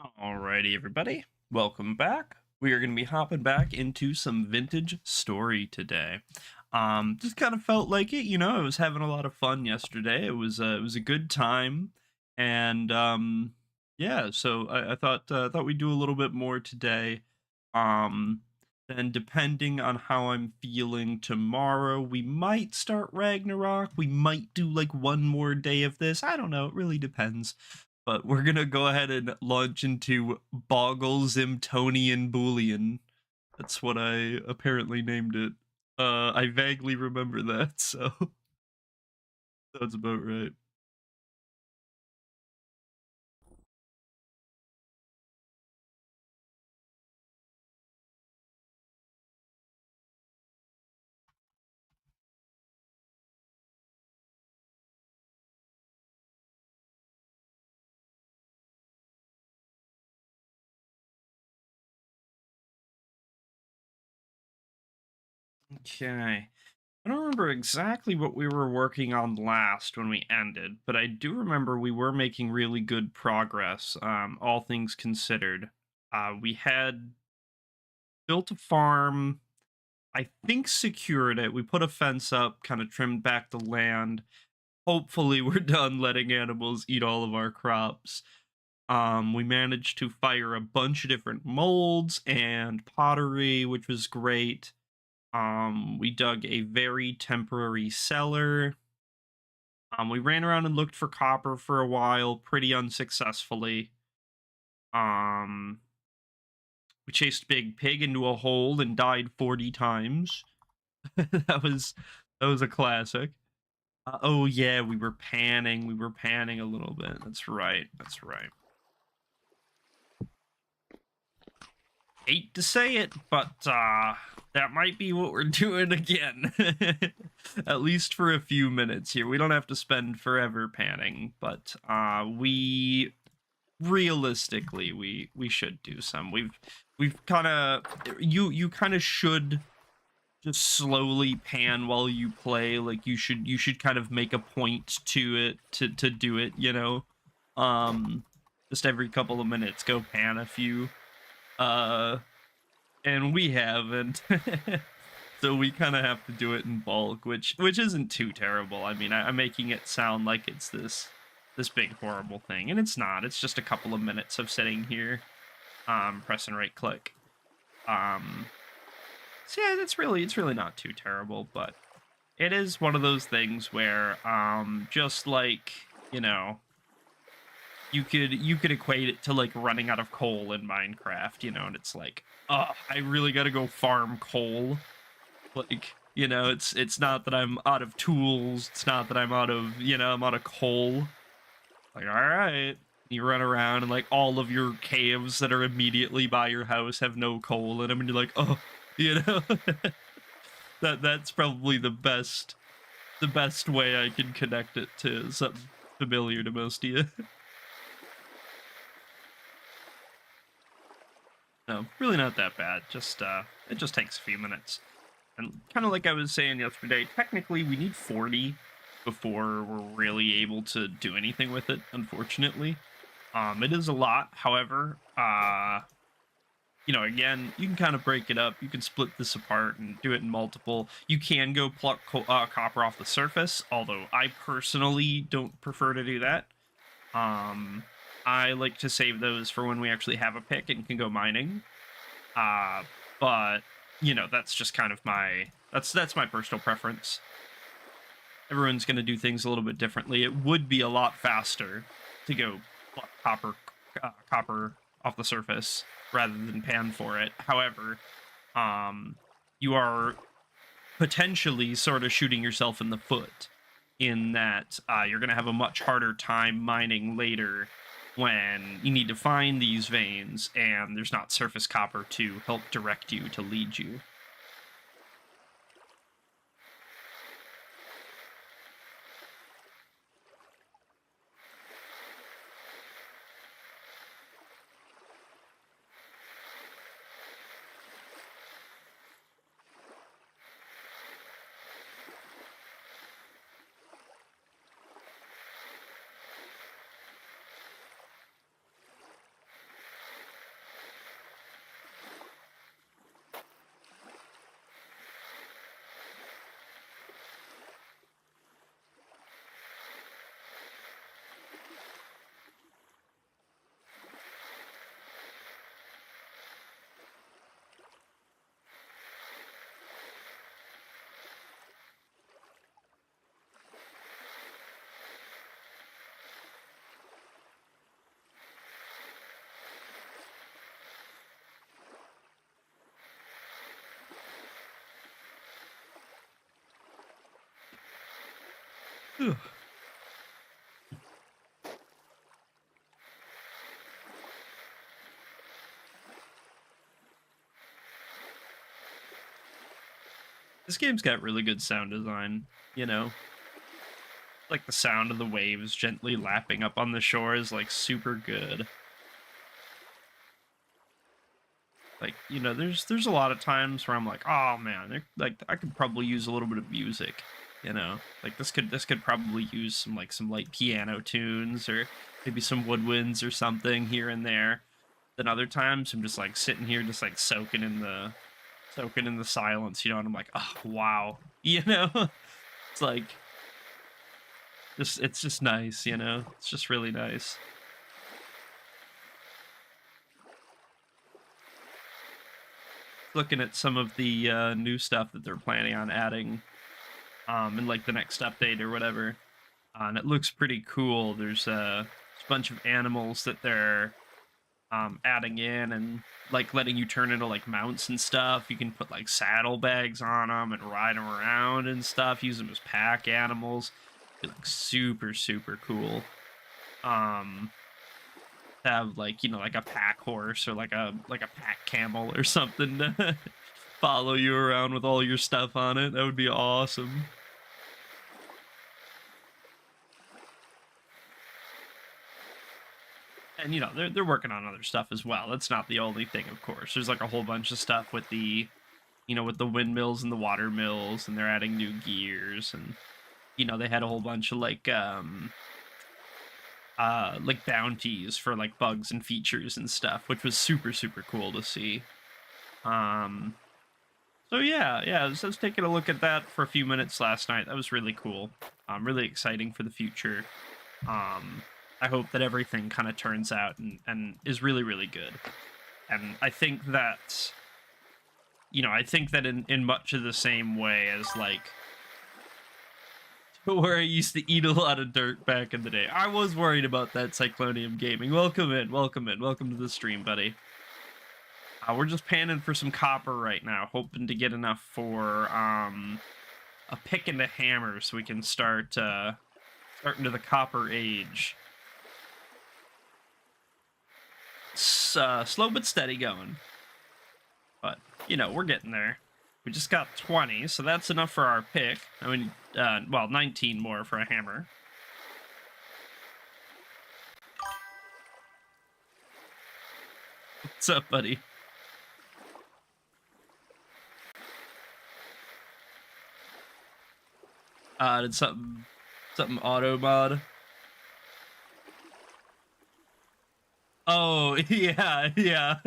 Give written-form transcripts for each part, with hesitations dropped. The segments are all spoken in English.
Alrighty, everybody. Welcome back. We are going to be hopping back into some vintage story today. Just kind of felt like it, I was having a lot of fun yesterday. It was a good time, and yeah. So I thought we'd do a little bit more today. Um, then depending on how I'm feeling tomorrow, we might start Ragnarok. We might do like one more day of this. I don't know. It really depends, but we're gonna go ahead and launch into Boggle Zimtonian Boolean. That's what I apparently named it. I vaguely remember that, so that's about right. Okay. I don't remember exactly what we were working on last when we ended, but I do remember we were making really good progress, all things considered. We had built a farm, I think secured it. We put a fence up, kind of trimmed back the land. Hopefully we're done letting animals eat all of our crops. We managed to fire a bunch of different molds and pottery, which was great. We dug a very temporary cellar. We ran around and looked for copper for a while, pretty unsuccessfully. Um, we chased Big Pig into a hole and died 40 times. That was a classic. Oh yeah, we were panning. We were panning a little bit. That's right. That's right. Hate to say it, but that might be what we're doing again. At least for a few minutes here. We don't have to spend forever panning, but we realistically we should do some. We've kind of you kind of should just slowly pan while you play. Like you should kind of make a point to it to do it. Um just every couple of minutes go pan a few. Uh and we haven't. So we kind of have to do it in bulk, which isn't too terrible. I mean, I'm making it sound like it's this big horrible thing, and it's not. It's just a couple of minutes of sitting here, pressing right click. Um, so yeah, it's really not too terrible, but it is one of those things where, just like you know, you could equate it to like running out of coal in Minecraft, and it's like, oh, I really got to go farm coal. Like, it's not that I'm out of tools. It's not that I'm out of coal. Like, all right. You run around and like all of your caves that are immediately by your house have no coal in them, and you're like, oh, you know, that's probably the best way I can connect it to something familiar to most of you. No, really not that bad. Just it just takes a few minutes. And kind of like I was saying yesterday, technically we need 40 before we're really able to do anything with it, unfortunately. It is a lot, however, again, you can kind of break it up. You can split this apart and do it in multiple. You can go pluck copper off the surface, although I personally don't prefer to do that. Um, I like to save those for when we actually have a pick and can go mining. Uh, but that's just kind of that's my personal preference. Everyone's going to do things a little bit differently. It would be a lot faster to go pluck copper off the surface rather than pan for it. However, you are potentially sort of shooting yourself in the foot in that you're going to have a much harder time mining later when you need to find these veins and there's not surface copper to help direct you to lead you. Ugh. This game's got really good sound design, you know? Like the sound of the waves gently lapping up on the shore is like super good. Like, you know, there's a lot of times where I'm like, oh man, like I could probably use a little bit of music, you know? Like this could probably use some light piano tunes or maybe some woodwinds or something here and there. Then other times I'm just like sitting here just like soaking in the silence, you know, and I'm like, oh wow. You know? It's like just it's just nice, you know? It's just really nice. Looking at some of the new stuff that they're planning on adding in like the next update or whatever. And it looks pretty cool. There's a bunch of animals that they're adding in and like letting you turn into like mounts and stuff. You can put like saddlebags on them and ride them around and stuff. Use them as pack animals. It looks super super cool. Um, have like you know like a pack horse or like a pack camel or something to follow you around with all your stuff on it. That would be awesome. And you know they're working on other stuff as well. That's not the only thing, of course. There's like a whole bunch of stuff with the you know with the windmills and the water mills, and they're adding new gears, and you know they had a whole bunch of like bounties for like bugs and features and stuff, which was super super cool to see. Um, so yeah, I was taking a look at that for a few minutes last night. That was really cool. Really exciting for the future. Um, I hope that everything kind of turns out and is really really good. And I think that you know I think that in much of the same way as like where I used to eat a lot of dirt back in the day. I was worried about that Cyclonium Gaming. Welcome in, welcome in, welcome to the stream, buddy. We're just panning for some copper right now, hoping to get enough for a pick and a hammer so we can start into the copper age. It's slow but steady going. But, you know, we're getting there. We just got 20, so that's enough for our pick. I mean, well, 19 more for a hammer. What's up, buddy? Did something auto mod? Oh, yeah, yeah.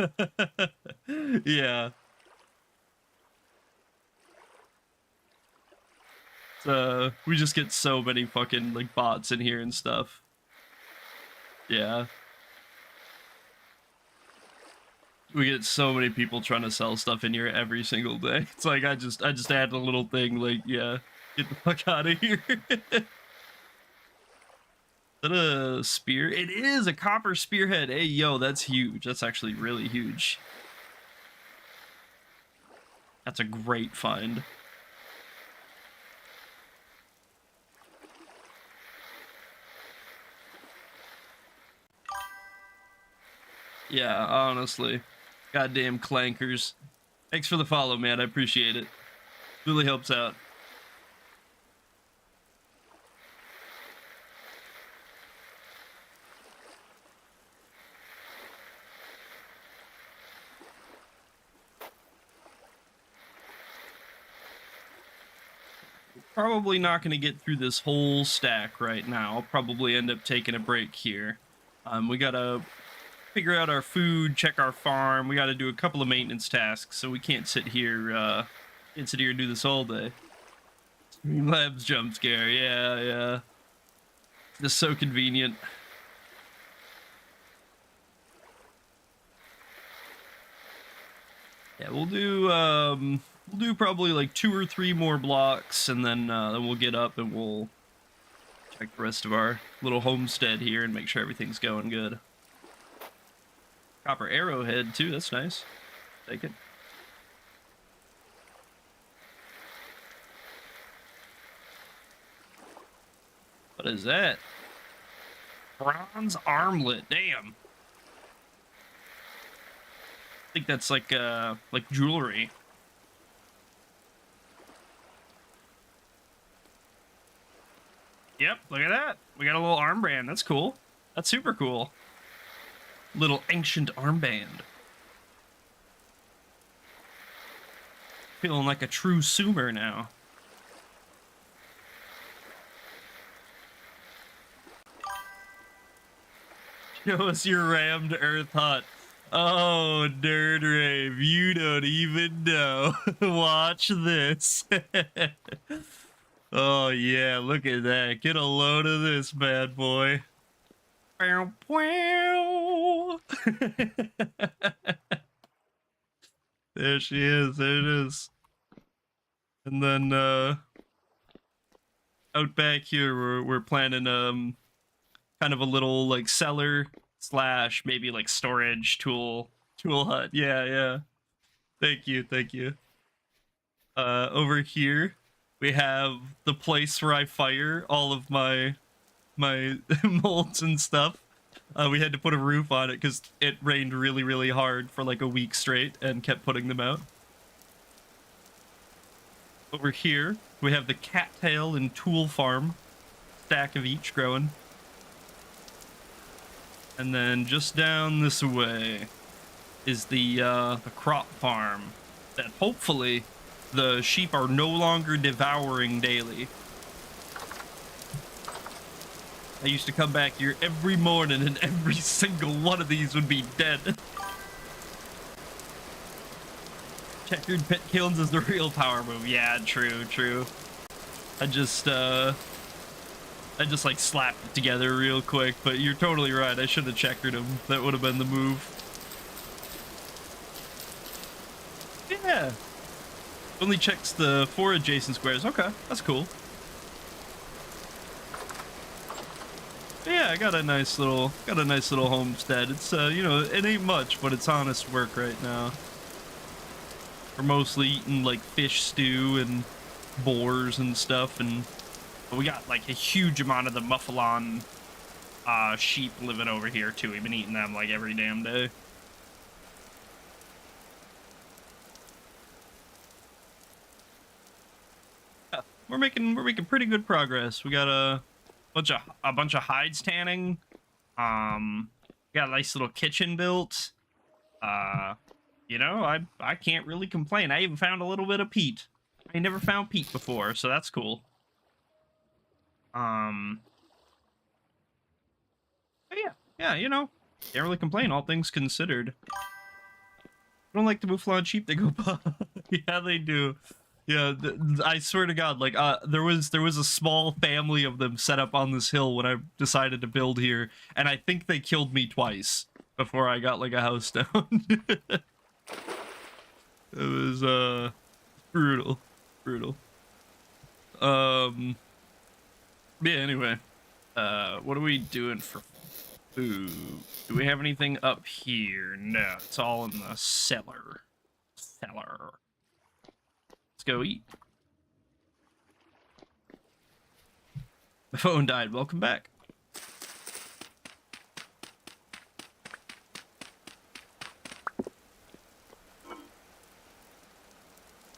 Yeah. We just get so many fucking like bots in here and stuff. Yeah. We get so many people trying to sell stuff in here every single day. It's like I just add a little thing like, yeah, get the fuck out of here. Is that a spear? It is a copper spearhead. Hey, yo, that's huge. That's actually really huge. That's a great find. Yeah, honestly. Goddamn clankers. Thanks for the follow, man. I appreciate it. Really helps out. Probably not going to get through this whole stack right now. I'll probably end up taking a break here. We gotta figure out our food, check our farm. We gotta do a couple of maintenance tasks, so we can't sit here, and do this all day. Labs jump scare, yeah, yeah. This is so convenient. Yeah, we'll do probably like 2 or 3 more blocks, and then we'll get up and we'll check the rest of our little homestead here and make sure everything's going good. Copper arrowhead too, that's nice. Take it. What is that? Bronze armlet. Damn. I think that's like jewelry. Yep, look at that. We got a little armband. That's cool. That's super cool. Little ancient armband. Feeling like a true Sumer now. Show us your rammed earth hut. Oh, Nerd Rave, you don't even know. Watch this. Oh, yeah, look at that. Get a load of this bad boy. Bow, bow. There she is. There it is. And then, out back here, we're planning, kind of a little, like, cellar / maybe, like, storage tool hut. Yeah, yeah. Thank you, thank you. Over here, we have the place where I fire all of my molds and stuff. We had to put a roof on it because it rained really, really hard for like a week straight and kept putting them out. Over here, we have the cattail and tool farm. Stack of each growing. And then just down this way is the crop farm that hopefully the sheep are no longer devouring daily. I used to come back here every morning and every single one of these would be dead. Checkered pit kilns is the real power move. Yeah, true, true. I just like slapped it together real quick, but you're totally right. I should have checkered him. That would have been the move. Yeah. Only checks the 4 adjacent squares. Okay, that's cool. Yeah, I got a nice little homestead. It's you know, it ain't much, but it's honest work right now. We're mostly eating like fish stew and boars and stuff, and we got like a huge amount of the Muffalon sheep living over here too. We've been eating them like every damn day. Yeah, we're making pretty good progress. We got a bunch of hides tanning. Got a nice little kitchen built. You know, I can't really complain. I even found a little bit of peat. I never found peat before, so that's cool. But yeah, you know, can't really complain, all things considered. I don't like the Mouflon sheep, they go by. Yeah, they do. Yeah, I swear to God, like, there was a small family of them set up on this hill when I decided to build here, and I think they killed me twice before I got, like, a house down. It was, brutal. Brutal. Yeah, anyway. What are we doing for food? Do we have anything up here? No, it's all in the cellar. Cellar. Let's go eat. My phone died. Welcome back.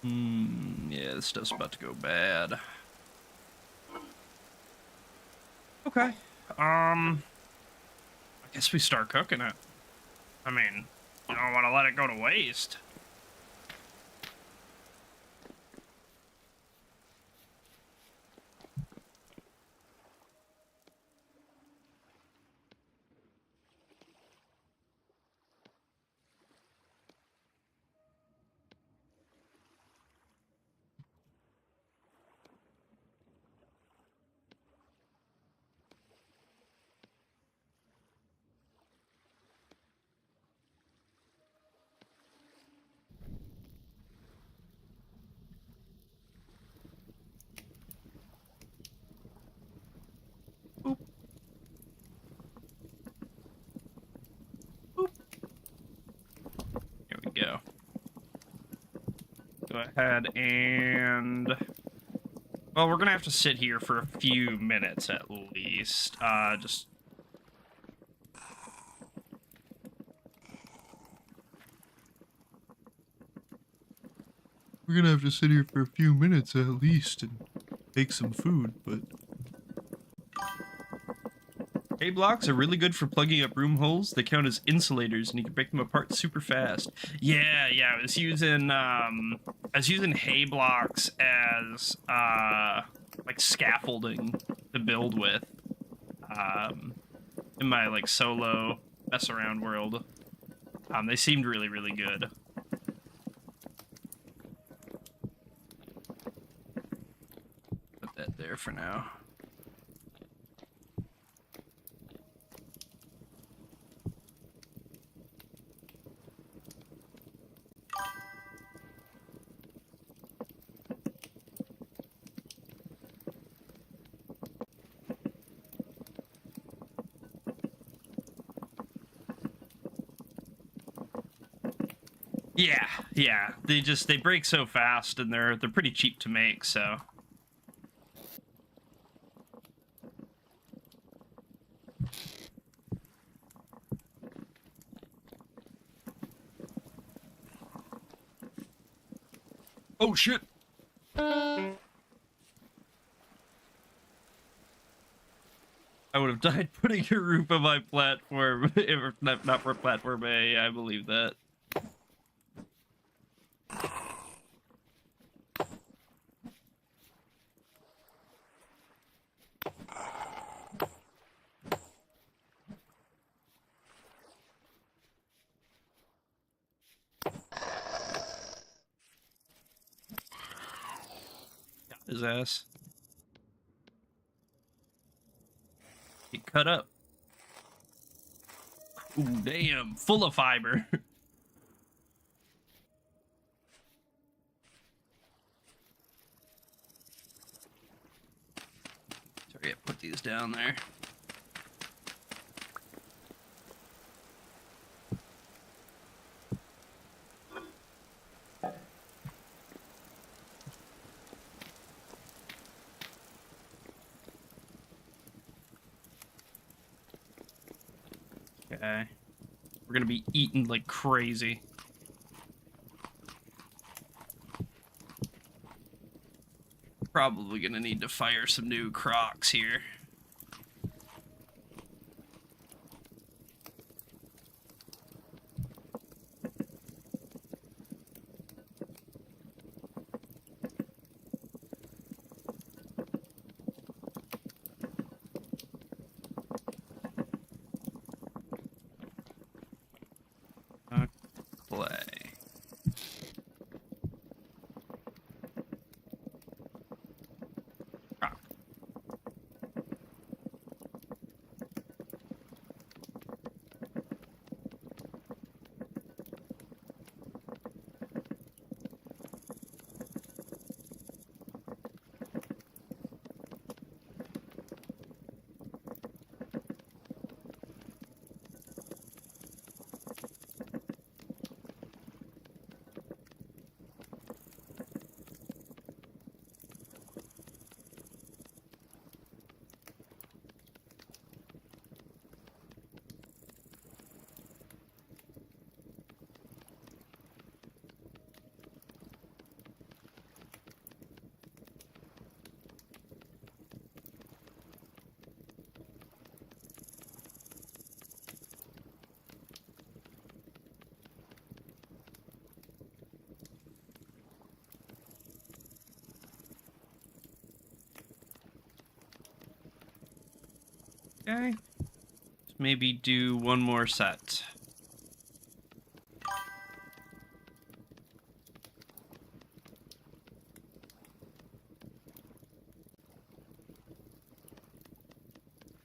Yeah, this stuff's about to go bad. Okay. I guess we start cooking it. I mean, you don't want to let it go to waste. Boop. Boop. Here we go. Go ahead and Well, we're gonna have to sit here for a few minutes at least. Just... We're gonna have to sit here for a few minutes at least and make some food, but... Hay blocks are really good for plugging up room holes. They count as insulators, and you can break them apart super fast. Yeah, I was using hay blocks as like scaffolding to build with in my like solo mess around world. They seemed really good. Put that there for now. Yeah. They break so fast, and they're pretty cheap to make, so. Oh shit. I would have died putting a roof on my platform, if not for platform A, I believe that. Got his ass. Get cut up. Ooh, damn, full of fiber. Sorry, I put these down there. Okay. We're gonna be eating like crazy. Probably gonna need to fire some new crocs here. Play. Croc. Okay. Maybe do one more set.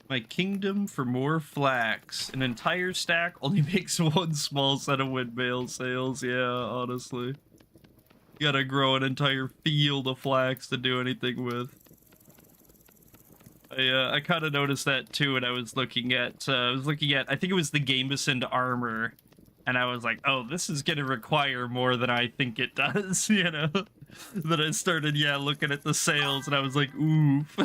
My kingdom for more flax. An entire stack only makes one small set of windmill sails. Yeah, honestly. You gotta grow an entire field of flax to do anything with. I kind of noticed that too when I was looking at, I think it was the Gamesoned armor, and I was like, oh, this is gonna require more than I think it does, you know? Then I started, yeah, looking at the sales, and I was like, oof.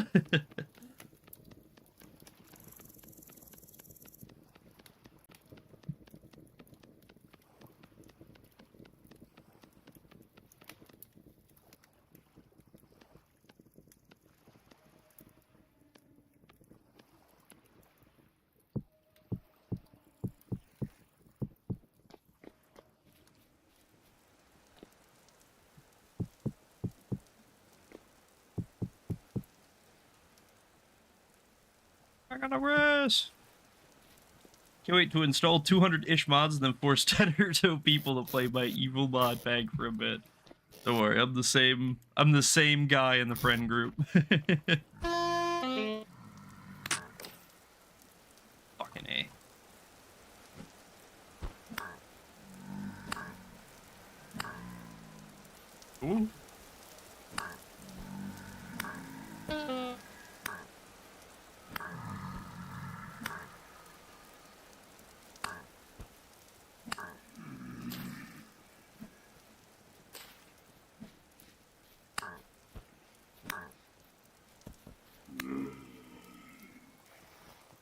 I got a rest. Can't wait to install 200-ish mods and then force 10 or so people to play my evil mod bag for a bit. Don't worry, I'm the same guy in the friend group. Fucking A. Ooh.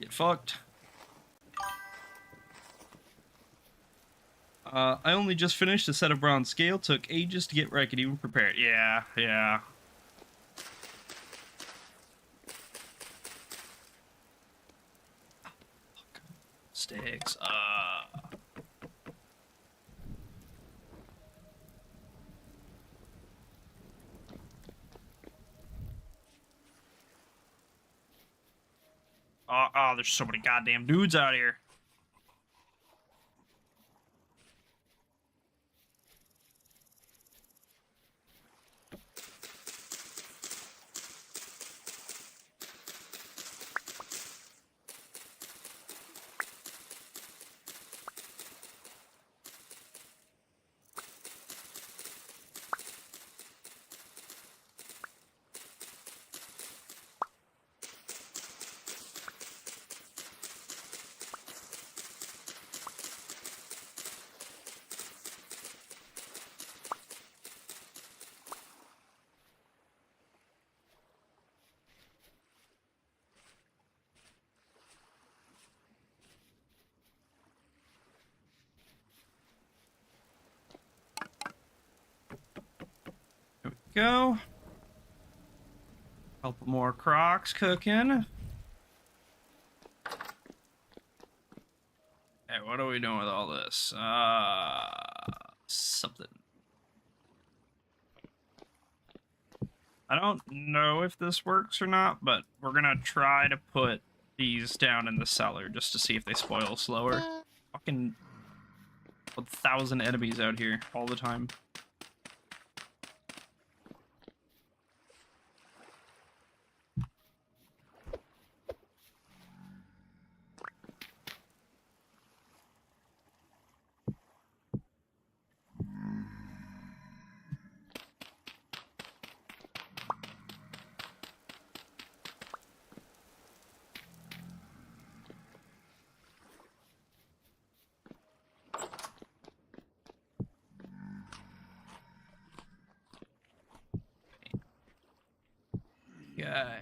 Get fucked. I only just finished a set of bronze scale. Took ages to get where I could even prepare it. Yeah, yeah. Fuck. Sticks. Oh, there's so many goddamn dudes out here. There we go. Couple more crocs cooking. Hey, what are we doing with all this? Something. I don't know if this works or not, but we're gonna try to put these down in the cellar just to see if they spoil slower. Fucking 1,000 enemies out here all the time. Okay.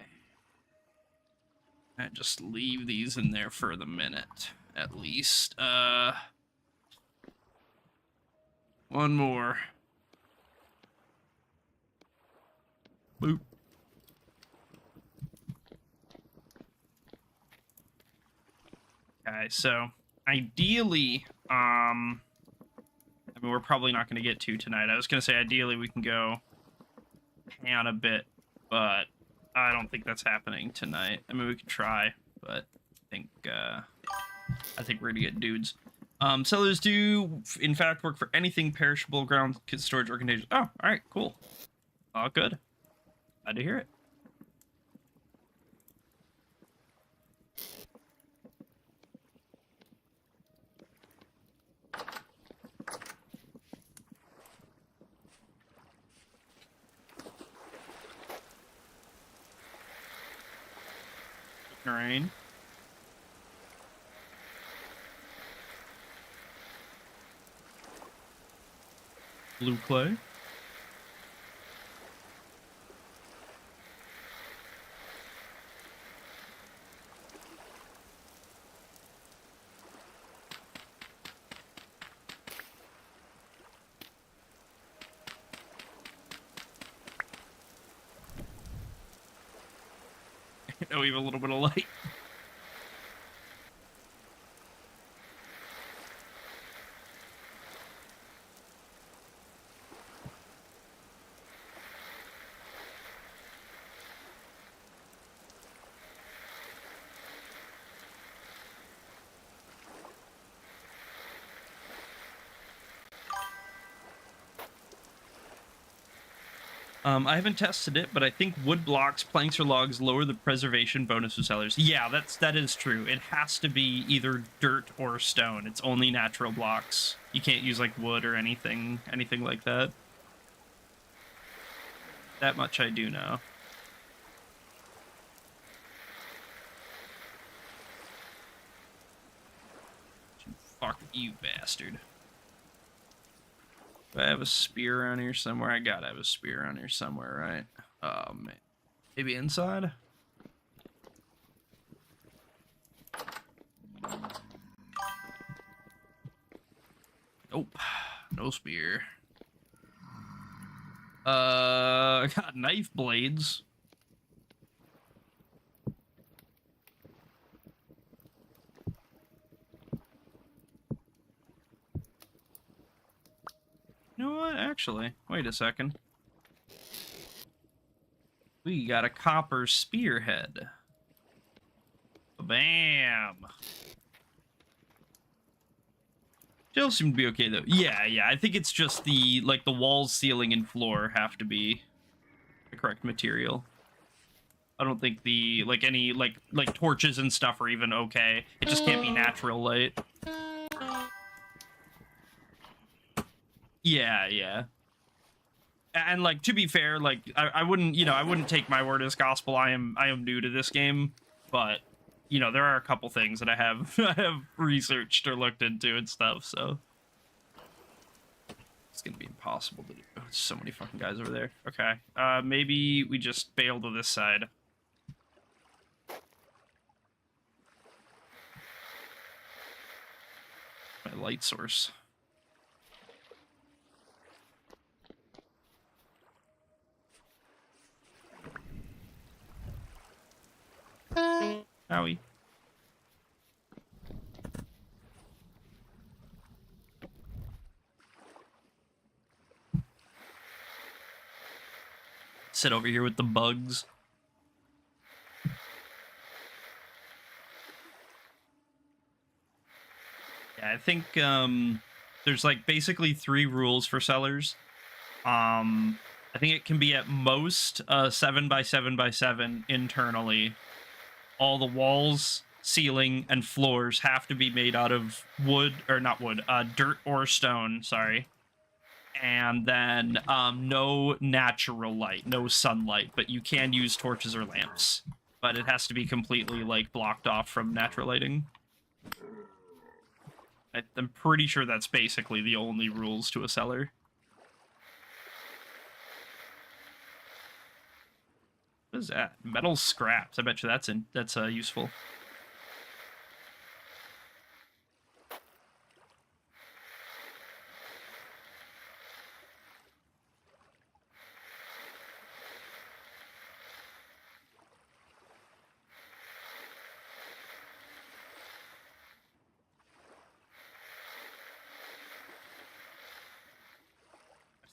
I just leave these in there for the minute, at least. One more. Boop. Okay, so ideally, I mean, we're probably not going to get to tonight. I was going to say ideally we can go pan a bit, but I don't think that's happening tonight. I mean, we could try, but I think we're gonna get dudes. Sellers do, in fact, work for anything perishable, ground storage, or contagious. Oh, all right, cool. Oh, good. Glad to hear it. Rain. Blue clay. Oh, we have a little bit of light. I haven't tested it, but I think wood blocks, planks, or logs lower the preservation bonus of sellers. Yeah, that is true. It has to be either dirt or stone. It's only natural blocks. You can't use like wood or anything like that. That much I do know. Fuck you, bastard. Do I have a spear around here somewhere? I gotta have a spear around here somewhere, right? Oh, man. Maybe inside? Nope. No spear. Got knife blades. You know what? Actually, wait a second. We got a copper spearhead. Bam! Still seem to be okay though. Yeah, I think it's just the the walls, ceiling, and floor have to be the correct material. I don't think the any torches and stuff are even okay. It just can't be natural light. Yeah. And to be fair, I wouldn't, I wouldn't take my word as gospel. I am new to this game, but there are a couple things that I have I have researched or looked into and stuff, so it's gonna be impossible to do. Oh, there's so many fucking guys over there. Okay, maybe we just bail to this side. My light source. Howie. Sit over here with the bugs. Yeah, I think there's basically 3 rules for sellers. I think it can be at most 7 by 7 by 7 internally. All the walls, ceiling, and floors have to be made out of wood, or not wood, dirt or stone, sorry. And then no natural light, no sunlight, but you can use torches or lamps. But it has to be completely, blocked off from natural lighting. I'm pretty sure that's basically the only rules to a cellar. What is that? Metal scraps. I bet you that's useful.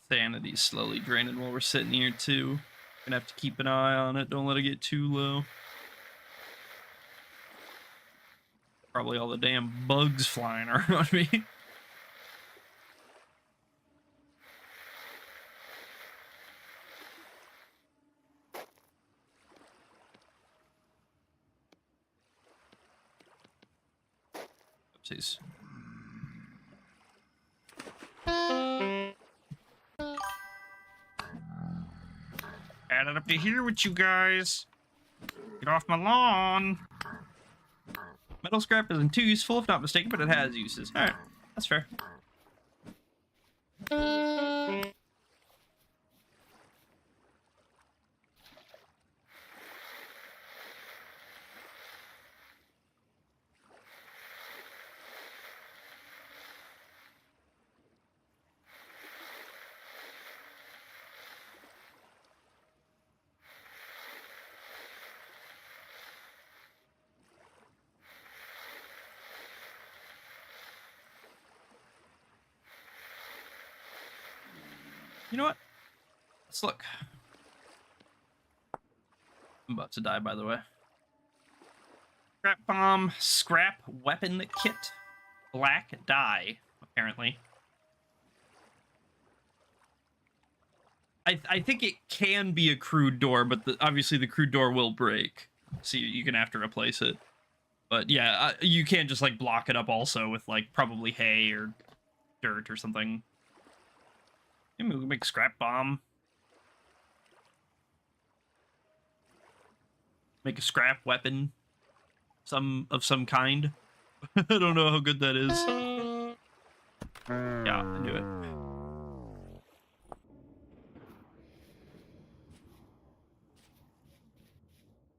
Sanity's slowly draining while we're sitting here too. Gonna have to keep an eye on it. Don't let it get too low. Probably all the damn bugs flying around me. Oopsies. Added up to here with you guys. Get off my lawn. Metal scrap isn't too useful, if not mistaken, but it has uses. Alright, that's fair. You know what? Let's look. I'm about to die, by the way. Scrap bomb, scrap weapon kit, black dye, apparently. I think it can be a crude door, but obviously the crude door will break, so you're gonna have to replace it. But yeah, you can't just like block it up also with like probably hay or dirt or something. Maybe we can make scrap bomb. Make a scrap weapon, of some kind. I don't know how good that is. Yeah, I knew it.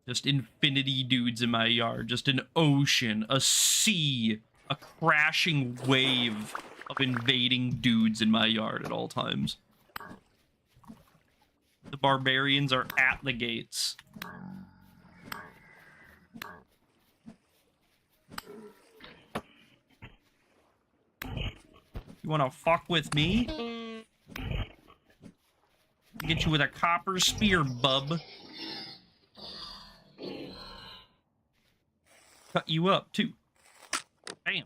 Just infinity dudes in my yard. Just an ocean, a sea, a crashing wave of invading dudes in my yard at all times. The barbarians are at the gates. You wanna fuck with me? Get you with a copper spear, bub. Cut you up, too. Bam.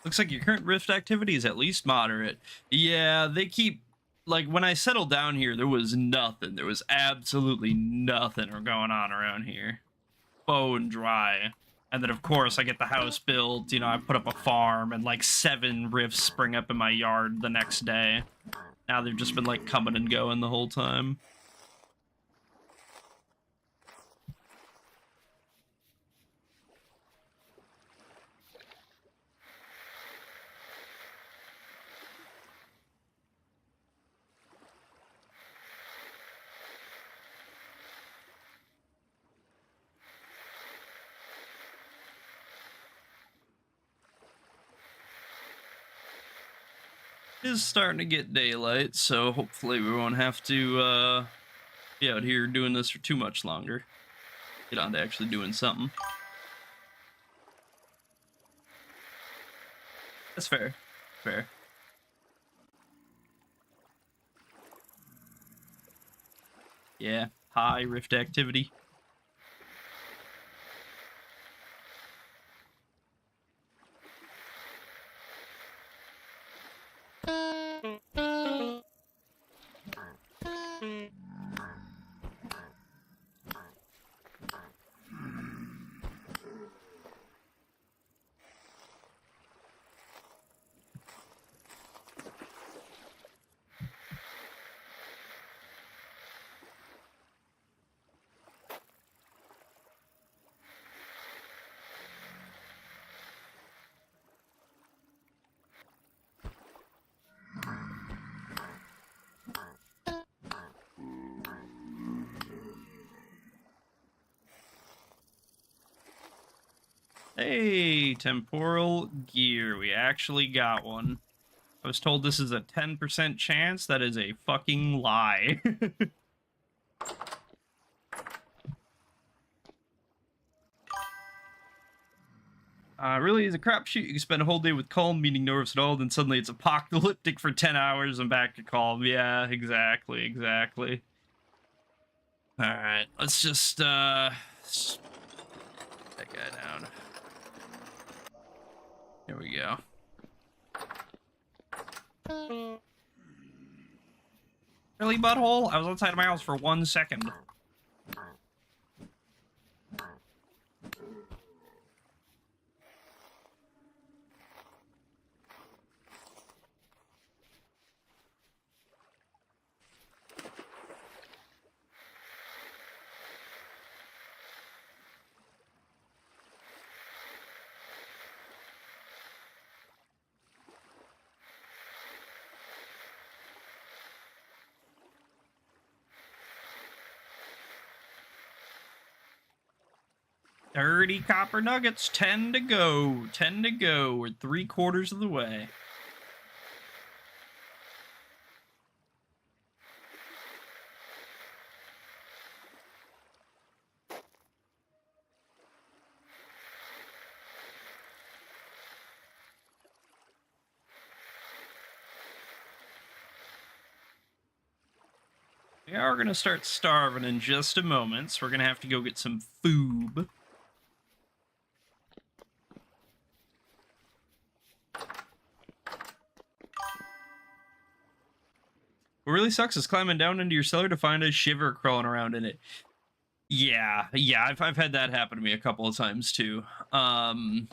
Looks like your current rift activity is at least moderate. Yeah, they keep... Like, when I settled down here, there was nothing. There was absolutely nothing going on around here. Bone dry. And then, of course, I get the house built. You know, I put up a farm, and, like, 7 rifts spring up in my yard the next day. Now they've just been, like, coming and going the whole time. It is starting to get daylight, so hopefully we won't have to be out here doing this for too much longer. Get on to actually doing something. That's fair. Fair. Yeah, high rift activity. Hey, temporal gear. We actually got one. I was told this is a 10% chance. That is a fucking lie. Really is a crapshoot. You can spend a whole day with calm, meaning no rifts at all, then suddenly it's apocalyptic for 10 hours and back to calm. Yeah, exactly, exactly. Alright, let's just, that guy down. There we go. Really, butthole? I was outside my house for 1 second. 30 copper nuggets, 10 to go. 10 to go. We're 3/4 of the way. We are going to start starving in just a moment, so we're going to have to go get some food. What really sucks is climbing down into your cellar to find a shiver crawling around in it. Yeah, I've had that happen to me a couple of times too. I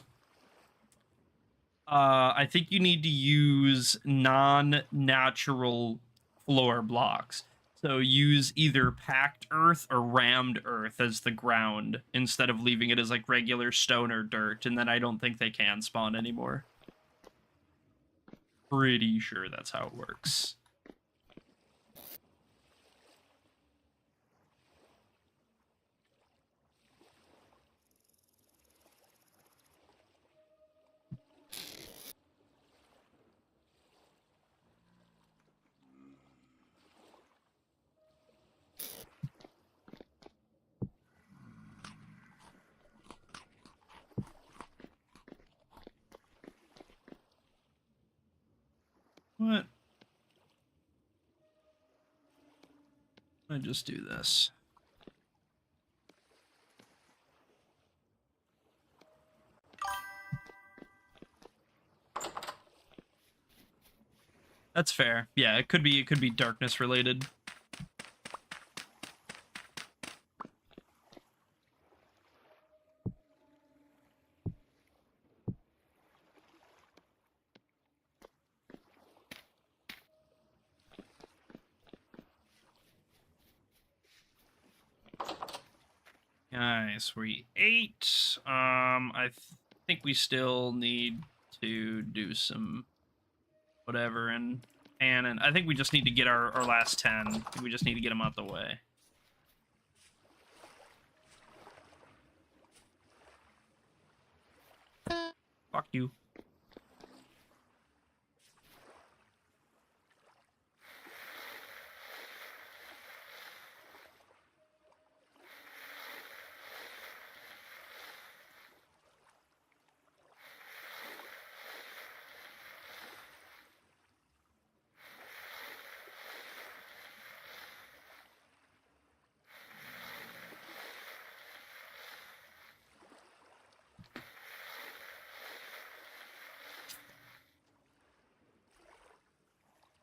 think you need to use non-natural floor blocks. So use either packed earth or rammed earth as the ground instead of leaving it as like regular stone or dirt, and then I don't think they can spawn anymore. Pretty sure that's how it works. What? I just do this. That's fair. Yeah, it could be darkness related. Nice, we ate. I think we still need to do some whatever and I think we just need to get our last 10. We just need to get them out the way. Fuck you.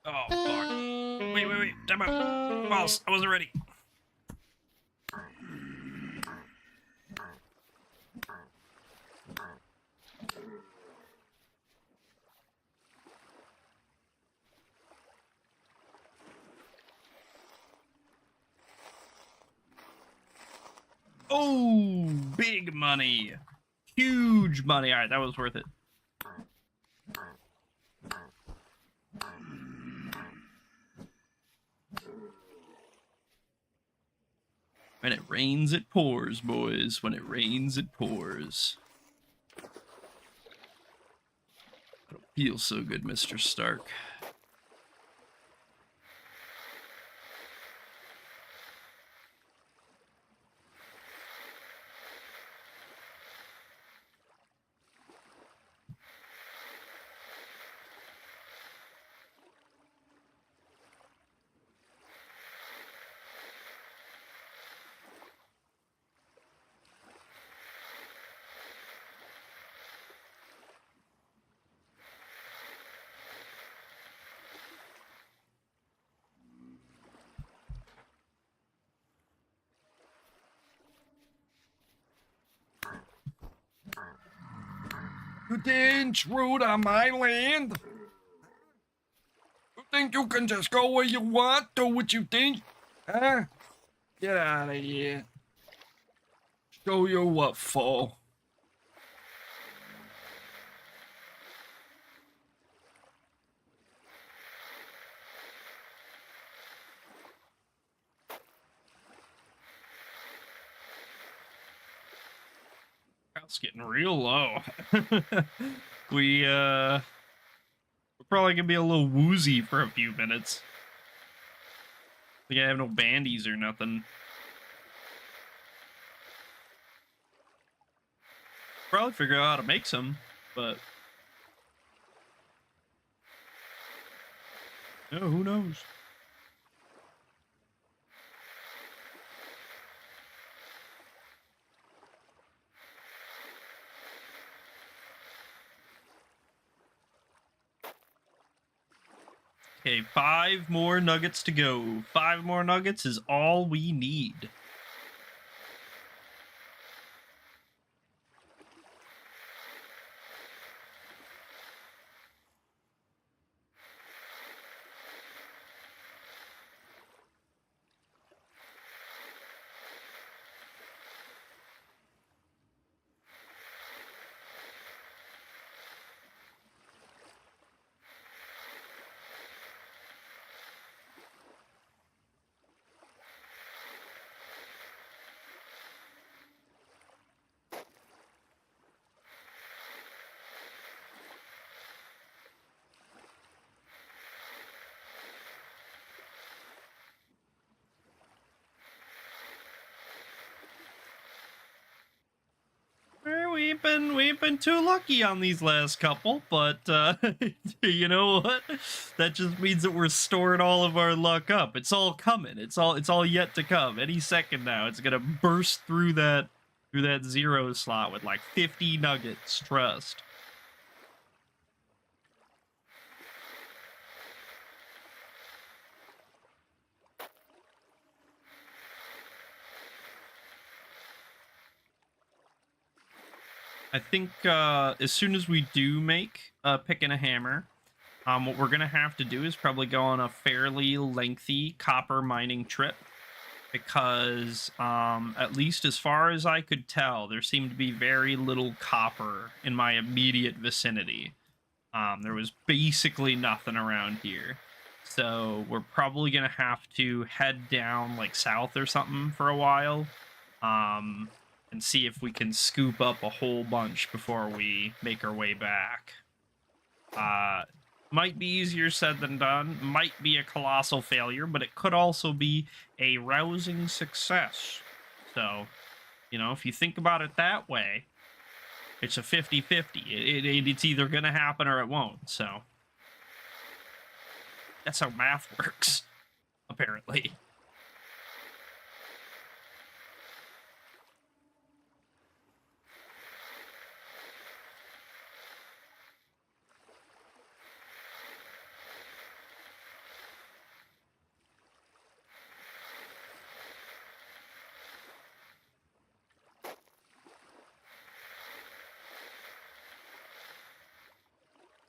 Oh, fuck. Wait. Time out. False. I wasn't ready. Oh, big money. Huge money. All right, that was worth it. When it rains, it pours, boys. When it rains, it pours. I don't feel so good, Mr. Stark. You dare intrude on my land? You think you can just go where you want, do what you think? Huh? Get out of here. Show you what for. It's getting real low. We're probably gonna be a little woozy for a few minutes. Like I have no bandies or nothing. Probably figure out how to make some, but no, who knows? Okay, 5 more nuggets to go. 5 more nuggets is all we need. We've been too lucky on these last couple, but you know what? That just means that we're storing all of our luck up. It's all coming. It's all yet to come. Any second now, it's gonna burst through that zero slot with like 50 nuggets. Trust. I think as soon as we do make pick and a hammer, what we're gonna have to do is probably go on a fairly lengthy copper mining trip because at least as far as I could tell, there seemed to be very little copper in my immediate vicinity. There was basically nothing around here. So we're probably gonna have to head down like south or something for a while. Um, and see if we can scoop up a whole bunch before we make our way back. Might be easier said than done, might be a colossal failure, but it could also be a rousing success. So, you know, if you think about it that way, it's a 50-50. It's either going to happen or it won't. So, that's how math works, apparently.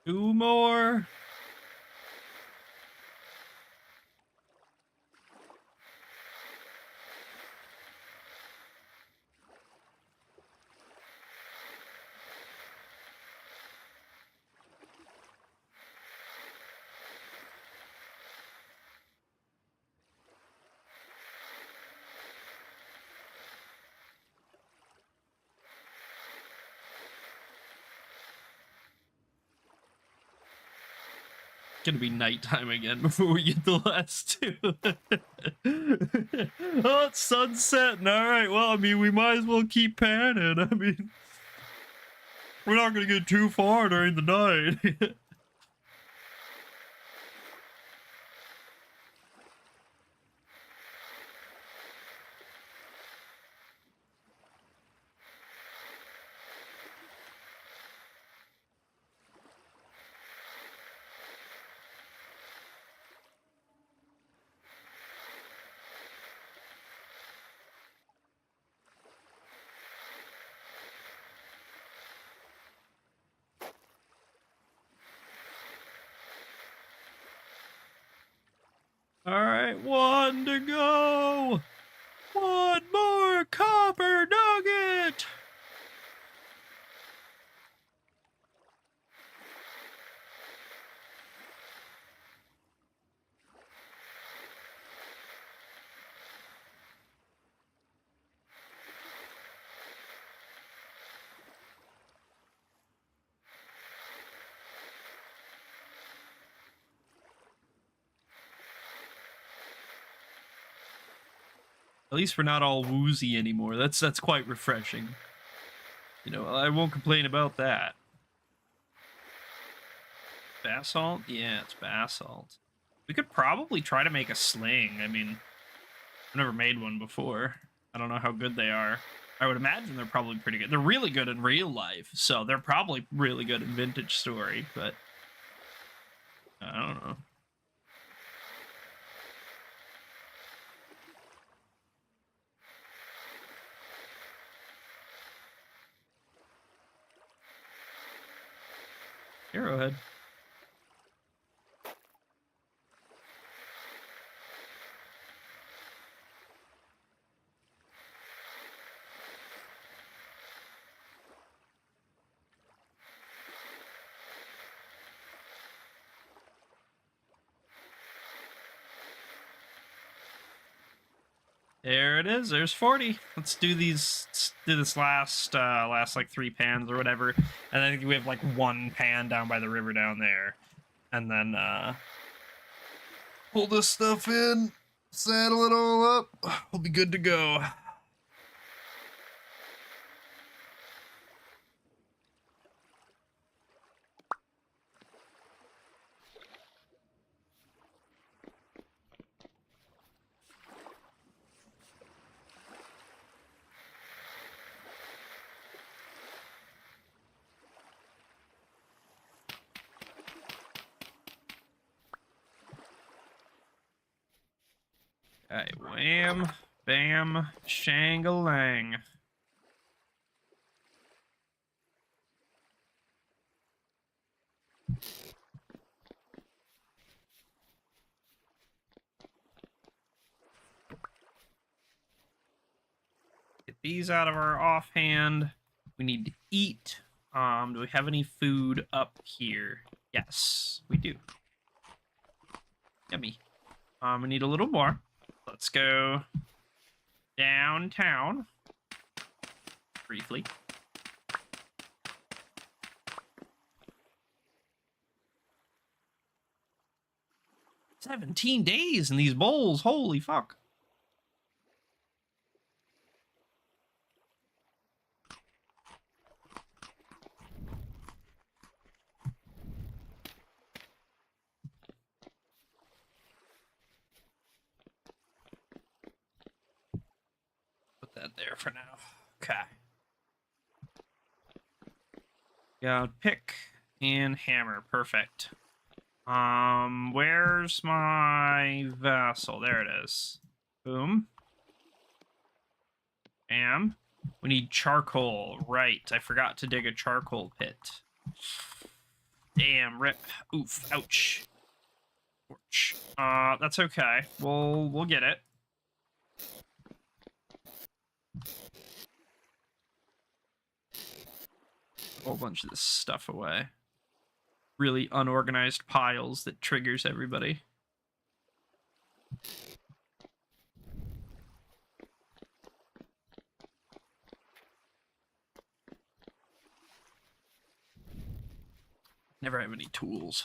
Two more. Gonna be nighttime again before we get the last two. Oh, it's sunsetting. All right. Well, I mean, we might as well keep panning. I mean, we're not gonna get too far during the night. All right, 1 to go. 1 more copper nugget. least we're not all woozy anymore. That's quite refreshing. You know, I won't complain about that. Basalt? Yeah, it's basalt. We could probably try to make a sling. I mean, I've never made one before. I don't know how good they are. I would imagine they're probably pretty good. They're really good in real life, so they're probably really good in Vintage Story, but I don't know. Arrowhead. There it is. There's 40. Let's do these. Let's do this last like 3 pans or whatever, and I think we have like 1 pan down by the river down there, and then pull this stuff in, saddle it all up. We'll be good to go. Okay, wham, bam, shangalang. Get these out of our offhand. We need to eat. Do we have any food up here? Yes, we do. Yummy. We need a little more. Let's go downtown briefly. 17 days in these bowls. Holy fuck. Put that there for now. Okay. Yeah, pick and hammer. Perfect. Where's my vessel? There it is. Boom. Bam. We need charcoal. Right. I forgot to dig a charcoal pit. Damn, rip. Oof. Ouch. Ouch. That's okay. We'll get it. A whole bunch of this stuff away. Really unorganized piles that triggers everybody. Never have any tools.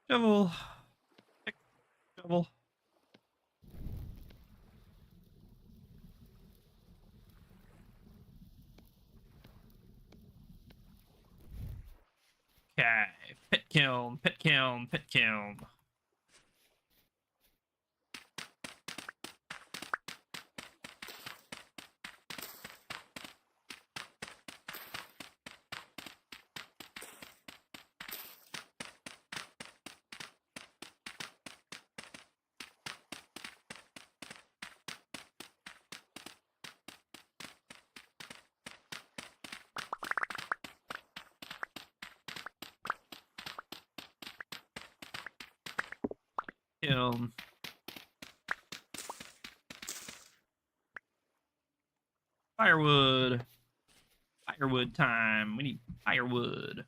Shovel. Pick. Shovel. Okay. Pit kiln, pit kiln, pit kiln. kiln. Firewood. Firewood time. We need firewood.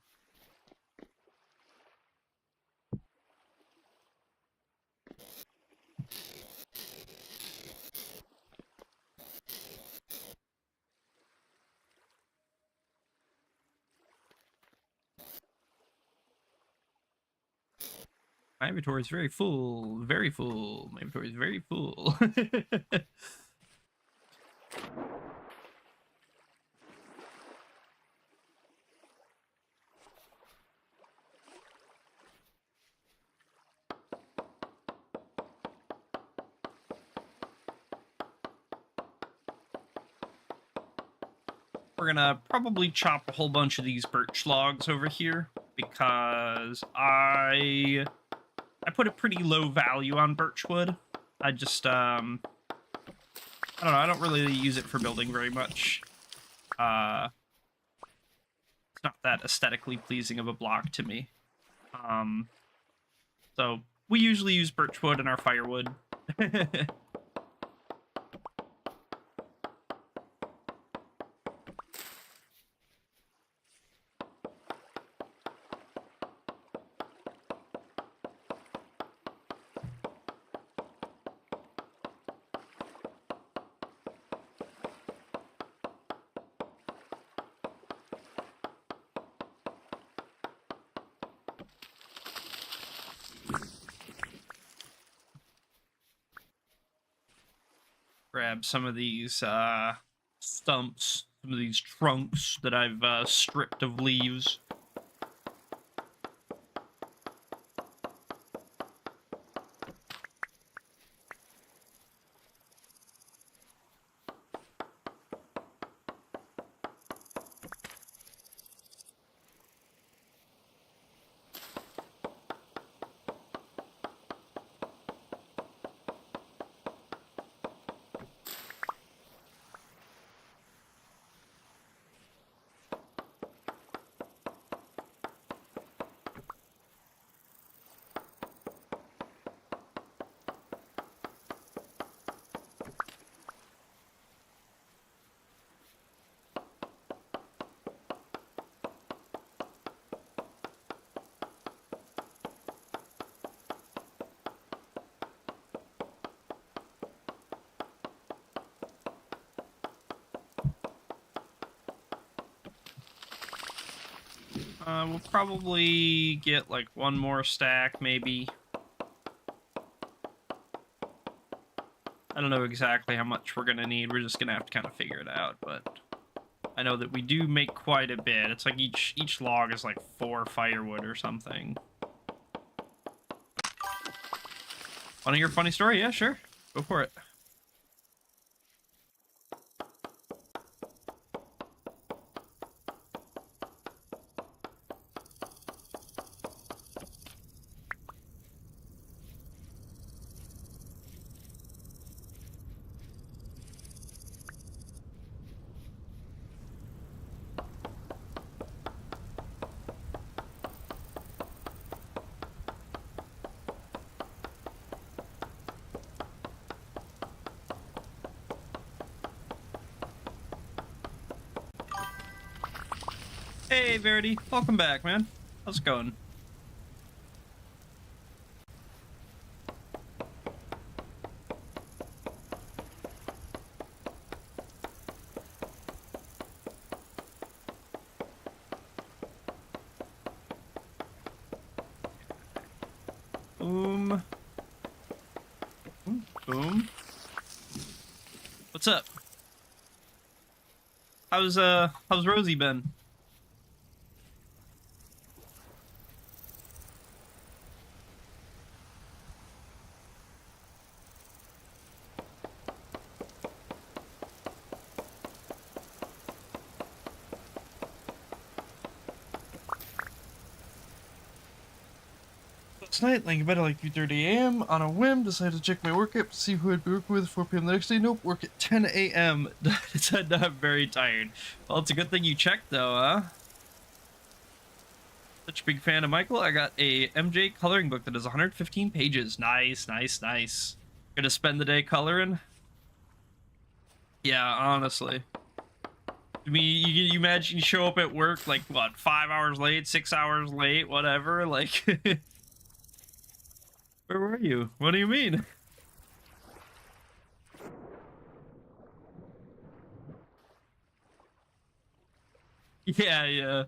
My inventory is very full. Very full. My inventory is very full. We're gonna probably chop a whole bunch of these birch logs over here because I put a pretty low value on birch wood. I just I don't know, I don't really use it for building very much. It's not that aesthetically pleasing of a block to me. So we usually use birch wood in our firewood. Grab some of these stumps, some of these trunks that I've stripped of leaves. We'll probably get like one more stack, maybe. I don't know exactly how much we're gonna need. We're just gonna have to kind of figure it out, but I know that we do make quite a bit. It's like each log is like 4 firewood or something. Want to hear a funny story? Yeah, sure. Go for it. Hey, Verity. Welcome back, man. How's it going? Boom. Boom. Boom. What's up? How's Rosie been? Last night, laying in bed at like 3:30 a.m. on a whim, decided to check my work app to see who I'd be working with at 4 p.m. the next day. Nope, work at 10 a.m. It said I'm very tired. Well, it's a good thing you checked, though, huh? Such a big fan of Michael. I got a MJ coloring book that is 115 pages. Nice, nice, nice. Gonna spend the day coloring? Yeah, honestly. I mean, you imagine you show up at work, like, what, 5 hours late, 6 hours late, whatever, like... Where were you? What do you mean? Yeah, yeah.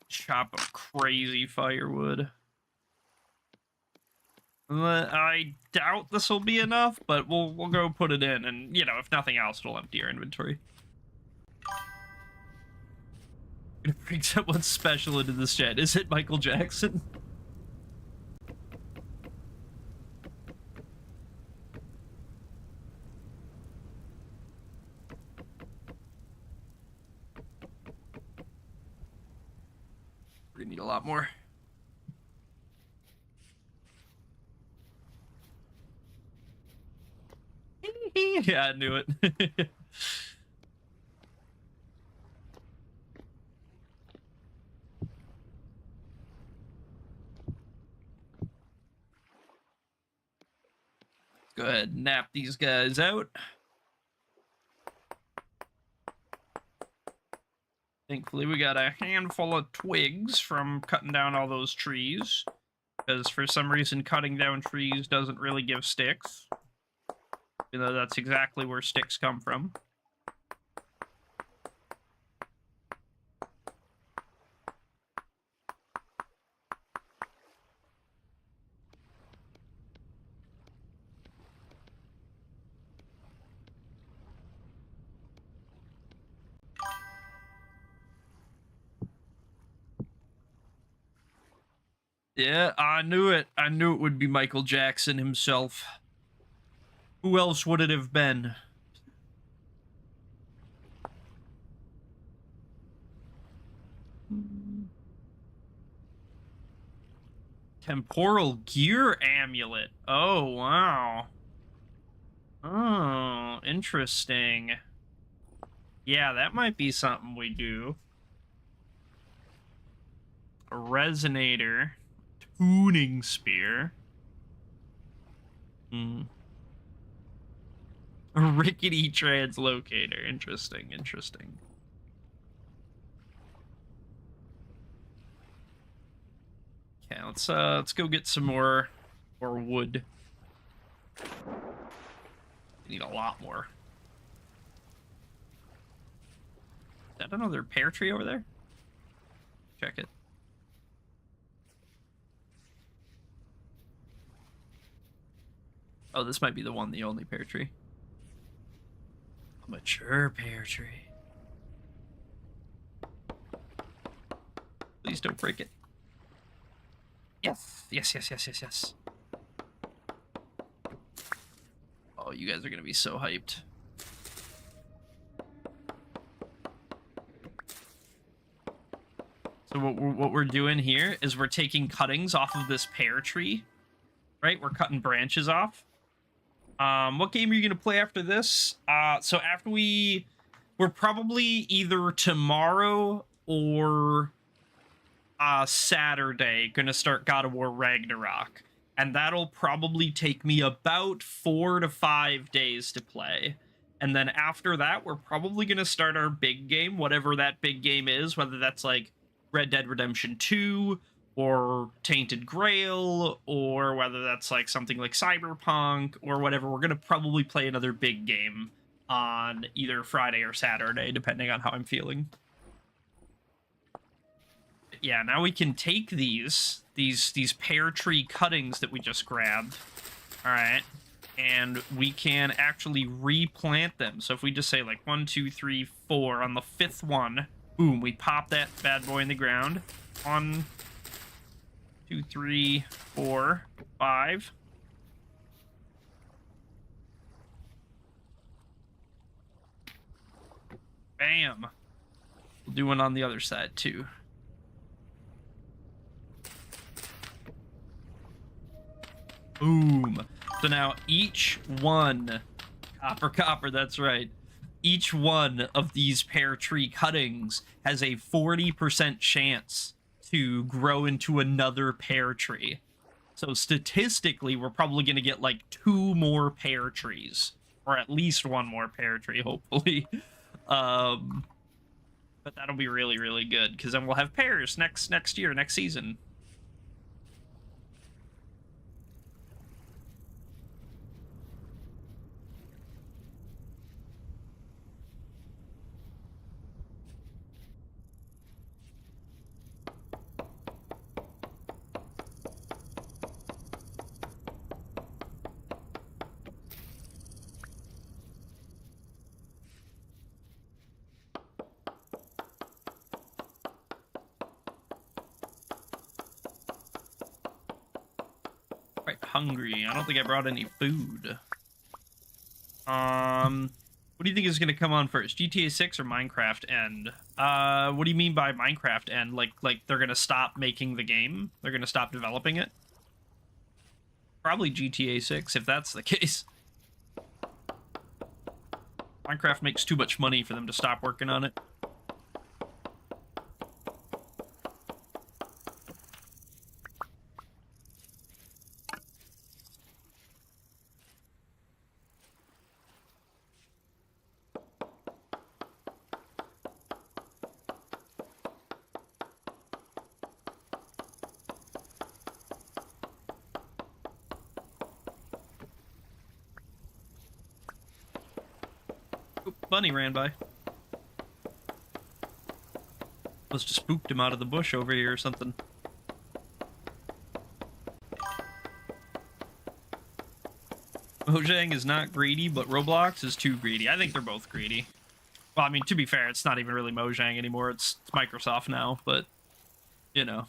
Chop up crazy firewood. I doubt this will be enough, but we'll go put it in, and, you know, if nothing else, it'll empty our inventory. Gonna bring someone special into this chat. Is it Michael Jackson? We're gonna need a lot more. Yeah, I knew it. Go ahead and nap these guys out. Thankfully, we got a handful of twigs from cutting down all those trees. Because for some reason, cutting down trees doesn't really give sticks. You know, that's exactly where sticks come from. Yeah, I knew it. I knew it would be Michael Jackson himself. Who else would it have been? Temporal gear amulet. Oh, wow. Oh, interesting. Yeah, that might be something we do. A resonator. Tuning spear. Hmm. A rickety translocator. Interesting, interesting. Okay, let's go get some more wood. We need a lot more. Is that another pear tree over there? Check it. Oh, this might be the one, the only pear tree. A mature pear tree. Please don't break it. Yes, yes, yes, yes, yes, yes. Oh, you guys are gonna be so hyped. So what we're doing here is we're taking cuttings off of this pear tree, right? We're cutting branches off. What game are you gonna play after this? So after we're probably either tomorrow or Saturday gonna start God of War Ragnarok, and that'll probably take me about 4 to 5 days to play. And then after that, we're probably gonna start our big game, whatever that big game is, whether that's like Red Dead Redemption 2 or Tainted Grail, or whether that's like something like Cyberpunk or whatever. We're gonna probably play another big game on either Friday or Saturday, depending on how I'm feeling. Yeah, now we can take these pear tree cuttings that we just grabbed. All right. And we can actually replant them. So if we just say like 1, 2, 3, 4 on the 5th one, boom, we pop that bad boy in the ground. 1, 2, 3, 4, 5. Bam. We'll do one on the other side too. Boom. So now each one Copper, that's right. Each one of these pear tree cuttings has a 40% chance to grow into another pear tree. So statistically, we're probably going to get like 2 more pear trees, or at least 1 more pear tree, hopefully. But that'll be really, really good, because then we'll have pears next year, next season. Quite hungry. I don't think I brought any food. What do you think is going to come on first, GTA 6 or Minecraft End? What do you mean by Minecraft End? Like they're going to stop making the game? They're going to stop developing it? Probably GTA 6 if that's the case. Minecraft makes too much money for them to stop working on it. Bunny ran by. Must have spooked him out of the bush over here or something. Mojang is not greedy, but Roblox is too greedy. I think they're both greedy. Well, I mean, to be fair, it's not even really Mojang anymore. It's Microsoft now, but, you know.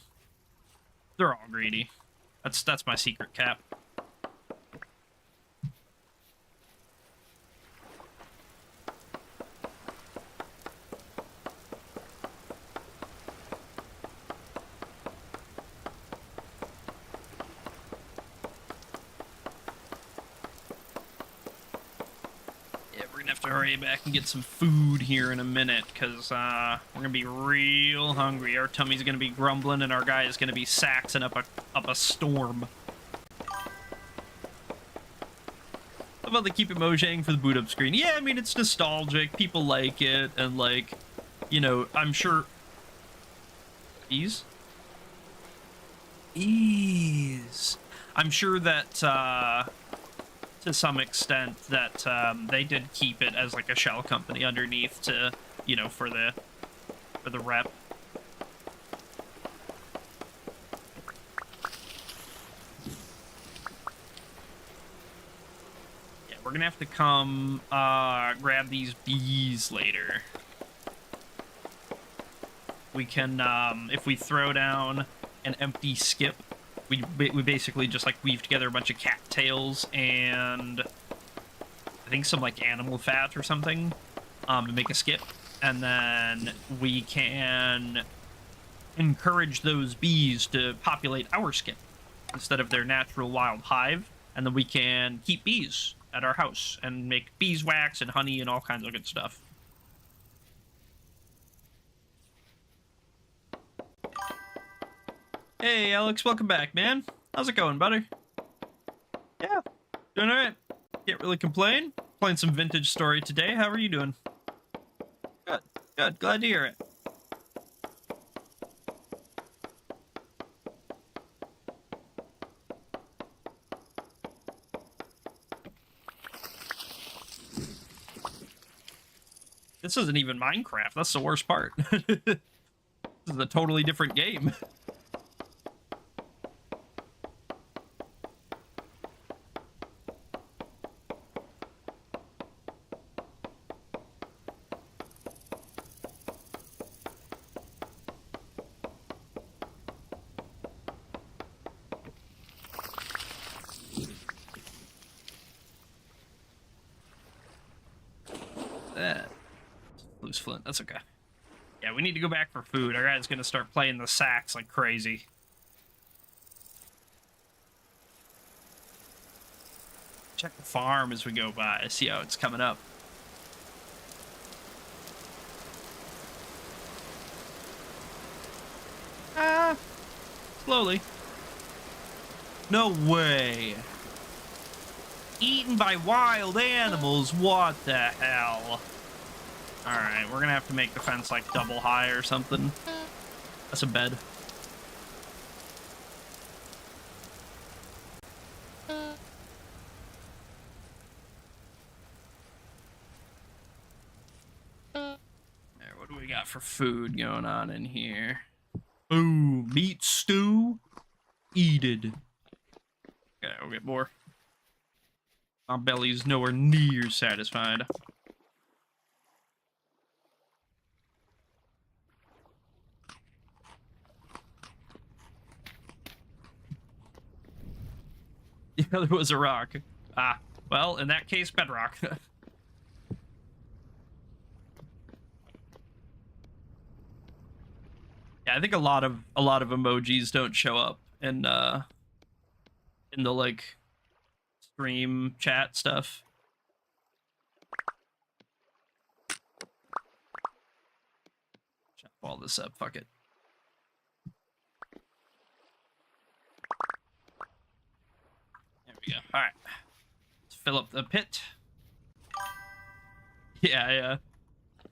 They're all greedy. That's my secret cap. Hurry back and get some food here in a minute, because we're gonna be real hungry. Our tummy's gonna be grumbling, and our guy is gonna be saxing up a storm. How about they keep it Mojang for the boot up screen? Yeah, I mean, it's nostalgic. People like it, and like, you know, I'm sure. Ease. I'm sure that to some extent that they did keep it as like a shell company underneath to, you know, for the rep. Yeah, we're gonna have to come grab these bees later. We can if we throw down an empty skip, we basically just like weave together a bunch of cattails and I think some like animal fat or something to make a skip, and then we can encourage those bees to populate our skip instead of their natural wild hive, and then we can keep bees at our house and make beeswax and honey and all kinds of good stuff. Hey, Alex, welcome back, man. How's it going, buddy? Yeah, doing all right. Can't really complain. Playing some Vintage Story today. How are you doing? Good, good. Glad to hear it. This isn't even Minecraft. That's the worst part. This is a totally different game. Loose flint, that's okay. Yeah, we need to go back for food. Our guy's gonna start playing the sax like crazy. Check the farm as we go by, see how it's coming up. Slowly. No way. Eaten by wild animals, what the hell? Alright, we're gonna have to make the fence like double high or something. That's a bed. There, what do we got for food going on in here? Ooh, meat stew? Eated. Okay, we'll get more. My belly's nowhere near satisfied. Yeah, there was a rock. Ah, well, in that case, bedrock. Yeah, I think a lot of emojis don't show up in the like stream chat stuff. Chop all this up, fuck it. There we go. All right, let's fill up the pit. Yeah.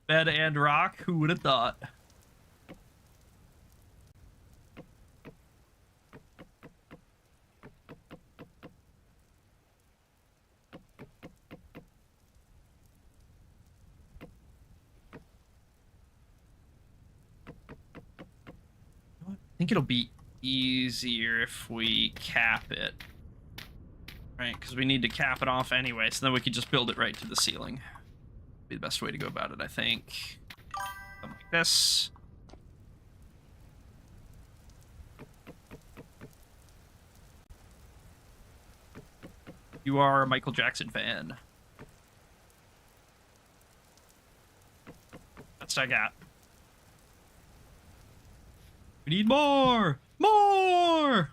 Bed and rock. Who would have thought? I think it'll be easier if we cap it. Right, because we need to cap it off anyway, so then we could just build it right to the ceiling. Be the best way to go about it, I think. Something like this. You are a Michael Jackson fan. That's what I got. We need more! More!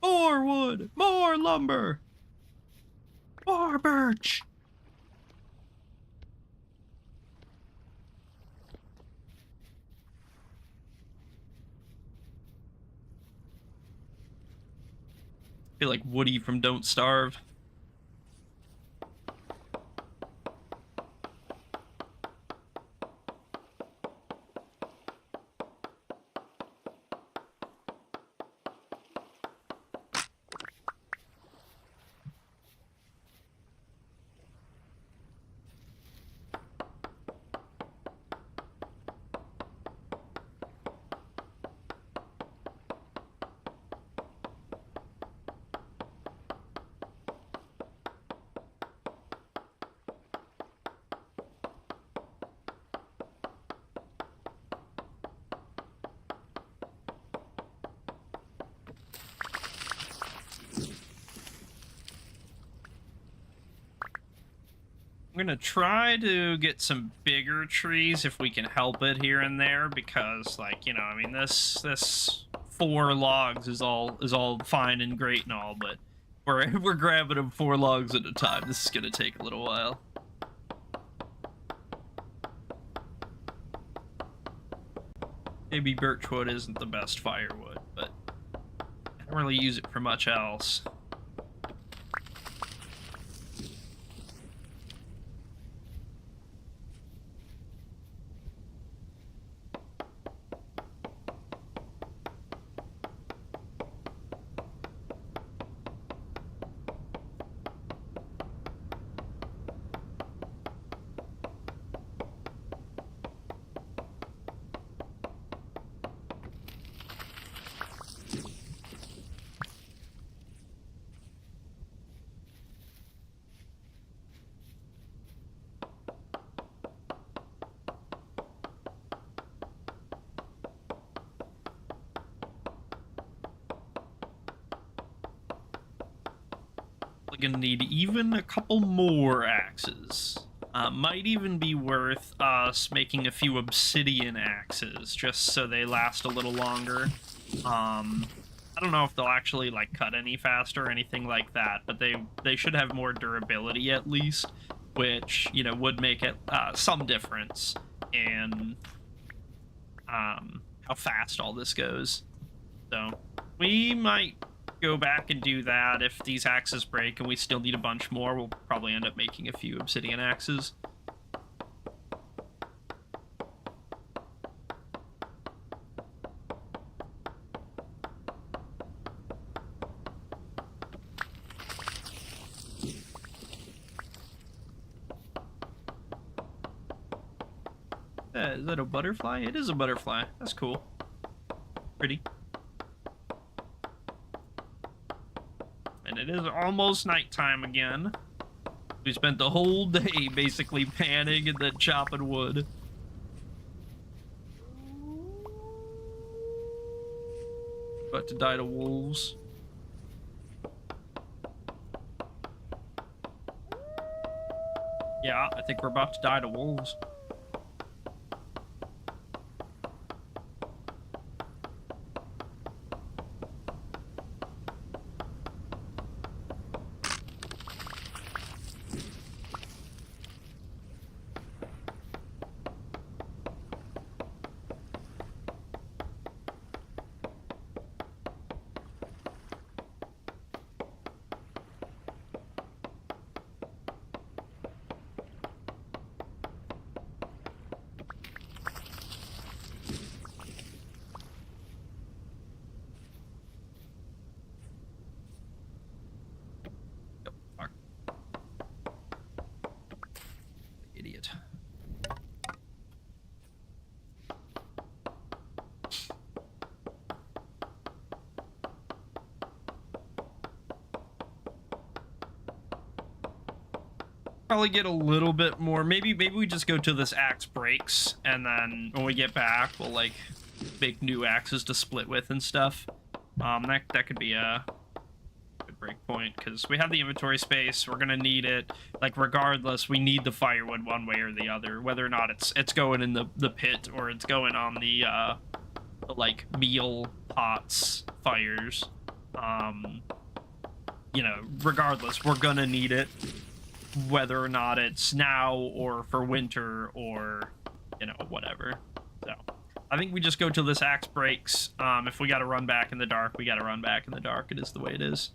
More wood! More lumber! More birch! I feel like Woody from Don't Starve. I'm gonna try to get some bigger trees if we can help it here and there, because, like, you know, I mean, this 4 logs is all fine and great and all, but we're grabbing them 4 logs at a time. This is gonna take a little while. Maybe birchwood isn't the best firewood, but I don't really use it for much else. Gonna need even a couple more axes. Might even be worth us making a few obsidian axes, just so they last a little longer. I don't know if they'll actually like cut any faster or anything like that, but they should have more durability at least, which, you know, would make it some difference in how fast all this goes. So we might go back and do that. If these axes break and we still need a bunch more, we'll probably end up making a few obsidian axes. Is that a butterfly? It is a butterfly. That's cool. Pretty. And it is almost nighttime again. We spent the whole day basically panning and then chopping wood. About to die to wolves. Yeah, I think we're about to die to wolves. Idiot. Probably get a little bit more. Maybe we just go till this axe breaks, and then when we get back, we'll like make new axes to split with and stuff. That could be a good break point because we have the inventory space. We're gonna need it. Like regardless, we need the firewood one way or the other. Whether or not it's going in the pit or it's going on the like meal pots fires. You know, regardless, we're gonna need it. Whether or not it's now or for winter or, you know, whatever. So I think we just go till this axe breaks. If we got to run back in the dark, we got to run back in the dark. It is the way it is.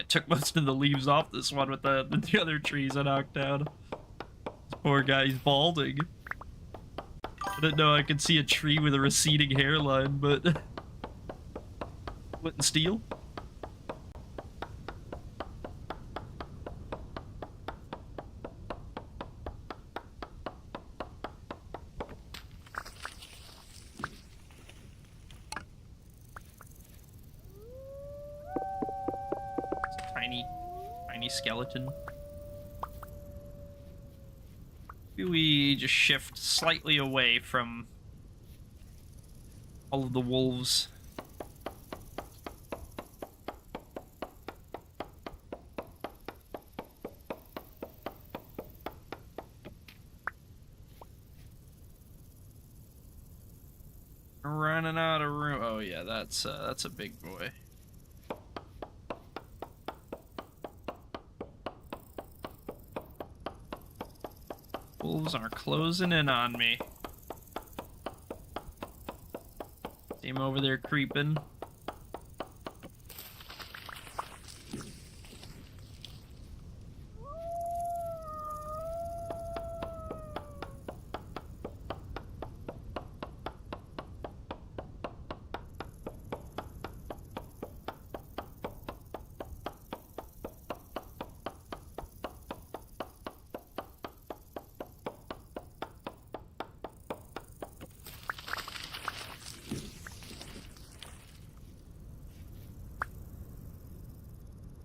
Took most of the leaves off this one with the other trees I knocked down. This poor guy, he's balding. I didn't know I could see a tree with a receding hairline, but wouldn't steal. Tiny skeleton. Maybe we just shift slightly away from all of the wolves. Running out of room. Oh yeah, that's a big boy. Wolves are closing in on me. See him over there creeping.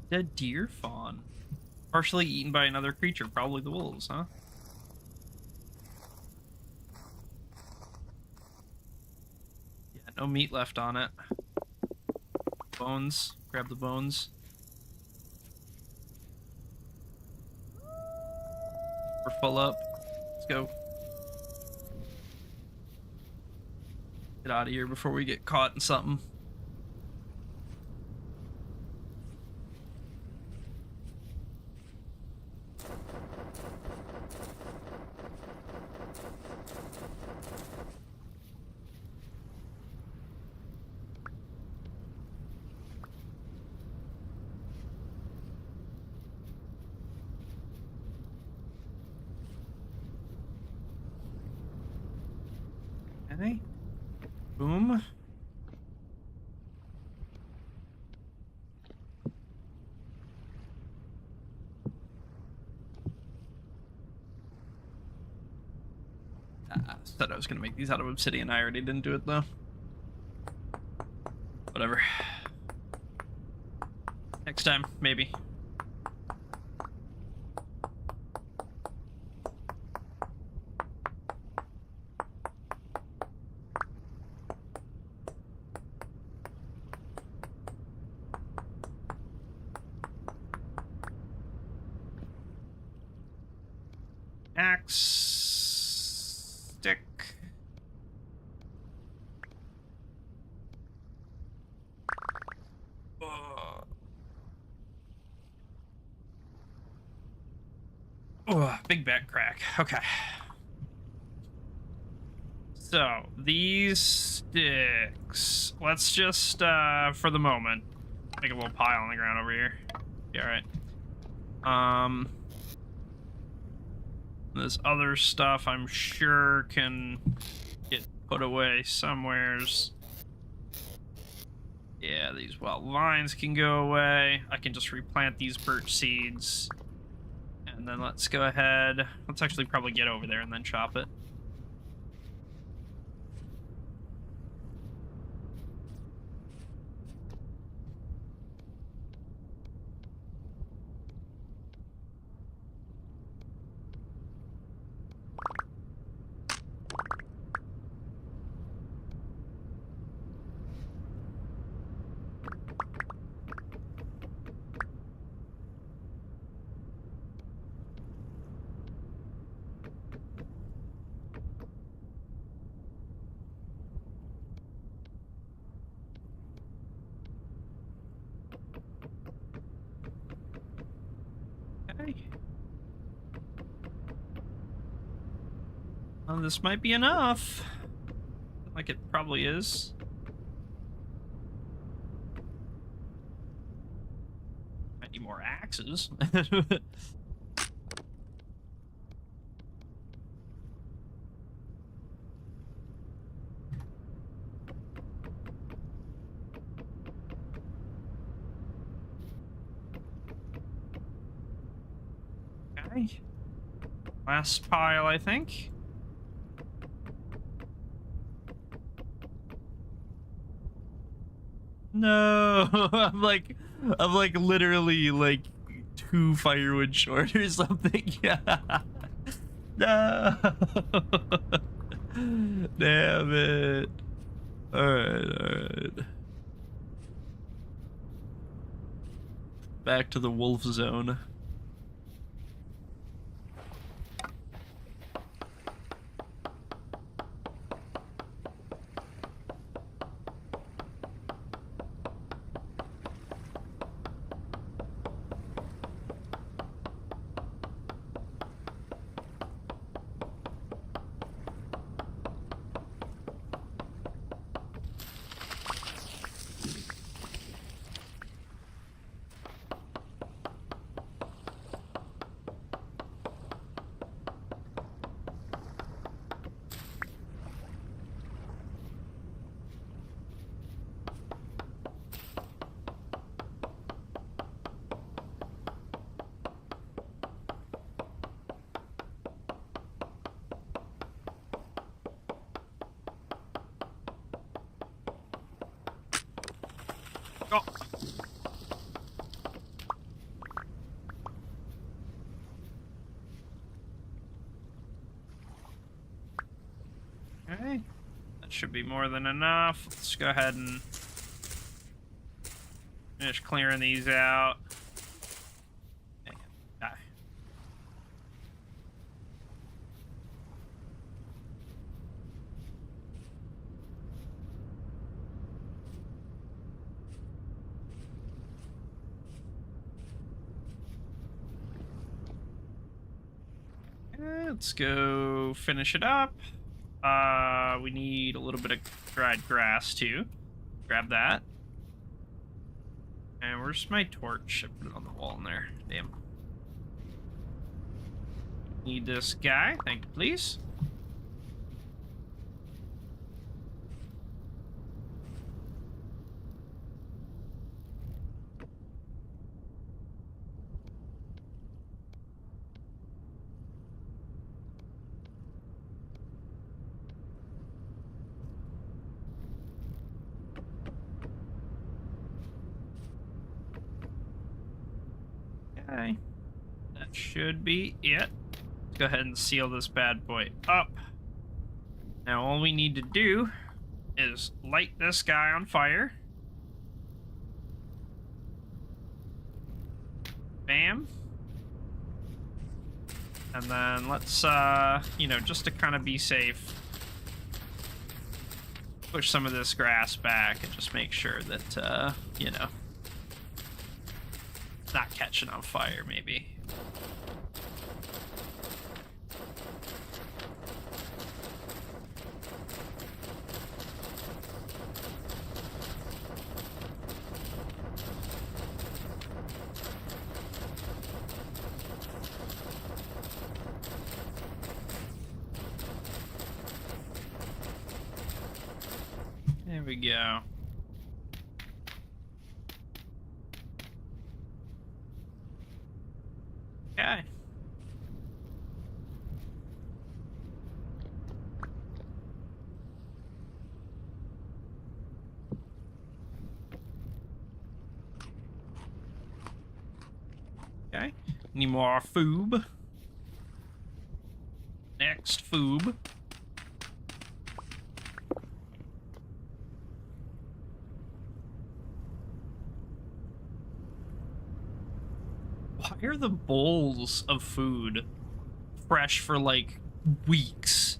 Dead deer fawn. Partially eaten by another creature, probably the wolves, huh? Yeah, no meat left on it. Bones. Grab the bones. We're full up. Let's go. Get out of here before we get caught in something. Okay. Boom. Said I was gonna make these out of obsidian. I already didn't do it though. Whatever. Next time, maybe. Axe stick. Oh, big back crack. Okay. So, these sticks. Let's just, for the moment, make a little pile on the ground over here. Yeah, alright. This other stuff I'm sure can get put away somewheres. Yeah, these wild vines can go away. I can just replant these birch seeds. And then let's go ahead. Let's actually probably get over there and then chop it. Well, this might be enough. Like it probably is. Might need more axes. Okay. Last pile, I think. No, I'm like literally like 2 firewood short or something. Yeah. No. Damn it. Alright. Back to the wolf zone. should be more than enough. Let's go ahead and finish clearing these out. Die. Let's go finish it up. We need a little bit of dried grass too. Grab that. And where's my torch? I put it on the wall in there. Damn. Need this guy. Thank you, please. Okay. That should be it. Let's go ahead and seal this bad boy up. Now all we need to do is light this guy on fire. Bam. And then let's, you know, just to kind of be safe, push some of this grass back and just make sure that, you know, it's not catching on fire, maybe. There we go. Okay. Okay. Need more foob. Next foob. Why are the bowls of food fresh for like weeks,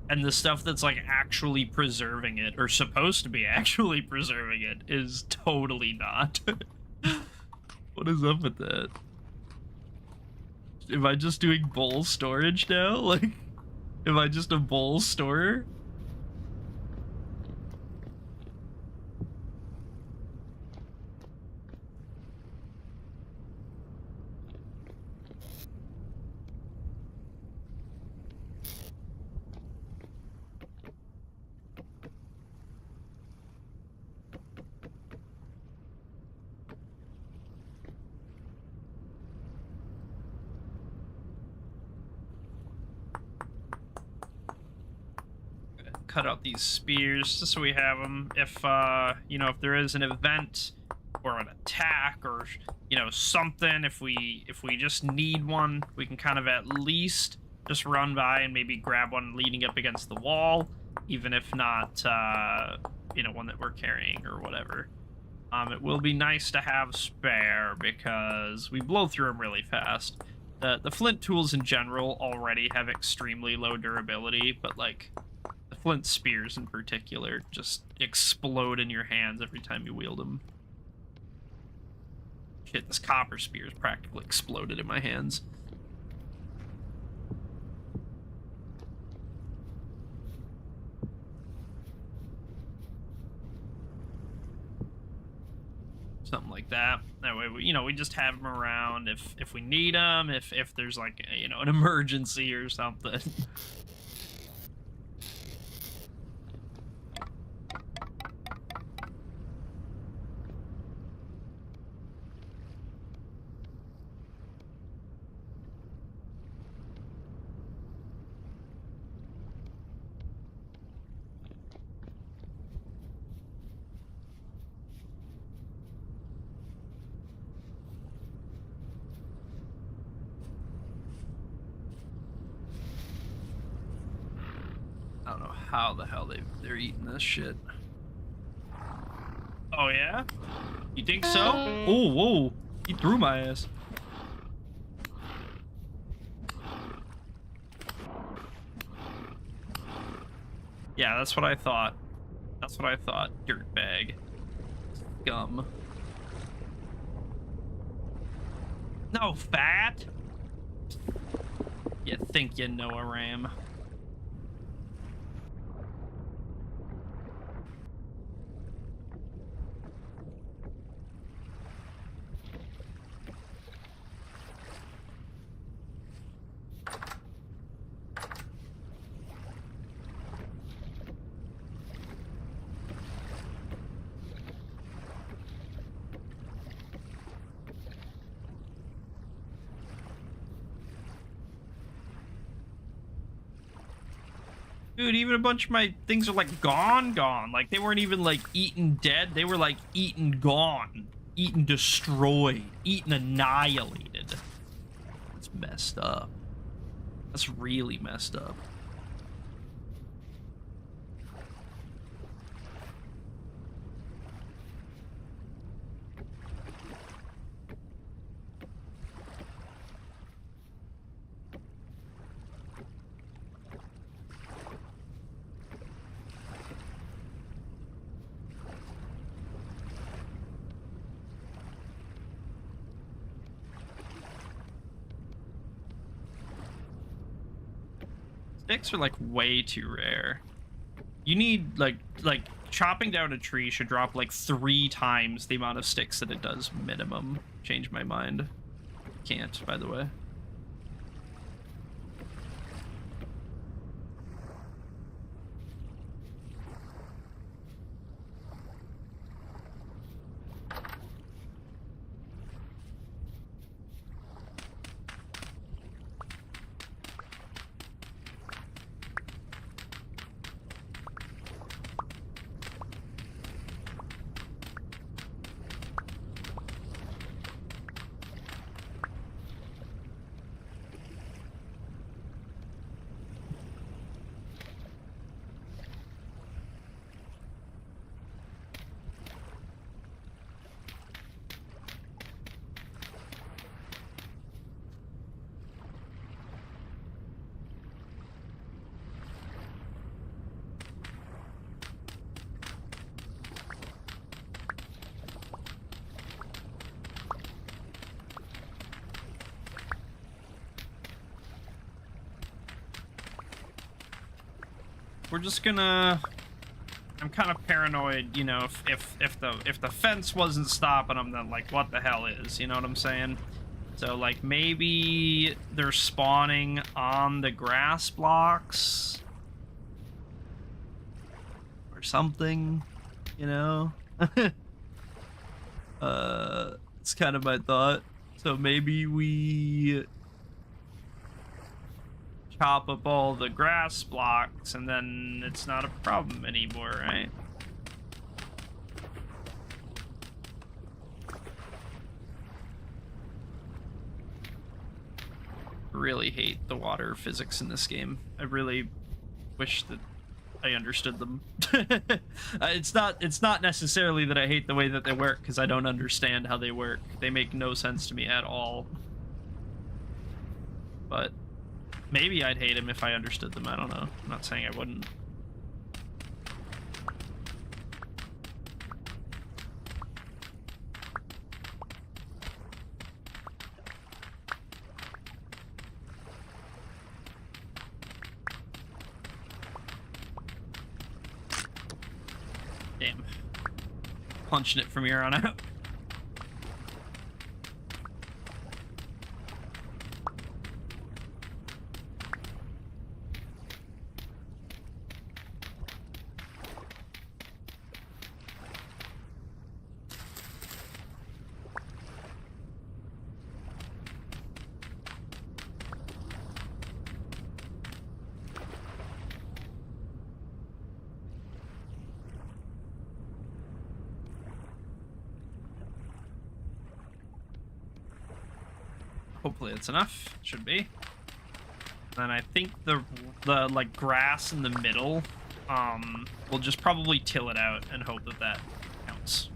and the stuff that's like actually preserving it, or supposed to be actually preserving it, is totally not? What is up with that? Am I just doing bowl storage now? Like, am I just a bowl storer? Cut out these spears just so we have them. If you know, if there is an event or an attack or, you know, something, if we just need one, we can kind of at least just run by and maybe grab one leaning up against the wall, even if not you know, one that we're carrying or whatever. It will be nice to have spare because we blow through them really fast. The flint tools in general already have extremely low durability, but like the flint spears in particular just explode in your hands every time you wield them. Shit, this copper spear's practically exploded in my hands. Something like that. That way, we, you know, we just have them around if we need them, if there's like, you know, an emergency or something. how the hell they're eating this shit. Oh yeah? You think so? Oh, whoa. He threw my ass. Yeah, that's what I thought. That's what I thought, dirtbag. Scum. No, fat! You think you know a ram. Dude, even a bunch of my things are like gone. Like they weren't even like eaten dead. They were like eaten gone. Eaten destroyed. Eaten annihilated. That's messed up. That's really messed up. Sticks are like way too rare. You need like chopping down a tree should drop like 3 times the amount of sticks that it does minimum. Change my mind. Can't, by the way. We're just gonna... I'm kind of paranoid, you know, if the fence wasn't stopping them, then like what the hell is, you know what I'm saying? So like maybe they're spawning on the grass blocks or something, you know? It's kind of my thought. So maybe we chop up all the grass blocks and then it's not a problem anymore, right? Really hate the water physics in this game. I really wish that I understood them. It's not necessarily that I hate the way that they work, because I don't understand how they work. They make no sense to me at all. But maybe I'd hate them if I understood them. I don't know. I'm not saying I wouldn't. Damn. Punching it from here on out. Hopefully it's enough. Should be. Then I think the like grass in the middle we'll just probably till it out and hope that that counts.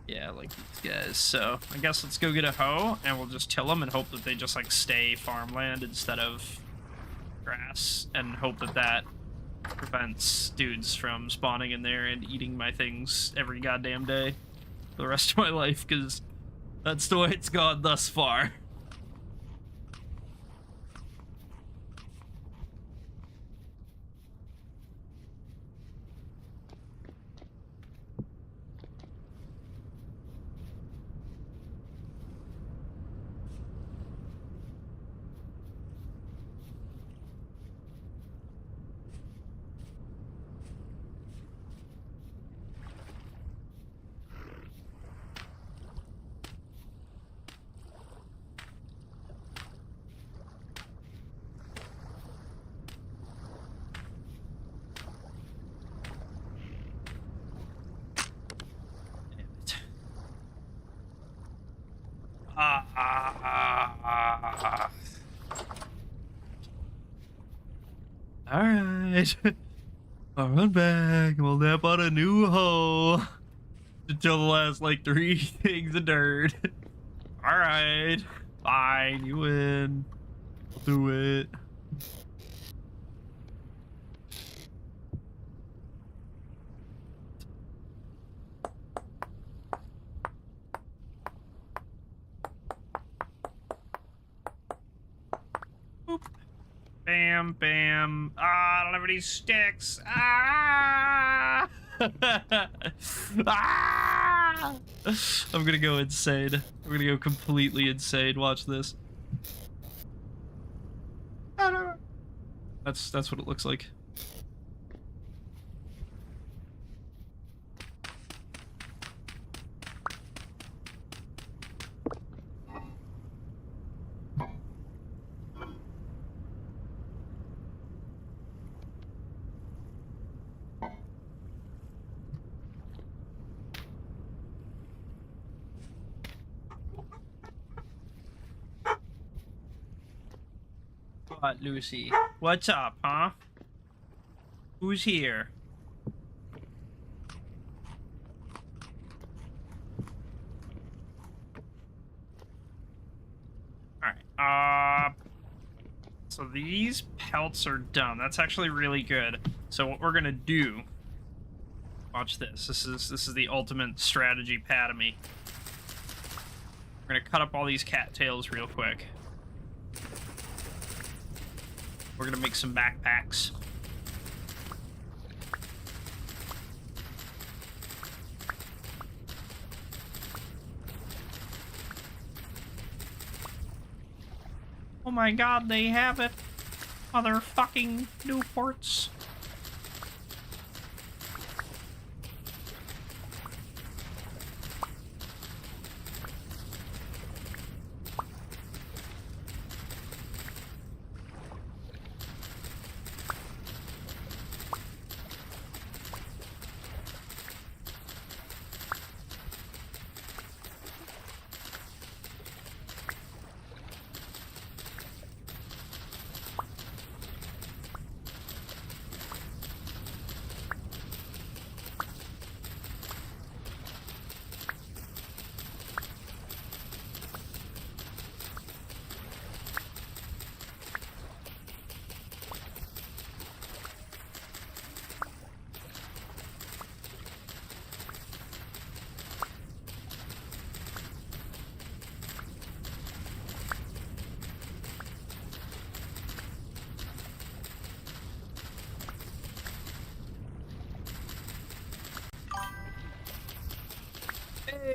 Yeah, like these guys. So I guess let's go get a hoe and we'll just till them and hope that they just like stay farmland instead of grass, and hope that that prevents dudes from spawning in there and eating my things every goddamn day for the rest of my life, because that's the way it's gone thus far. Alright. I'll run back. We'll nap on a new hoe until the last, like, 3 things of dirt. Alright. Fine. You win. I'll do it. Boop. Bam, bam. Ah, I don't have any sticks. Ah! Ah! I'm gonna go insane. I'm gonna go completely insane. Watch this. That's what it looks like. What, Lucy? What's up, huh? Who's here? Alright, so these pelts are done. That's actually really good. So what we're gonna do, watch this. This is the ultimate strategy pad of me. We're gonna cut up all these cattails real quick. We're gonna make some backpacks. Oh my god, they have it. Motherfucking Newports.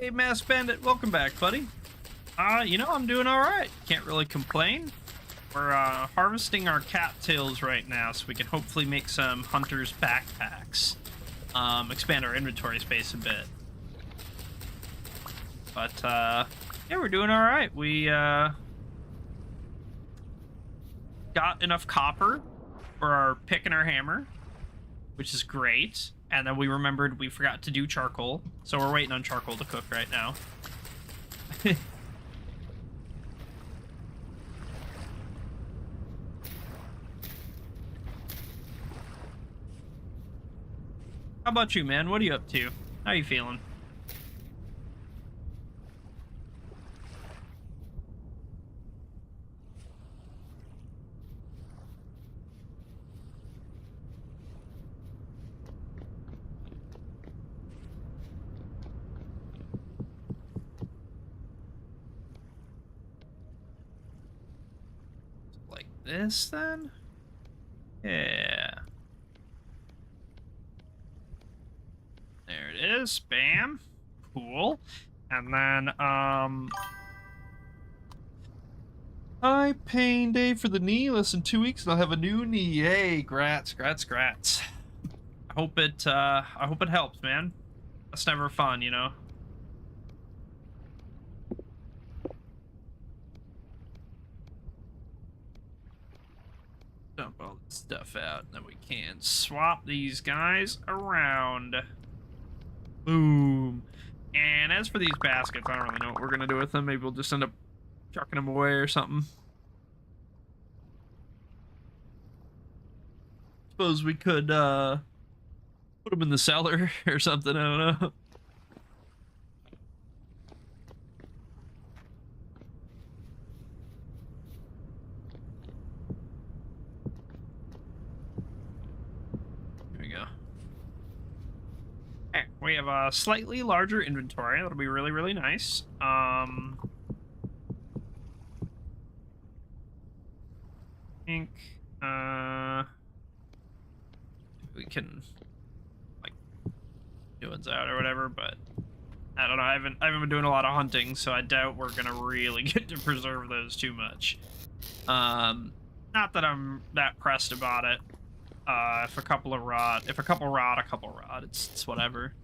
Hey, Mass Bandit, welcome back, buddy. You know, I'm doing alright. Can't really complain. We're, harvesting our cattails right now so we can hopefully make some hunter's backpacks. Expand our inventory space a bit. But, yeah, we're doing alright. We, got enough copper for our pick and our hammer, which is great. And then we remembered we forgot to do charcoal. So we're waiting on charcoal to cook right now. How about you, man? What are you up to? How you feeling? Like this, then? Yeah. There it is. Bam. Cool. And then, high pain day for the knee. Less than 2 weeks and I'll have a new knee. Yay, grats. I hope it helps, man. That's never fun, you know? Dump all this stuff out, and then we can swap these guys around. Boom. And as for these baskets, I don't really know what we're gonna do with them. Maybe we'll just end up chucking them away or something. Suppose we could put them in the cellar or something, I don't know. Here we go. Okay, we have a slightly larger inventory. That'll be really, really nice. Think we can like new ones out or whatever, but I don't know. I haven't been doing a lot of hunting, so I doubt we're gonna really get to preserve those too much. Not that I'm that pressed about it. If a couple rot, a couple rot. It's whatever.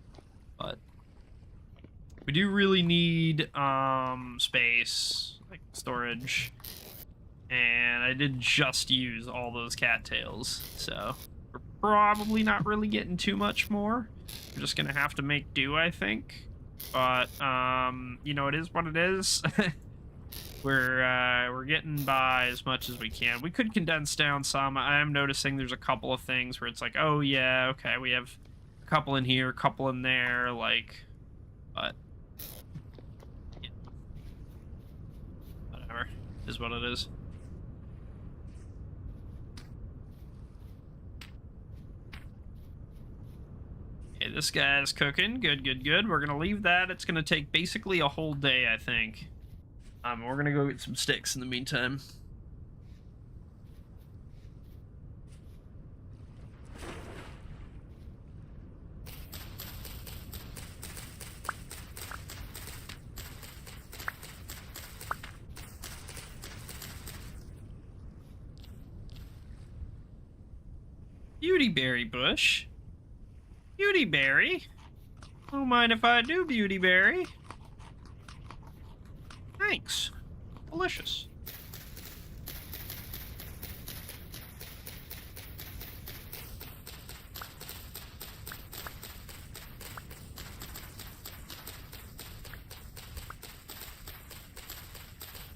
But we do really need space, like storage. And I did just use all those cattails, so we're probably not really getting too much more. We're just gonna have to make do, I think. But you know, it is what it is. We're getting by as much as we can. We could condense down some. I am noticing there's a couple of things where it's like, oh yeah, okay, we have a couple in here, a couple in there, like, but yeah. Whatever, is what it is. Okay, this guy's cooking. Good. We're gonna leave that. It's gonna take basically a whole day, I think. We're gonna go get some sticks in the meantime. Beautyberry bush. Beautyberry? Don't mind if I do, Beautyberry. Thanks. Delicious.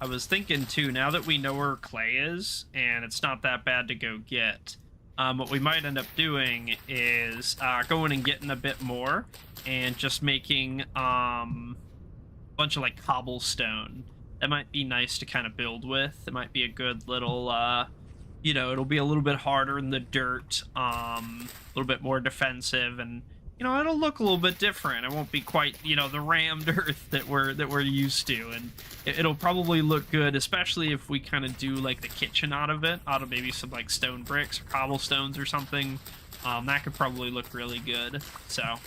I was thinking too, now that we know where clay is, and it's not that bad to go get, what we might end up doing is going and getting a bit more, and just making a bunch of like cobblestone. That might be nice to kind of build with. It might be a good little, you know, it'll be a little bit harder in the dirt, a little bit more defensive, and you know, it'll look a little bit different. It won't be quite, you know, the rammed earth that we're used to, and it'll probably look good, especially if we kind of do like the kitchen out of it, out of maybe some like stone bricks or cobblestones or something. That could probably look really good. So I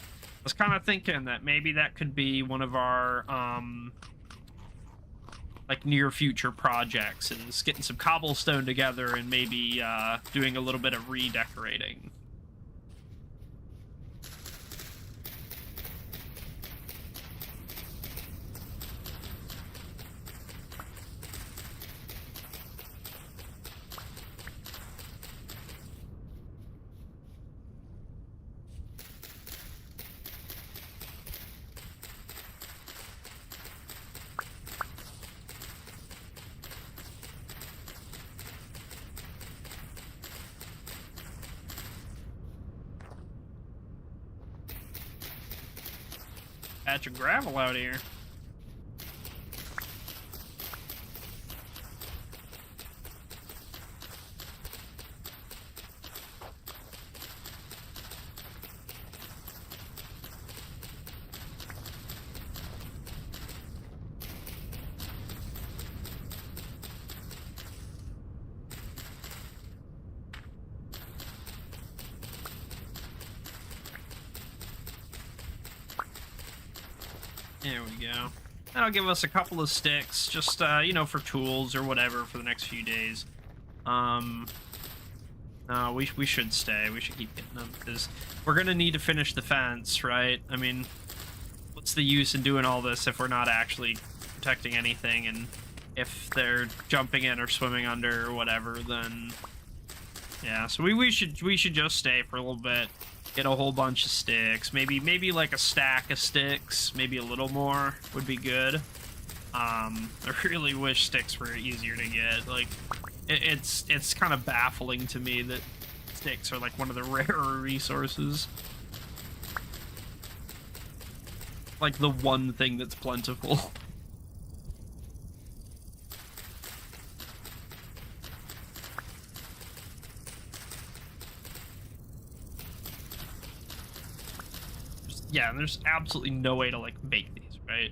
was kind of thinking that maybe that could be one of our like near future projects, is getting some cobblestone together and maybe doing a little bit of redecorating. Patch of gravel out here. There we go. That'll give us a couple of sticks, just, you know, for tools or whatever for the next few days. No, we should stay. We should keep getting them, because we're gonna need to finish the fence, right? I mean, what's the use in doing all this if we're not actually protecting anything, and if they're jumping in or swimming under or whatever, then... Yeah, so we should just stay for a little bit. Get a whole bunch of sticks, maybe like a stack of sticks, maybe a little more would be good. I really wish sticks were easier to get. Like, it's kind of baffling to me that sticks are like one of the rarer resources. Like the one thing that's plentiful. Yeah, and there's absolutely no way to, like, make these, right?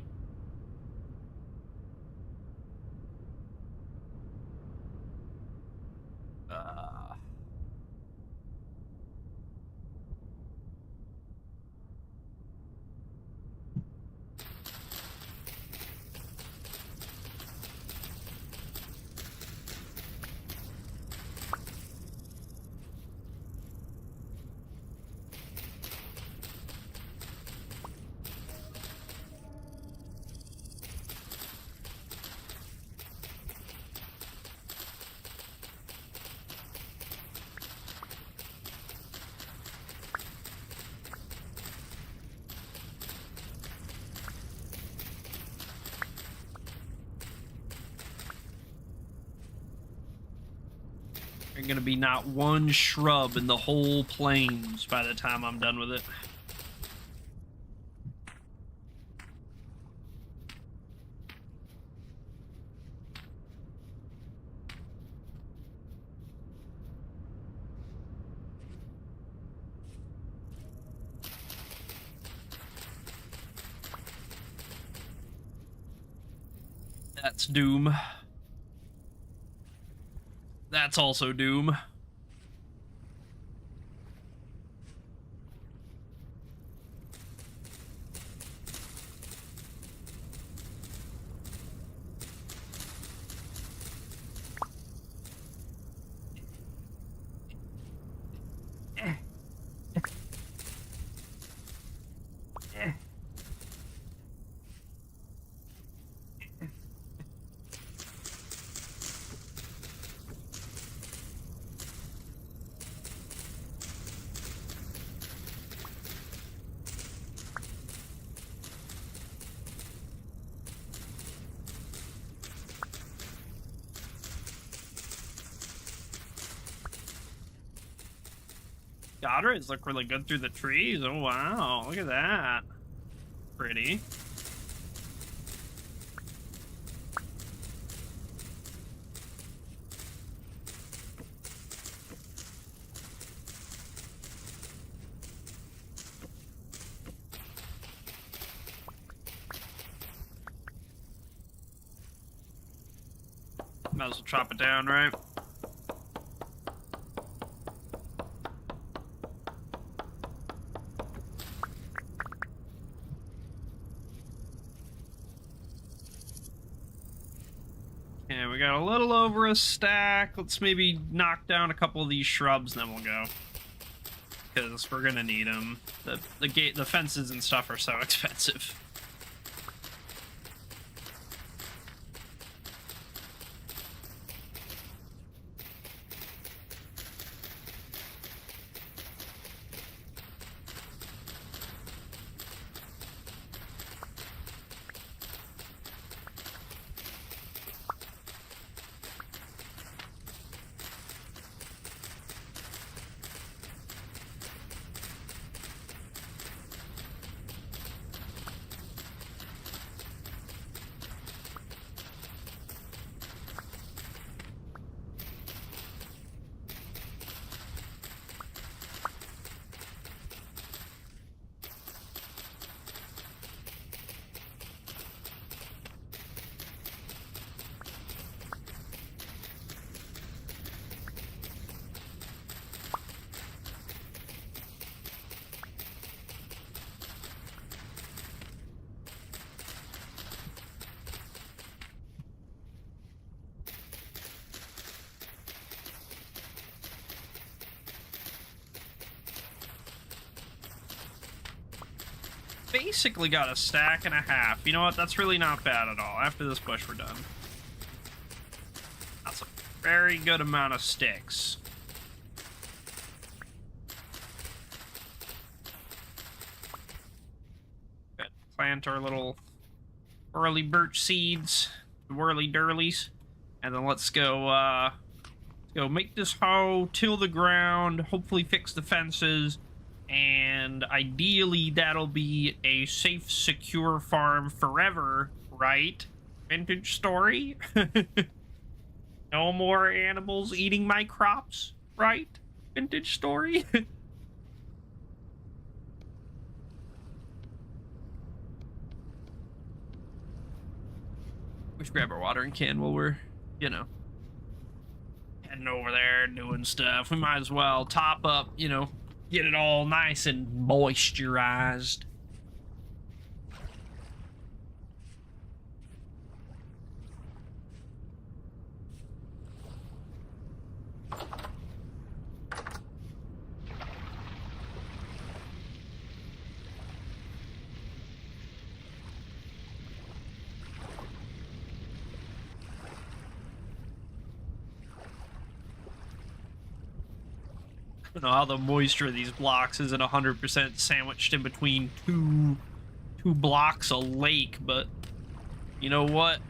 There's gonna be not one shrub in the whole plains by the time I'm done with it. That's doom. That's also doom. Godreds look really good through the trees. Oh, wow. Look at that. Pretty. Might as well chop it down, right? Yeah, we got a little over a stack. Let's maybe knock down a couple of these shrubs, and then we'll go. Because we're gonna need them. The fences and stuff are so expensive. basically got a stack and a half. You know what? That's really not bad at all. After this bush, we're done. That's a very good amount of sticks. Good. Plant our little early birch seeds, whirly durlies, and then let's go make this hoe, till the ground, hopefully fix the fences, and ideally that'll be a safe, secure farm forever, right? Vintage story? No more animals eating my crops, right? Vintage story? We should grab our watering can while we're, you know, heading over there doing stuff. We might as well top up, you know, get it all nice and moisturized. I don't know how the moisture of these blocks isn't 100% sandwiched in between two blocks of lake, but you know what?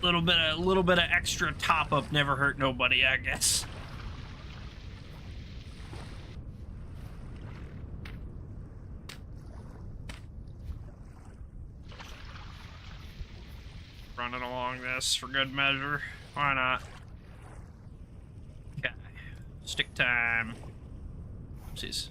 A little bit of extra top up never hurt nobody, I guess. Running along this for good measure. Why not? Okay. Stick time. Oopsies.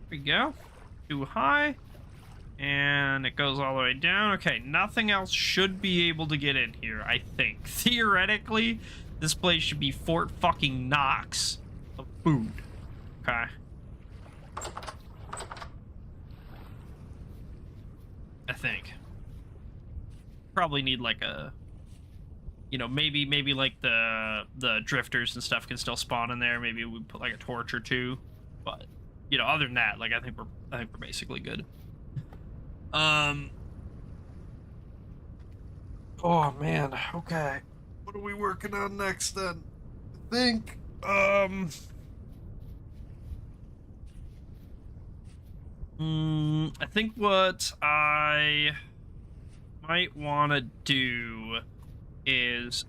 We go. Too high. And it goes all the way down. Okay, nothing else should be able to get in here, I think. Theoretically, this place should be Fort fucking Knox of food. Okay. I think. Probably need like a, you know, maybe like the drifters and stuff can still spawn in there. Maybe we put like a torch or two. But, you know, other than that, like I think we're basically good. Oh man, okay. What are we working on next then? I think I think what I might want to do is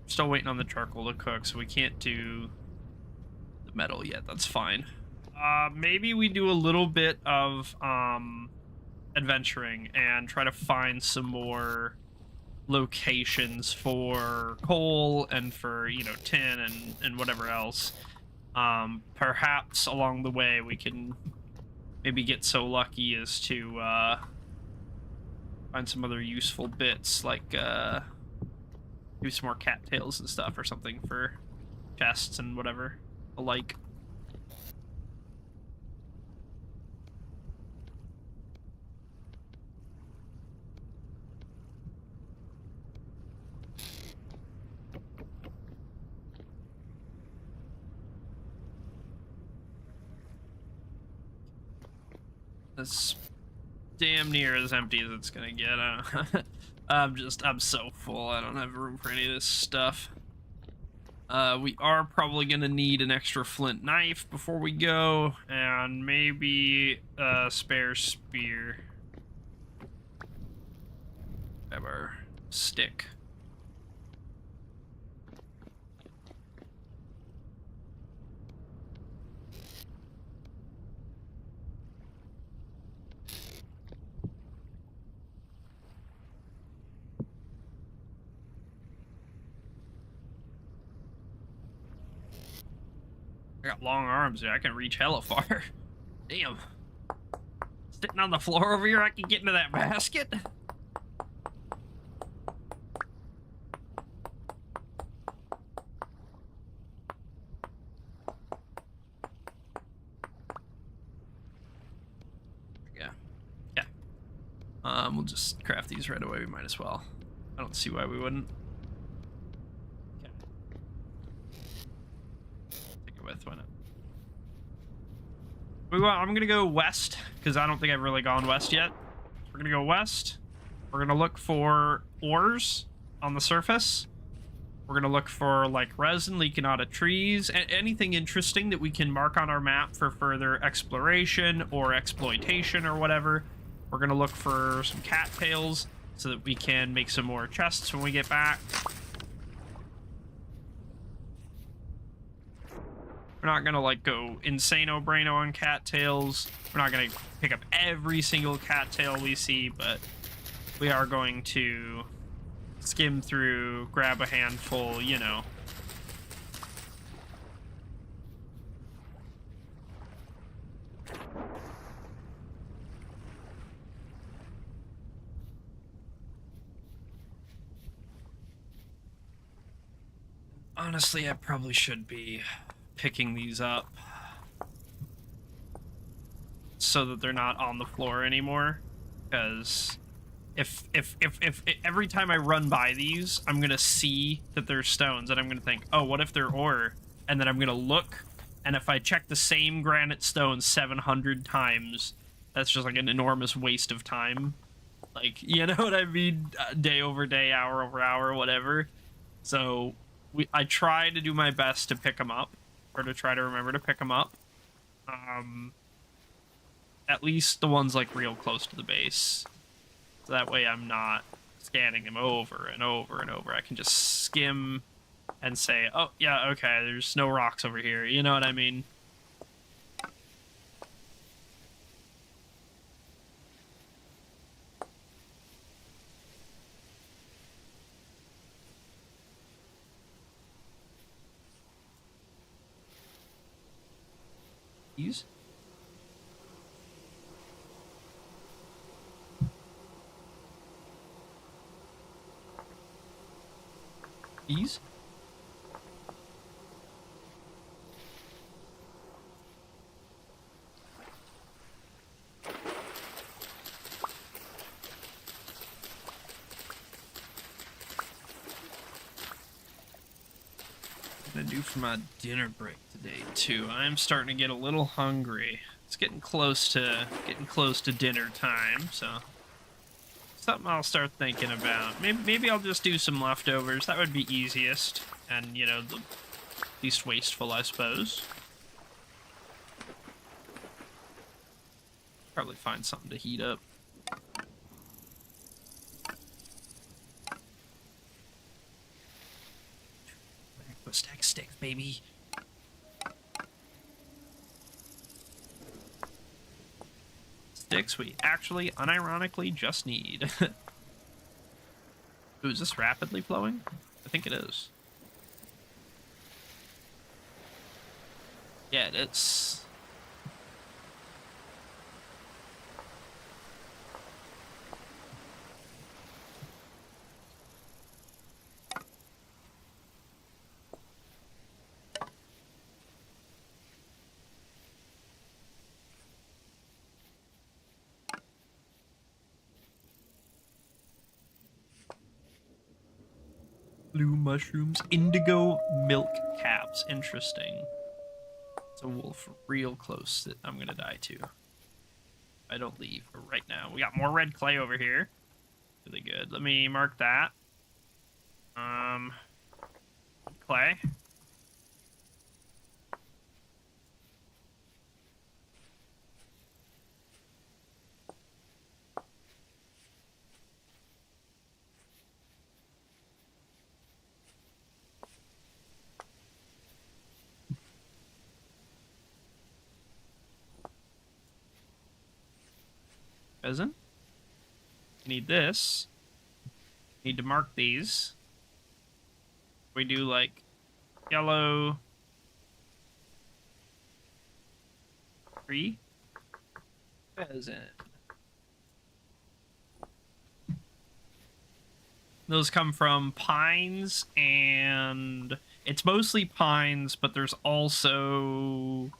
still waiting on the charcoal to cook, so we can't do the metal yet. That's fine. Maybe we do a little bit of adventuring and try to find some more locations for coal and for, you know, tin and whatever else. Perhaps along the way we can maybe get so lucky as to find some other useful bits, like do some more cattails and stuff or something for chests and whatever alike. It's damn near as empty as it's gonna get. I'm so full. I don't have room for any of this stuff. We are probably gonna need an extra flint knife before we go, and maybe a spare spear. Have our stick. I got long arms, dude. I can reach hella far. Damn. Sitting on the floor over here, I can get into that basket. Yeah. Yeah. We'll just craft these right away. We might as well. I don't see why we wouldn't. Okay. Take it with, why not? I'm gonna go west, because I don't think I've really gone west yet. We're gonna go west. We're gonna look for ores on the surface. We're gonna look for, like, resin leaking out of trees, and anything interesting that we can mark on our map for further exploration or exploitation or whatever. We're gonna look for some cattails so that we can make some more chests when we get back. We're not gonna, like, go insano braino on cattails. We're not gonna pick up every single cattail we see, but we are going to skim through, grab a handful, you know. Honestly, I probably should be picking these up so that they're not on the floor anymore, because if every time I run by these, I'm gonna see that they're stones and I'm gonna think, oh, what if they're ore? And then I'm gonna look, and if I check the same granite stone 700 times, that's just like an enormous waste of time. Like, you know what I mean? Day over day, hour over hour, whatever. So I try to do my best to pick them up, or to try to remember to pick them up. At least the ones, like, real close to the base. So that way I'm not scanning them over and over and over. I can just skim and say, oh, yeah, okay, there's no rocks over here. You know what I mean? These? These? What I'm gonna do for my dinner break today too. I'm starting to get a little hungry. It's getting close to dinner time, so something I'll start thinking about. Maybe I'll just do some leftovers. That would be easiest and, you know, the least wasteful, I suppose. Probably find something to heat up. Stack sticks, baby. Sticks we actually unironically just need. Ooh, is this rapidly flowing? I think it is. Yeah, it is. Blue mushrooms, indigo milk caps. Interesting. It's a wolf real close that I'm gonna die to. I don't leave right now. We got more red clay over here. Really good. Let me mark that. Clay. Pheasant. Need this. Need to mark these. We do like yellow, Tree. Resin. Those come from pines, and it's mostly pines, but there's also...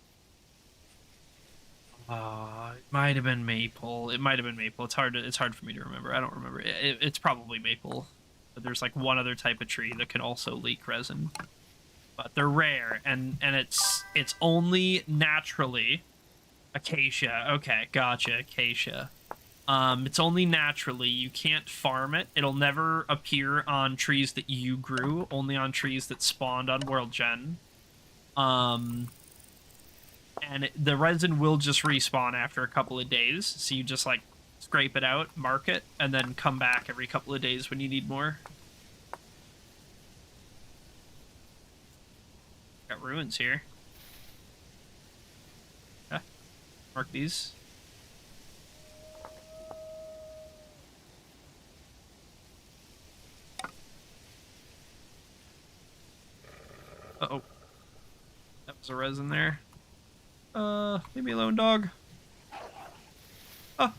it might have been maple. It might have been maple. It's hard for me to remember. I don't remember. It's probably maple. But there's like one other type of tree that can also leak resin. But they're rare, and it's only naturally acacia. Okay, gotcha, acacia. It's only naturally. You can't farm it. It'll never appear on trees that you grew, only on trees that spawned on World Gen. And the resin will just respawn after a couple of days, so you just, like, scrape it out, mark it, and then come back every couple of days when you need more. Got ruins here. Yeah. Mark these. Uh-oh. That was a resin there. Leave me alone, dog. Oh.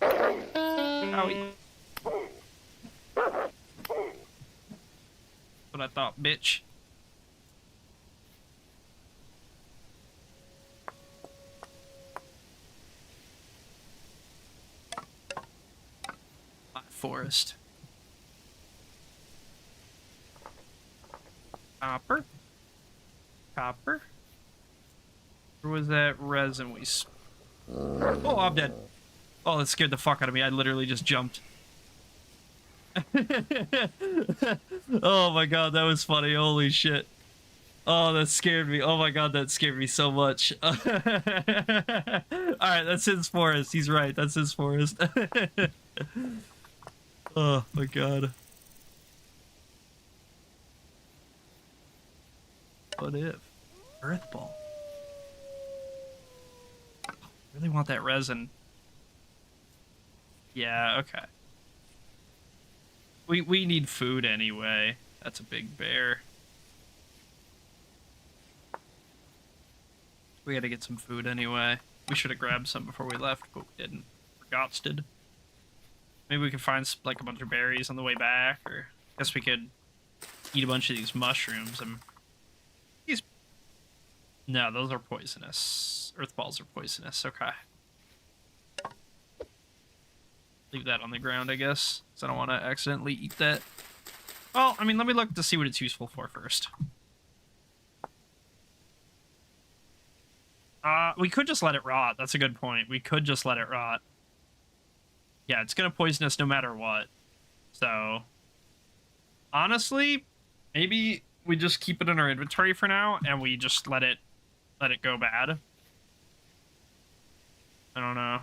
Owie. What I thought, bitch. Forest. Copper. Copper. Where was that resin we... Oh, I'm dead. Oh, that scared the fuck out of me. I literally just jumped. Oh my god, that was funny. Holy shit. Oh, that scared me. Oh my god, that scared me so much. Alright, that's his forest. He's right. That's his forest. Oh my god. What if? Earth ball. I really want that resin. Yeah, okay. We need food anyway. That's a big bear. We gotta get some food anyway. We should have grabbed some before we left, but we didn't. Forgotsted. Maybe we could find like a bunch of berries on the way back, or I guess we could eat a bunch of these mushrooms. No, those are poisonous. Earth balls are poisonous. Okay. Leave that on the ground, I guess, because I don't want to accidentally eat that. Well, I mean, let me look to see what it's useful for first. We could just let it rot. That's a good point. We could just let it rot. Yeah, it's gonna poison us no matter what. So, honestly, maybe we just keep it in our inventory for now, and we just let it go bad. I don't know.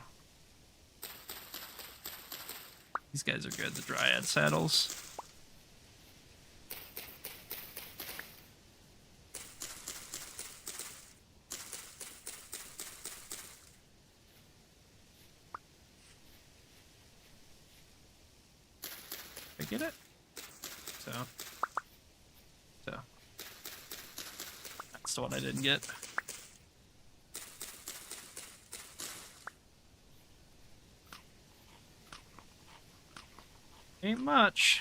These guys are good, the Dryad saddles. Did I get it? So. That's the one I didn't get. Ain't much.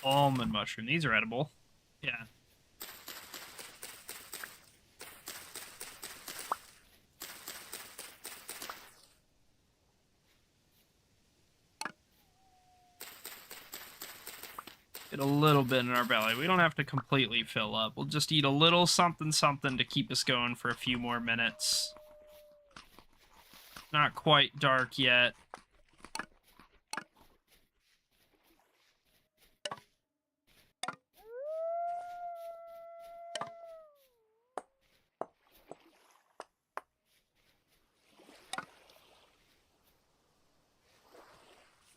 Almond mushroom. These are edible. Yeah. Get a little bit in our belly. We don't have to completely fill up. We'll just eat a little something something to keep us going for a few more minutes. Not quite dark yet.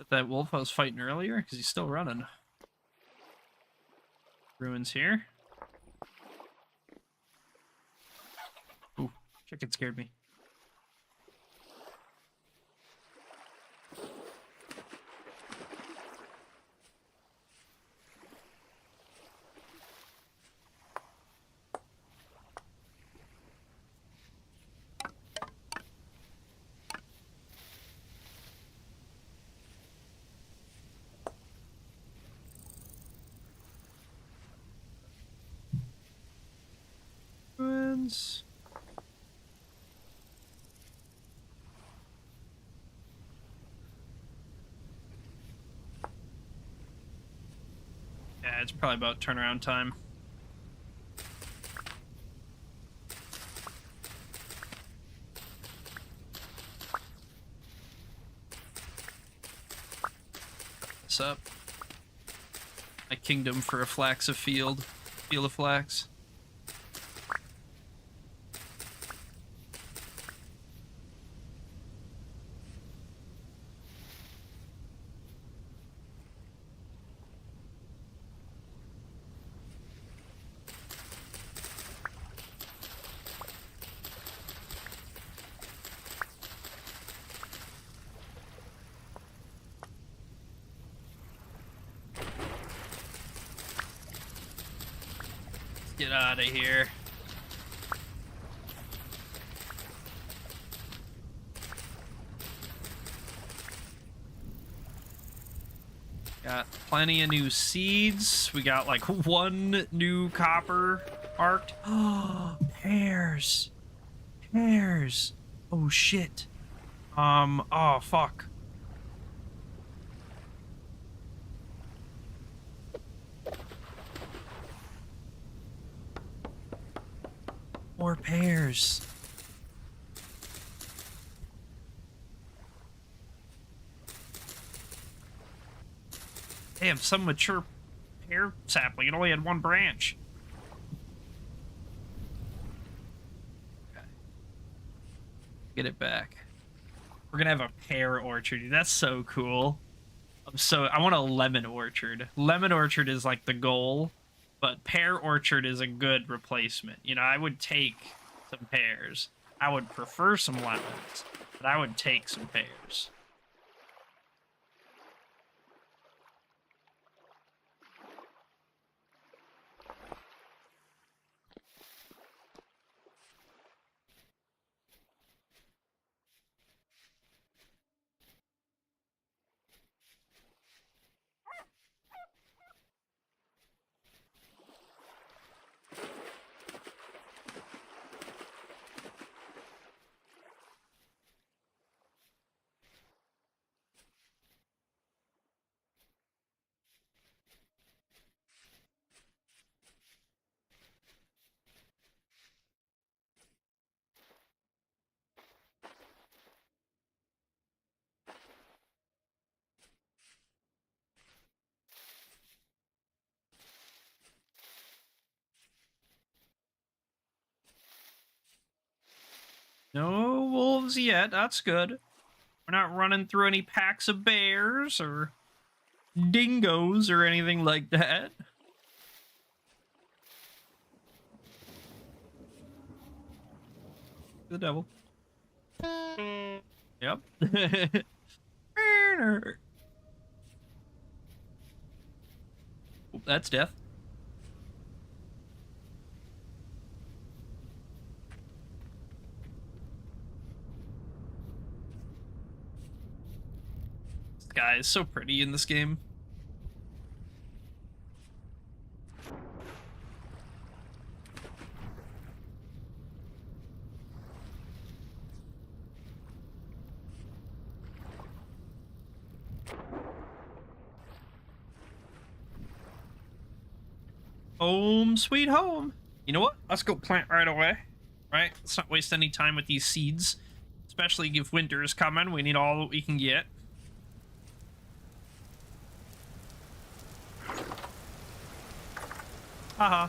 But that wolf I was fighting earlier, because he's still running. Ruins here. Ooh, chicken scared me. Ruins. Yeah, it's probably about turnaround time. What's up? My kingdom for a flax of field. Field of flax. Get out of here. Got plenty of new seeds. We got like one new copper arc. Oh, pears. Pears. Oh shit. Oh fuck. More pears. Damn, some mature pear sapling. It only had one branch. Okay. Get it back. We're gonna have a pear orchard. That's so cool. I want a lemon orchard. Lemon orchard is like the goal, but pear orchard is a good replacement. You know, I would take some pears. I would prefer some lemons, but I would take some pears. No wolves yet. That's good. We're not running through any packs of bears or dingoes or anything like that. The devil. Yep. Oh, that's death. This guy is so pretty in this game. Home sweet home. You know what? Let's go plant right away. Right? Let's not waste any time with these seeds. Especially if winter is coming. We need all that we can get. Haha.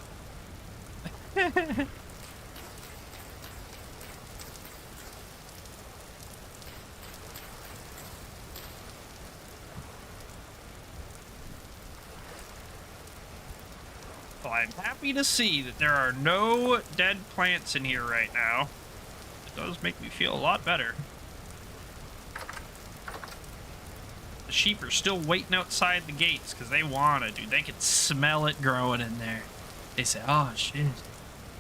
Well, I'm happy to see that there are no dead plants in here right now. It does make me feel a lot better. The sheep are still waiting outside the gates because they want to, dude. They can smell it growing in there. They say, oh, shit.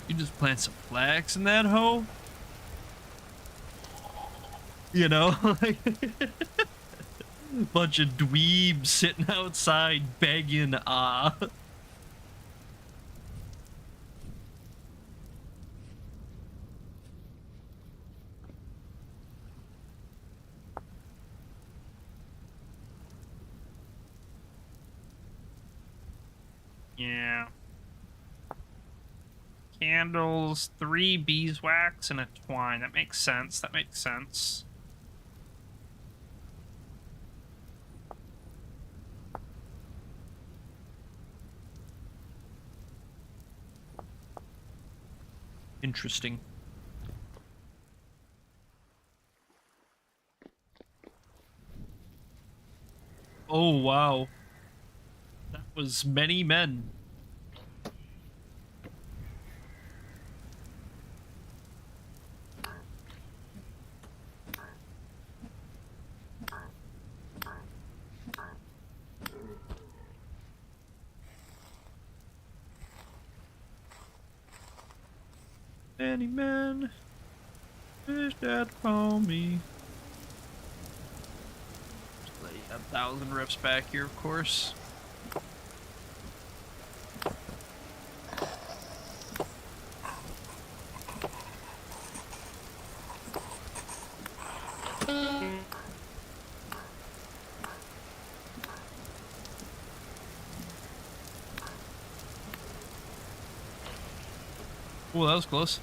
You just plant some flax in that hoe? You know? Like, bunch of dweebs sitting outside begging, Yeah. Candles, 3 beeswax, and a twine. That makes sense. That makes sense. Interesting. Oh, wow. That was many men. Many men wish that upon me. Just lay 1,000 riffs back here, of course. Oh, that was close.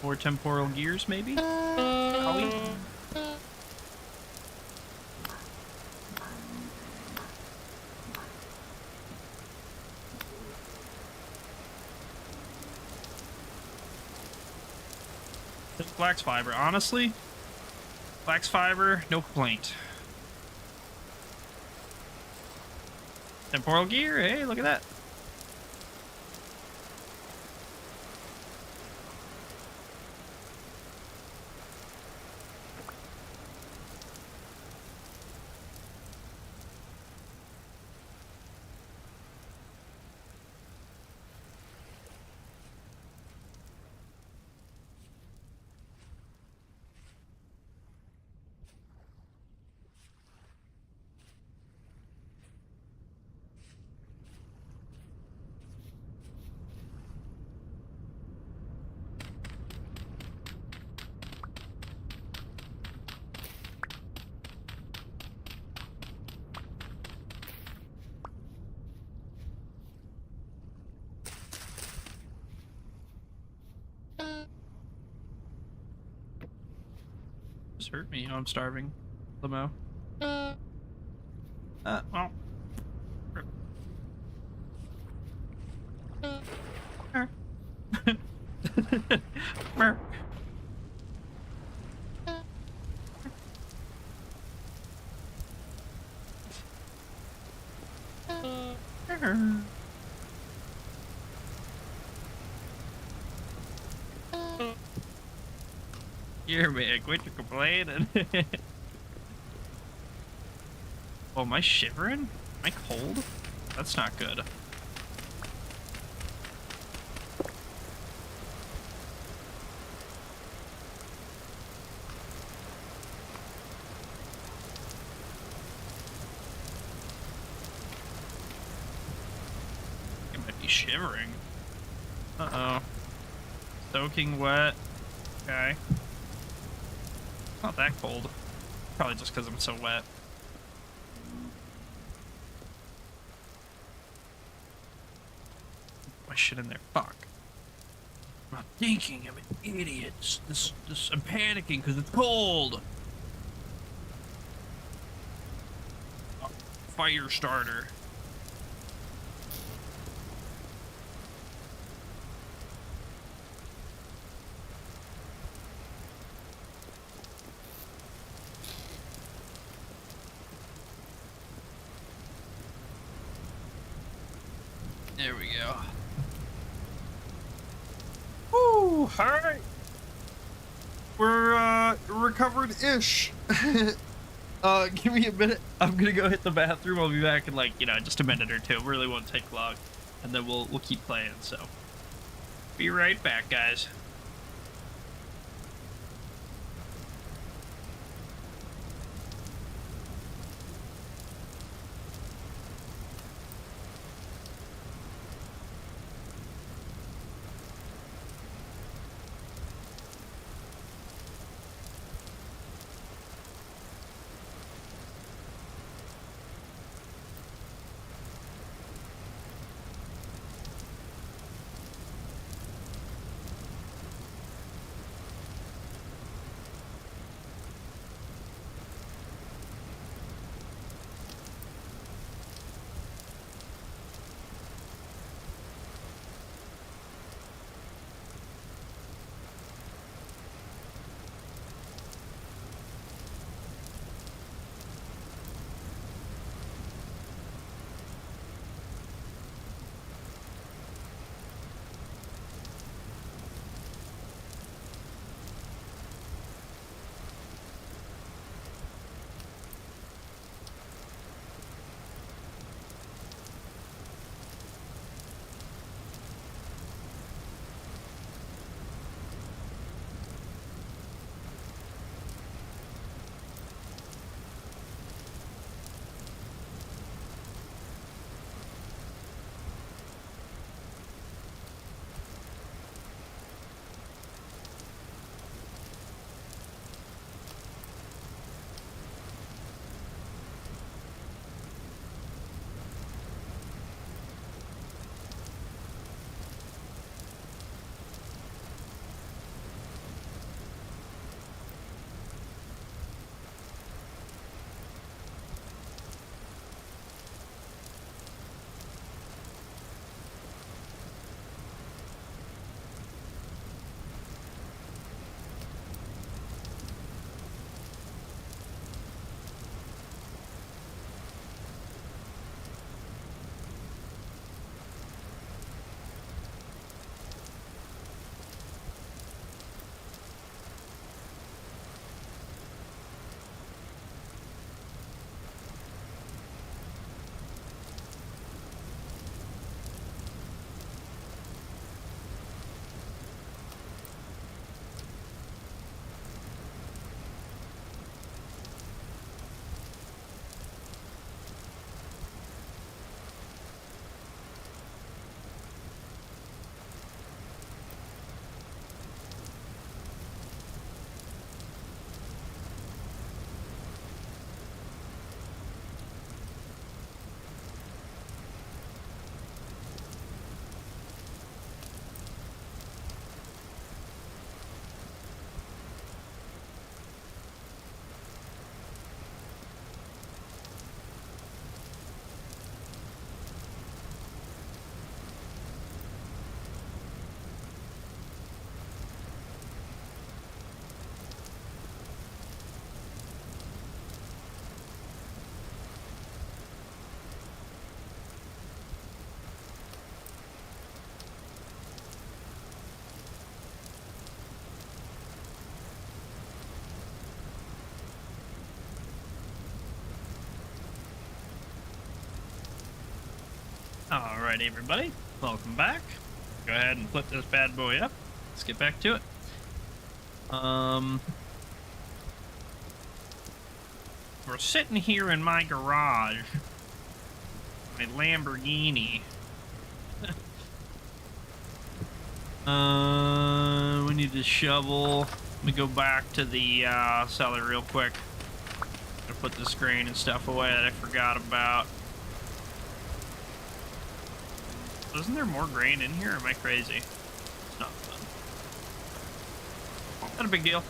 More temporal gears, maybe? Owie. Flax fiber. Honestly, flax fiber, no complaint. Temporal gear, hey, look at that. Just hurt me. Oh, I'm starving. Lamo. Well. Here, man, quit your complaining. Oh, am I shivering? Am I cold? That's not good. I might be shivering. Uh-oh. Soaking wet. Okay. It's not that cold. Probably just because I'm so wet. My shit in there. Fuck. I'm not thinking. I'm an idiot. I'm panicking because it's cold. Oh, fire starter. There we go. Woo! Alright. We're recovered-ish. Give me a minute. I'm gonna go hit the bathroom. I'll be back in like, just a minute or two. Really won't take long. And then we'll keep playing, so. Be right back, guys. Alright, everybody, welcome back. Go ahead and flip this bad boy up. Let's get back to it. We're sitting here in my garage. My Lamborghini. We need to shovel. Let me go back to the cellar real quick. Gonna put this grain and stuff away that I forgot about. Isn't there more grain in here? Or am I crazy? It's not fun. Not a big deal.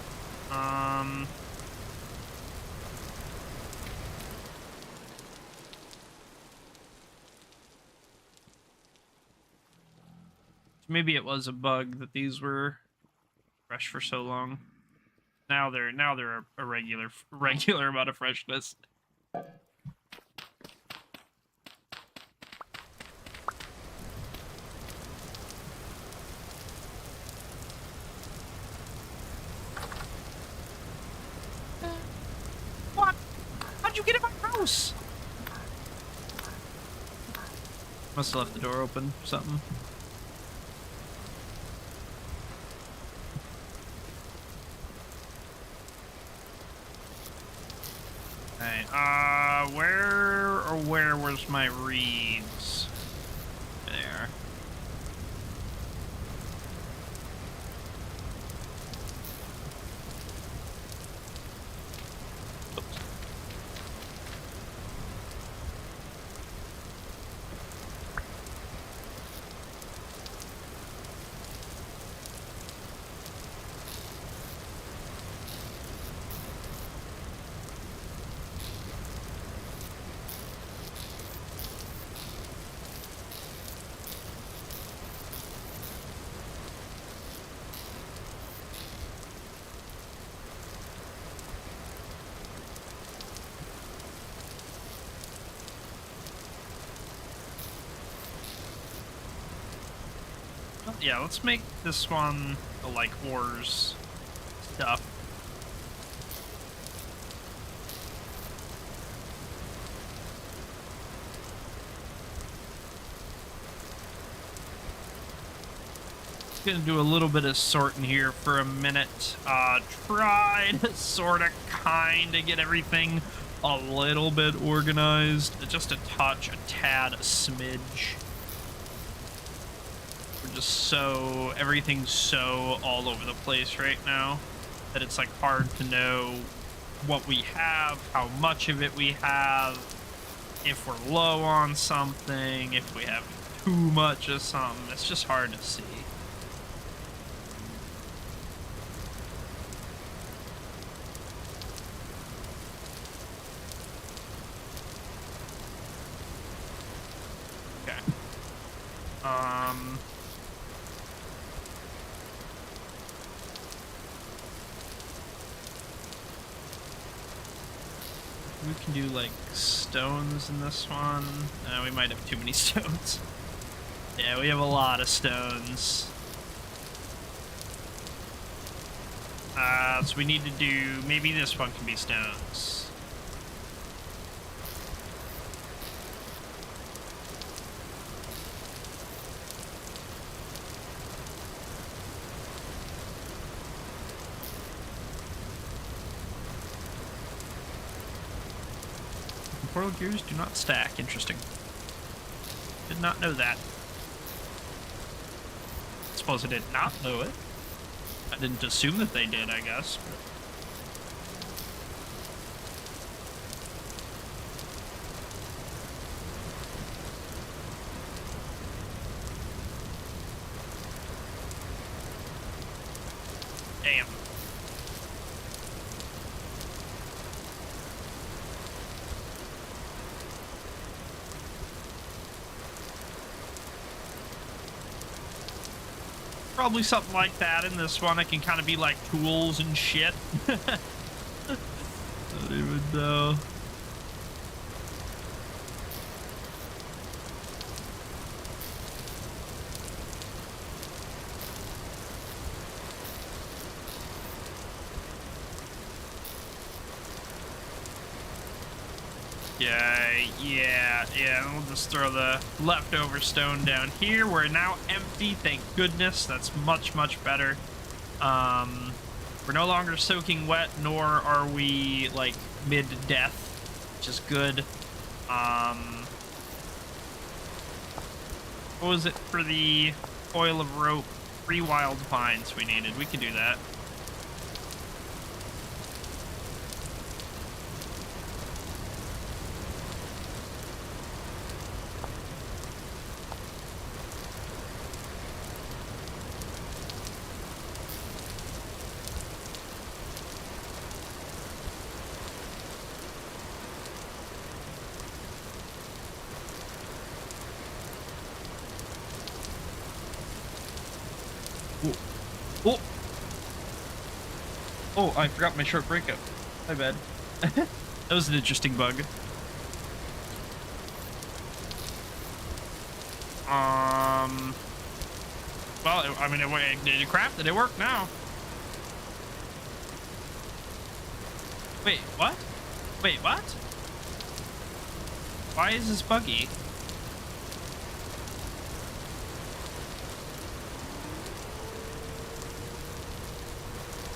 Maybe it was a bug that these were fresh for so long. Now they're a regular amount of freshness. close. Must have left the door open or something. Okay, where was my reeds? There. Oops. Yeah, let's make this one like ores stuff. Gonna do a little bit of sorting here for a minute. Try to sort of kind of get everything a little bit organized. Just a touch, a tad, a smidge. Everything's so all over the place right now that it's like hard to know what we have, how much of it we have, if we're low on something, if we have too much of something. It's just hard to see. Okay. We can do like stones in this one. We might have too many stones. Yeah, we have a lot of stones. So we need to do, maybe this one can be stones. Portal gears do not stack. Interesting. Did not know that. Suppose I did not know it. I didn't assume that they did, I guess. But... damn. Probably something like that in this one. It can kind of be like tools and shit. Don't even know. Yeah, we'll just throw the leftover stone down here. We're now empty, thank goodness. That's much, much better. We're no longer soaking wet, nor are we, like, mid-death, which is good. What was it for the coil of rope? 3 wild pines we needed. We could do that. Oh, I forgot my short breakout. My bad. That was an interesting bug. Well, I mean, did it craft? Did it work now? Wait, what? Wait, what? Why is this buggy?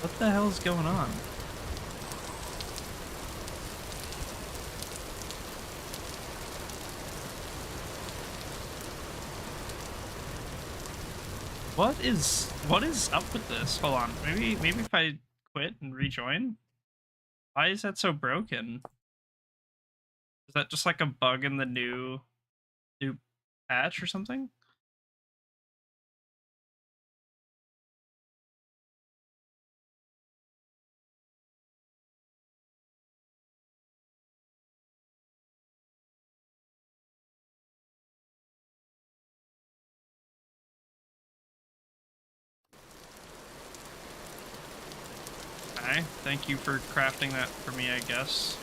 What the hell is going on? What is up with this? Hold on. Maybe if I quit and rejoin? Why is that so broken? Is that just like a bug in the new patch or something? Okay, thank you for crafting that for me, I guess.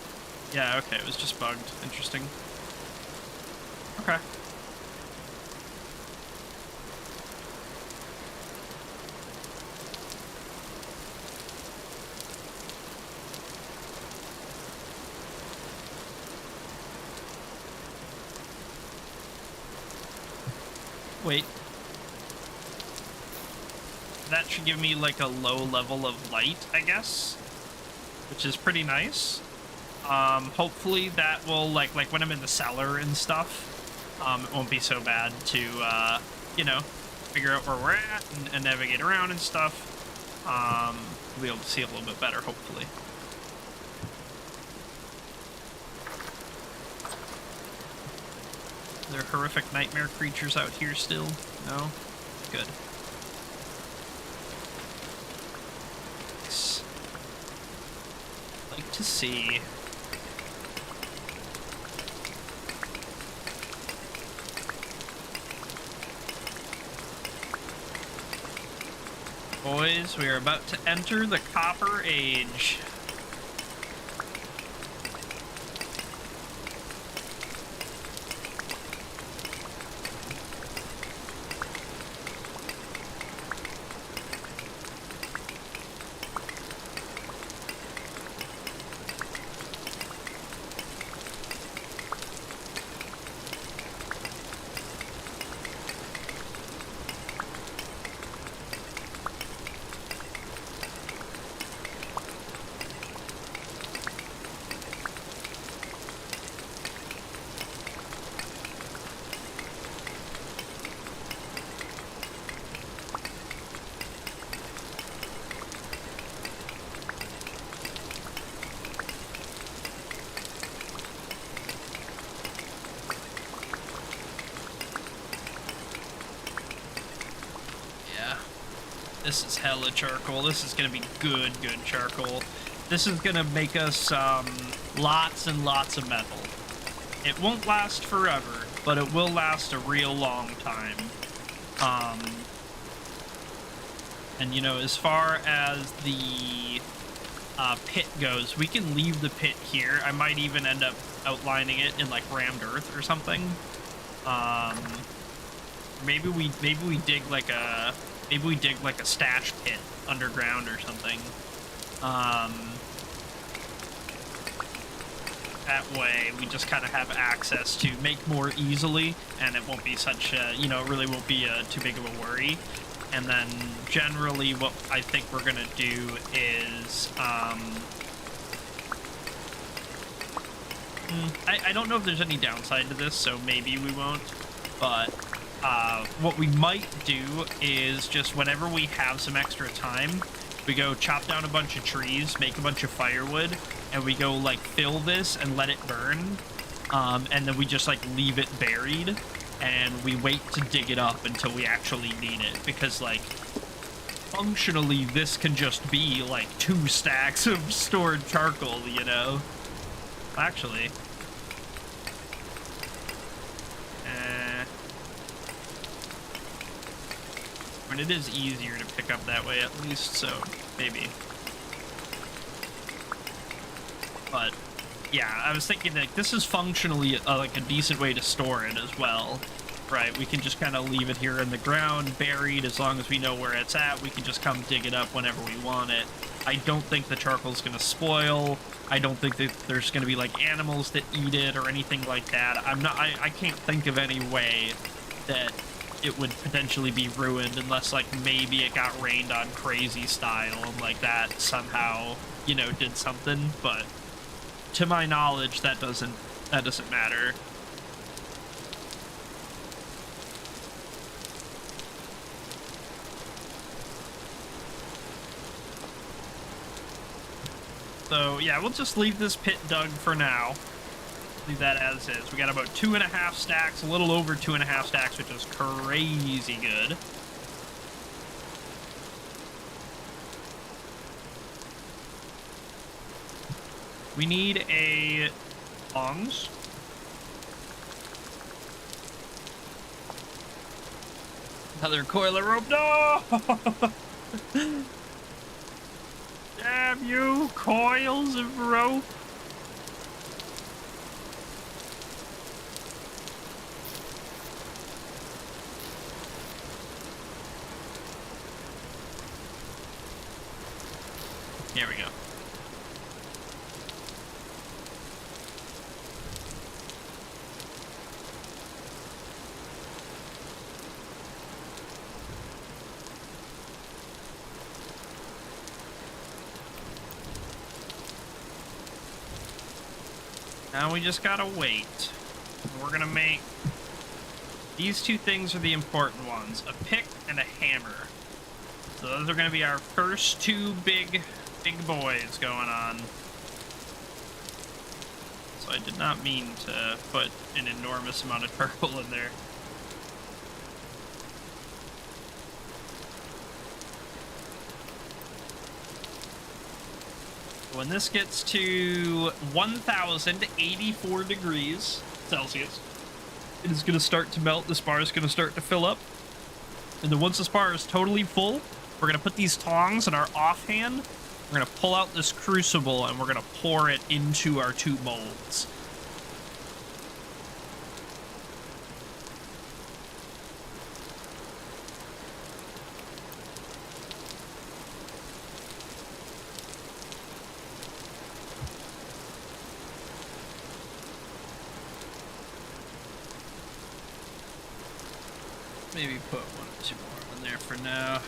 Yeah, okay, it was just bugged. Interesting. Okay. Wait. That should give me like a low level of light, I guess, which is pretty nice. Hopefully that will like when I'm in the cellar and stuff, it won't be so bad to you know, figure out where we're at and navigate around and stuff. We'll be able to see a little bit better, hopefully. There are horrific nightmare creatures out here still? No? Good. Nice. Like to see. Boys, we are about to enter the Copper Age. This is hella charcoal. This is gonna be good charcoal. This is gonna make us lots and lots of metal. It won't last forever, but it will last a real long time. And you know, as far as the pit goes, we can leave the pit here. I might even end up outlining it in like rammed earth or something. Maybe we dig like a stash pit underground or something. That way we just kind of have access to make more easily, and it won't be such a, you know, it really won't be too big of a worry. And then generally what I think we're gonna do is I don't know if there's any downside to this, so maybe we won't, but what we might do is just whenever we have some extra time, we go chop down a bunch of trees, make a bunch of firewood, and we go like fill this and let it burn, and then we just like leave it buried, and we wait to dig it up until we actually need it, because like functionally this can just be like 2 stacks of stored charcoal, you know? Actually, I mean, it is easier to pick up that way at least, so maybe. But yeah, I was thinking that this is functionally like a decent way to store it as well. right? We can just kind of leave it here in the ground, buried. As long as we know where it's at, we can just come dig it up whenever we want it. I don't think the charcoal's going to spoil. I don't think that there's going to be, like, animals that eat it or anything like that. I can't think of any way that it would potentially be ruined unless, like, maybe it got rained on crazy style and, like, that somehow, you know, did something. But to my knowledge, that doesn't matter. So, yeah, we'll just leave this pit dug for now. Leave that as is. We got about 2.5 stacks, a little over 2.5 stacks, which is crazy good. We need a tongs. Another coil of rope. No! Damn you, coils of rope. Here we go. Now we just gotta wait. We're gonna make... These two things are the important ones. A pick and a hammer. So those are gonna be our first two big boys going on. So I did not mean to put an enormous amount of charcoal in there. When this gets to 1,084 degrees Celsius, it is going to start to melt. This bar is going to start to fill up. And then once this bar is totally full, we're going to put these tongs in our offhand. We're going to pull out this crucible and we're going to pour it into our two molds. Maybe put 1 or 2 more in there for now.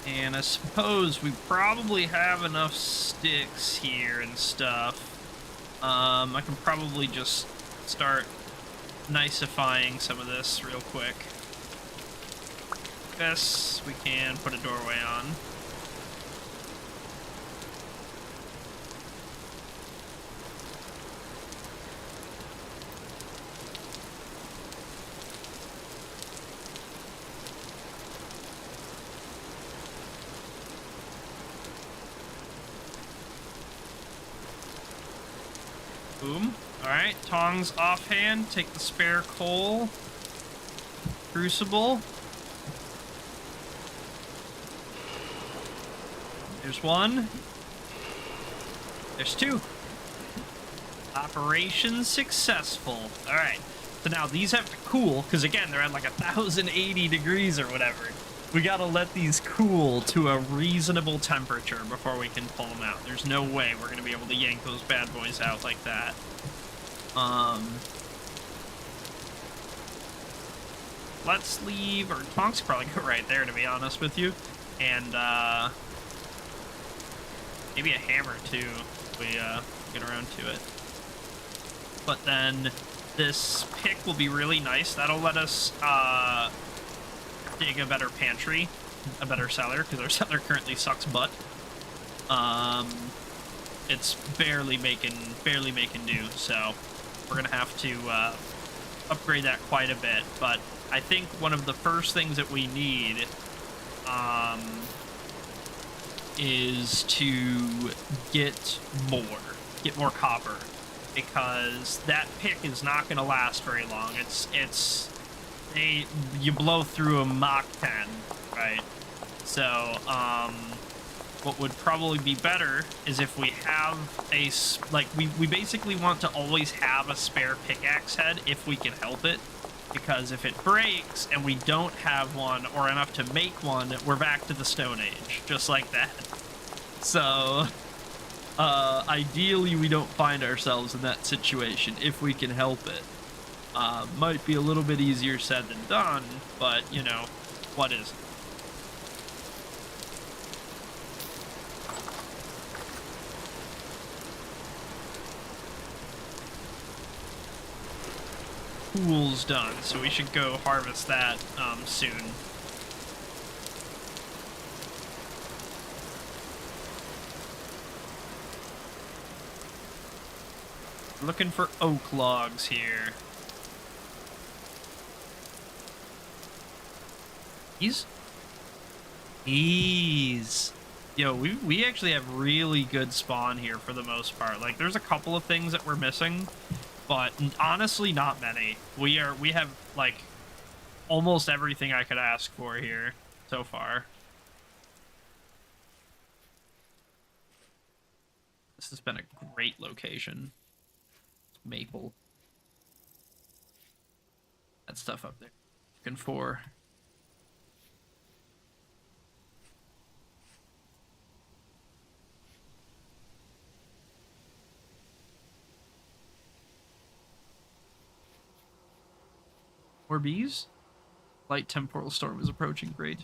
And I suppose we probably have enough sticks here and stuff. I can probably just start nicifying some of this real quick. Yes, we can put a doorway on. Boom. Alright, tongs offhand. Take the spare coal. Crucible. There's one. There's two. Operation successful. Alright. So now these have to cool, because again, they're at like 1,080 degrees or whatever. We gotta let these cool to a reasonable temperature before we can pull them out. There's no way we're gonna be able to yank those bad boys out like that. Let's leave, or tongs probably go right there, to be honest with you. And, maybe a hammer, too, if we, get around to it. But then this pick will be really nice. That'll let us, dig a better pantry, a better cellar, because our cellar currently sucks butt. It's barely making do, so we're gonna have to upgrade that quite a bit. But I think one of the first things that we need is to get more copper, because that pick is not gonna last very long. You blow through a Mach 10, right? So, what would probably be better is if we have like, we basically want to always have a spare pickaxe head if we can help it. Because if it breaks and we don't have one or enough to make one, we're back to the Stone Age, just like that. So, ideally we don't find ourselves in that situation if we can help it. Might be a little bit easier said than done, but, you know, what is it? Pool's done, so we should go harvest that soon. Looking for oak logs here. These. Yo, we actually have really good spawn here for the most part. Like, there's a couple of things that we're missing, but honestly, not many. We have like almost everything I could ask for here so far. This has been a great location. Maple. That stuff up there. Looking for. More bees? Light temporal storm is approaching. Great.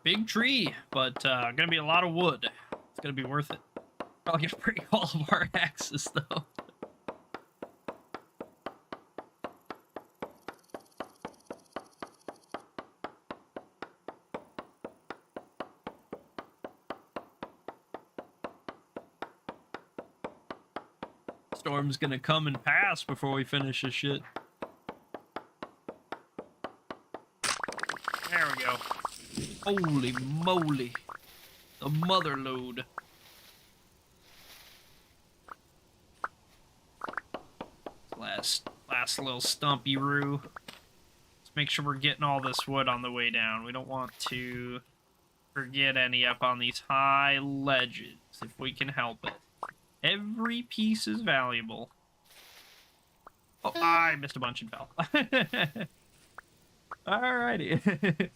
Big tree, but gonna be a lot of wood. It's gonna be worth it. Probably gonna break all of our axes, though. Storm's gonna come and pass before we finish this shit. There we go. Holy moly. The mother load. Last little stumpy roo. Let's make sure we're getting all this wood on the way down. We don't want to forget any up on these high ledges if we can help it. Every piece is valuable. Oh, I missed a bunch and fell. Alrighty.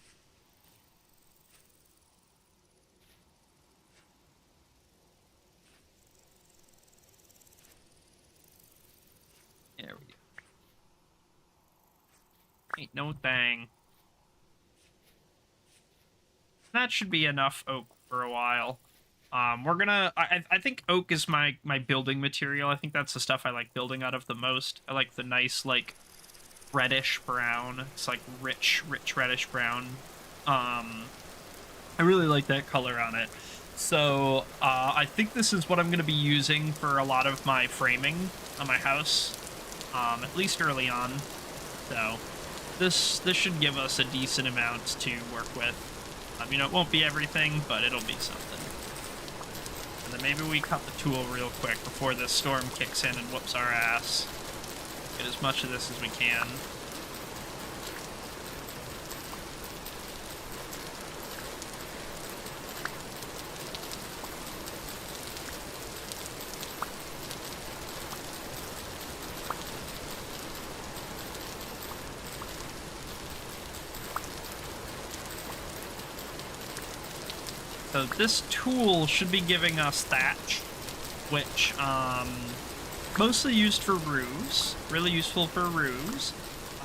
There we go. Ain't no thing. That should be enough oak for a while. We're gonna... I think oak is my building material. I think that's the stuff I like building out of the most. I like the nice, like, reddish brown. It's like rich reddish brown. I really like that color on it. So, I think this is what I'm gonna be using for a lot of my framing on my house. At least early on. So, this should give us a decent amount to work with. You know, it won't be everything, but it'll be something. And then maybe we cut the tool real quick before this storm kicks in and whoops our ass. Get as much of this as we can. So this tool should be giving us thatch, which, mostly used for roofs, really useful for roofs.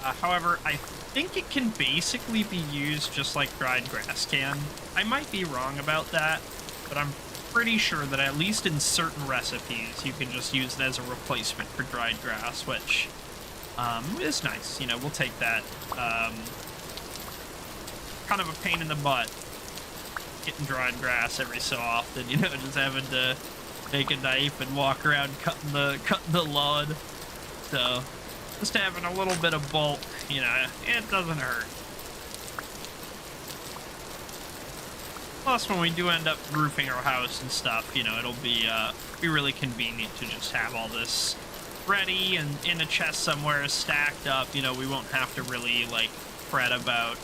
However, I think it can basically be used just like dried grass can. I might be wrong about that, but I'm pretty sure that at least in certain recipes, you can just use it as a replacement for dried grass, which, is nice. You know, we'll take that. Kind of a pain in the butt. getting dried grass every so often, you know, just having to take a knife and walk around cutting the lawn. So just having a little bit of bulk, you know, it doesn't hurt. Plus, when we do end up roofing our house and stuff, you know, it'll be really convenient to just have all this ready and in a chest somewhere stacked up. You know, we won't have to really like fret about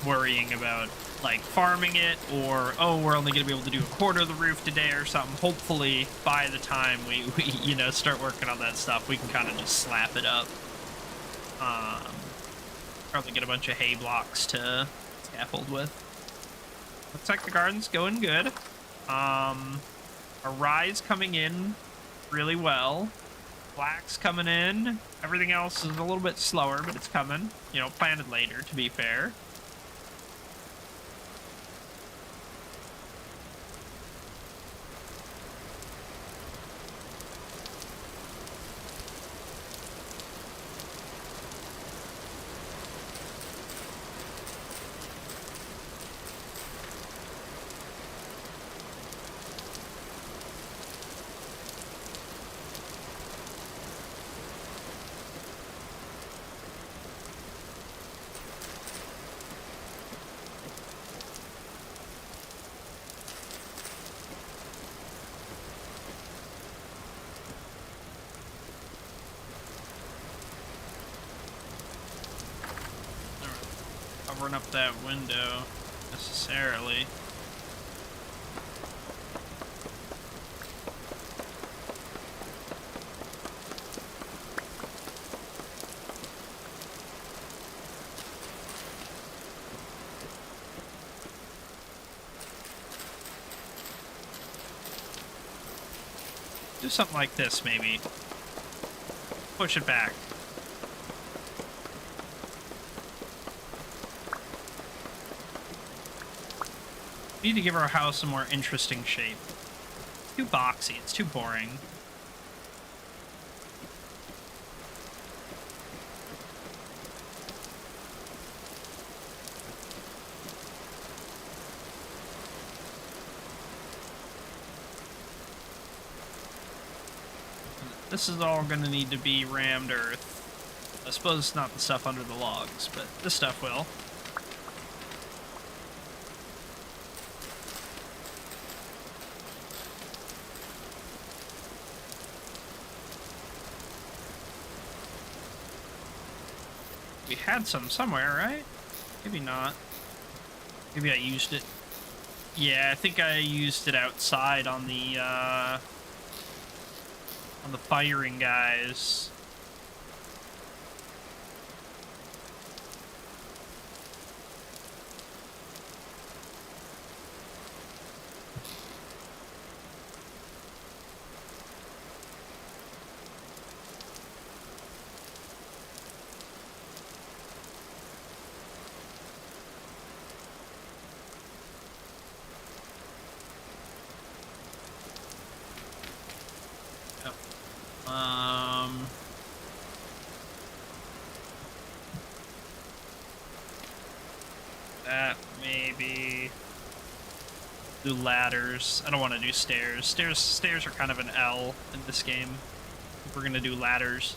worrying about like farming it, or oh, we're only gonna be able to do a quarter of the roof today or something. Hopefully by the time we you know, start working on that stuff, we can kind of just slap it up. Probably get a bunch of hay blocks to scaffold with. Looks like the garden's going good. A rye's coming in really well. Black's coming in. Everything else is a little bit slower, but it's coming. You know, planted later, to be fair. Covering up that window necessarily. Do something like this, maybe. Push it back. We need to give our house a more interesting shape. It's too boxy, it's too boring. This is all gonna need to be rammed earth. I suppose it's not the stuff under the logs, but this stuff will. We had some somewhere, right? Maybe not. Maybe I used it. Yeah, I think I used it outside on the firing guys. That maybe do ladders. I don't want to do stairs. Stairs are kind of an L in this game. We're gonna do ladders.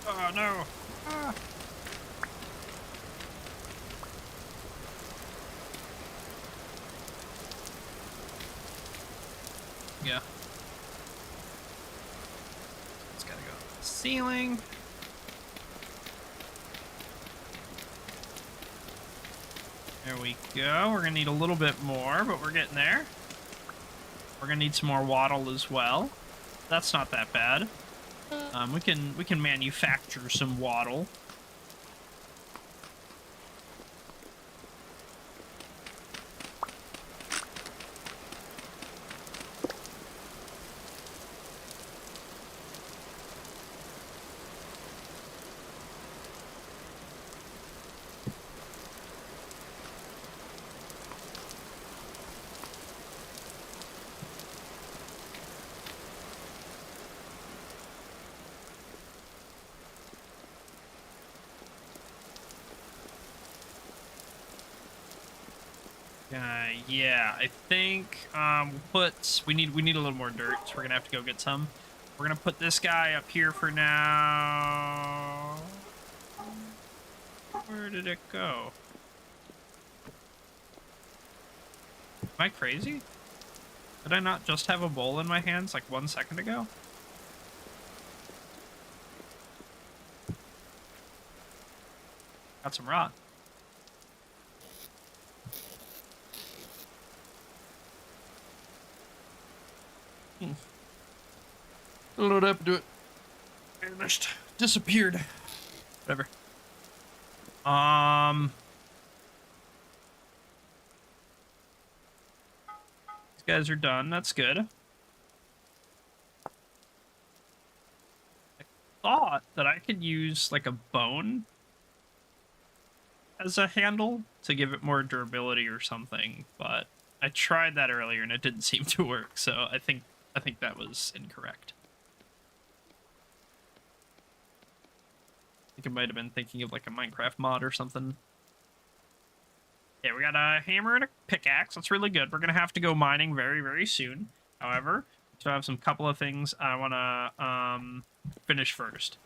Oh no! Ah. Yeah. It's gotta go. ceiling. There we go. We're gonna need a little bit more, but we're getting there. We're gonna need some more wattle as well. That's not that bad. We can manufacture some wattle. Yeah, I think we need a little more dirt, so we're gonna have to go get some. We're gonna put this guy up here for now. Where did it go? Am I crazy? Did I not just have a bowl in my hands like 1 second ago? Got some rot. I don't know what happened to it. Vanished. Disappeared. Whatever. These guys are done. That's good. I thought that I could use like a bone as a handle to give it more durability or something, but I tried that earlier and it didn't seem to work, so I think that was incorrect. I think I might have been thinking of like a Minecraft mod or something. Yeah, we got a hammer and a pickaxe. That's really good. We're gonna have to go mining very, very soon. However, so I have some couple of things I wanna finish first.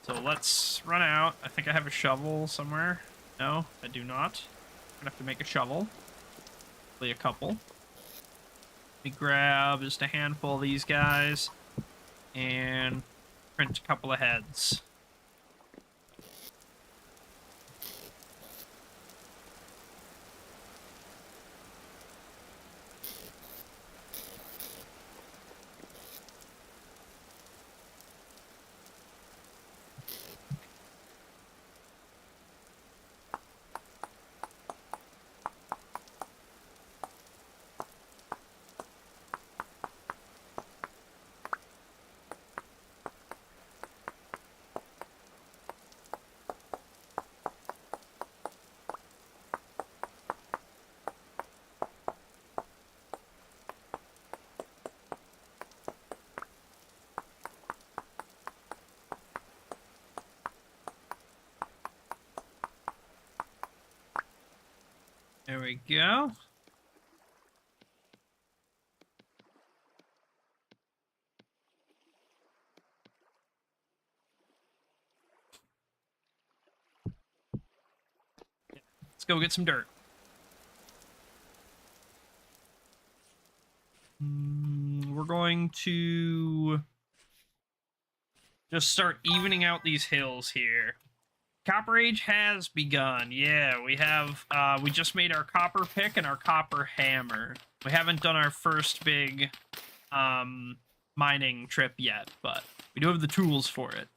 So let's run out. I think I have a shovel somewhere. No, I do not. I'm gonna have to make a shovel. Hopefully a couple. Let me grab just a handful of these guys and print a couple of heads. There we go. Let's go get some dirt. We're going to just start evening out these hills here. Copper Age has begun. Yeah, we have, we just made our copper pick and our copper hammer. We haven't done our first big, mining trip yet, but we do have the tools for it.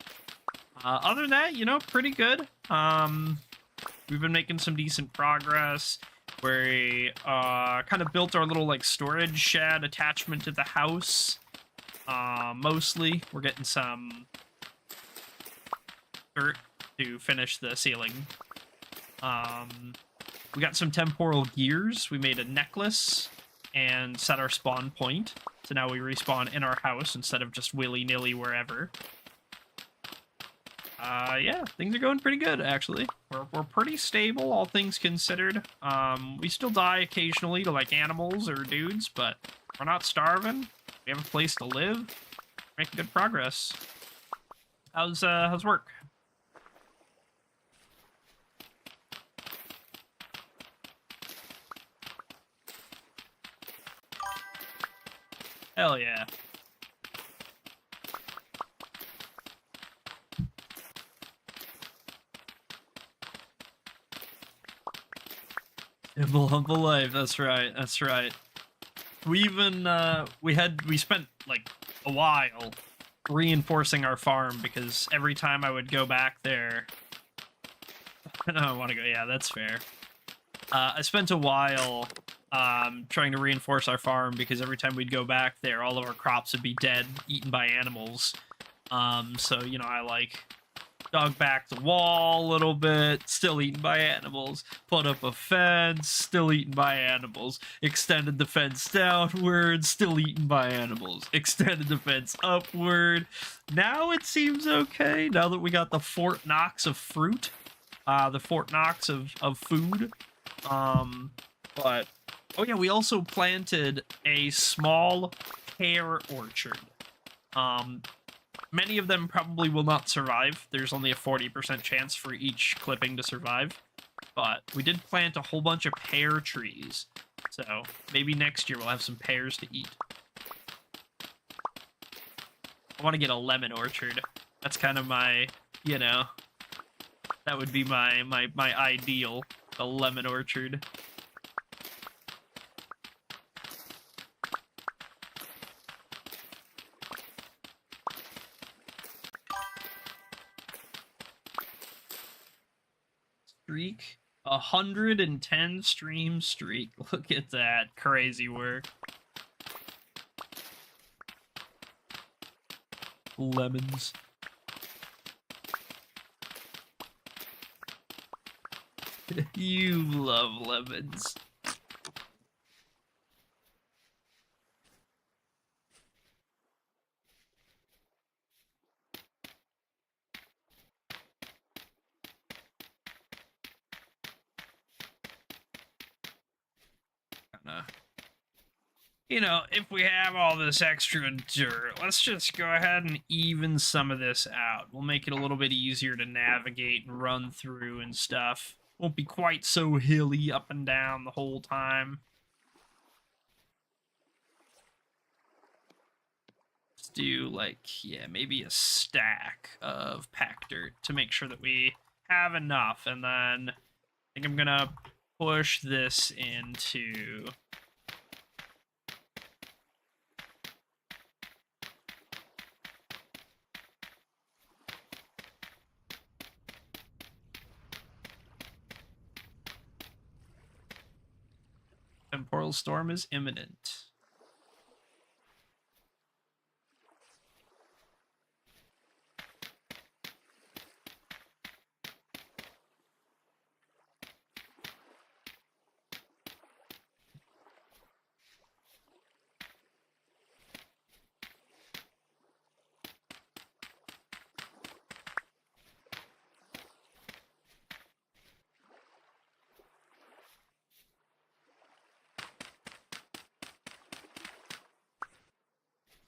Other than that, you know, pretty good. We've been making some decent progress. We, kind of built our little, like, storage shed attachment to the house. Mostly. We're getting some dirt to finish the ceiling. We got some temporal gears. We made a necklace and set our spawn point. So now we respawn in our house instead of just willy-nilly wherever. Yeah, things are going pretty good, actually. We're pretty stable, all things considered. We still die occasionally to, like, animals or dudes, but we're not starving. We have a place to live. Making good progress. How's work? Hell yeah. Humble life. That's right. That's right. We even we spent like a while reinforcing our farm because every time I would go back there, I don't want to go. Yeah, that's fair. I spent a while trying to reinforce our farm because every time we'd go back there, all of our crops would be dead, eaten by animals. So you know, I like dug back the wall a little bit, still eaten by animals, put up a fence, still eaten by animals, extended the fence downward, still eaten by animals, extended the fence upward. Now it seems okay, now that we got the Fort Knox of fruit, the Fort Knox of food. But, oh yeah, we also planted a small pear orchard. Many of them probably will not survive. There's only a 40% chance for each clipping to survive. But we did plant a whole bunch of pear trees. So maybe next year we'll have some pears to eat. I want to get a lemon orchard. That's kind of my, you know, that would be my ideal, a lemon orchard. Streak, 110 stream streak. Look at that, crazy work. Lemons. You love lemons. You know, if we have all this extra dirt, let's just go ahead and even some of this out. We'll make it a little bit easier to navigate and run through and stuff. Won't be quite so hilly up and down the whole time. Let's do, like, yeah, maybe a stack of packed dirt to make sure that we have enough. And then I think I'm gonna push this into... Temporal storm is imminent.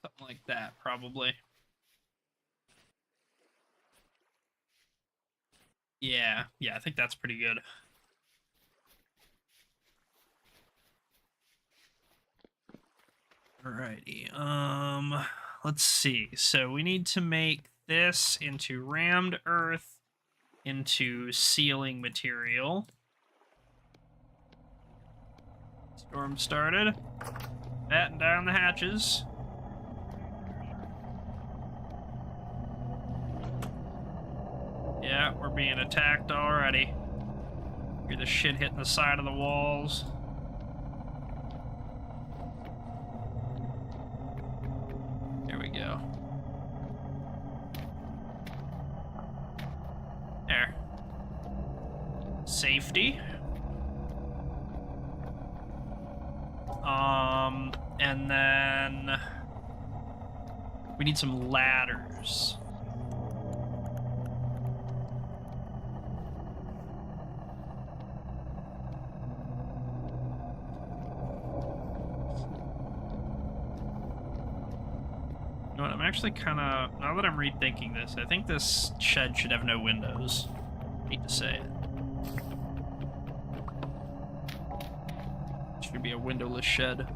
Something like that, probably. Yeah, I think that's pretty good. Alrighty, let's see. So we need to make this into rammed earth, into sealing material. Storm started. Batten down the hatches. Yeah, we're being attacked already. Hear the shit hitting the side of the walls. There we go. There. Safety. And then we need some ladders. You know what, I'm actually kind of, now that I'm rethinking this, I think this shed should have no windows. Hate to say it. Should be a windowless shed.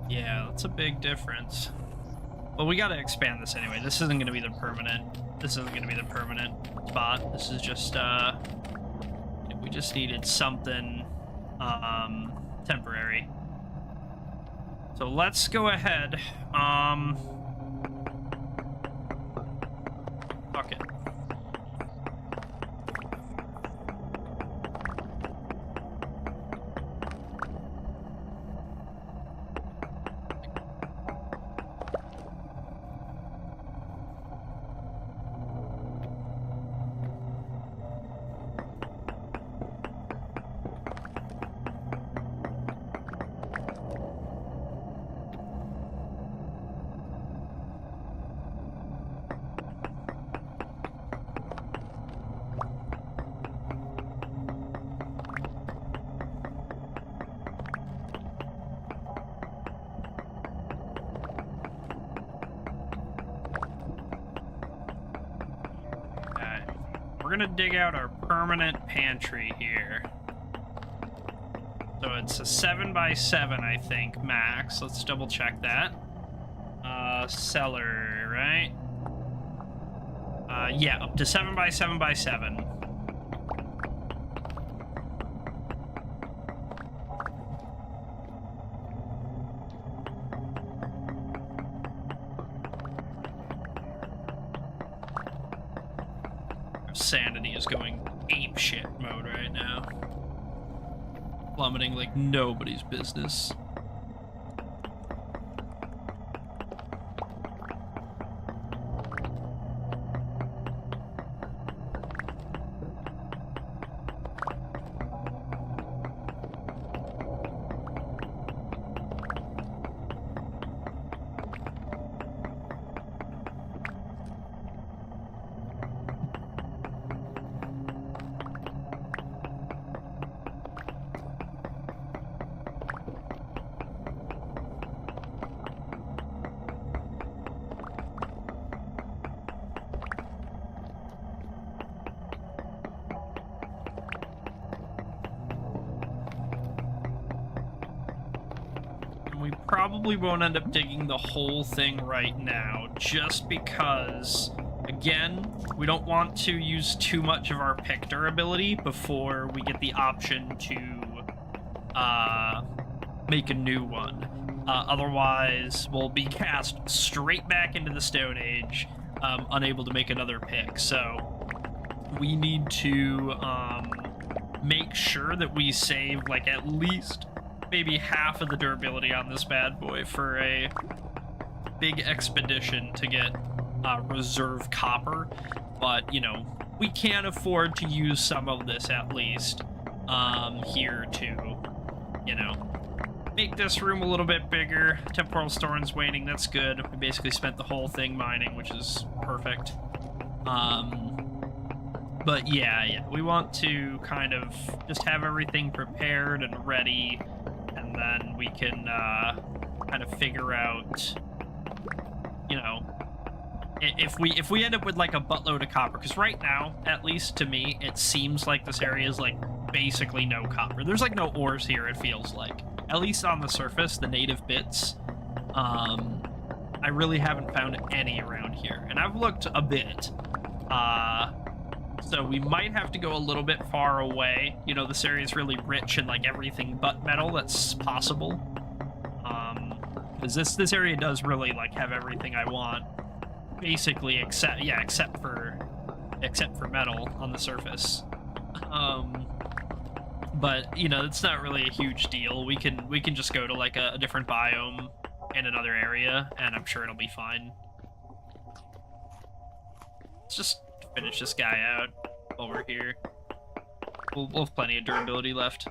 Yeah, that's a big difference. Well, we gotta expand this anyway. This isn't gonna be the permanent. This isn't gonna be the permanent spot. This is just we just needed something temporary. So let's go ahead. Fuck it. We're gonna dig out our permanent pantry here. So it's a 7x7, I think, max. Let's double check that. Cellar, right? Yeah, up to 7x7x7. Sanity is going ape shit mode right now. Plummeting like nobody's business. We probably won't end up digging the whole thing right now, just because, again, we don't want to use too much of our pick durability before we get the option to make a new one. Otherwise, we'll be cast straight back into the Stone Age, unable to make another pick. So we need to make sure that we save, like, at least maybe half of the durability on this bad boy for a big expedition to get reserve copper. But, you know, we can afford to use some of this at least here to, you know, make this room a little bit bigger. Temporal Storm's waning, that's good. We basically spent the whole thing mining, which is perfect. But yeah, we want to kind of just have everything prepared and ready, and then we can kind of figure out, you know, if we end up with like a buttload of copper, because right now, at least to me, it seems like this area is like basically no copper. There's like no ores here, it feels like. At least on the surface, the native bits. I really haven't found any around here, and I've looked a bit. So we might have to go a little bit far away. You know, this area is really rich in like everything but metal that's possible. Because this area does really like have everything I want, basically, except for metal on the surface. But you know, it's not really a huge deal. We can just go to like a different biome in another area, and I'm sure it'll be fine. Let's just finish this guy out while we're here. We'll have plenty of durability left.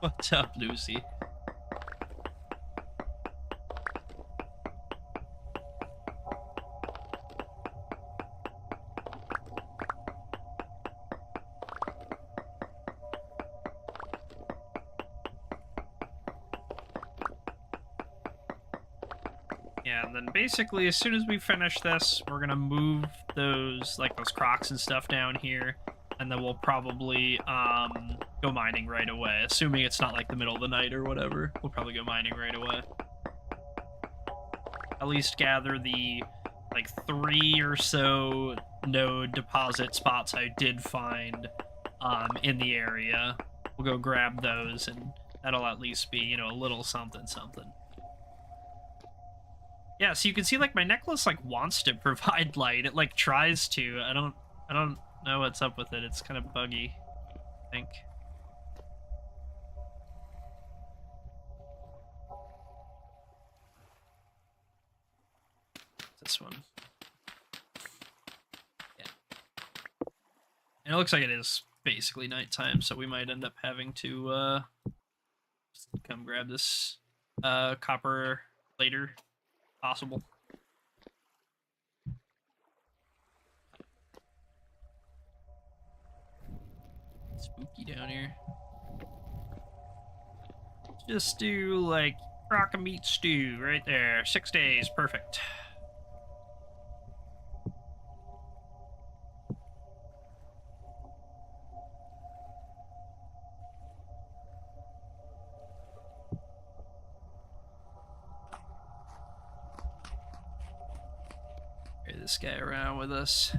What's up, Lucy? Yeah, and then basically as soon as we finish this, we're gonna move those crocs and stuff down here, and then we'll probably go mining right away. Assuming it's not like the middle of the night or whatever, we'll probably go mining right away. At least gather the 3 or so node deposit spots I did find in the area. We'll go grab those, and that'll at least be, you know, a little something something. Yeah, so you can see my necklace wants to provide light. It tries to. I don't know what's up with it. It's kind of buggy, I think. This one. Yeah. And it looks like it is basically nighttime, so we might end up having to come grab this copper later. Possible. Spooky down here. Just do crock and meat stew right there. 6 days, perfect. Carry this guy around with us.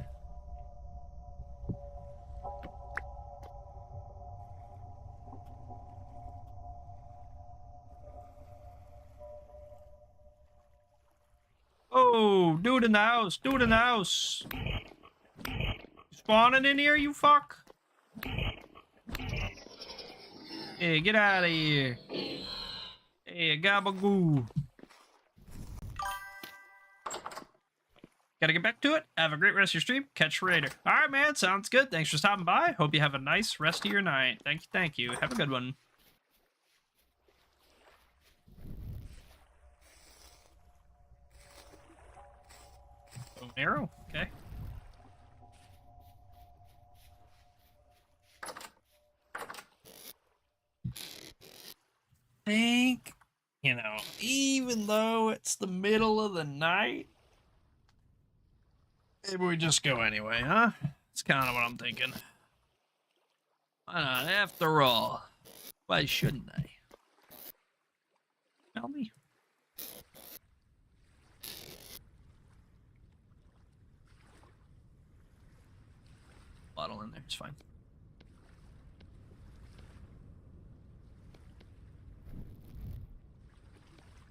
Oh, dude in the house, dude in the house. Spawning in here, you fuck. Hey, get out of here. Hey, gabagoo. Gotta get back to it. Have a great rest of your stream. Catch you later. All right, man. Sounds good. Thanks for stopping by. Hope you have a nice rest of your night. Thank you. Thank you. Have a good one. Bow and arrow. Okay. Think, you know, even though it's the middle of the night, maybe we just go anyway, huh? That's kind of what I'm thinking. Why not? After all, why shouldn't I? Tell me. Bottle in there, it's fine.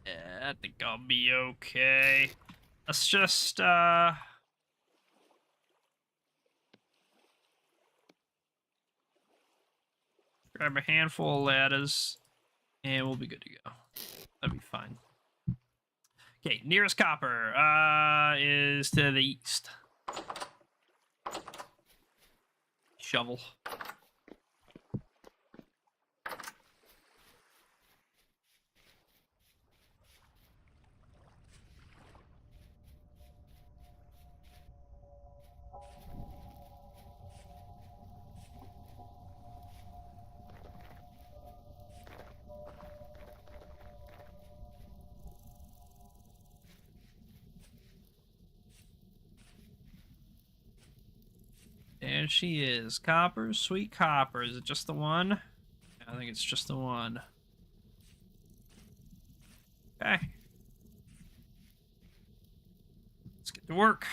Yeah, I think I'll be okay. Let's just, grab a handful of ladders, and we'll be good to go. That'll be fine. Okay, nearest copper, is to the east. Shovel. There she is. Copper, sweet copper. Is it just the one? I think it's just the one. Okay. Let's get to work.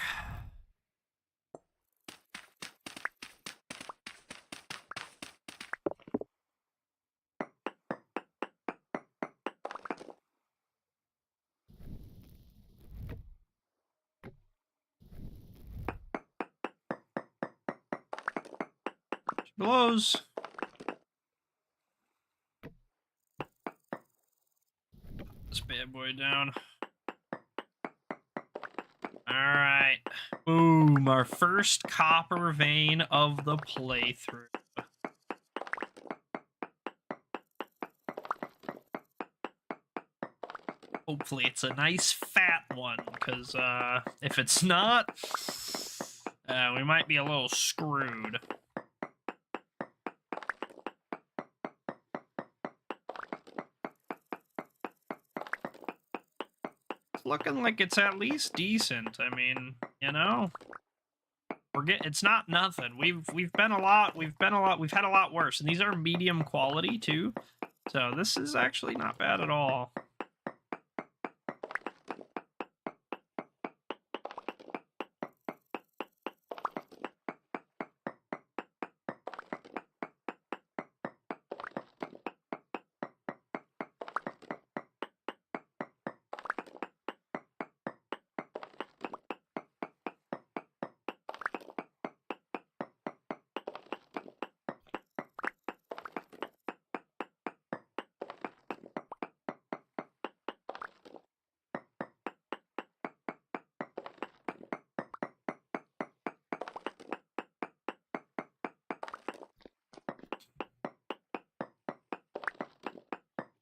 Blows. This bad boy down. Alright. Boom. Our first copper vein of the playthrough. Hopefully it's a nice fat one, because if it's not, we might be a little screwed. looking like it's at least decent. I mean, you know, it's not nothing. We've had a lot worse, and these are medium quality too. So this is actually not bad at all.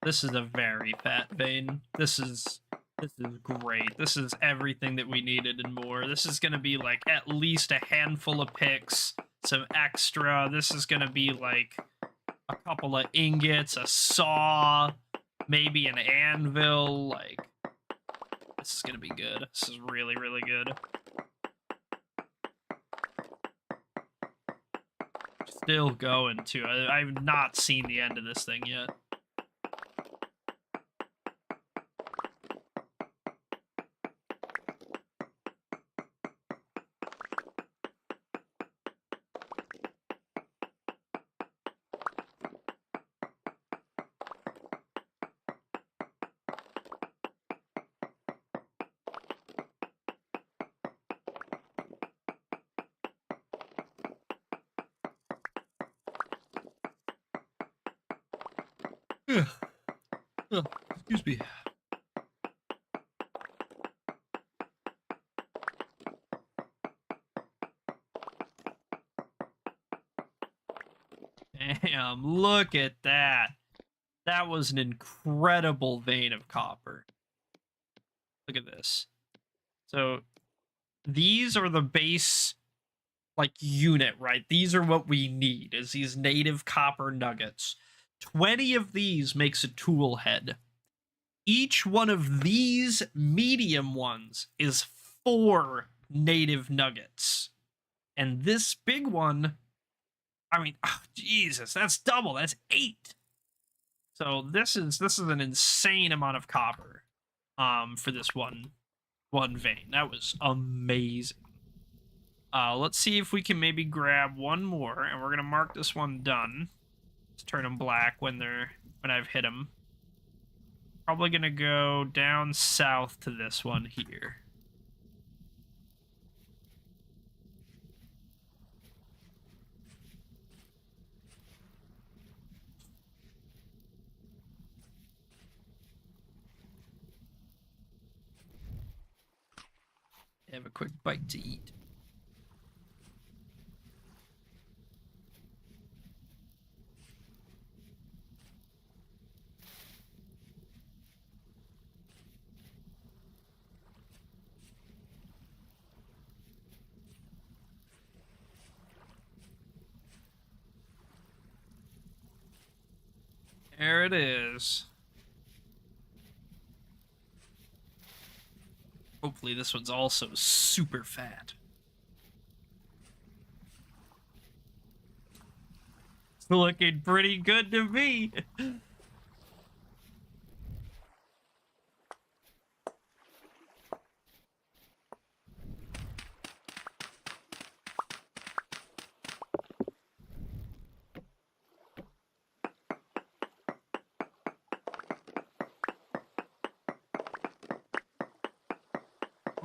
This is a very fat vein. This is great. This is everything that we needed and more. This is gonna be like at least a handful of picks, some extra. This is gonna be like a couple of ingots, a saw, maybe an anvil. Like, this is gonna be good. This is really, really good. Still going too. I've not seen the end of this thing yet. Oh, excuse me. Damn, look at that. That was an incredible vein of copper. Look at this. So these are the base like unit, right? These are what we need, is these native copper nuggets. 20 of these makes a tool head. Each one of these medium ones is 4 native nuggets. And this big one, I mean, oh, Jesus, that's double. That's 8. So this is an insane amount of copper for this one vein. That was amazing. Let's see if we can maybe grab one more, and we're gonna mark this one done. Let's turn them black when I've hit them. Probably gonna go down south to this one here. Have a quick bite to eat. There it is. Hopefully this one's also super fat. It's looking pretty good to me.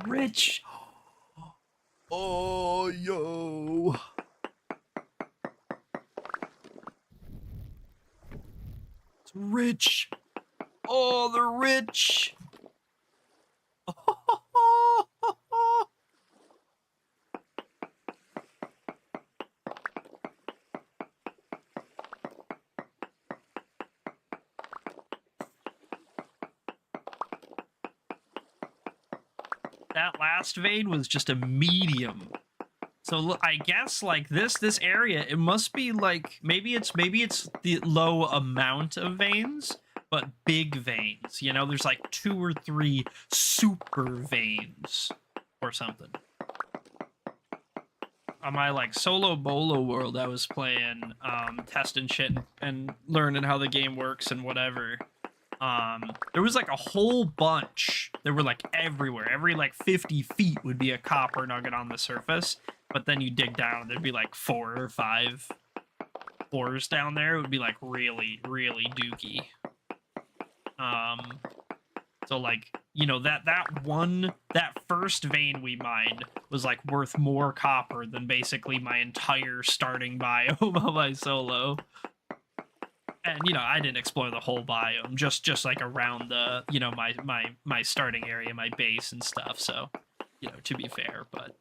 Rich. Oh, yo. It's rich. Oh, they're rich. That last vein was just a medium. So I guess like this area, it must be like maybe it's the low amount of veins, but big veins. You know, there's like 2 or 3 super veins or something. On my like solo bolo world I was playing, testing shit and learning how the game works and whatever. There was like a whole bunch. They were like everywhere. Every like 50 feet would be a copper nugget on the surface. But then you dig down, there'd be like 4 or 5 floors down there. It would be like really, really dookie. So like, you know, that first vein we mined was like worth more copper than basically my entire starting biome on my solo. And you know, I didn't explore the whole biome, just like around the, you know, my starting area, my base and stuff. So, you know, to be fair, but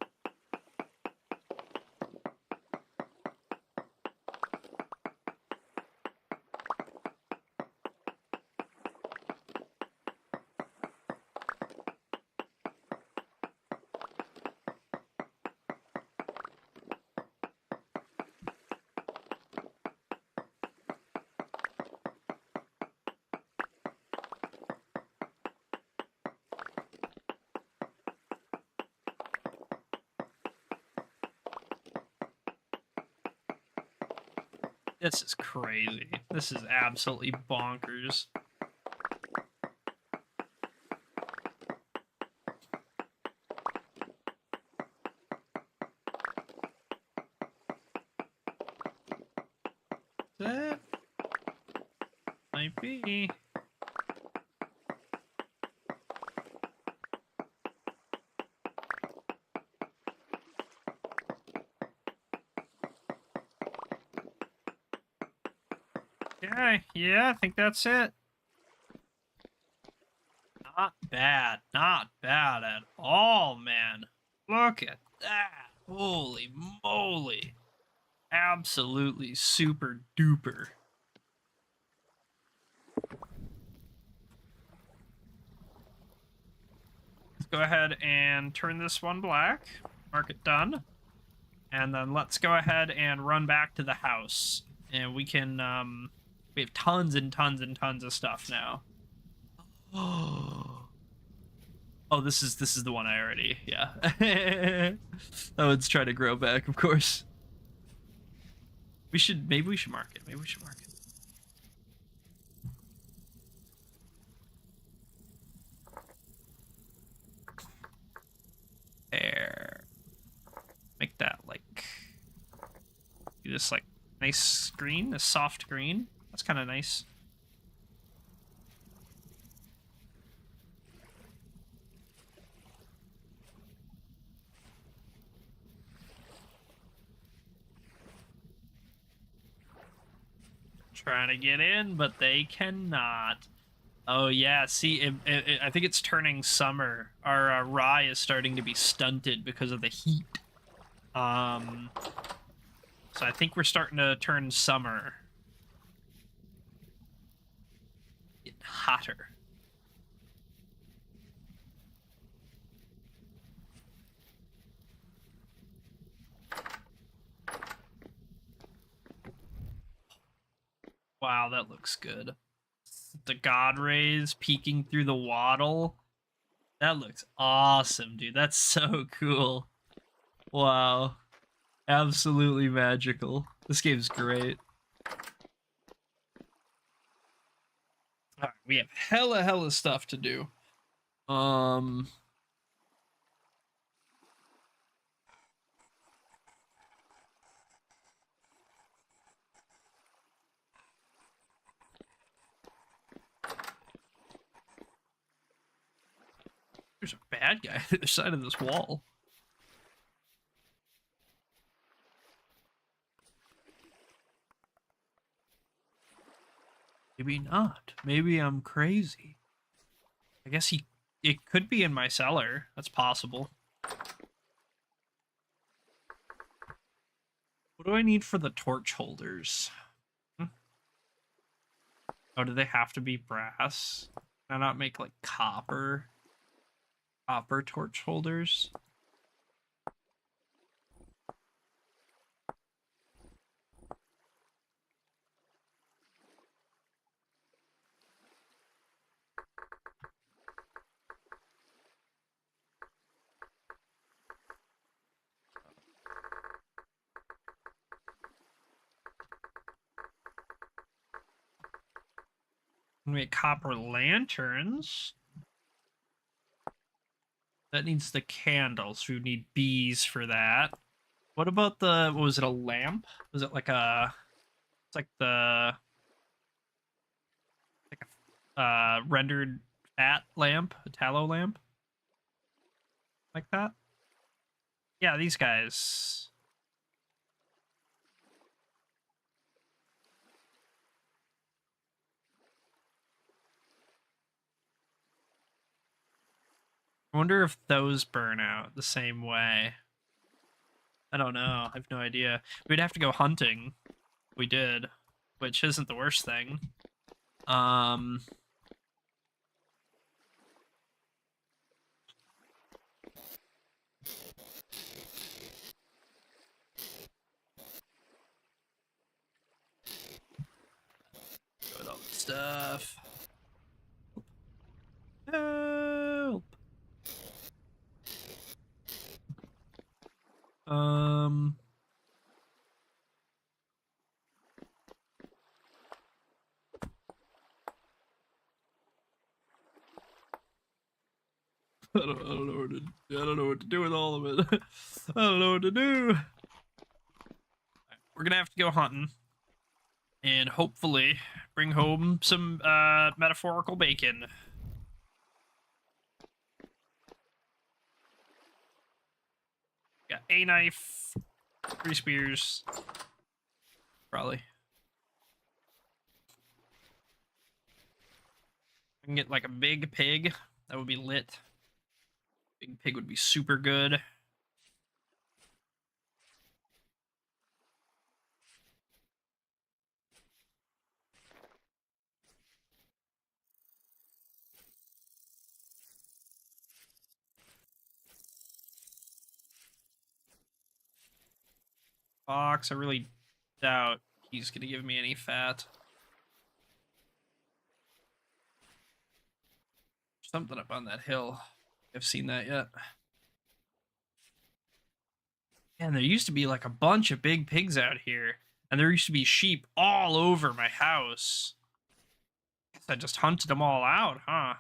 this is crazy. This is absolutely bonkers. That might be. Yeah, I think that's it. Not bad. Not bad at all, man. Look at that. Holy moly. Absolutely super duper. Let's go ahead and turn this one black. Mark it done. And then let's go ahead and run back to the house. And we can, we have tons and tons and tons of stuff now. Oh, this is the one I already, yeah. That one's trying to grow back, of course. Maybe we should mark it. Maybe we should mark it. There. Make that like, do this like nice green, a soft green. That's kind of nice. Trying to get in, but they cannot. Oh yeah, see, I think it's turning summer. Our rye is starting to be stunted because of the heat. So I think we're starting to turn summer. Get hotter. Wow, that looks good. The god rays peeking through the wattle. That looks awesome, dude. That's so cool. Wow. Absolutely magical. This game's great. Alright, we have hella stuff to do. There's a bad guy at the other side of this wall. Maybe not. Maybe I'm crazy. I guess it could be in my cellar. That's possible. What do I need for the torch holders? Oh, do they have to be brass? Can I not make like copper torch holders? can make copper lanterns. That needs the candles. We would need bees for that. What about the, what was it, a lamp? Was it like a, it's like the, like a rendered fat lamp, a tallow lamp? Like that? Yeah, these guys. I wonder if those burn out the same way. I don't know. I have no idea. We'd have to go hunting. We did, which isn't the worst thing. Um, go with all the stuff. Help. I don't know what to do with all of it. I don't know what to do. We're gonna have to go hunting, and hopefully bring home some metaphorical bacon. Got a knife, 3 spears, probably. I can get like a big pig. That would be lit. Big pig would be super good. Fox, I really doubt he's gonna give me any fat. Something up on that hill. I've seen that yet. And there used to be like a bunch of big pigs out here. And there used to be sheep all over my house. Guess I just hunted them all out, huh?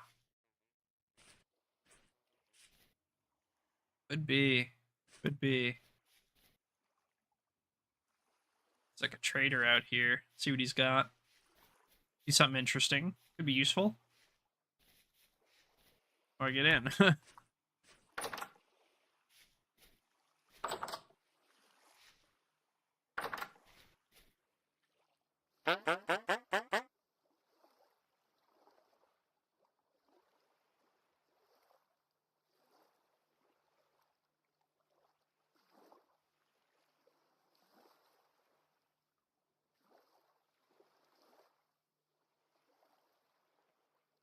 Could be. Could be. It's like a trader out here. See what he's got. See something interesting. Could be useful. Or get in.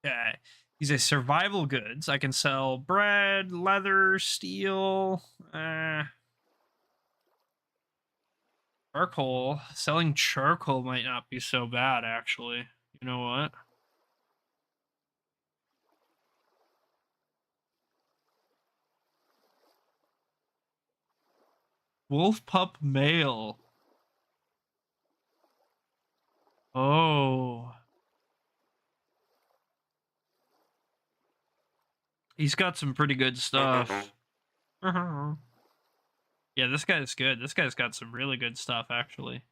Okay. These are survival goods. I can sell bread, leather, steel. Charcoal. Selling charcoal might not be so bad, actually. You know what? Wolf pup male. Oh. He's got some pretty good stuff. Yeah, this guy's good. This guy's got some really good stuff, actually.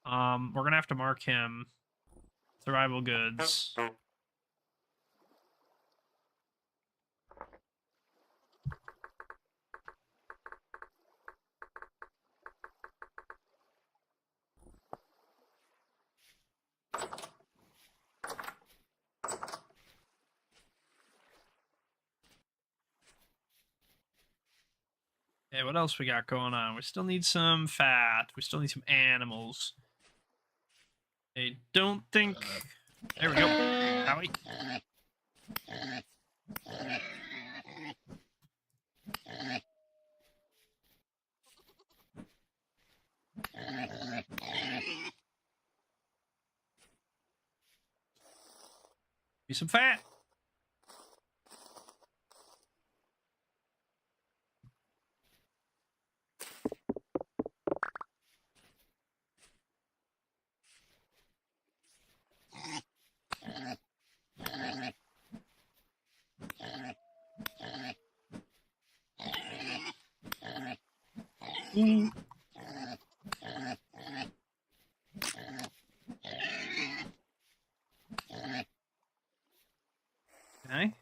We're gonna have to mark him. Survival goods. Yeah, what else we got going on? We still need some fat. We still need some animals. I don't think... There we go. Howie. Need some fat. Ooh. Okay.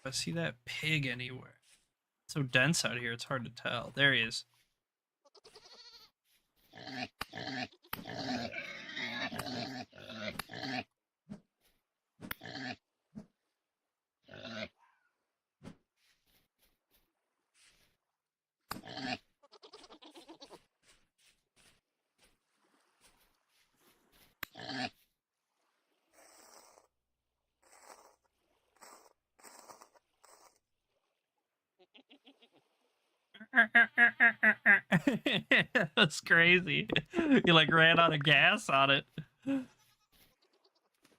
I see that pig anywhere. It's so dense out here, it's hard to tell. There he is. That's crazy. You like ran out of gas on it.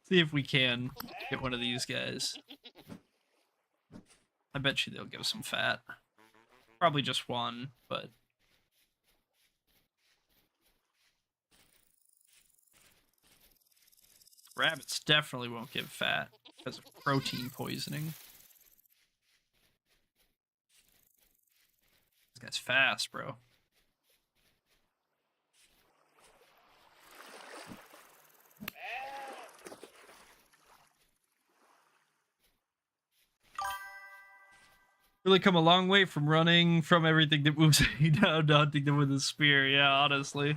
See if we can get one of these guys. I bet you they'll give some fat. Probably just one, but rabbits definitely won't give fat because of protein poisoning. This guy's fast, bro. Really come a long way from running from everything that moves down to hunting them with a spear. Yeah, honestly.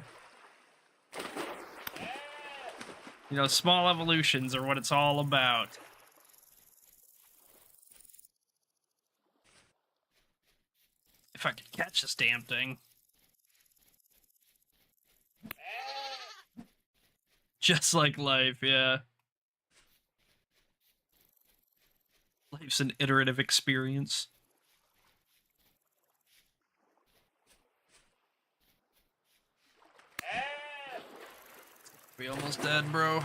You know, small evolutions are what it's all about. If I could catch this damn thing. Just like life, yeah. Life's an iterative experience. We almost dead, bro.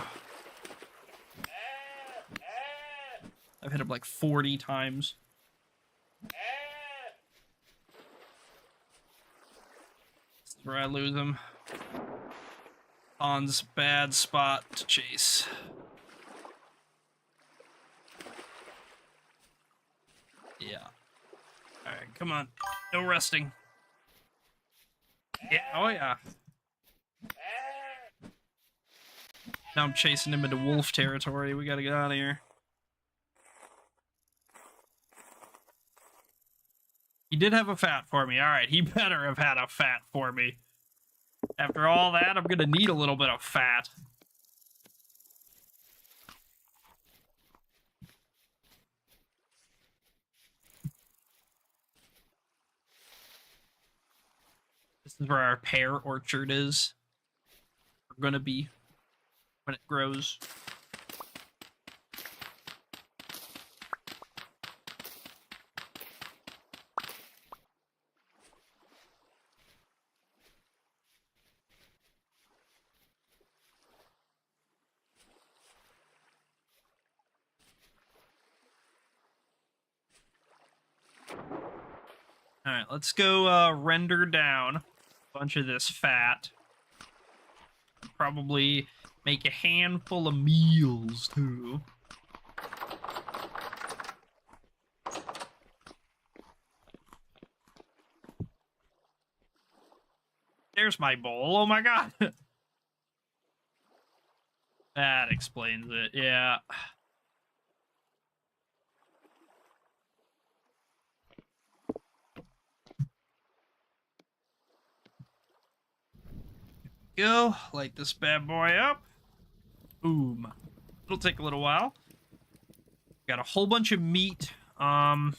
I've hit him like 40 times. This is where I lose him. On's bad spot to chase. Yeah. Alright, come on. No resting. Yeah, oh yeah. Now I'm chasing him into wolf territory. We gotta get out of here. He did have a fat for me. Alright, he better have had a fat for me. After all that, I'm gonna need a little bit of fat. This is where our pear orchard is. We're gonna be when it grows. Alright, let's go render down a bunch of this fat. Probably make a handful of meals, too. There's my bowl. Oh my god. That explains it, yeah. Go, light this bad boy up. Boom. It'll take a little while. Got a whole bunch of meat. Yeah,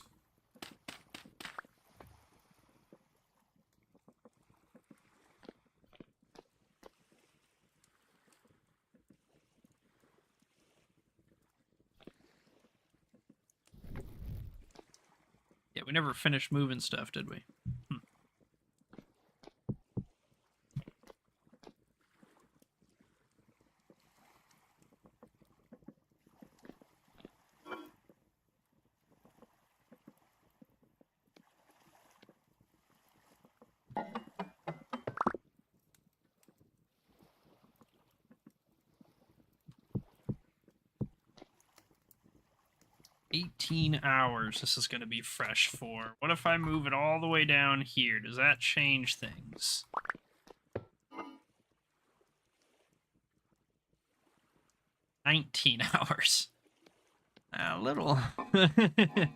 we never finished moving stuff, did we? 18 hours this is going to be fresh for. What if I move it all the way down here? Does that change things? $19 hours. A little. If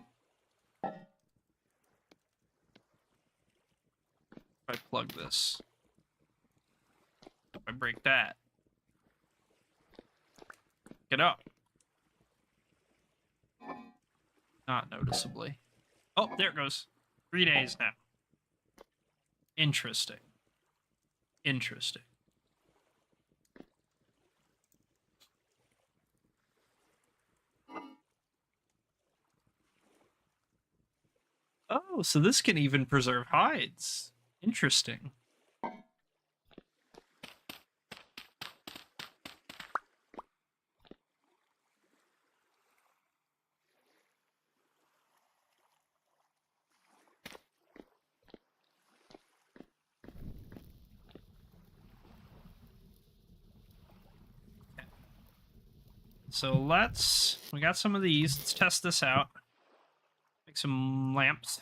I plug this. If I break that. Get up. Not noticeably. Oh, there it goes. 3 days now. Interesting. Interesting. Oh, so this can even preserve hides. Interesting. So we got some of these. Let's test this out. Make some lamps.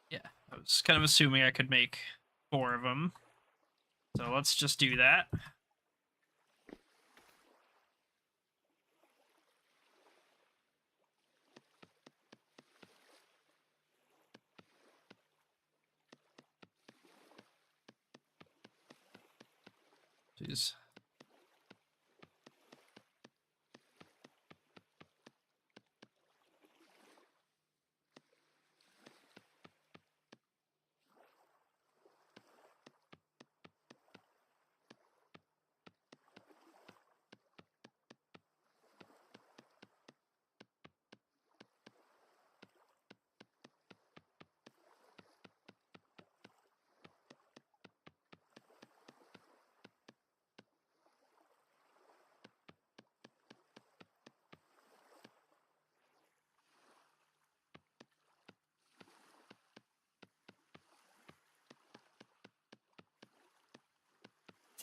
Yeah, I was kind of assuming I could make 4 of them. So let's just do that. Jeez.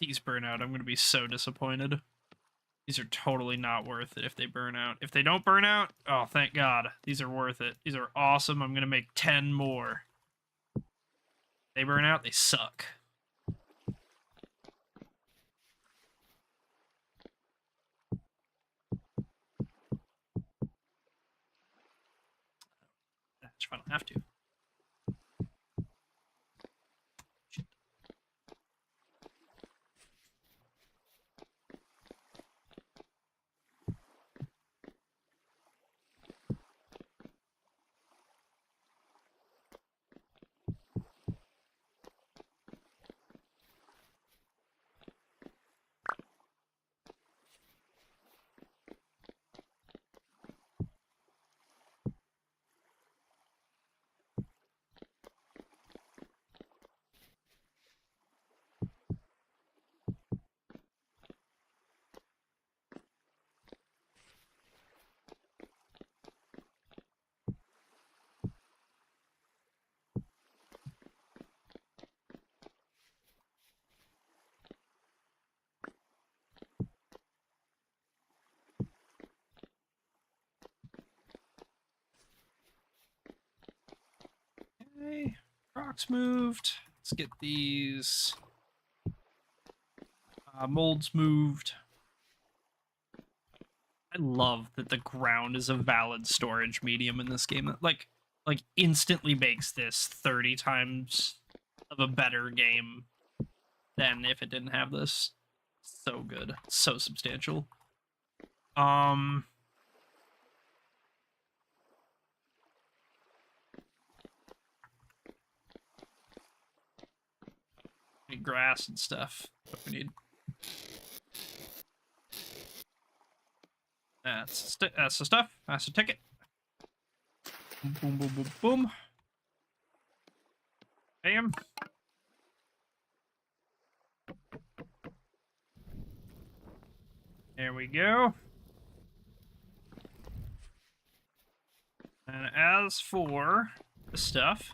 These burn out. I'm going to be so disappointed. These are totally not worth it if they burn out. If they don't burn out, oh, thank God. These are worth it. These are awesome. I'm going to make 10 more. They burn out, they suck. I don't have to. Okay, rocks moved. Let's get these molds moved. I love that the ground is a valid storage medium in this game. That like instantly makes this 30 times of a better game than if it didn't have this. So good, so substantial. Need grass and stuff. What we need. That's the stuff. That's the ticket. Boom, boom, boom, boom, boom. Bam. There we go. And as for the stuff,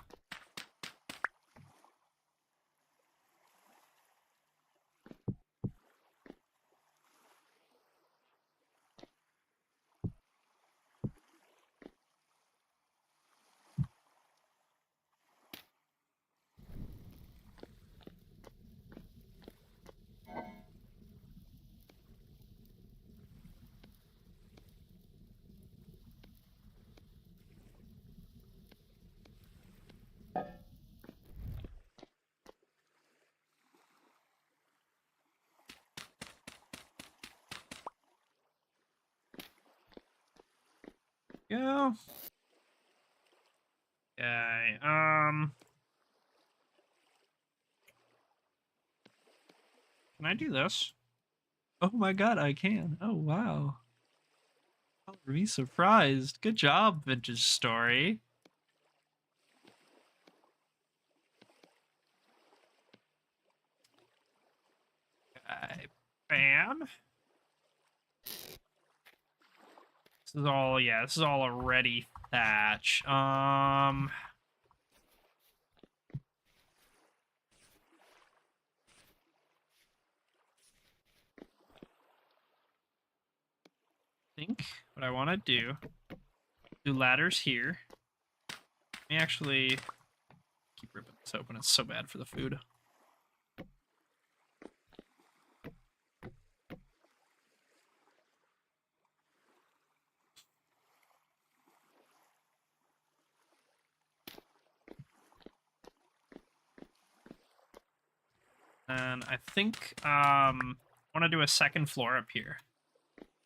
go. Okay, can I do this? Oh my god, I can. Oh wow. I'll be surprised. Good job, Vintage Story. Okay, bam. This is all, yeah, this is all a ready thatch. Think what I want to do ladders here. Let me actually keep ripping this open. It's so bad for the food. And I think I want to do a second floor up here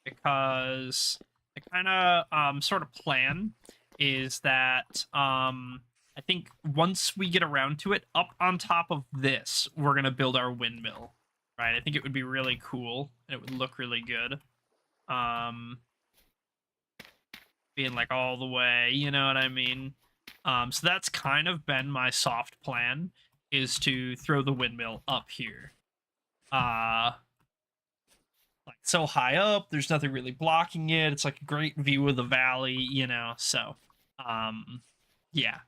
because the kind of sort of plan is that I think once we get around to it, up on top of this, we're gonna build our windmill. Right? I think it would be really cool and it would look really good. Being like all the way, you know what I mean? So that's kind of been my soft plan, is to throw the windmill up here. Like so high up, there's nothing really blocking it. It's like a great view of the valley, you know. So, yeah,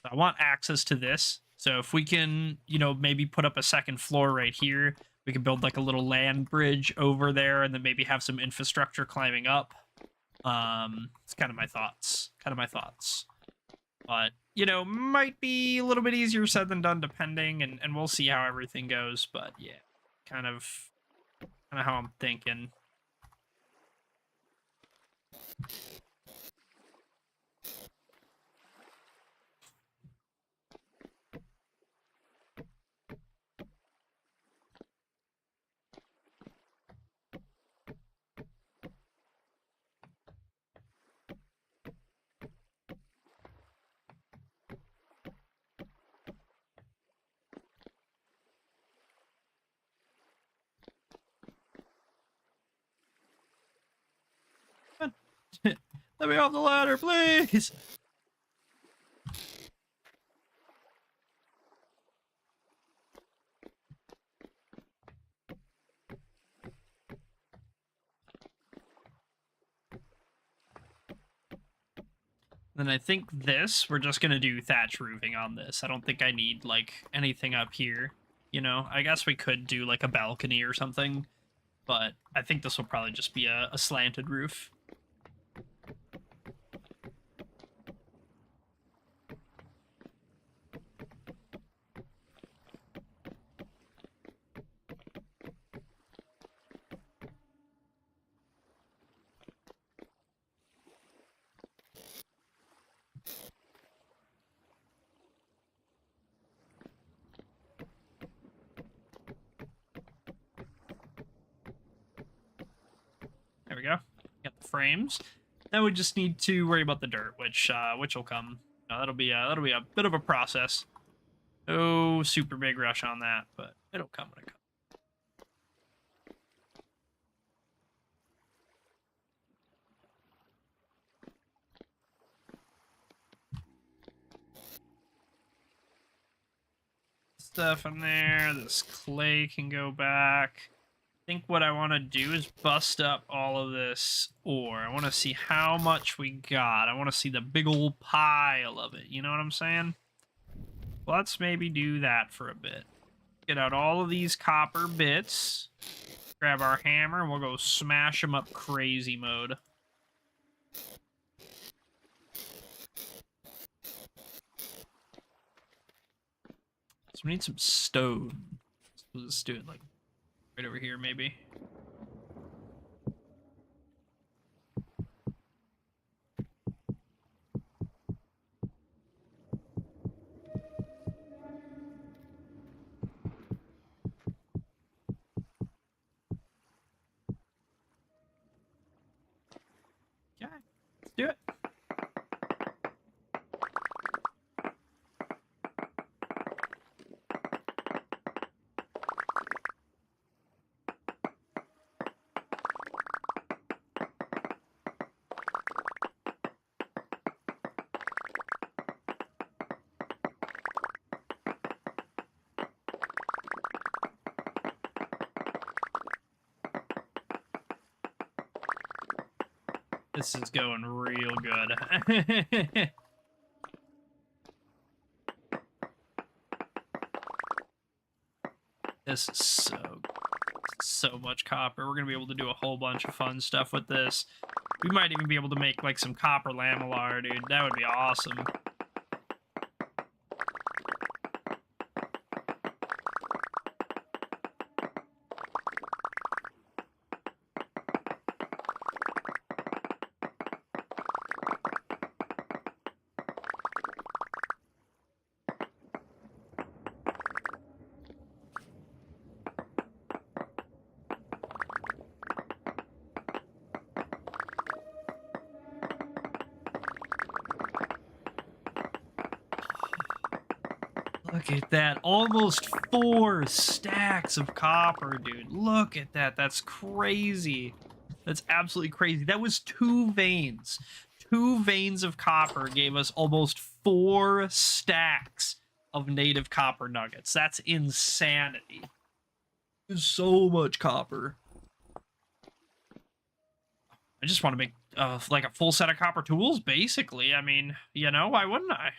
I want access to this. So if we can, you know, maybe put up a second floor right here, we can build like a little land bridge over there, and then maybe have some infrastructure climbing up. It's kind of my thoughts. But you know, might be a little bit easier said than done, depending, and we'll see how everything goes. But yeah, kind of how I'm thinking. Let me off the ladder, please. Then I think this, we're just gonna do thatch roofing on this. I don't think I need like anything up here. You know, I guess we could do like a balcony or something, but I think this will probably just be a slanted roof. There we go. Got the frames. Then we just need to worry about the dirt, which will come. That'll be a bit of a process. No super big rush on that, but it'll come when it comes. Stuff in there. This clay can go back. I think what I want to do is bust up all of this ore. I want to see how much we got. I want to see the big old pile of it. You know what I'm saying? Let's maybe do that for a bit. Get out all of these copper bits. Grab our hammer, and we'll go smash them up crazy mode. So we need some stone. We'll just do it like right over here, maybe. Okay, let's do it. This is going real good. This is so much copper. We're gonna be able to do a whole bunch of fun stuff with this. We might even be able to make like some copper lamellar, dude. That would be awesome. Look at that. Almost 4 stacks of copper, dude. Look at that. That's crazy. That's absolutely crazy. That was 2 veins. 2 veins of copper gave us almost 4 stacks of native copper nuggets. That's insanity. There's so much copper. I just want to make like a full set of copper tools, basically. I mean, you know, why wouldn't I?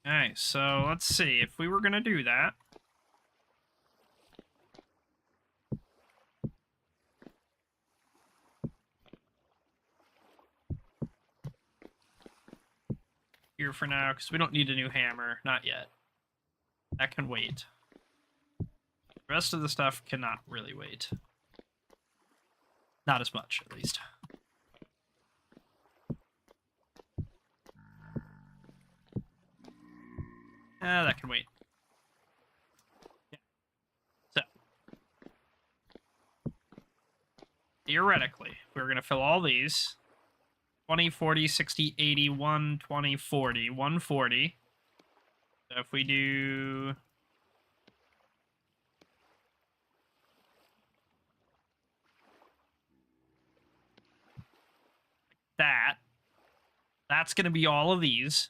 Alright, so let's see. If we were going to do that... here for now, because we don't need a new hammer. Not yet. That can wait. The rest of the stuff cannot really wait. Not as much, at least. That can wait. Yeah. So. Theoretically, we're going to fill all these. 20, 40, 60, 80, 1, 20, 40. 140. So if we do... that. That's going to be all of these.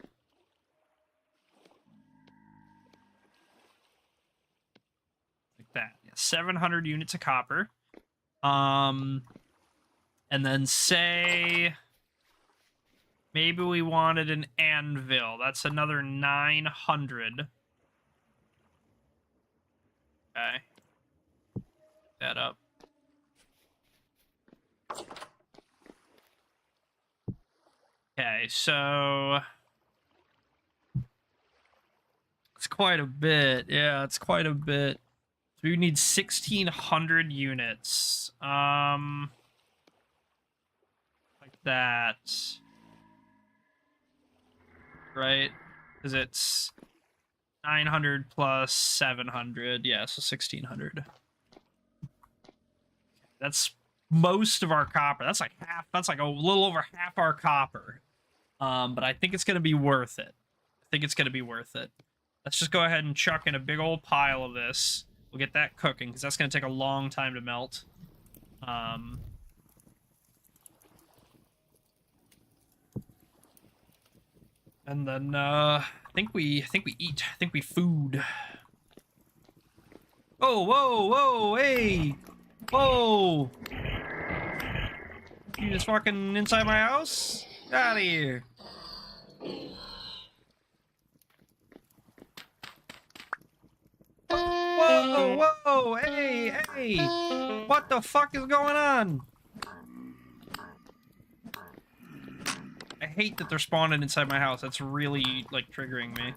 Like that. Yeah, 700 units of copper. And then say... maybe we wanted an anvil. That's another 900. Okay. That up. Okay, so... it's quite a bit. Yeah, it's quite a bit. So we need 1,600 units. Like that. Right? Because it's 900 plus 700. Yeah, so 1,600. That's most of our copper. That's like half. That's like a little over half our copper. But I think it's going to be worth it. I think it's going to be worth it. Let's just go ahead and chuck in a big old pile of this. We'll get that cooking, because that's going to take a long time to melt. And then I think we eat. I think we food. Oh, whoa, whoa, hey! Whoa! You just walking inside my house? Get out of here. Whoa, whoa, hey, hey! What the fuck is going on? I hate that they're spawning inside my house. That's really, like, triggering me.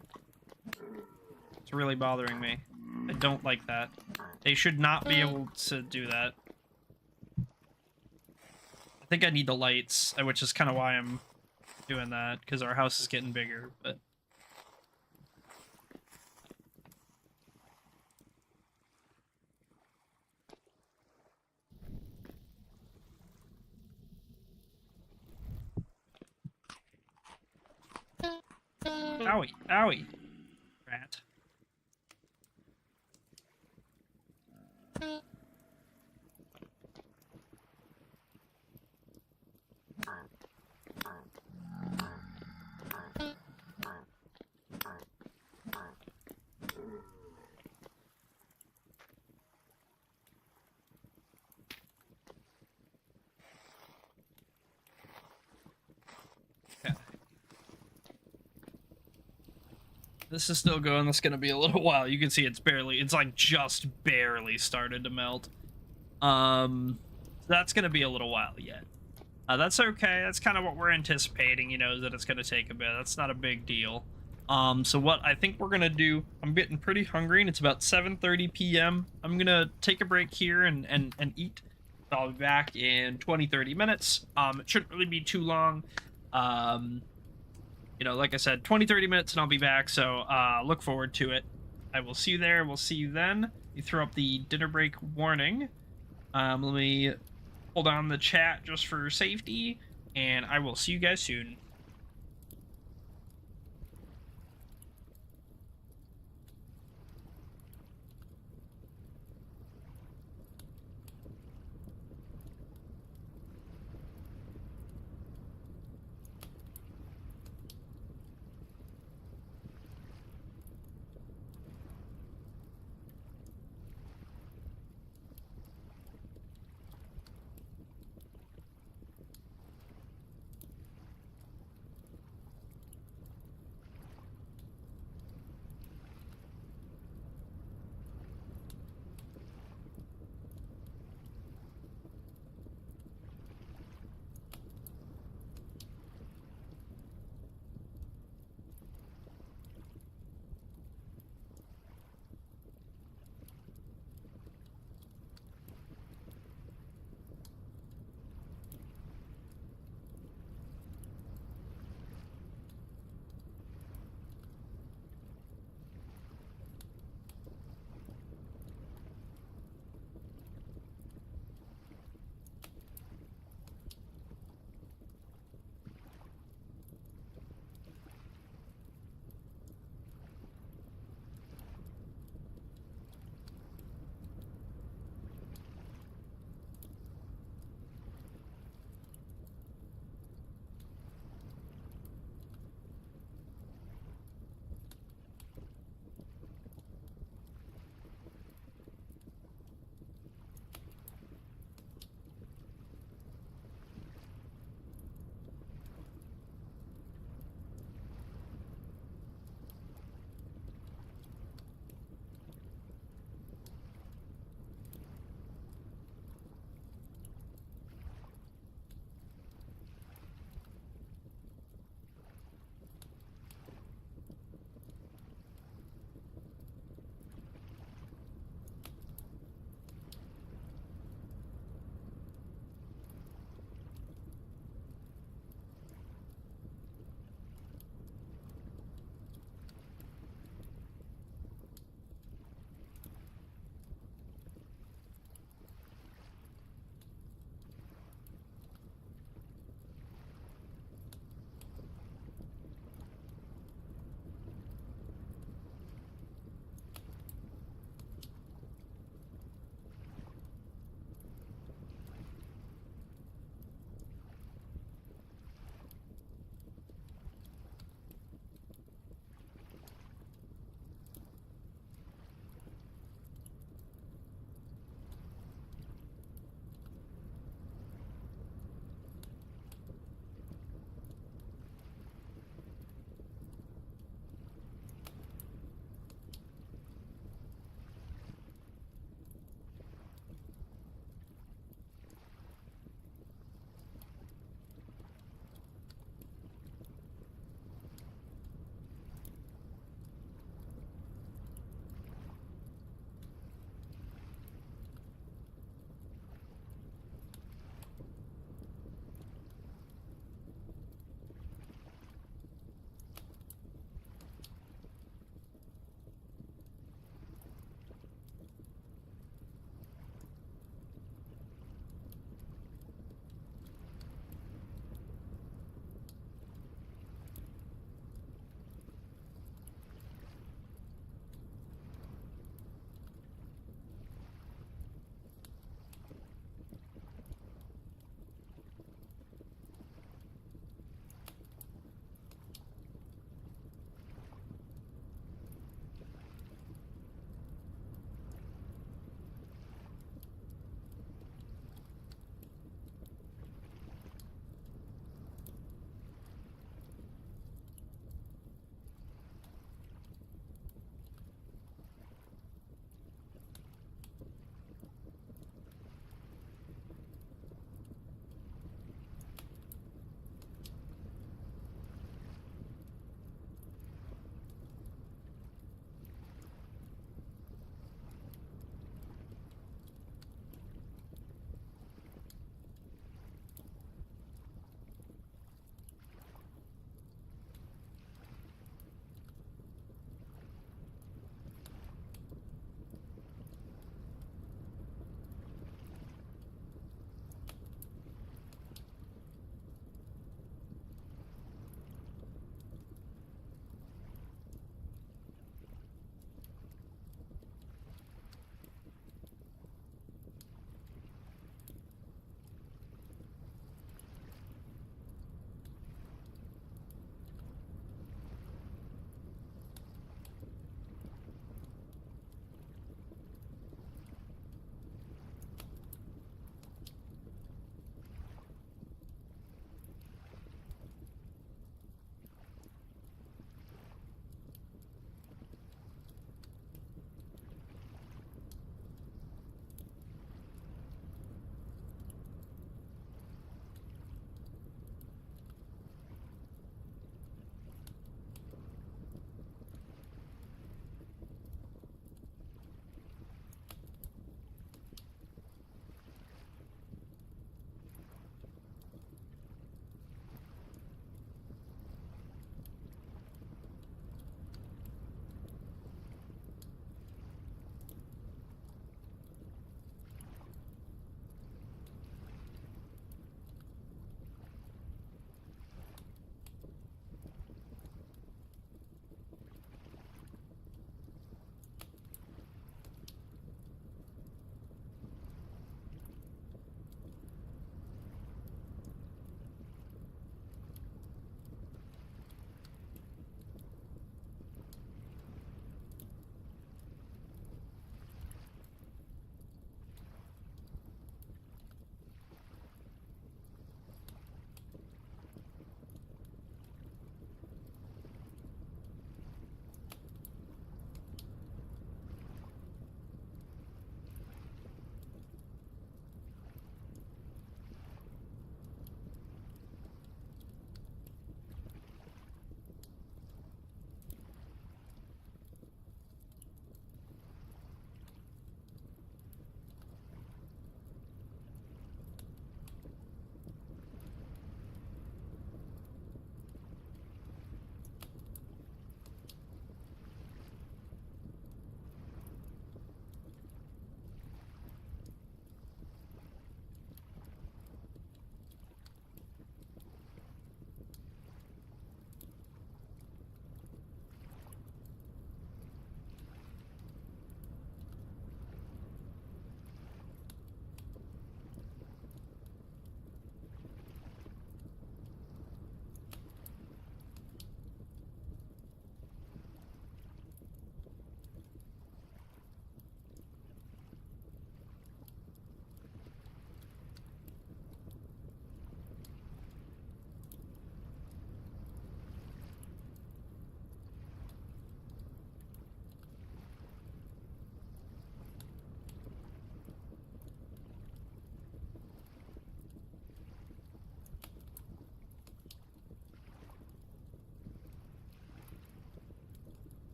It's really bothering me. I don't like that. They should not be able to do that. I think I need the lights, which is kind of why I'm doing that, because our house is getting bigger, but... Owie, owie. Rat. Okay. This is still going. That's gonna be a little while. You can see it's like just barely started to melt. That's gonna be a little while yet. That's okay. That's kind of what we're anticipating, you know, is that it's gonna take a bit. That's not a big deal. So what I think we're gonna do, I'm getting pretty hungry and it's about 7:30 p.m. I'm gonna take a break here and eat. I'll be back in 20-30 minutes. It shouldn't really be too long. You know, like I said, 20-30 minutes and I'll be back, so look forward to it. I will see you there. We'll see you then. You throw up the dinner break warning. Let me hold on the chat just for safety, and I will see you guys soon.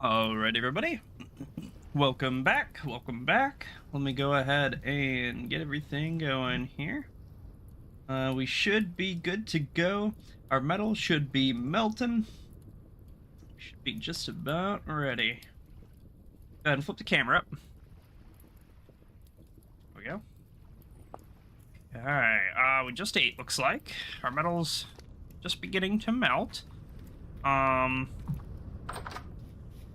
Alright, everybody. Welcome back. Welcome back. Let me go ahead and get everything going here. We should be good to go. Our metal should be melting. Should be just about ready. Go ahead and flip the camera up. There we go. Alright, we just ate, looks like. Our metal's just beginning to melt.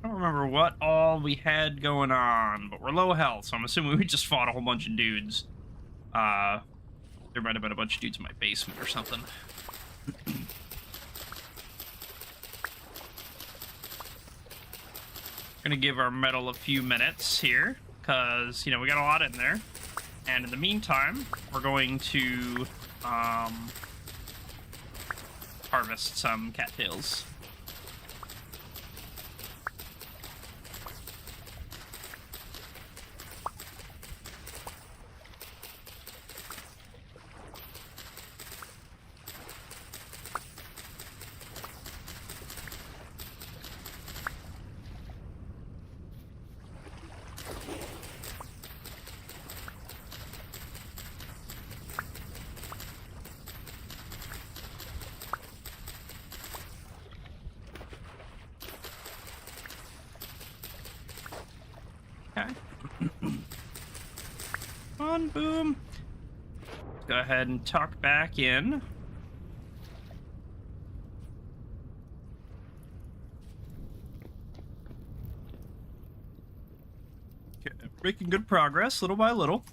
I don't remember what all we had going on, but we're low health, so I'm assuming we just fought a whole bunch of dudes. There might have been a bunch of dudes in my basement or something. Gonna give our metal a few minutes here, because, you know, we got a lot in there. And in the meantime, we're going to, harvest some cattails. Okay. On, boom. Let's go ahead and tuck back in. Okay, making good progress, little by little.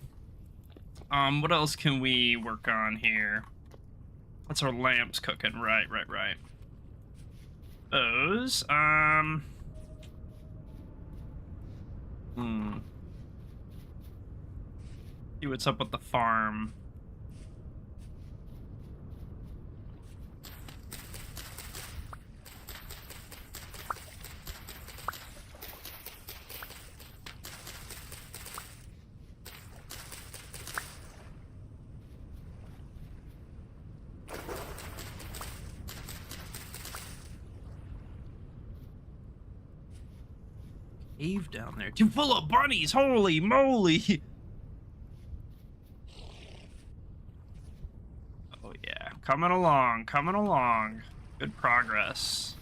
What else can we work on here? What's our lamps cooking? Right. Those, see what's up with the farm. Cave down there. Too full of bunnies! Holy moly! Oh yeah. Coming along. Good progress.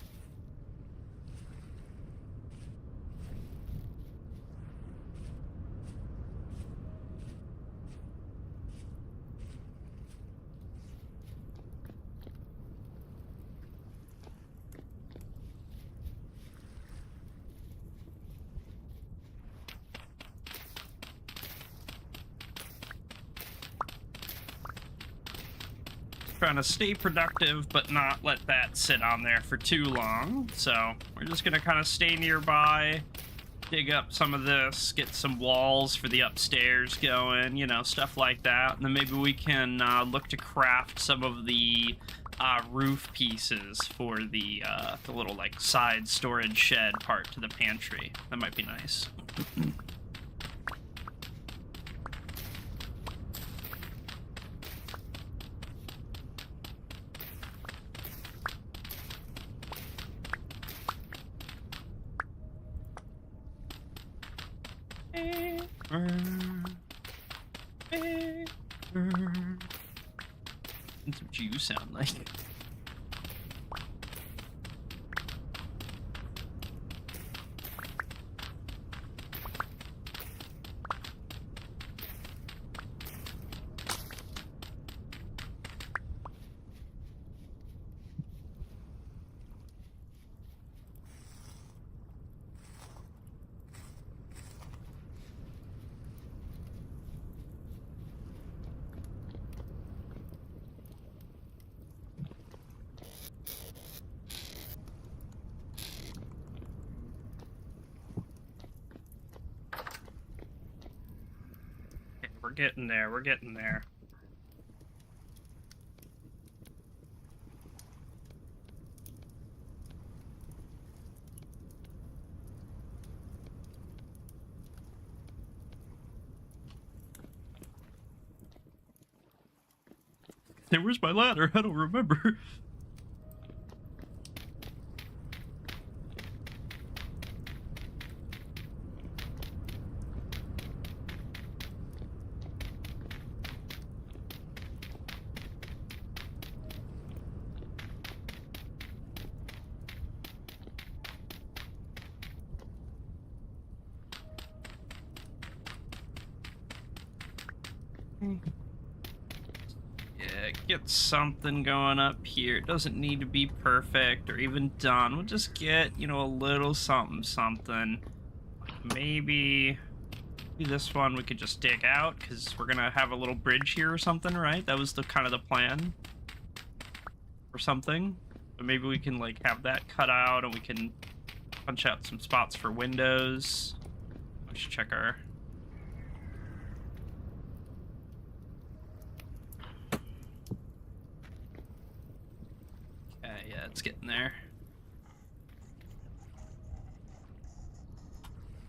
Trying to stay productive, but not let that sit on there for too long. So we're just gonna kind of stay nearby, dig up some of this, get some walls for the upstairs going, you know, stuff like that. And then maybe we can look to craft some of the roof pieces for the little like side storage shed part to the pantry. That might be nice. What do you sound like? We're getting there. Hey, where's my ladder? I don't remember. Yeah, get something going up here. It doesn't need to be perfect or even done. We'll just get, you know, a little something. Maybe this one we could just dig out because we're gonna have a little bridge here or something, right? That was the kind of the plan or something. But maybe we can like have that cut out and we can punch out some spots for windows. We should check our... Okay, yeah, it's getting there.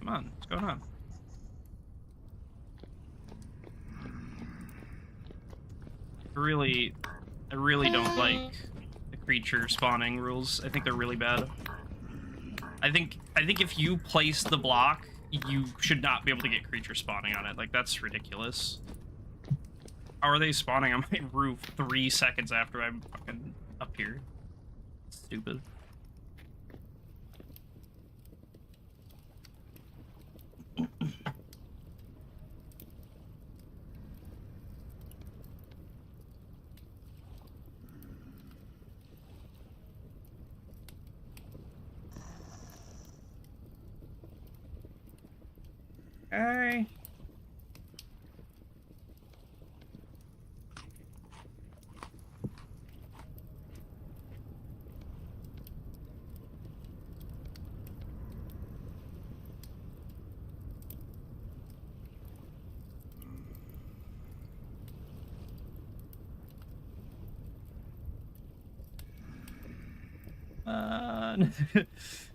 Come on, what's going on? I really don't like the creature spawning rules. I think they're really bad. I think if you place the block, you should not be able to get creature spawning on it. Like, that's ridiculous. How are they spawning on my roof 3 seconds after I'm fucking up here? Stupid. Okay.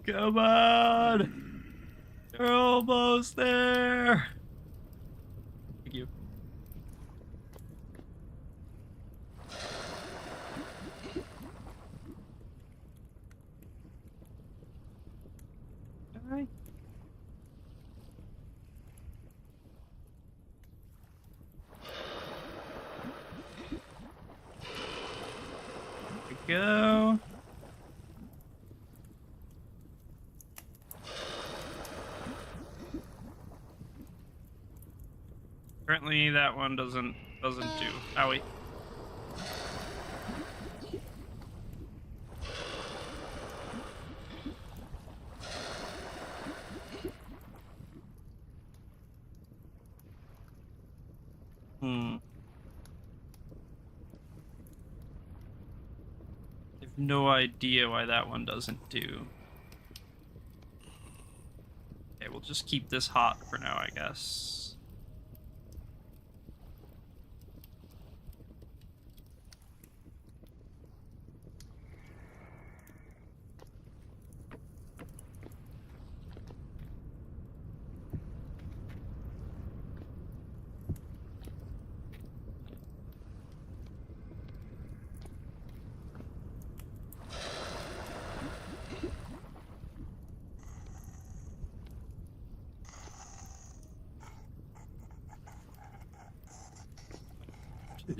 Come on! You're almost there! Thank you. Hi. There we go. Apparently that one doesn't do. Owie. I have no idea why that one doesn't do. Okay, we'll just keep this hot for now, I guess.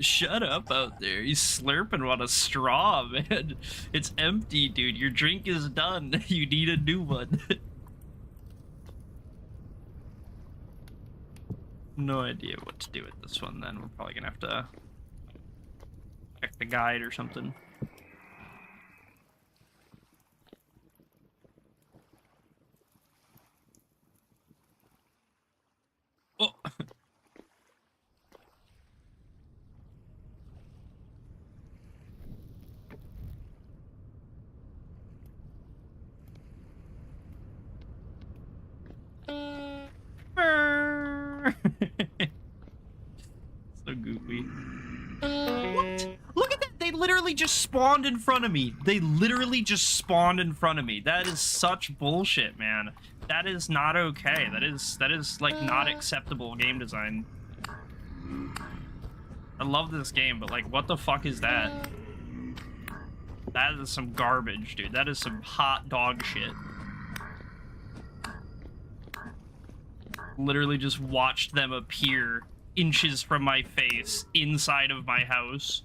Shut up out there. He's slurping on a straw, man. It's empty, dude. Your drink is done. You need a new one. No idea what to do with this one then. We're probably gonna have to check the guide or something. Oh! So goofy. What? Look at that! They literally just spawned in front of me. They literally just spawned in front of me. That is such bullshit, man. That is not okay. That is like not acceptable game design. I love this game, but like, what the fuck is that? That is some garbage, dude. That is some hot dog shit. Literally just watched them appear inches from my face inside of my house.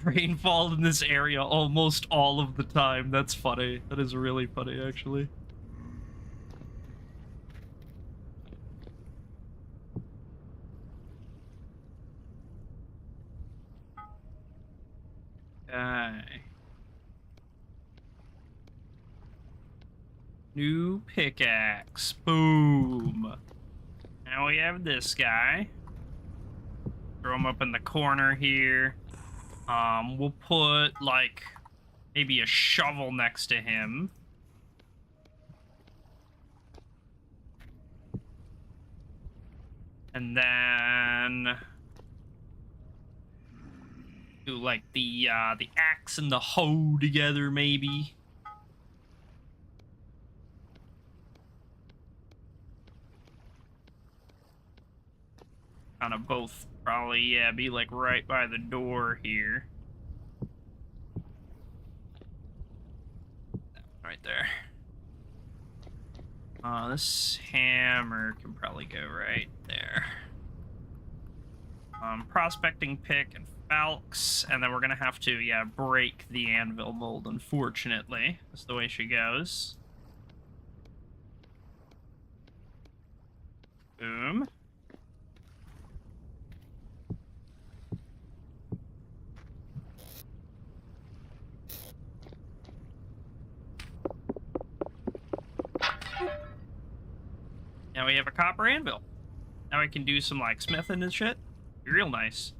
rainfall in this area almost all of the time. That's funny. That is really funny, actually. New pickaxe. Boom. Now we have this guy. Throw him up in the corner here. We'll put, like, maybe a shovel next to him. And then do, like, the axe and the hoe together, maybe. Kind of both probably, yeah, be like right by the door here. Right there. This hammer can probably go right there. Prospecting pick and falx, and then we're gonna have to, yeah, break the anvil mold, unfortunately. That's the way she goes. Boom. Now we have a copper anvil. Now I can do some, like, smithing and shit. Be real nice.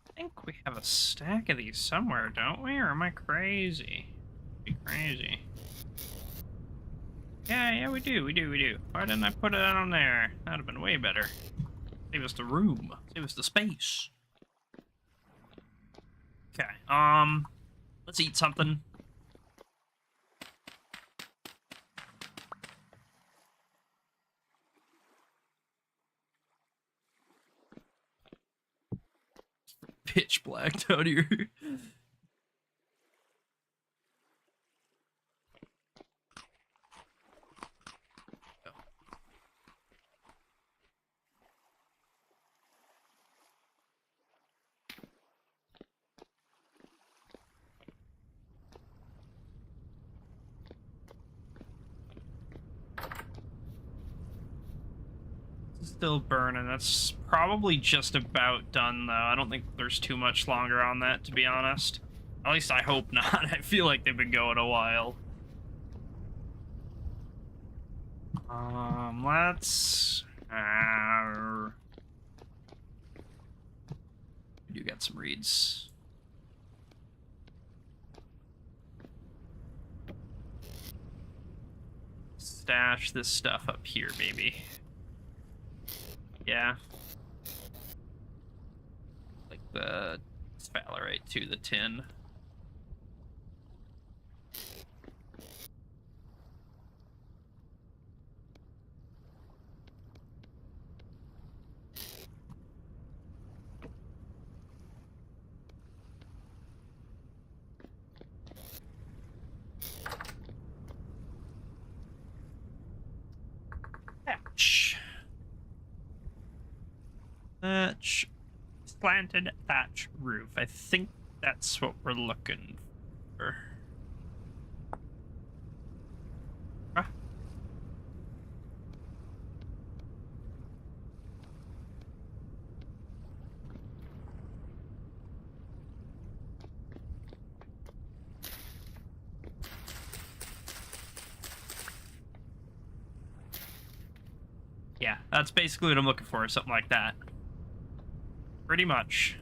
I think we have a stack of these somewhere, don't we? Or am I crazy? Be crazy. Yeah, we do. Why didn't I put it on there? That'd have been way better. Save us the room. Save us the space. Okay, let's eat something. Pitch black out here. Still burning. That's probably just about done, though. I don't think there's too much longer on that, to be honest. At least I hope not. I feel like they've been going a while. Let's... we do got some reeds. Stash this stuff up here, maybe. Yeah. Like the sphalerite to the tin. Thatch. Slanted thatch roof. I think that's what we're looking for. Ah. Yeah, That's basically what I'm looking for, something like that. Pretty much.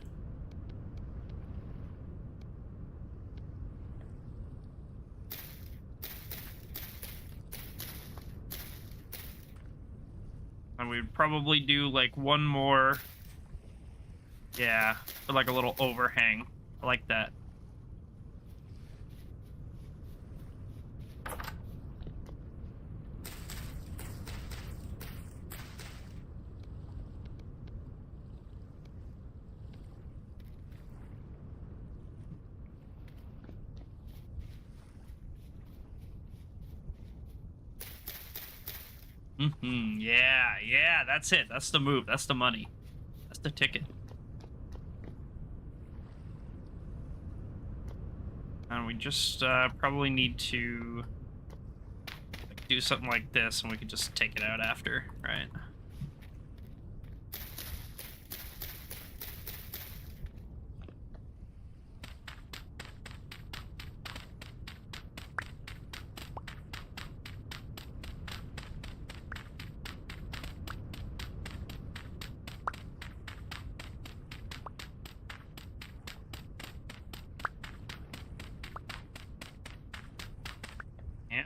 And we'd probably do like one more. Yeah, for like a little overhang. I like that. Yeah, yeah, that's it. That's the move. That's the money. That's the ticket. And we just probably need to like, do something like this, and we can just take it out after, right?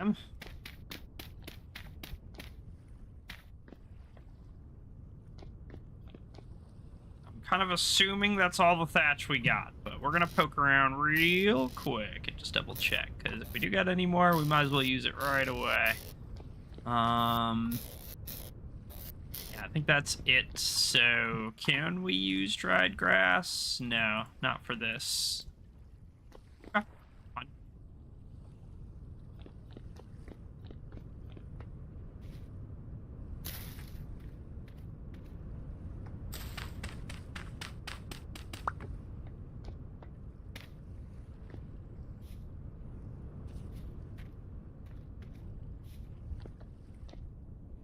And I'm kind of assuming that's all the thatch we got, but we're gonna poke around real quick and just double check, because if we do got any more, we might as well use it right away. Yeah, I think that's it. So, can we use dried grass? No, not for this. Okay, fine.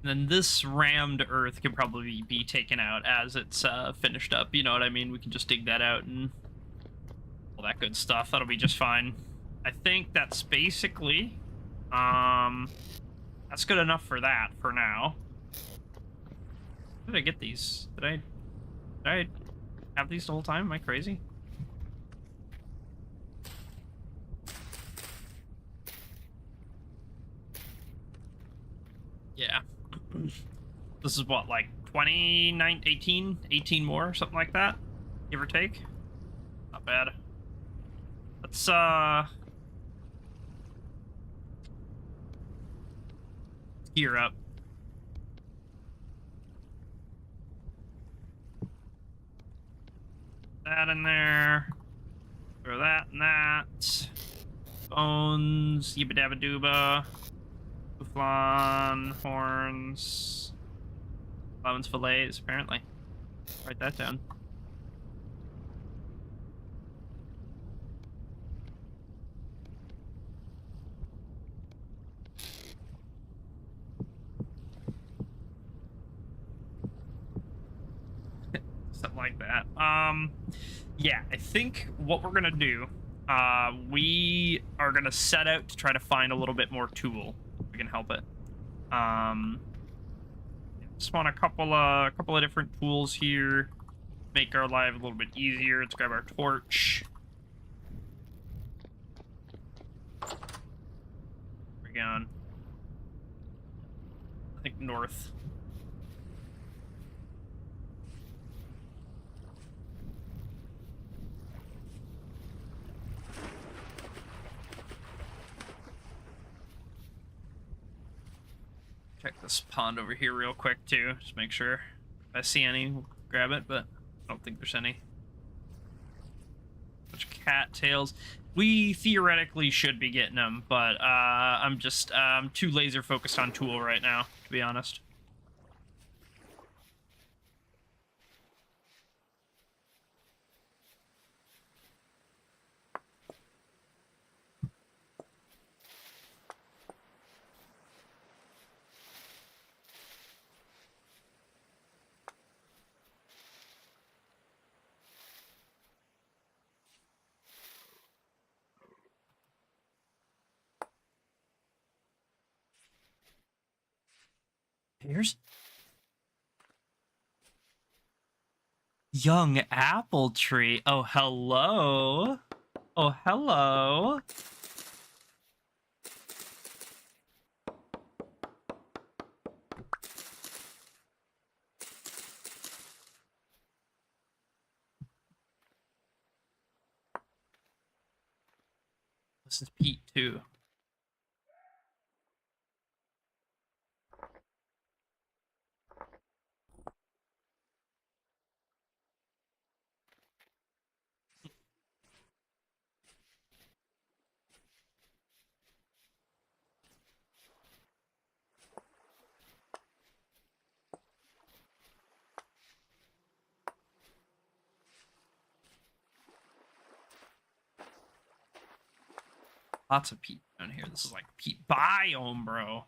And then this rammed earth can probably be taken out as it's finished up. You know what I mean? We can just dig that out and all that good stuff. That'll be just fine. I think that's basically, that's good enough for that for now. How did I get these? Did I have these the whole time? Am I crazy? Yeah. This is what, like 29, 18 more, something like that, give or take. Not bad. Let's gear up. That in there. Throw that and that. Bones, yibba dabba dooba. Bufflon, horns. Lemons fillets, apparently. Write that down. Something like that. Yeah, I think what we're gonna do, we are gonna set out to try to find a little bit more tool. If we can help it. Just want a couple of different tools here. Make our life a little bit easier. Let's grab our torch. Where we going? I think north. Check this pond over here real quick too. Just make sure. If I see any, we'll grab it, but I don't think there's any. Bunch of cattails. We theoretically should be getting them, but I'm just too laser focused on tool right now, to be honest. Here's Young apple tree. Oh, hello. Oh, hello. This is Pete, too. Lots of peat down here. This is like peat biome, bro.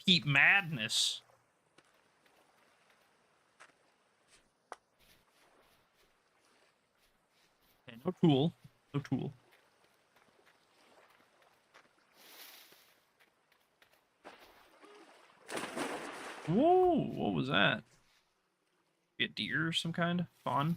Peat madness. Okay, no tool. No tool. Whoa, what was that? Be a deer or some kind? Fawn?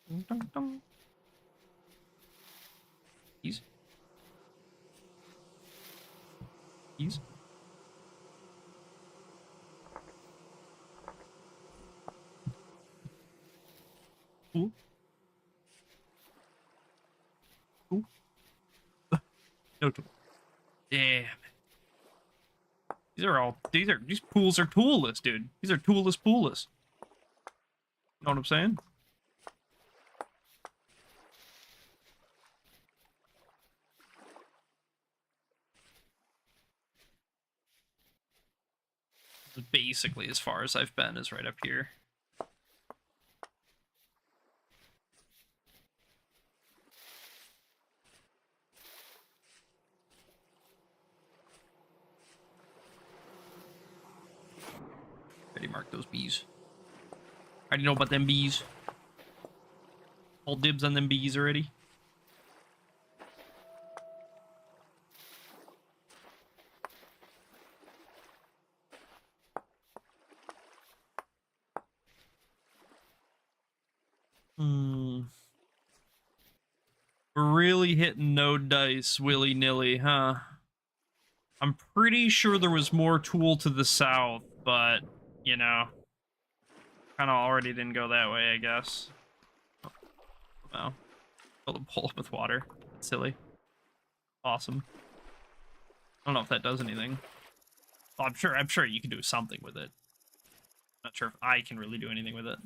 Dun, dun, dun. Keys? Keys? Cool. Cool. No tool. Damn. These pools are toolless, dude. These are toolless poolless. You know what I'm saying? Basically as far as I've been is right up here. Already marked those bees. Already know about them bees. All dibs on them bees already. We're really hitting no dice willy-nilly, huh? I'm pretty sure there was more tool to the south, but, you know, kind of already didn't go that way, I guess. Oh, fill the bowl up with water. Silly. Awesome. I don't know if that does anything. Well, I'm sure you can do something with it. Not sure if I can really do anything with it.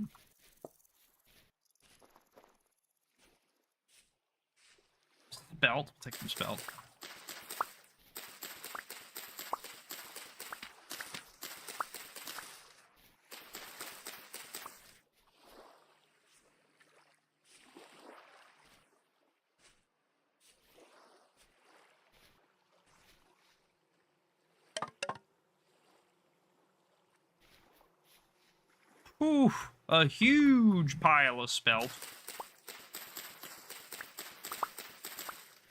Belt. We'll take some spelt. Ooh, a huge pile of spelt.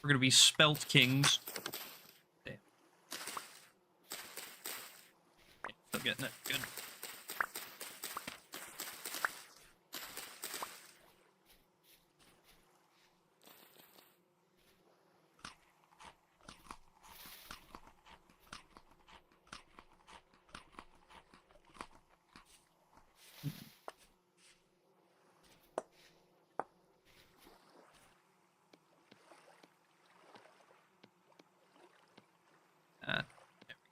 We're gonna be spelt kings. Damn. Okay, still getting it. Good. There we go.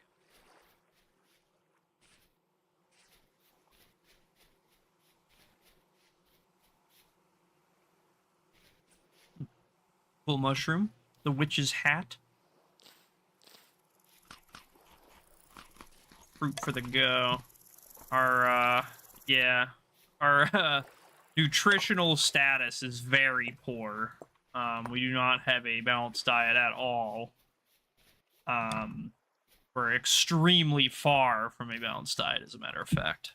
Full mushroom. The witch's hat. Fruit for the go. Our, yeah. Our, nutritional status is very poor. We do not have a balanced diet at all. We're extremely far from a balanced diet, as a matter of fact.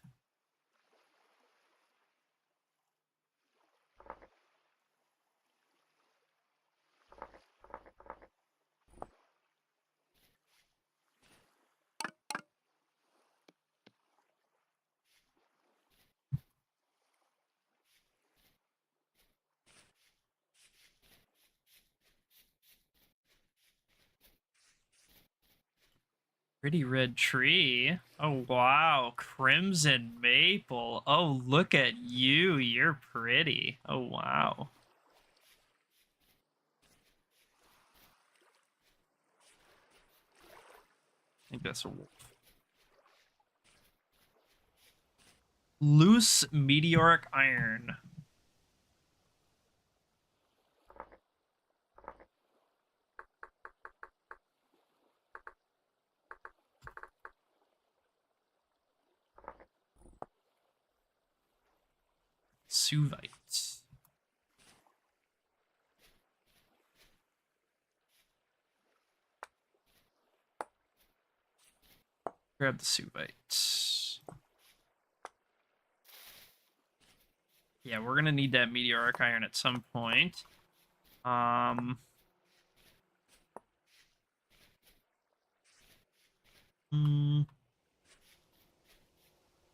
Pretty red tree. Oh, wow. Crimson maple. Oh, look at you. You're pretty. Oh, wow. I think that's a wolf. Loose meteoric iron. Suvite. Grab the Suvite. Yeah, we're gonna need that meteoric iron at some point.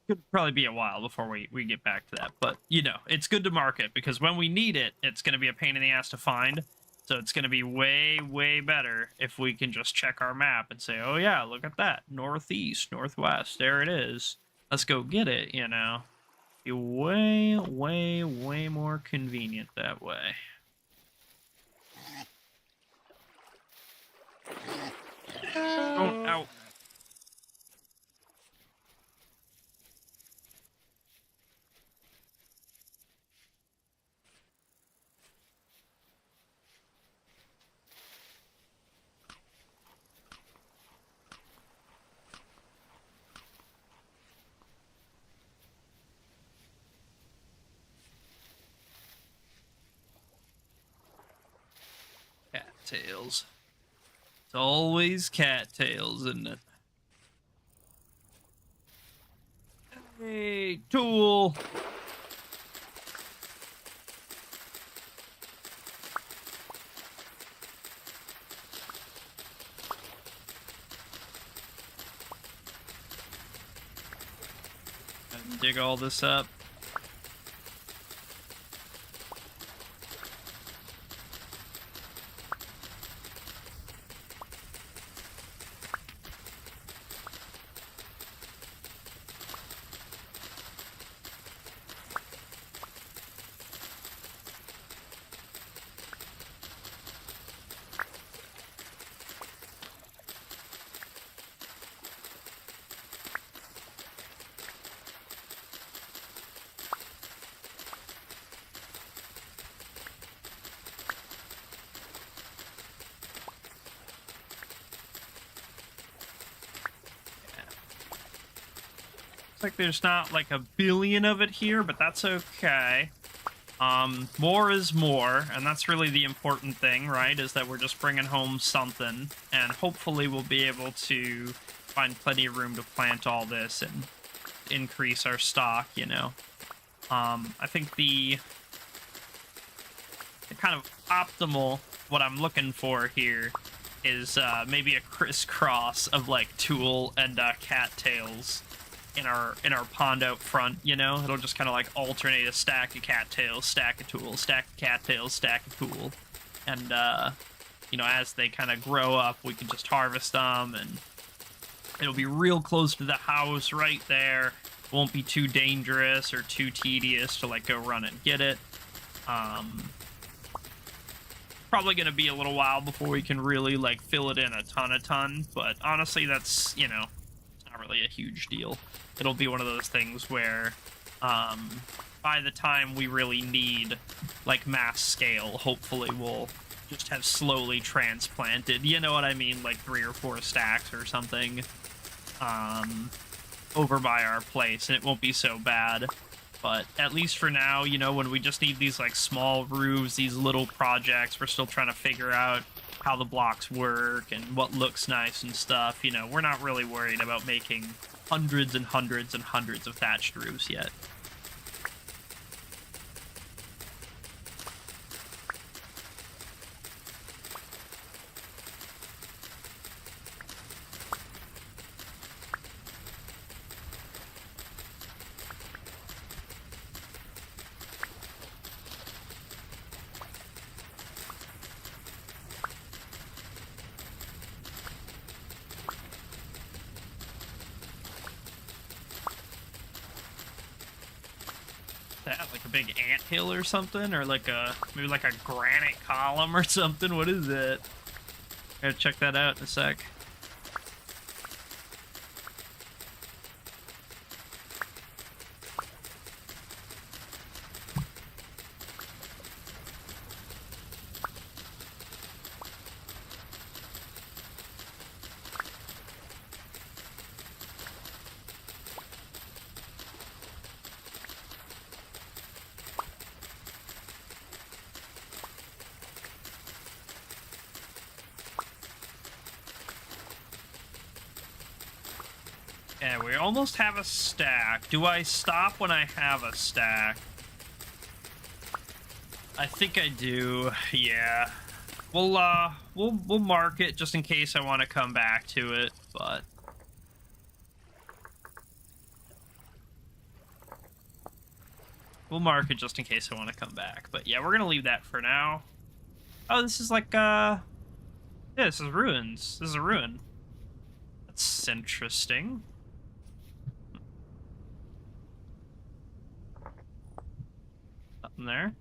Could probably be a while before we get back to that, but you know, it's good to mark it because when we need it, it's going to be a pain in the ass to find. So it's going to be way better if we can just check our map and say, oh yeah, look at that, northeast, northwest, there it is, let's go get it. You know, be way more convenient that way. Oh, ow. Cattails. It's always cattails, isn't it? Hey, tool. And dig all this up. Like there's not like a billion of it here, but that's okay. More is more, and that's really the important thing, right? Is that we're just bringing home something, and hopefully we'll be able to find plenty of room to plant all this and increase our stock, you know. I think the kind of optimal, what I'm looking for here is maybe a crisscross of like tool and cattails in our pond out front, you know. It'll just kind of like alternate a stack of cattails, stack of tools, stack of cattails, stack of tool, and you know, as they kind of grow up, we can just harvest them, and it'll be real close to the house right there. Won't be too dangerous or too tedious to like go run and get it. Probably gonna be a little while before we can really like fill it in a ton, but honestly, that's, you know, it's not really a huge deal. It'll be one of those things where by the time we really need like mass scale, hopefully we'll just have slowly transplanted, you know what I mean, like 3 or 4 stacks or something over by our place, and it won't be so bad. But at least for now, you know, when we just need these like small roofs, these little projects, we're still trying to figure out how the blocks work and what looks nice and stuff, you know, we're not really worried about making hundreds and hundreds and hundreds of thatched roofs yet. that? Like a big anthill or something? Or like maybe like a granite column or something? What is it? Gotta check that out in a sec. Yeah, we almost have a stack. Do I stop when I have a stack? I think I do. Yeah. We'll mark it just in case I want to come back to it, but we'll mark it just in case I want to come back. But yeah, we're gonna leave that for now. Oh, this is like yeah, this is ruins. This is a ruin. That's interesting. Nothing there.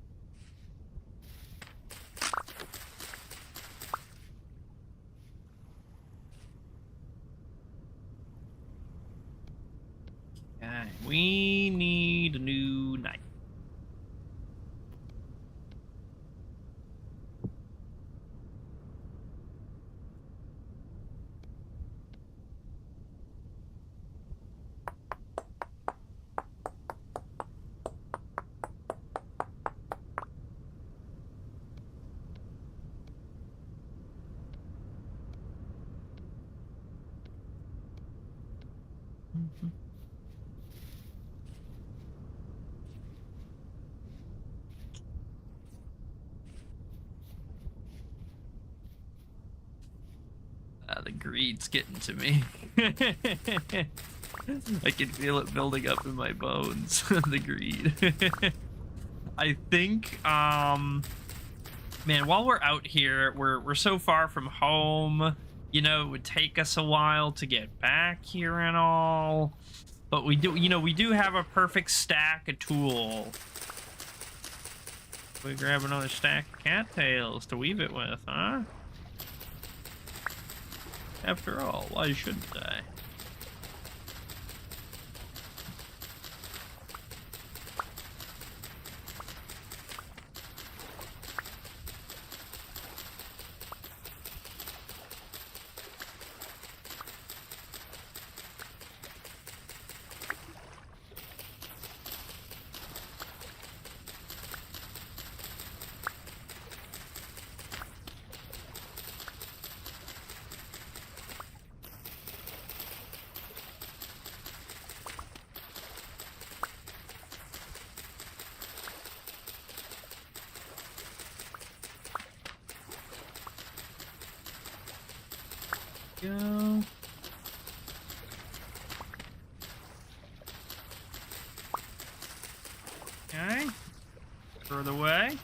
Okay, we need a new knife. The greed's getting to me. I can feel it building up in my bones. The greed. I think, man, while we're out here, we're so far from home. You know, it would take us a while to get back here and all. But we do, we do have a perfect stack of tool. We grab another stack of cattails to weave it with, huh? After all, why shouldn't I? Go. Okay. Further away.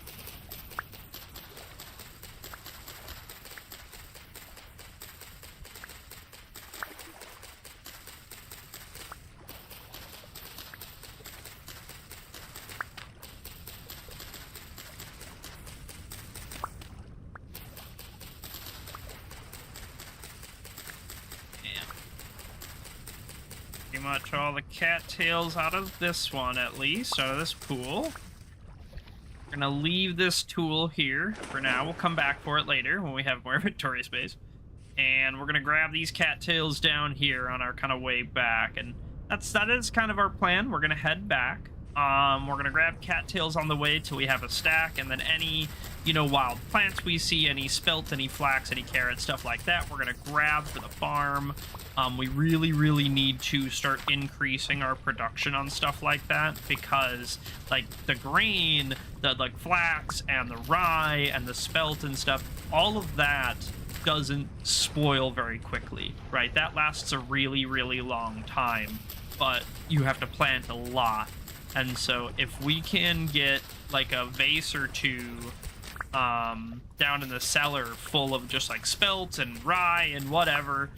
Much all the cattails out of this one, at least out of this pool. We're gonna leave this tool here for now. We'll come back for it later when we have more inventory space, and we're gonna grab these cattails down here on our kind of way back, and that is kind of our plan. We're gonna head back. We're gonna grab cattails on the way till we have a stack, and then any wild plants we see, any spelt, any flax, any carrots, stuff like that, we're gonna grab for the farm. We really need to start increasing our production on stuff like that, because like the grain, the like flax and the rye and the spelt and stuff, all of that doesn't spoil very quickly, right? That lasts a really long time, but you have to plant a lot. And so if we can get like a vase or two down in the cellar full of just like spelt and rye and whatever,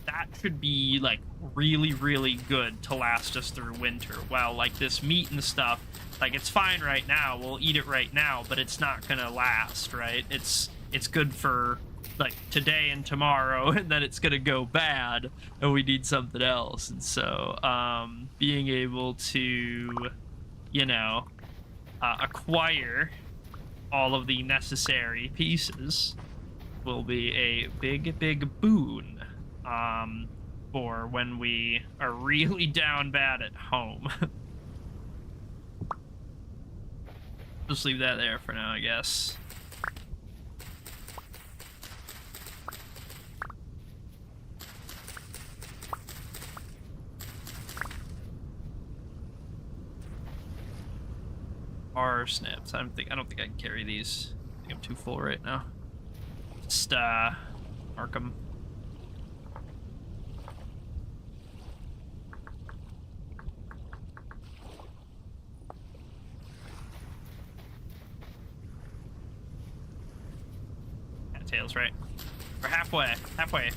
that should be like really, really good to last us through winter. Well, like this meat and stuff, like it's fine right now. We'll eat it right now, but it's not gonna last, right? It's good for like today and tomorrow, and then it's gonna go bad, and we need something else. And so, being able to, you know, acquire all of the necessary pieces will be a big, big boon for when we are really down bad at home. Just leave that there for now, I guess. Snaps. I don't think I can carry these. I think I'm too full right now. Just mark them. Tails, right? We're halfway. Halfway.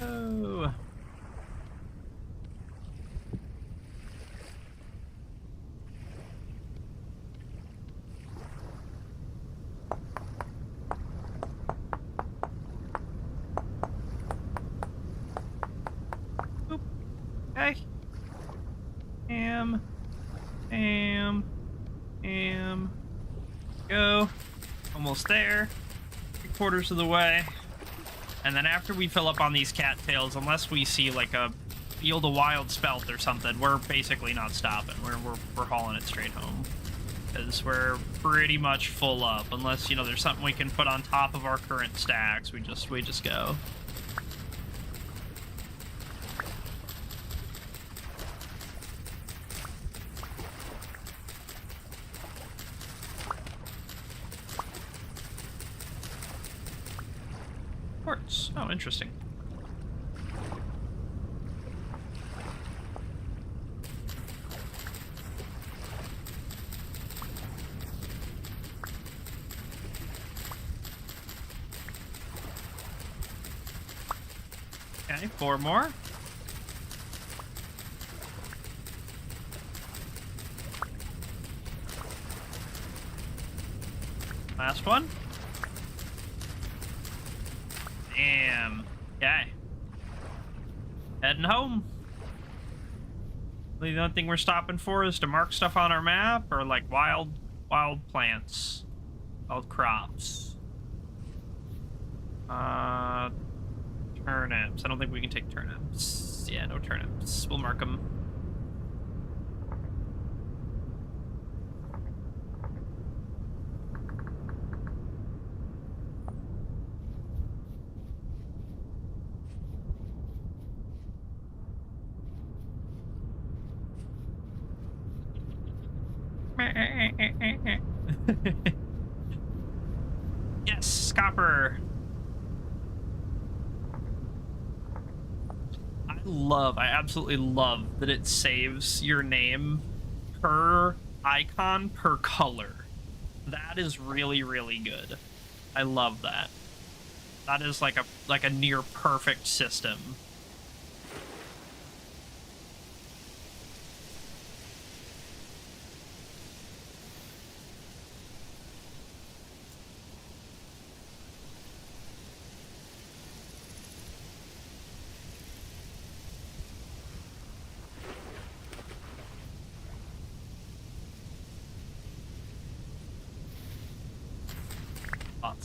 Oh. Boop. Okay. Go. Almost there. 3/4 of the way. And then after we fill up on these cattails, unless we see like a field of wild spelt or something, we're basically not stopping. We're hauling it straight home. Because we're pretty much full up. Unless, you know, there's something we can put on top of our current stacks. We just go. Quartz. Oh, interesting. Okay, 4 more. Last one. Damn. Okay. Heading home. The only thing we're stopping for is to mark stuff on our map, or like wild plants, wild crops. Turnips. I don't think we can take turnips. Yeah, no turnips. We'll mark them. Yes, copper. I absolutely love that it saves your name per icon per color. That is really, really good. I love that. That is like a near perfect system.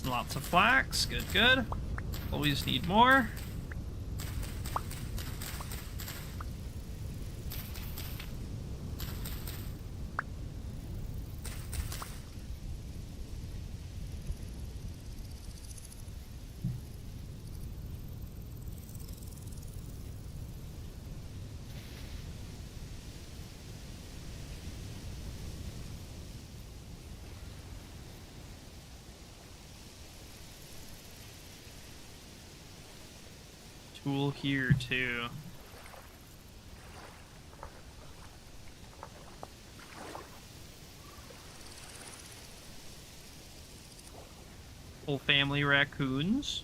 Lots of flax. Good, good. Always need more. Tool here too. Whole family raccoons.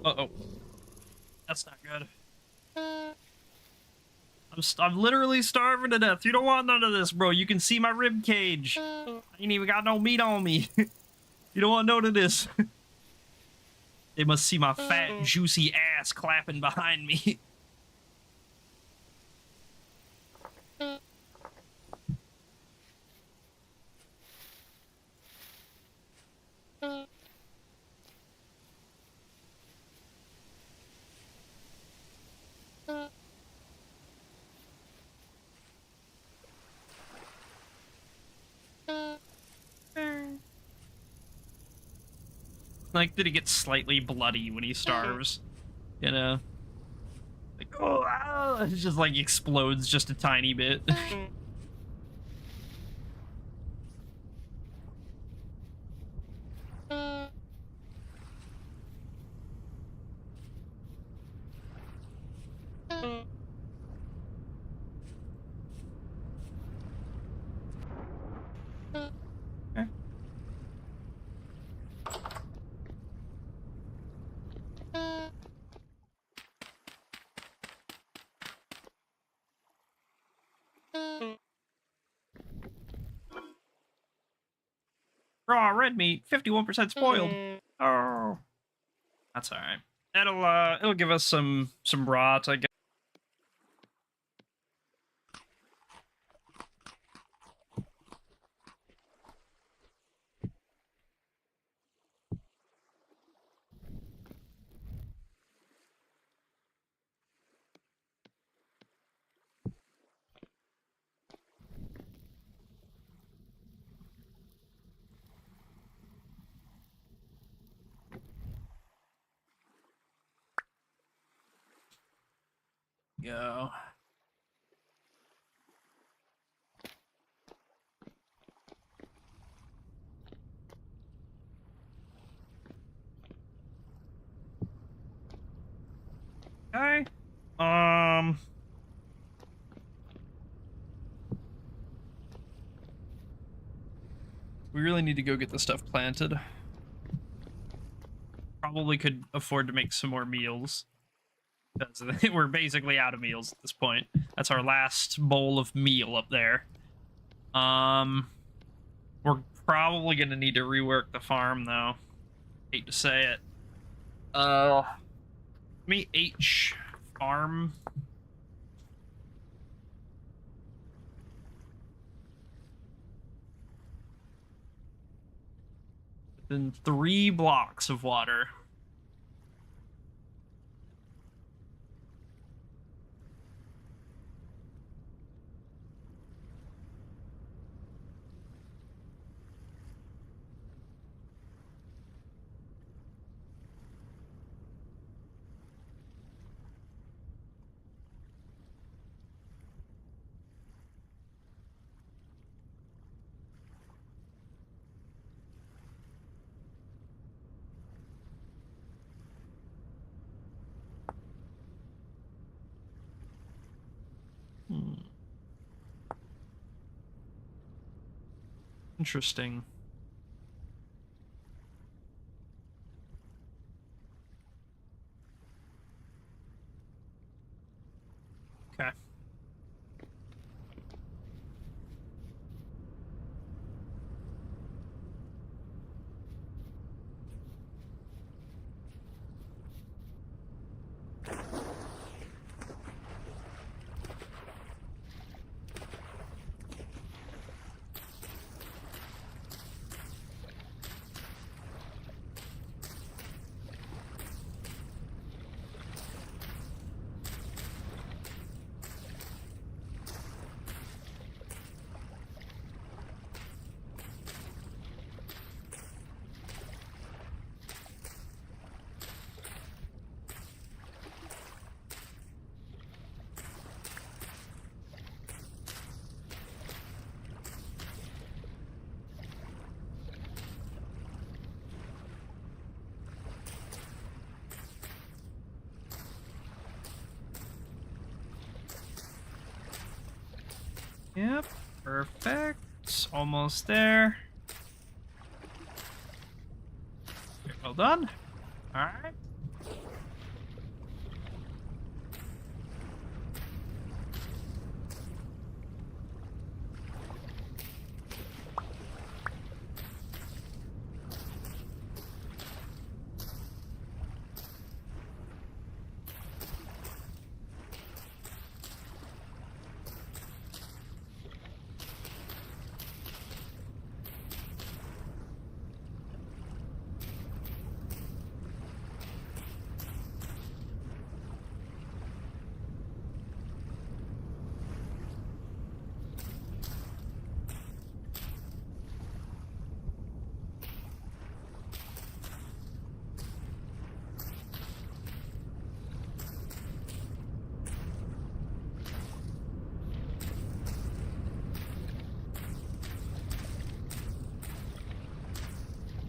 Uh-oh. That's not good. I'm literally starving to death. You don't want none of this, bro. You can see my rib cage. I ain't even got no meat on me. You don't want none of this. They must see my fat, juicy ass clapping behind me. Like, did he get slightly bloody when he starves? You know? Like, oh, ah, it just like explodes just a tiny bit. Raw red meat, 51% spoiled. Oh, that's all right. It'll give us some rot, I guess. Go. Okay. We really need to go get the stuff planted. Probably could afford to make some more meals. Because we're basically out of meals at this point. That's our last bowl of meal up there. We're probably gonna need to rework the farm though. Hate to say it. Me H farm. Then 3 blocks of water. Interesting. Okay. Yep, perfect. Almost there. Well done. All right.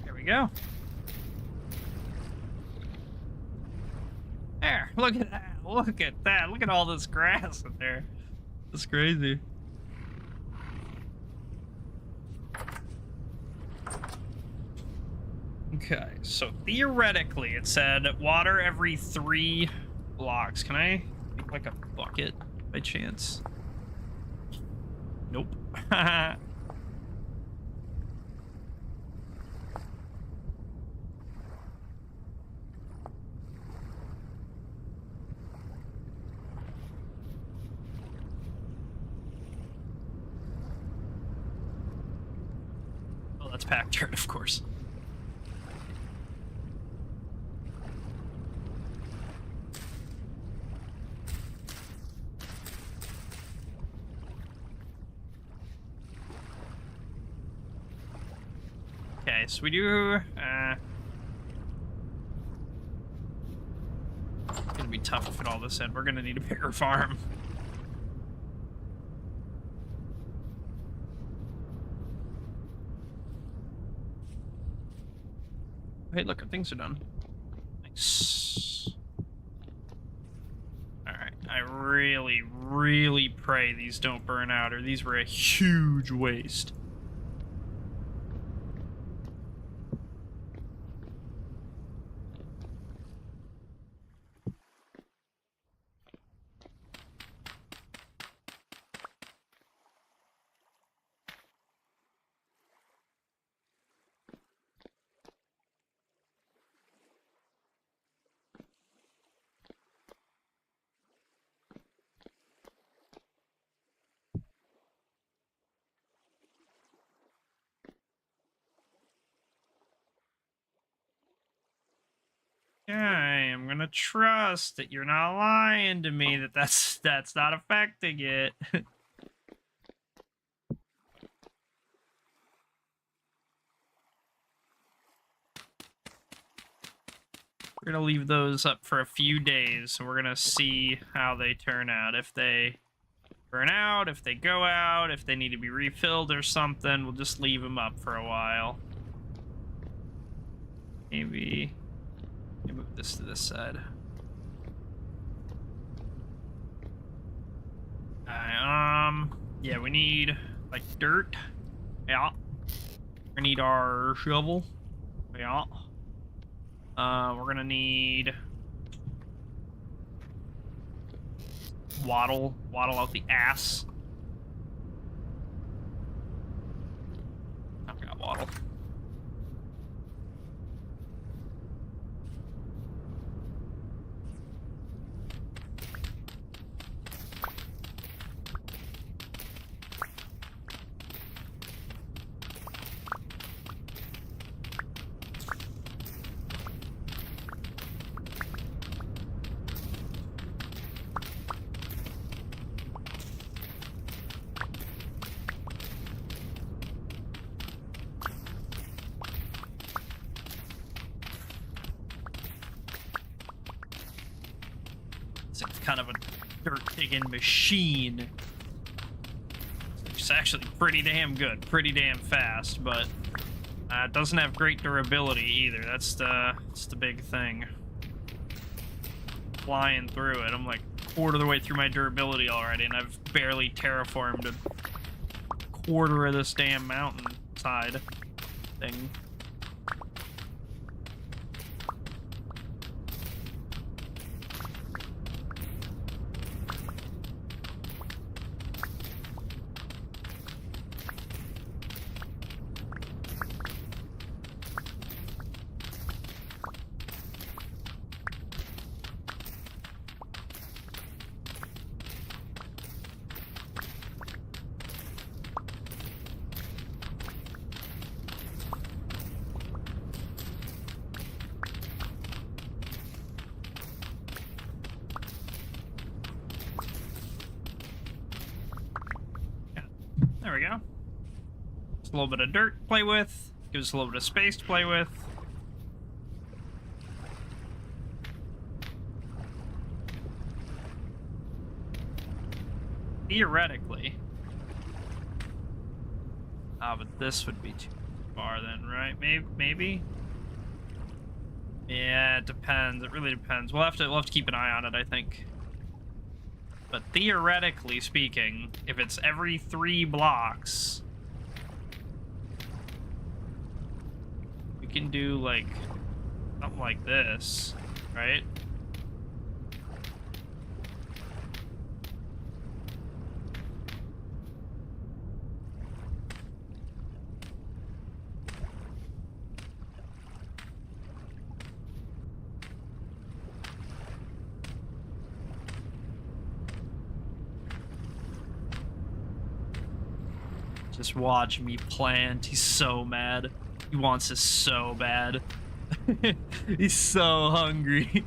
Here we go. There, look at that. Look at that. Look at all this grass in there. That's crazy. Okay, so theoretically it said water every 3 blocks. Can I make like a bucket by chance? Nope. Oh, that's packed dirt, of course. Okay, so we do, it's gonna be tough to fit all this in. We're gonna need a bigger farm. Hey, look, things are done. Nice. Alright, I really, really pray these don't burn out, or these were a huge waste. Okay, I'm gonna trust that you're not lying to me, that's not affecting it. We're gonna leave those up for a few days, and we're gonna see how they turn out. If they burn out, if they go out, if they need to be refilled or something, we'll just leave them up for a while. Maybe move this to this side. Yeah, we need like dirt. Yeah. We're gonna need our shovel. Yeah. We're gonna need waddle out the ass. I've got waddle. It's kind of a dirt digging machine. It's actually pretty damn good, pretty damn fast, but it doesn't have great durability either. That's the big thing. Flying through it, I'm like quarter of the way through my durability already, and I've barely terraformed a quarter of this damn mountain side thing. There we go. Just a little bit of dirt to play with. Gives us a little bit of space to play with. Theoretically. But this would be too far then, right? Maybe? Yeah, it depends. It really depends. We'll have to keep an eye on it, I think. But theoretically speaking, if it's every 3 blocks, we can do like something like this, right? Just watch me plant. He's so mad. He wants this so bad. He's so hungry.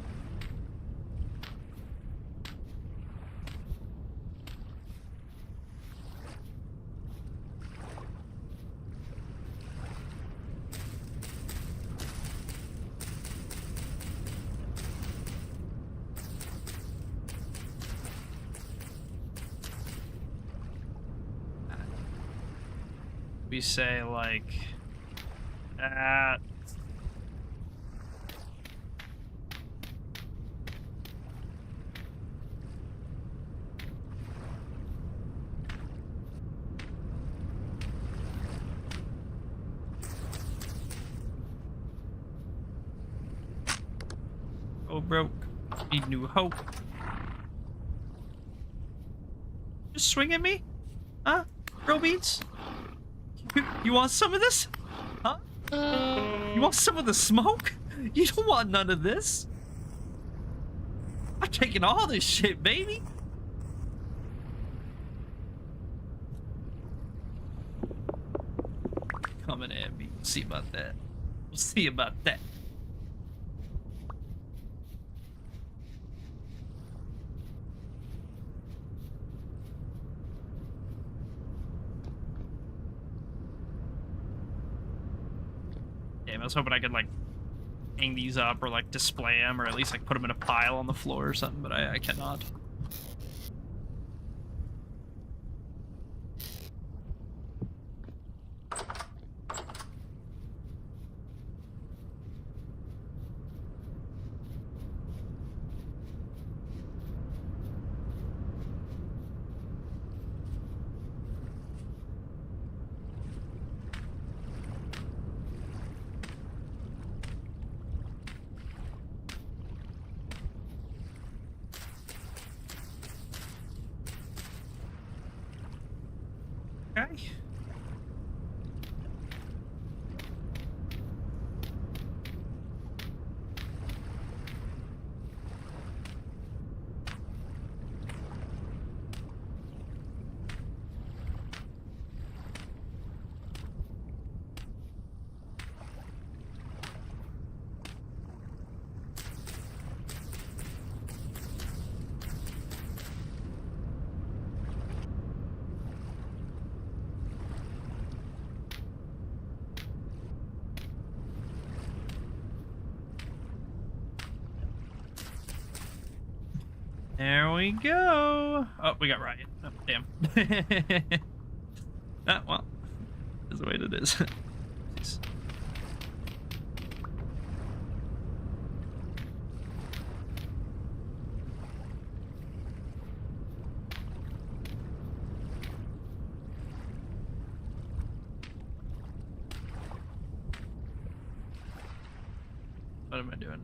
We say like that. Oh, broke. Need new hope. Just swing at me? Huh? Bro beats? You want some of this? Huh? You want some of the smoke? You don't want none of this. I'm taking all this shit, baby. Coming at me. We'll see about that. We'll see about that. I was hoping I could like hang these up or like display them or at least like put them in a pile on the floor or something, but I cannot. There we go. Oh, we got Riot. Oh, damn. Ah, well, that's the way it is. Jeez. What am I doing?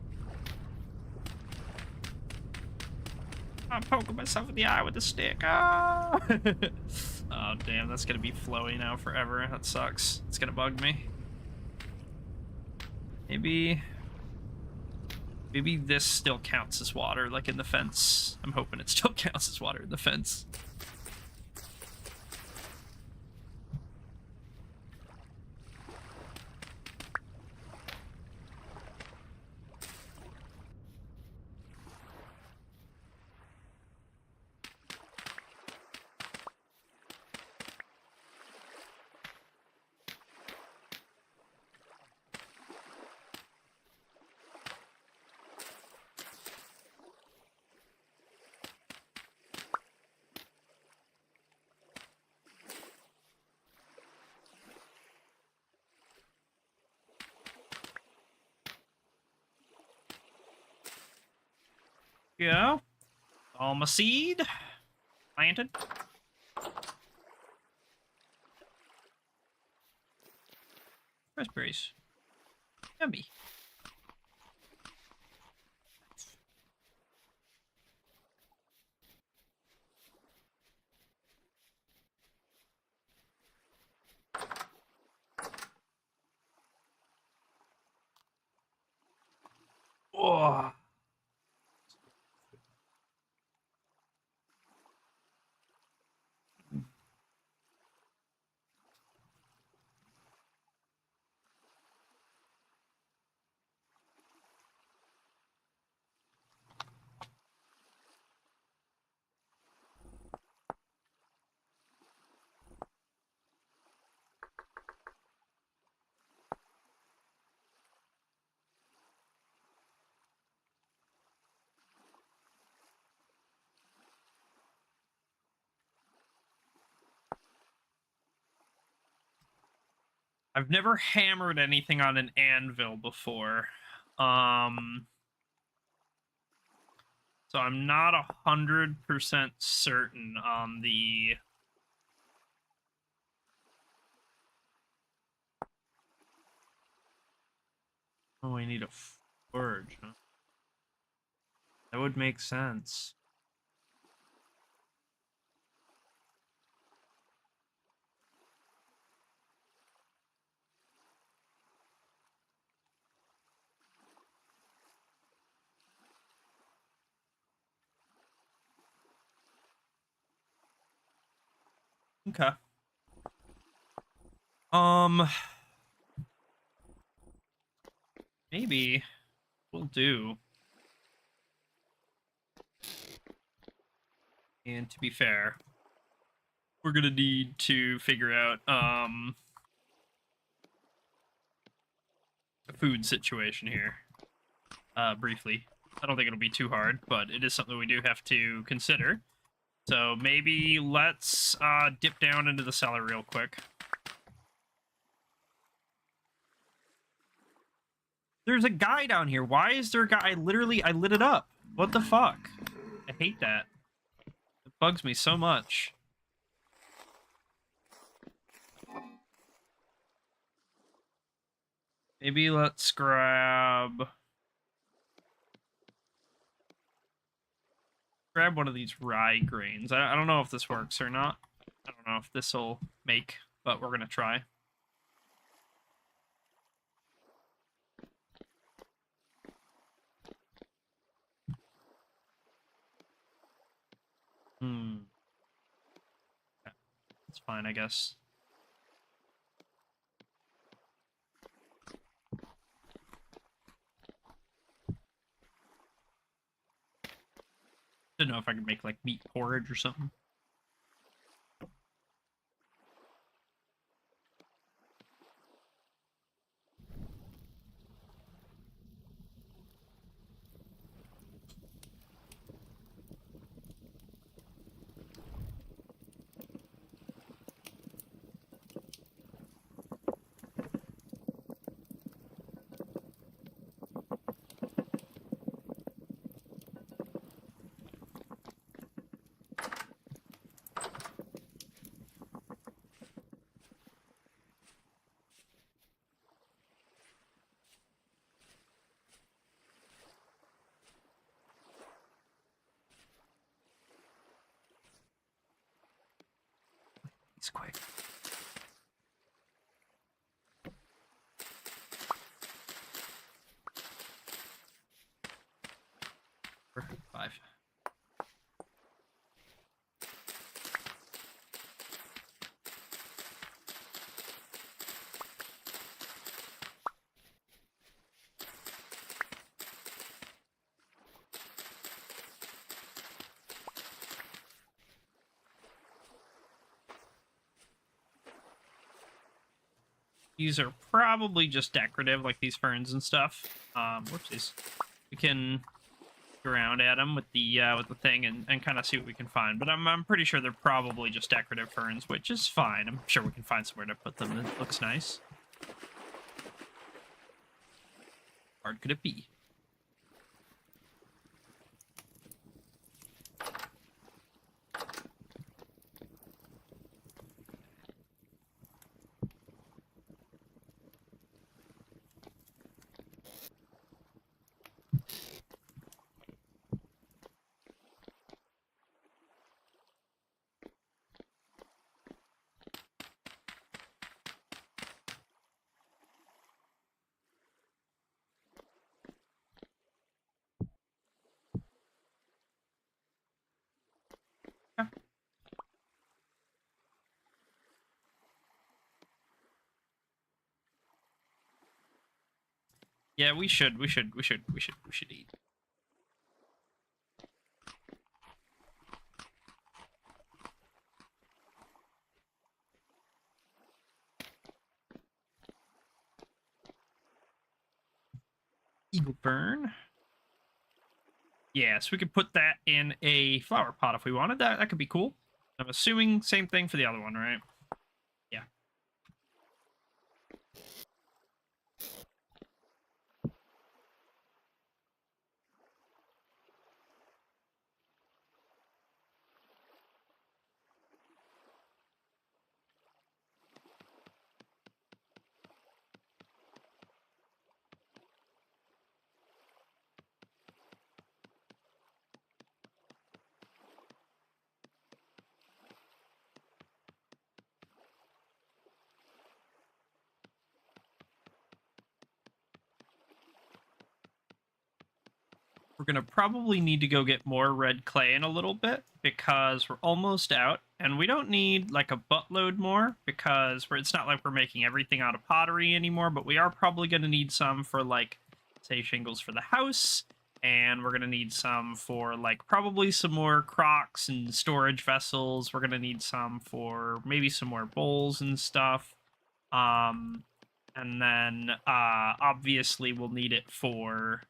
I'm poking myself in the eye with the stick. Ah! Oh, damn, that's gonna be flowy now forever. That sucks. It's gonna bug me. Maybe this still counts as water, like in the fence. I'm hoping it still counts as water in the fence. Go. All my seed planted. Raspberries. Yummy. Oh. I've never hammered anything on an anvil before. So I'm not 100% certain on the... Oh, I need a forge, huh? That would make sense. Okay. Maybe we'll do. And to be fair, we're gonna need to figure out a food situation here. Briefly. I don't think it'll be too hard, but it is something we do have to consider. So maybe let's dip down into the cellar real quick. There's a guy down here. Why is there a guy? I lit it up. What the fuck? I hate that. It bugs me so much. Maybe let's grab one of these rye grains. I don't know if this works or not. I don't know if this will make, but we're gonna try. Okay. That's fine, I guess. Didn't know if I could make like meat porridge or something. It's quick. Five. These are probably just decorative, like these ferns and stuff. Whoopsies. We can go around at them with the thing and kind of see what we can find. But I'm pretty sure they're probably just decorative ferns, which is fine. I'm sure we can find somewhere to put them that looks nice. How hard could it be? Yeah, we should eat. Eagle burn. Yeah, so we could put that in a flower pot if we wanted. That could be cool. I'm assuming same thing for the other one, right? Yeah. We're going to probably need to go get more red clay in a little bit because we're almost out. And we don't need like a buttload more because it's not like we're making everything out of pottery anymore, but we are probably going to need some for like, say, shingles for the house. And we're going to need some for like probably some more crocks and storage vessels. We're going to need some for maybe some more bowls and stuff. And then obviously we'll need it for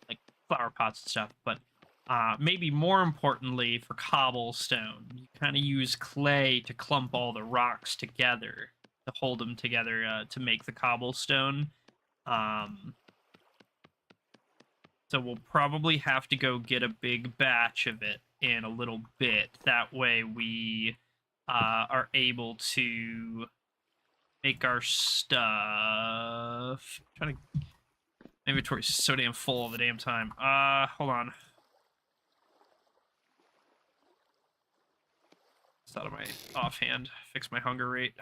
like flower pots and stuff, but maybe more importantly for cobblestone, you kind of use clay to clump all the rocks together to hold them together to make the cobblestone. So we'll probably have to go get a big batch of it in a little bit. That way we are able to make our stuff. Trying to inventory's so damn full all the damn time. Hold on. It's out of my offhand. Fix my hunger rate.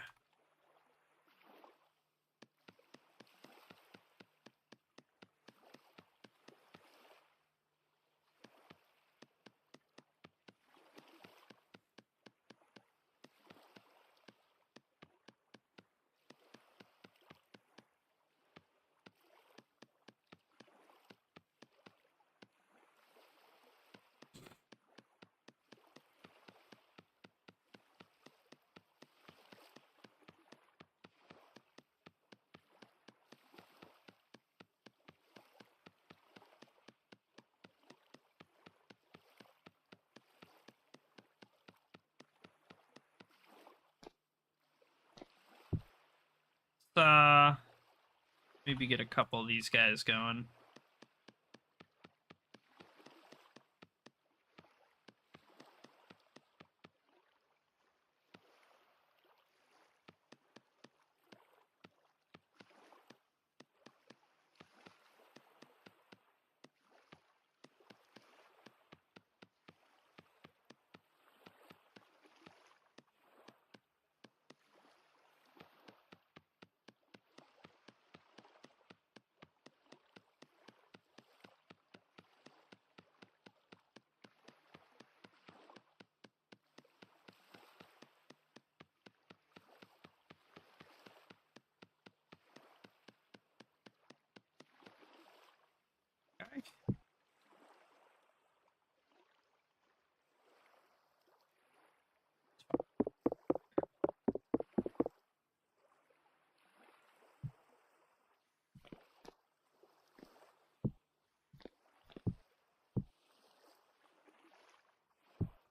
Maybe get a couple of these guys going.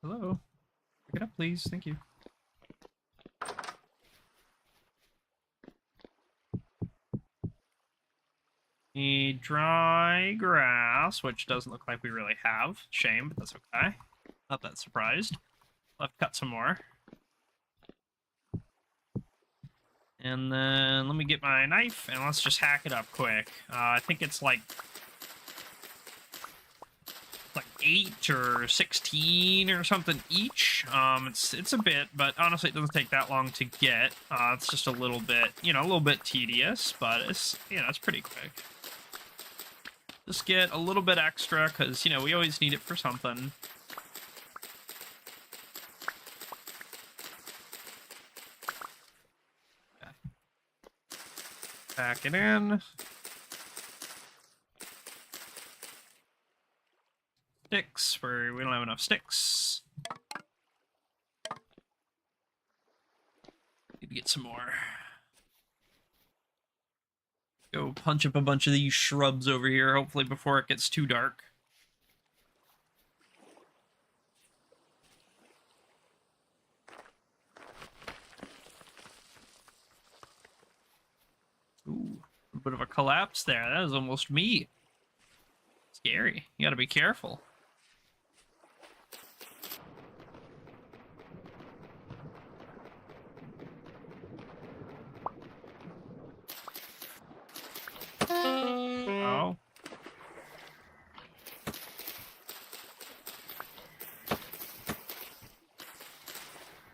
Hello. Pick it up, please. Thank you. Need dry grass, which doesn't look like we really have. Shame, but that's okay. Not that surprised. I'll have to cut some more. And then let me get my knife and let's just hack it up quick. I think it's like 8 or 16 or something each. It's a bit, but honestly, it doesn't take that long to get. It's just a little bit, a little bit tedious, but it's, it's pretty quick. Just get a little bit extra because, we always need it for something. Okay. Pack it in. Sticks, where we don't have enough sticks. Need to get some more. Go punch up a bunch of these shrubs over here, hopefully before it gets too dark. Ooh, a bit of a collapse there. That was almost me. Scary. You gotta be careful. Oh.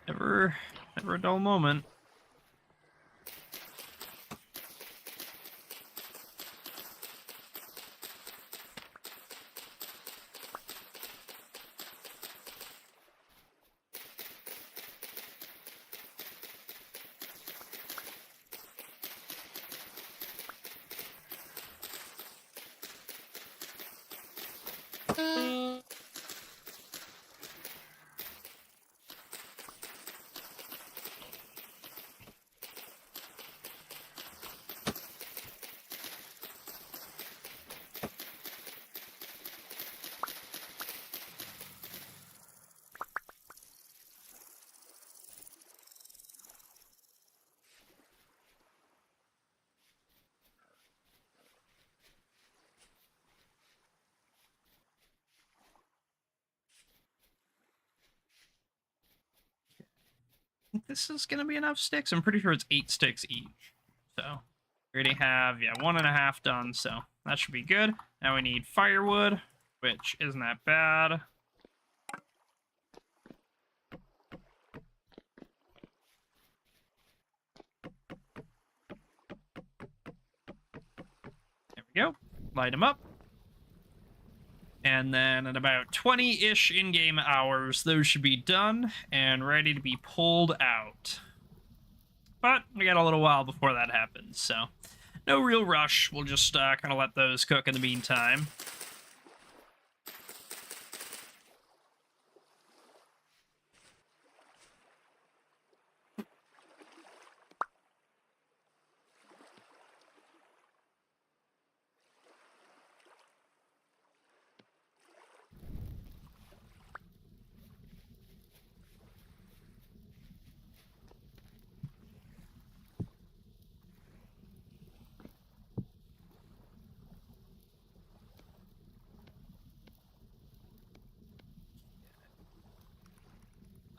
Never a dull moment. This is gonna be enough sticks. I'm pretty sure it's 8 sticks each. So we already have 1.5 done, so that should be good. Now we need firewood, which isn't that bad. There we go. Light them up. And then at about 20-ish in-game hours, those should be done and ready to be pulled out. But we got a little while before that happens, so no real rush. We'll just kind of let those cook in the meantime.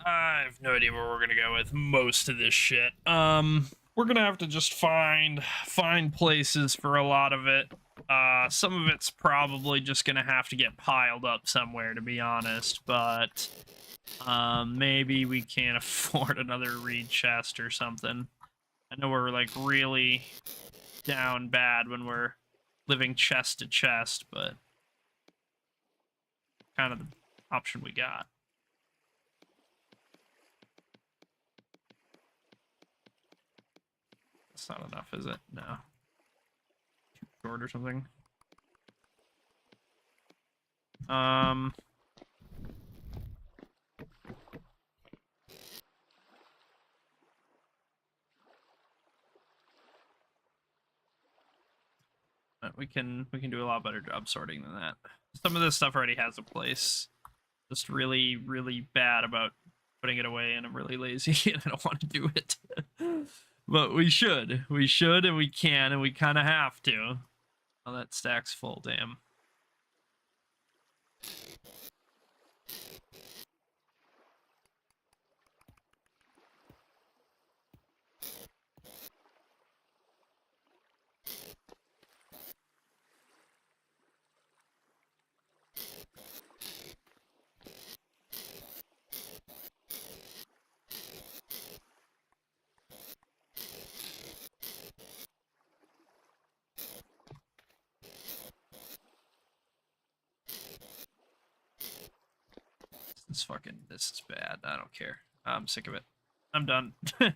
I have no idea where we're gonna go with most of this shit. We're gonna have to just find places for a lot of it. Some of it's probably just gonna have to get piled up somewhere, to be honest. But maybe we can't afford another reed chest or something. I know we're like really down bad when we're living chest to chest, but kind of the option we got. That's not enough, is it? No. Too short or something. But we can do a lot better job sorting than that. Some of this stuff already has a place. Just really, really bad about putting it away, and I'm really lazy and I don't want to do it. But we should, and we can, and we kind of have to. Oh, that stack's full. Damn. This is bad. I don't care. I'm sick of it. I'm done. I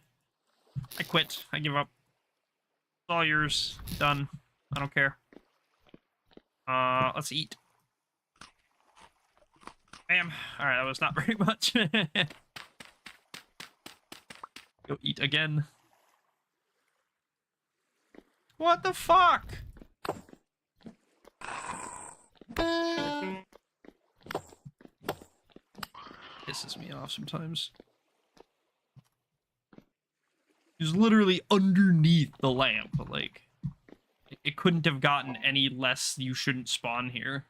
quit. I give up. It's all yours. Done. I don't care. Let's eat. Bam. Alright, that was not very much. Go eat again. What the fuck? Pisses me off sometimes. He's literally underneath the lamp, like, it couldn't have gotten any less. You shouldn't spawn here.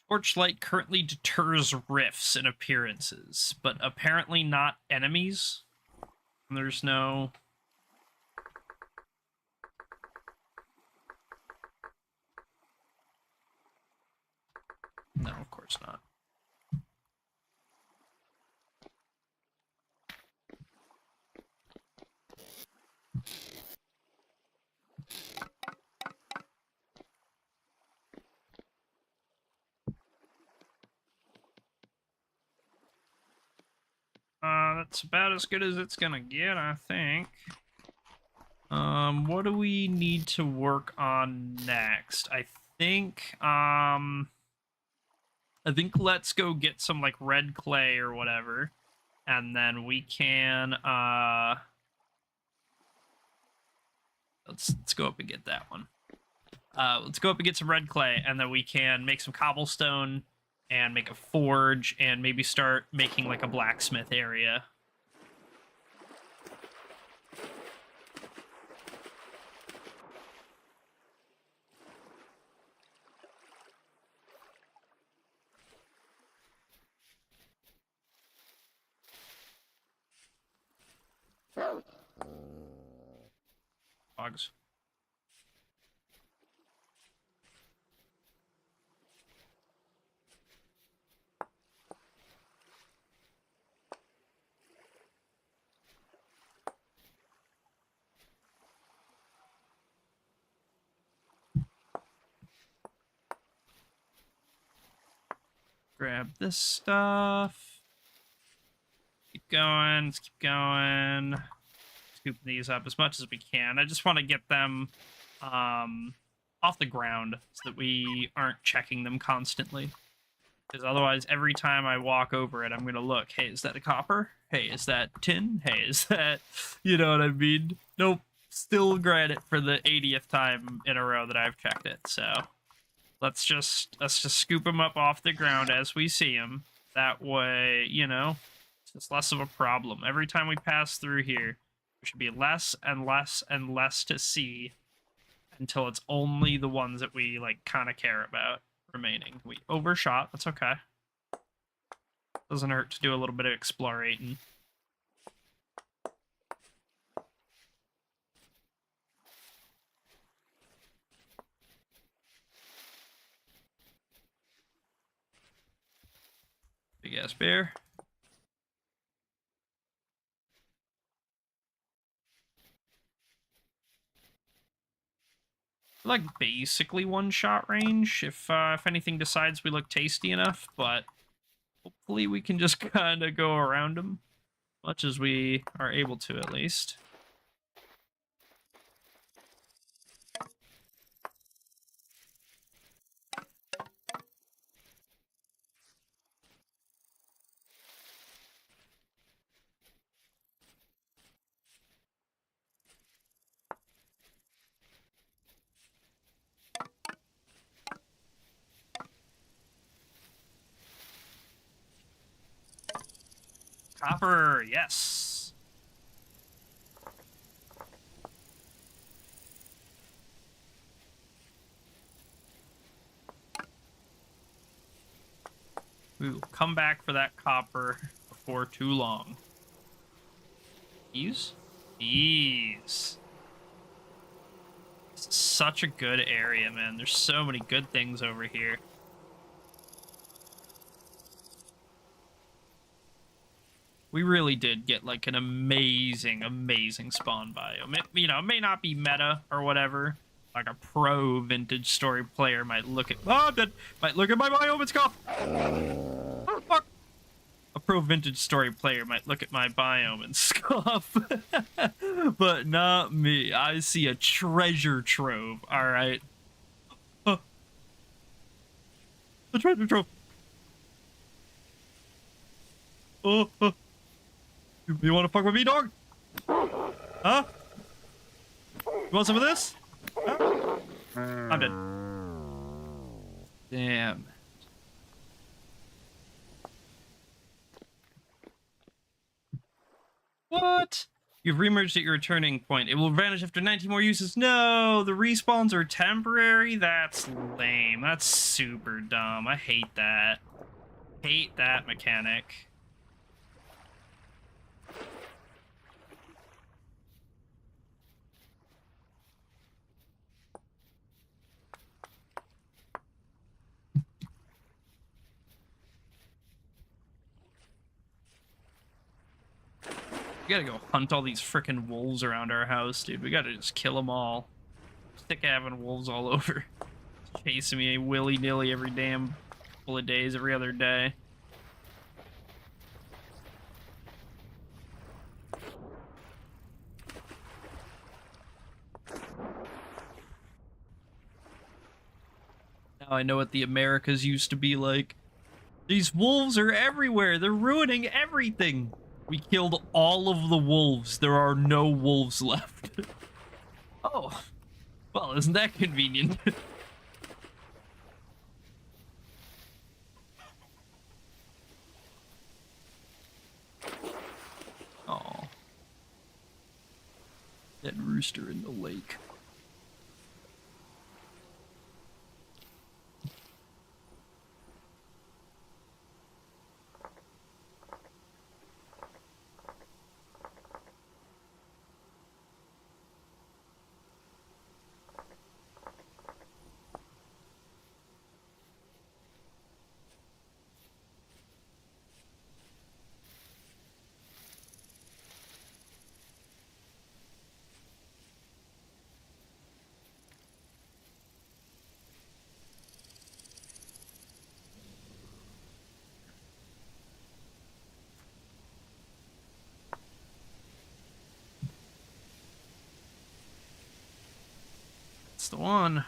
Torchlight currently deters rifts and appearances, but apparently not enemies. There's no... No, of course not. That's about as good as it's gonna get, I think. What do we need to work on next? I think let's go get some, like, red clay or whatever, and then we can, let's go up and get that one. Let's go up and get some red clay, and then we can make some cobblestone and make a forge and maybe start making, like, a blacksmith area. Dogs. grab this stuff. Keep going. Let's keep going. Scoop these up as much as we can. I just want to get them off the ground so that we aren't checking them constantly. Because otherwise, every time I walk over it, I'm going to look. Hey, is that a copper? Hey, is that tin? Hey, is that... You know what I mean? Nope. Still granted for the 80th time in a row that I've checked it. So let's just scoop them up off the ground as we see them. That way, you know, it's just less of a problem. Every time we pass through here, there should be less and less and less to see until it's only the ones that we, like, kind of care about remaining. We overshot. That's okay. Doesn't hurt to do a little bit of explorating. Big ass bear. Like basically one shot range if anything decides we look tasty enough, but hopefully we can just kind of go around them much as we are able to at least. Copper, yes. We will come back for that copper before too long. These? These. This is such a good area, man. There's so many good things over here. We really did get, like, an amazing, amazing spawn biome. You know, it may not be meta or whatever. Like, a pro vintage story player might look at... Oh, I'm dead! Might look at my biome and scoff! Oh, fuck! A pro vintage story player might look at my biome and scoff. But not me. I see a treasure trove, alright? Oh. A treasure trove! Oh, oh. You want to fuck with me, dog? Huh? You want some of this? Huh? I'm dead. Damn. What? You've remerged at your returning point. It will vanish after 19 more uses. No, the respawns are temporary? That's lame. That's super dumb. I hate that. Hate that mechanic. We gotta go hunt all these frickin' wolves around our house, dude. We gotta just kill them all. Sick of having wolves all over. Chasing me willy-nilly every damn couple of days, every other day. Now I know what the Americas used to be like. These wolves are everywhere. They're ruining everything. We killed all of the wolves. There are no wolves left. Oh. Well, isn't that convenient? Oh. That rooster in the lake. the one.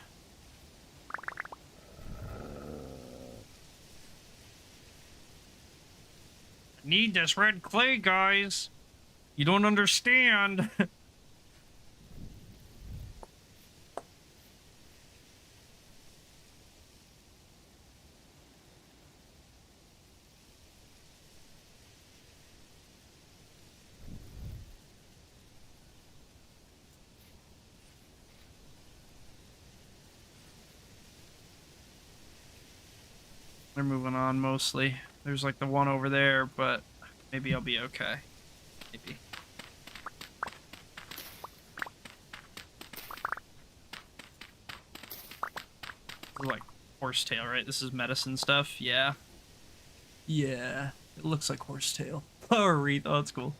I need this red clay, guys. You don't understand. They're moving on mostly. There's like the one over there, but maybe I'll be okay. Maybe. This is like horsetail, right? This is medicine stuff. Yeah. Yeah. It looks like horsetail. Flower wreath. Oh, that's cool.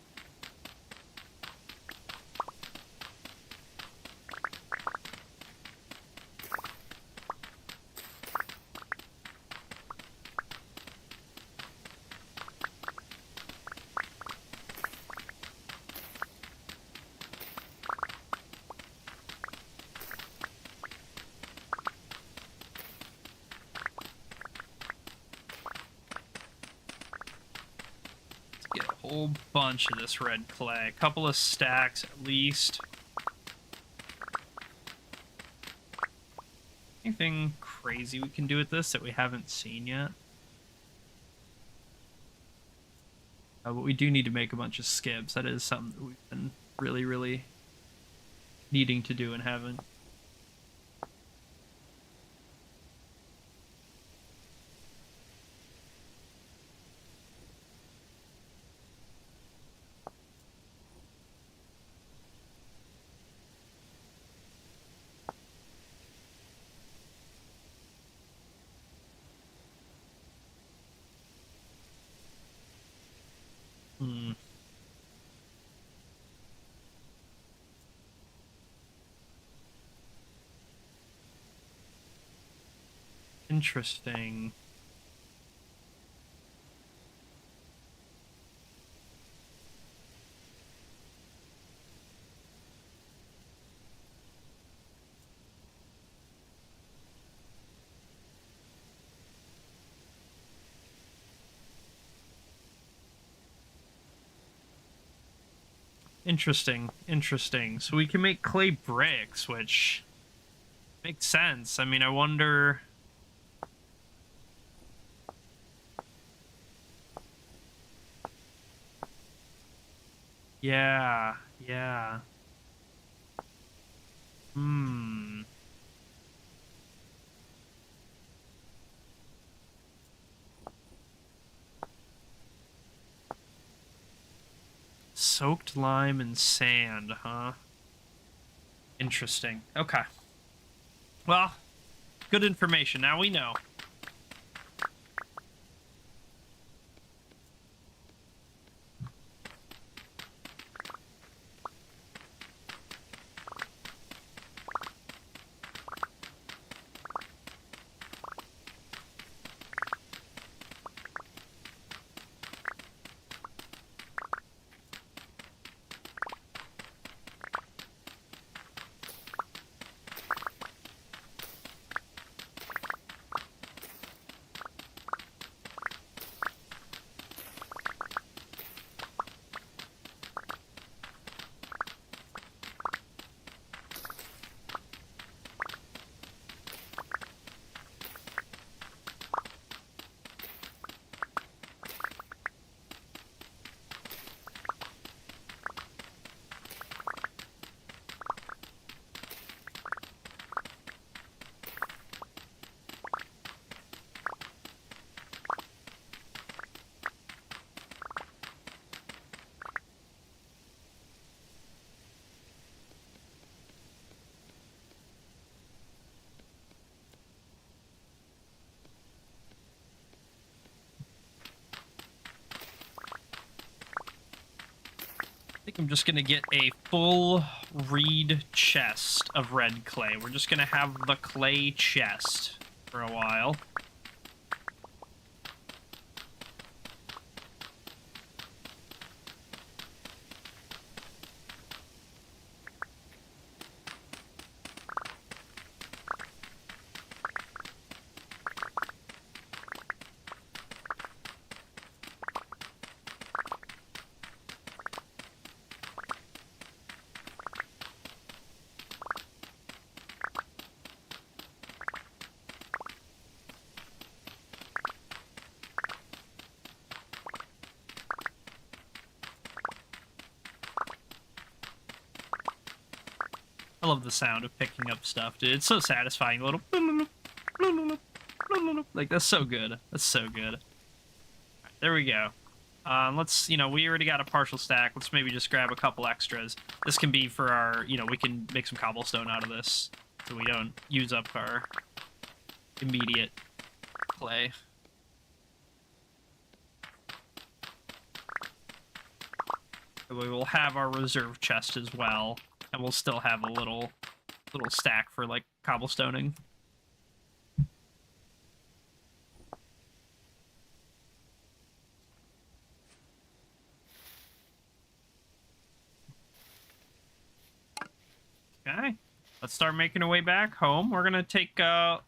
Get a whole bunch of this red clay. A couple of stacks at least. Anything crazy we can do with this that we haven't seen yet? But we do need to make a bunch of skibs. That is something that we've been really, really needing to do and haven't. Hmm. Interesting. Interesting. Interesting. So we can make clay bricks, which makes sense. I mean, I wonder... Yeah, yeah. Hmm. Soaked lime and sand, huh? Interesting. Okay. Well, good information. Now we know. I think I'm just gonna get a full reed chest of red clay. We're just gonna have the clay chest for a while. love the sound of picking up stuff, dude. It's so satisfying. A little like that's so good. That's so good. Right, there we go. Let's, you know, we already got a partial stack. Let's maybe just grab a couple extras. This can be for our, you know, we can make some cobblestone out of this so we don't use up our immediate clay. We will have our reserve chest as well, and we'll still have a little stack for like cobblestoning. Okay, let's start making our way back home. We're gonna take a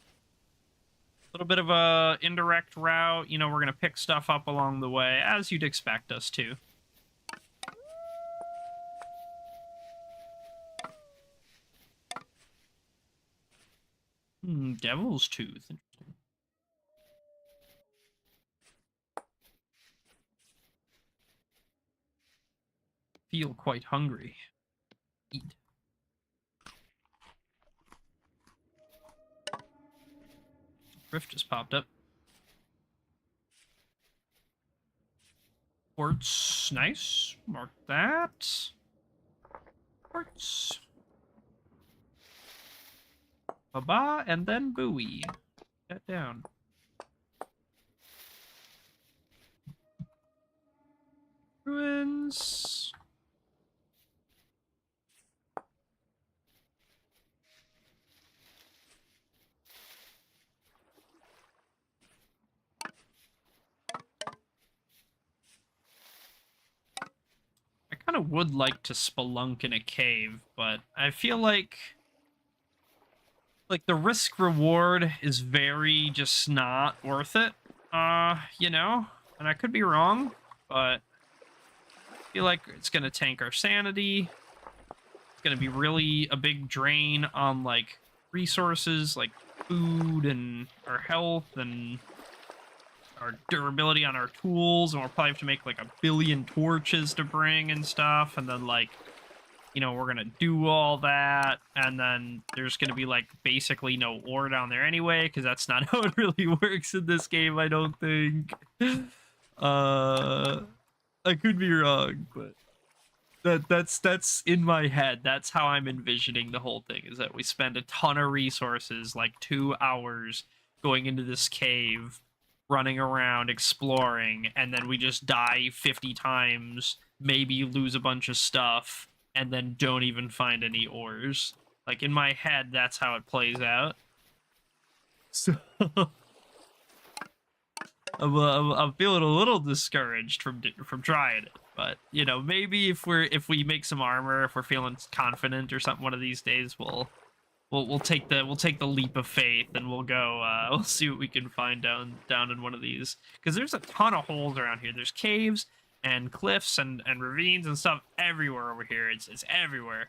little bit of a indirect route. You know, we're gonna pick stuff up along the way, as you'd expect us to. Devil's Tooth. Interesting. Feel quite hungry. Eat. Rift just popped up. Quartz. Nice. Mark that. Quartz. Ba-ba, and then buoy. That down. Ruins. I kind of would like to spelunk in a cave, but I feel like the risk reward is very just not worth it. You know, and I could be wrong, but I feel like it's gonna tank our sanity. It's gonna be really a big drain on like resources like food and our health and our durability on our tools, and we'll probably have to make like 1 billion torches to bring and stuff, and then like, you know, we're gonna do all that, and then there's gonna be like basically no ore down there anyway, because that's not how it really works in this game, I don't think. I could be wrong, but that's in my head. That's how I'm envisioning the whole thing, is that we spend a ton of resources, like 2 hours going into this cave, running around exploring, and then we just die 50 times, maybe lose a bunch of stuff, and then don't even find any ores. Like, in my head, that's how it plays out. So I'm feeling a little discouraged from trying it, but you know, maybe if we make some armor, if we're feeling confident or something, one of these days we'll take the leap of faith, and we'll go we'll see what we can find down in one of these, because there's a ton of holes around here. There's caves and cliffs and ravines and stuff everywhere over here. It's everywhere.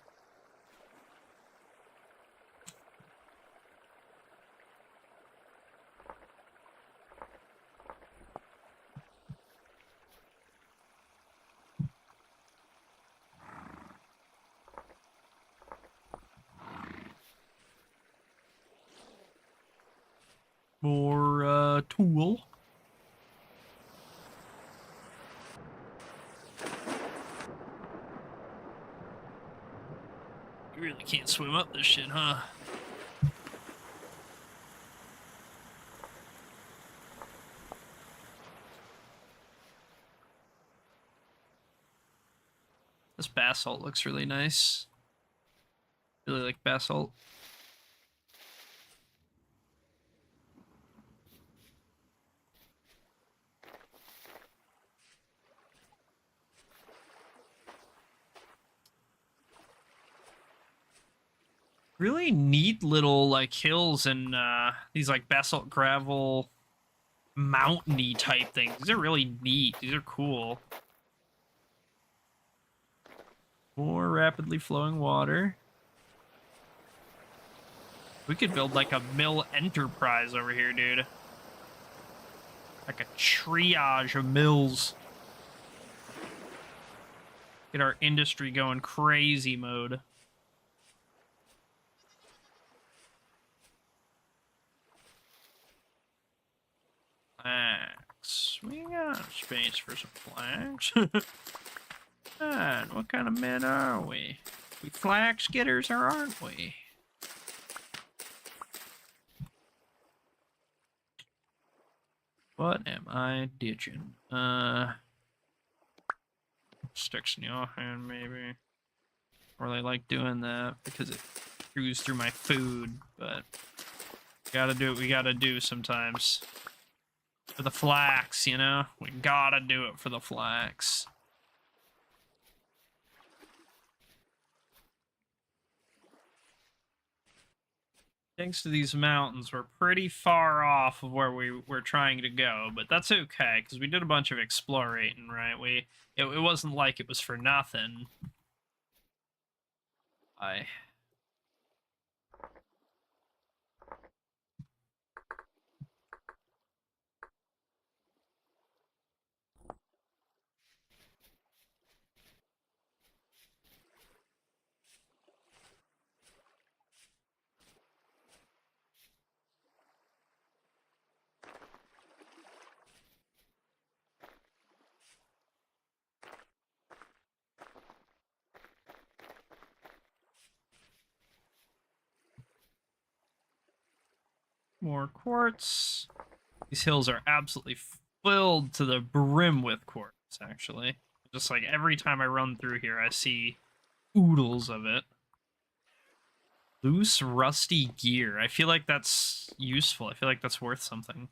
More tool. You really can't swim up this shit, huh? This basalt looks really nice. Really like basalt. Really neat little like hills and these like basalt gravel mountainy type things. These are really neat. These are cool. More rapidly flowing water. We could build like a mill enterprise over here, dude. Like a triage of mills. Get our industry going crazy mode. Flax. We got space for some flax. Man, what kind of men are we? We flax getters, or aren't we? What am I ditching? Sticks in your hand, maybe. Or they like doing that because it chews through my food, but gotta do what we gotta do sometimes. For the flax, you know? We gotta do it for the flax. Thanks to these mountains, we're pretty far off of where we were trying to go, but that's okay, because we did a bunch of exploring, right? It wasn't like it was for nothing. More quartz. These hills are absolutely filled to the brim with quartz, actually. Just like every time I run through here, I see oodles of it. Loose, rusty gear. I feel like that's useful. I feel like that's worth something.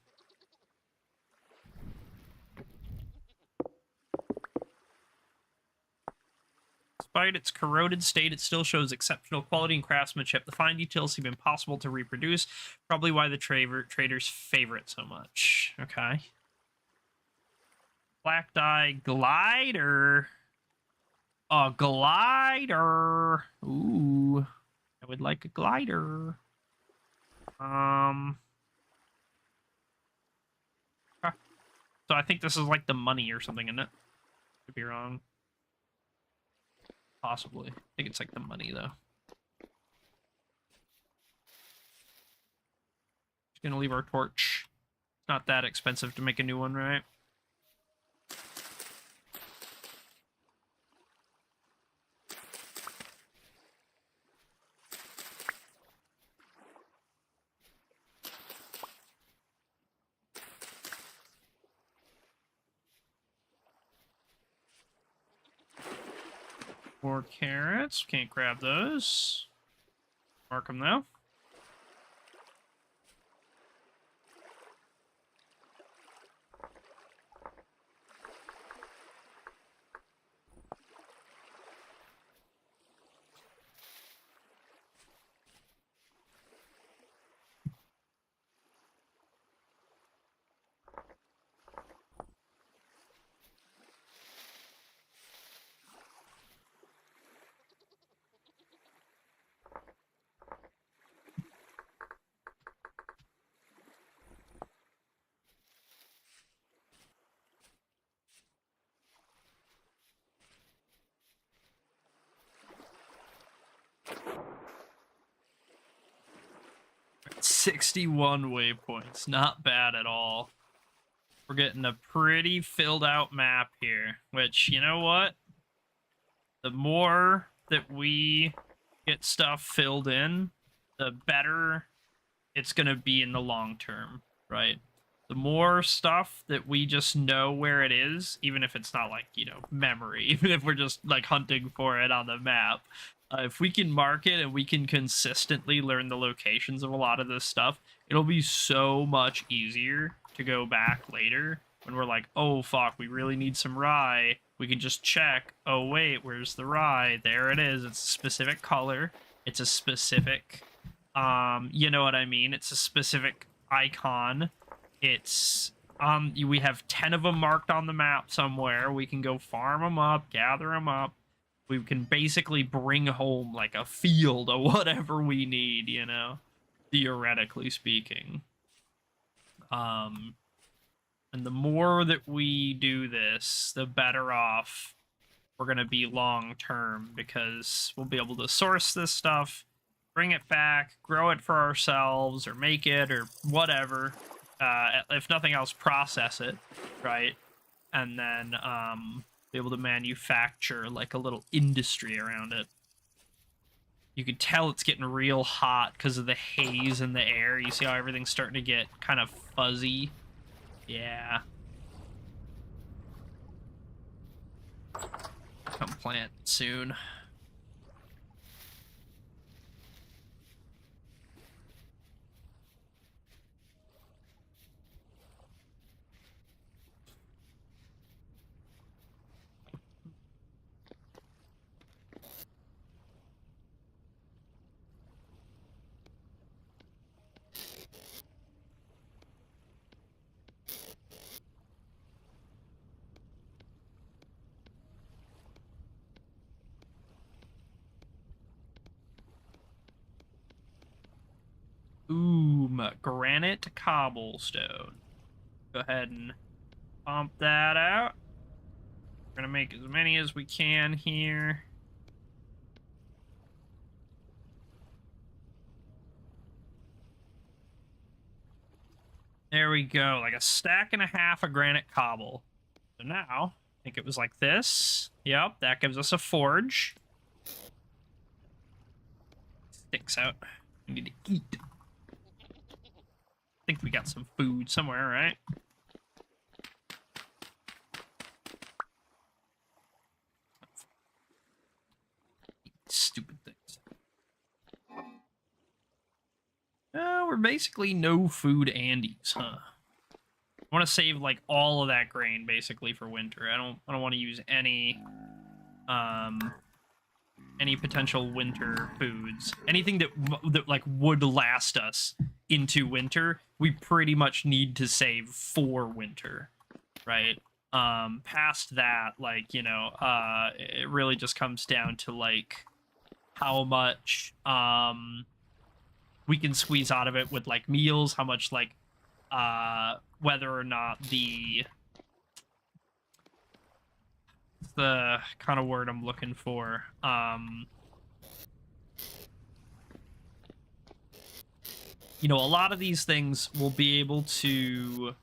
Despite its corroded state, it still shows exceptional quality and craftsmanship. The fine details seem impossible to reproduce, probably why the traders favor it so much. Okay. Black dye glider. A glider. Ooh. I would like a glider. So I think this is like the money or something, isn't it? Could be wrong. Possibly. I think it's like the money, though. Just gonna leave our torch. It's not that expensive to make a new one, right? More carrots. Can't grab those. Mark them though. $61 waypoints. Not bad at all. We're getting a pretty filled out map here, which, you know what? The more that we get stuff filled in, the better it's going to be in the long term, right? The more stuff that we just know where it is, even if it's not like, you know, memory, even if we're just like hunting for it on the map, if we can mark it and we can consistently learn the locations of a lot of this stuff, it'll be so much easier to go back later when we're like, oh fuck, we really need some rye. We can just check, oh wait, where's the rye? There it is. It's a specific color. It's a specific, you know what I mean? It's a specific icon. It's, we have 10 of them marked on the map somewhere. We can go farm them up, gather them up. We can basically bring home like a field of whatever we need, you know, theoretically speaking. And the more that we do this, the better off we're going to be long term, because we'll be able to source this stuff, bring it back, grow it for ourselves, or make it, or whatever. if nothing else, process it, right? And then be able to manufacture like a little industry around it. You can tell it's getting real hot because of the haze in the air. You see how everything's starting to get kind of fuzzy? Yeah. Come plant soon. Granite cobblestone. Go ahead and pump that out. We're gonna make as many as we can here. There we go, like a stack and a half of granite cobble. So now, I think it was like this. Yep, that gives us a forge. Sticks out. We need to eat. I think we got some food somewhere, right? Stupid things. We're basically no food Andes, huh? I want to save like all of that grain basically for winter. I don't want to use any potential winter foods. Anything that like would last us into winter, we pretty much need to save for winter, right? Past that, like, you know, it really just comes down to like how much we can squeeze out of it with like meals, how much like whether or not the kind of word I'm looking for. You know, a lot of these things will be able to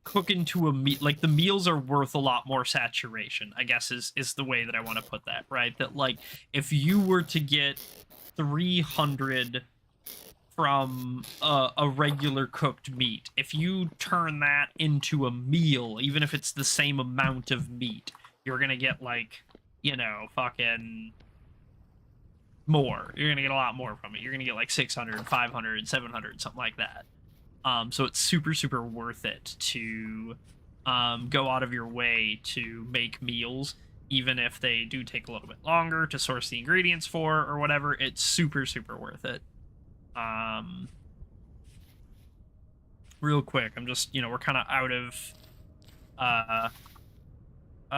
cook into a meat. Like, the meals are worth a lot more saturation, I guess is the way that I want to put that, right? That, like, if you were to get 300 from a regular cooked meat, if you turn that into a meal, even if it's the same amount of meat, you're gonna get, like, you know, fucking more. You're gonna get a lot more from it. You're gonna get like 600, 500, 700, something like that. So it's super, super worth it to go out of your way to make meals, even if they do take a little bit longer to source the ingredients for or whatever. It's super, super worth it. Real quick, I'm just, you know, we're kind of out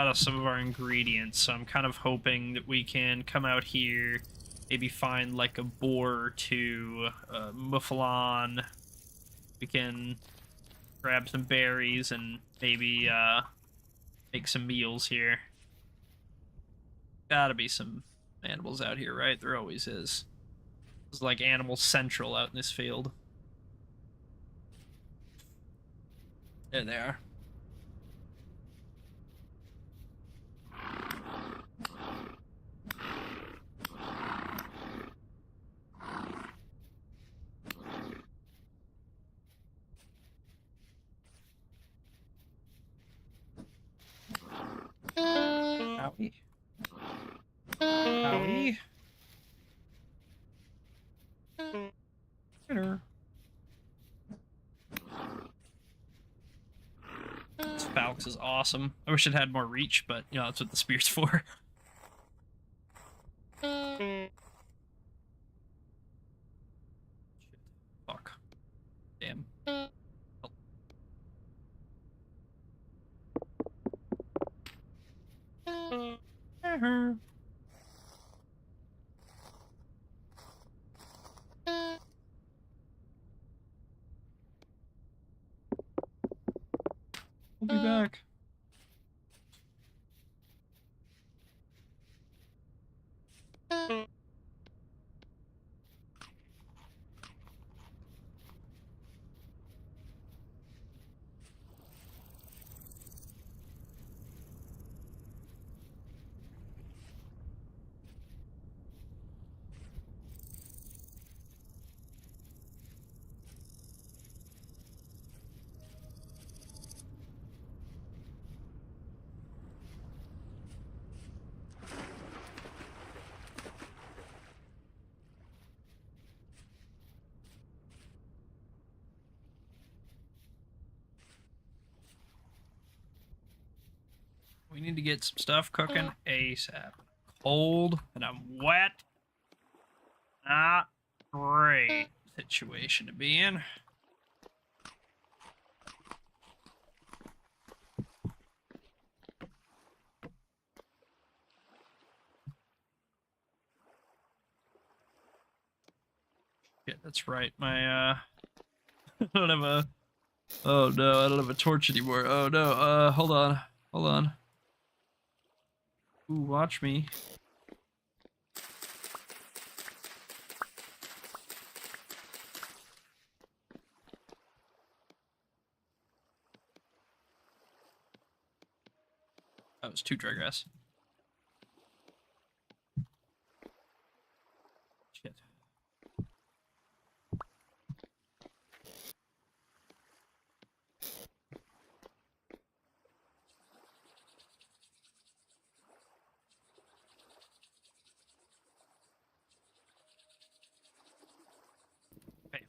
of some of our ingredients, so I'm kind of hoping that we can come out here, maybe find like a boar or two, muffalon. We can grab some berries and maybe make some meals here. Gotta be some animals out here, right? There always is. It's like Animal Central out in this field. There they are. Howie. Howie. Dinner. This Falx is awesome. I wish it had more reach, but, you know, that's what the spear's for. Fuck. Damn. We'll be back. We need to get some stuff cooking ASAP. Cold and I'm wet. Not great situation to be in. Yeah, that's right. My I don't have a. Oh no, I don't have a torch anymore. Oh no. Hold on. Hold on. Ooh, watch me. That was 2 dry grass. Shit. Okay.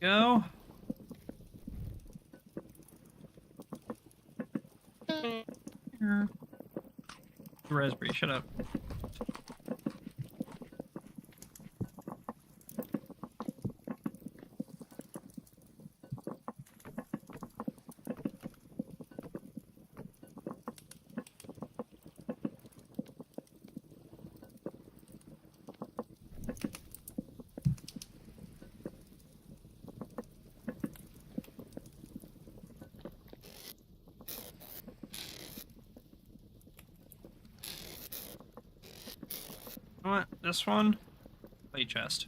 Go. Here. Raspberry, shut up. You know what? This one? Play chest.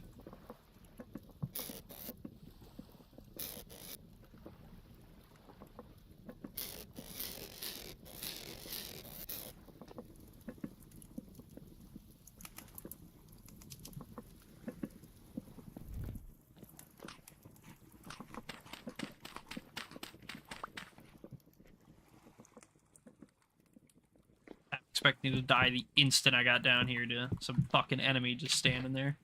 I'm expecting to die the instant I got down here to some fucking enemy just standing there.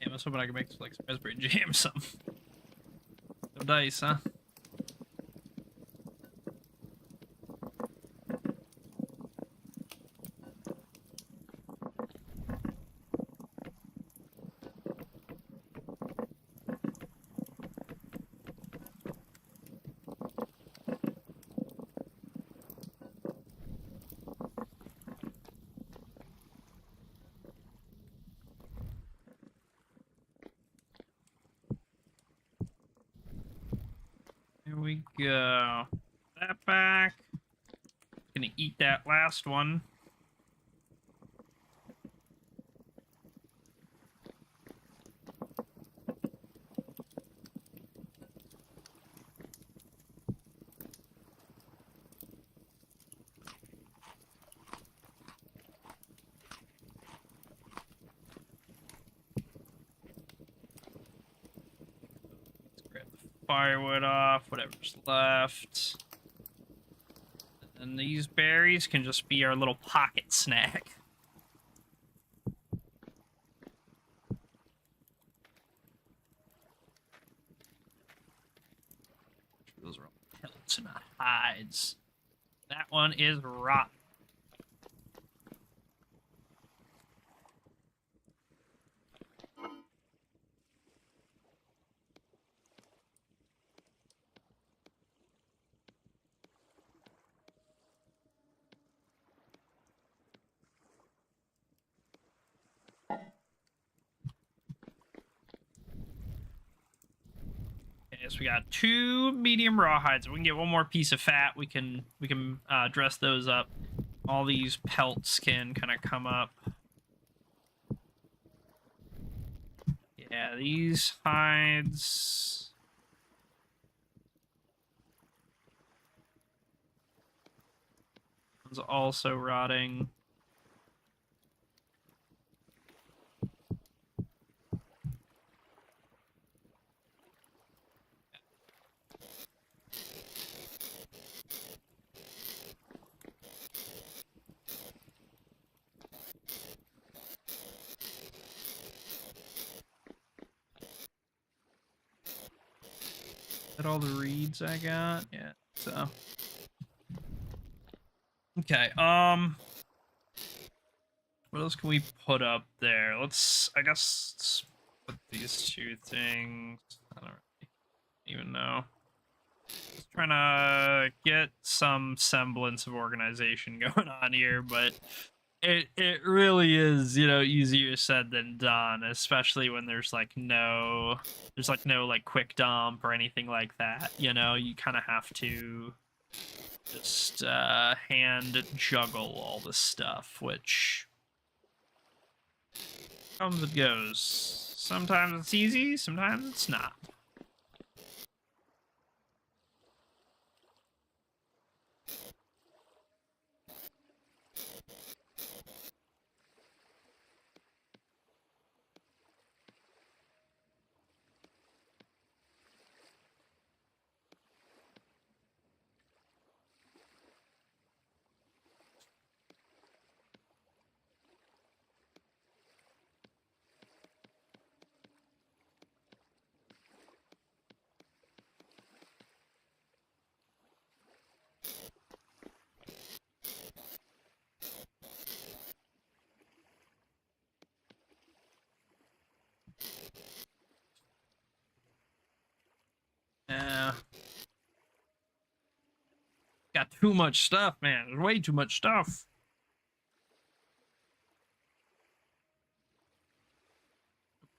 Damn, I was hoping I could make this like some raspberry jam or something. No dice, huh? Here we go. That back. gonna eat that last one. Grab the firewood off, whatever's left. And these berries can just be our little pocket snack. Those are all pelts and not hides. That one is rotten. Okay, so we got 2 medium rawhides. We can get one more piece of fat. We can dress those up. All these pelts can kind of come up. Yeah, these hides. One's also rotting. That all the reeds I got? Yeah, so. Okay, what else can we put up there? I guess, let's put these 2 things. I don't really even know. Just trying to get some semblance of organization going on here, but it really is, you know, easier said than done, especially when there's no quick dump or anything like that. You know, you kind of have to just hand juggle all this stuff, which comes and goes. Sometimes it's easy, sometimes it's not. Yeah. Got too much stuff, man. There's way too much stuff.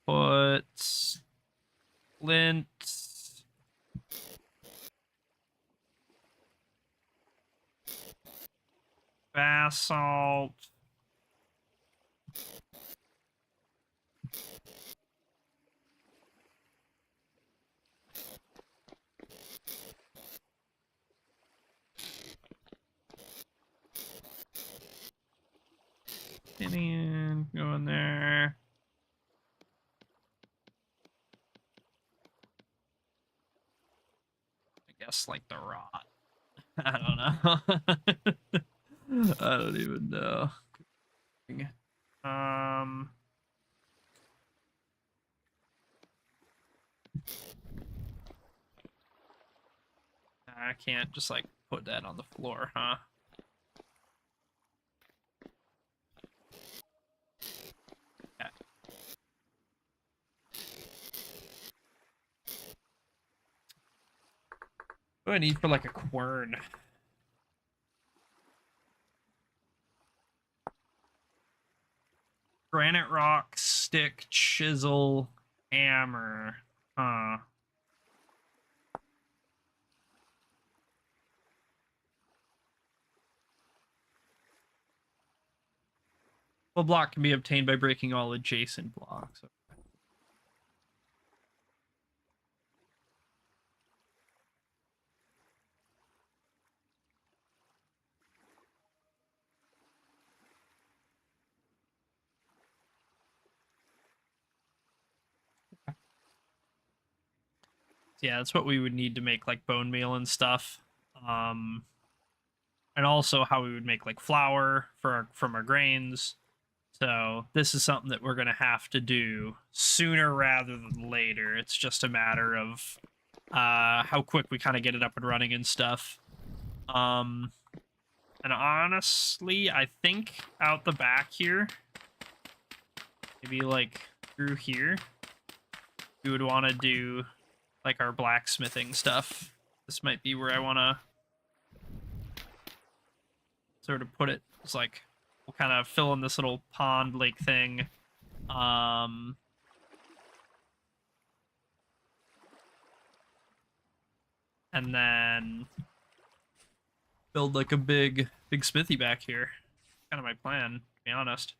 Put flint. Basalt. Obsidian, go in there. I guess like the rot. I don't know. I don't even know. I can't just like put that on the floor, huh? Yeah. What do I need for like a quern? Granite rock, stick, chisel, hammer. Huh. A block can be obtained by breaking all adjacent blocks. Yeah, that's what we would need to make like bone meal and stuff. And also how we would make like flour from our grains. So this is something that we're gonna have to do sooner rather than later. It's just a matter of how quick we kind of get it up and running and stuff. And honestly, I think out the back here, maybe like through here, we would want to do like our blacksmithing stuff. This might be where I want to sort of put it. It's like we'll kind of fill in this little pond lake thing. And then build like a big smithy back here. Kind of my plan, to be honest.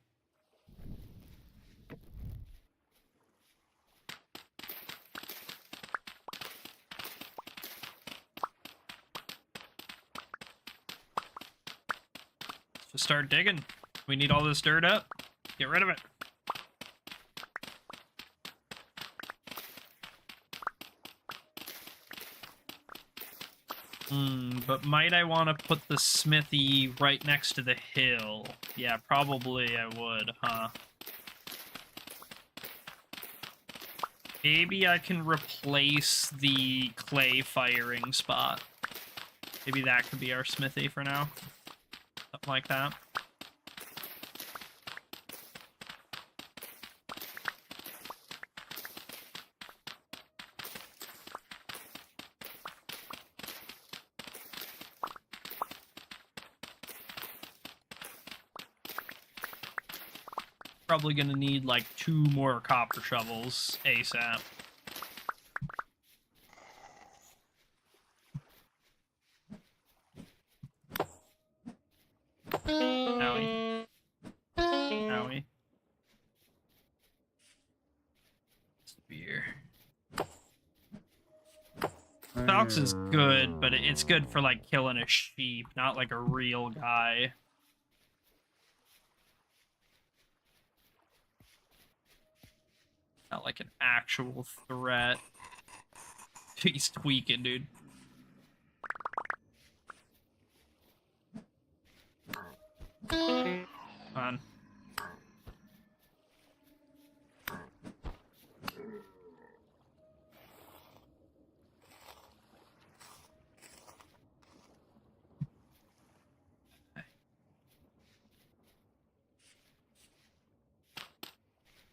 Just start digging. We need all this dirt up. Get rid of it. But might I want to put the smithy right next to the hill? Yeah, probably I would, huh? Maybe I can replace the clay firing spot. Maybe that could be our smithy for now. Something like that. Probably gonna need like 2 more copper shovels ASAP. Owie. Owie. Spear. Fox is good, but it's good for like killing a sheep, not like a real guy. Not like an actual threat. He's tweaking, dude. Come on.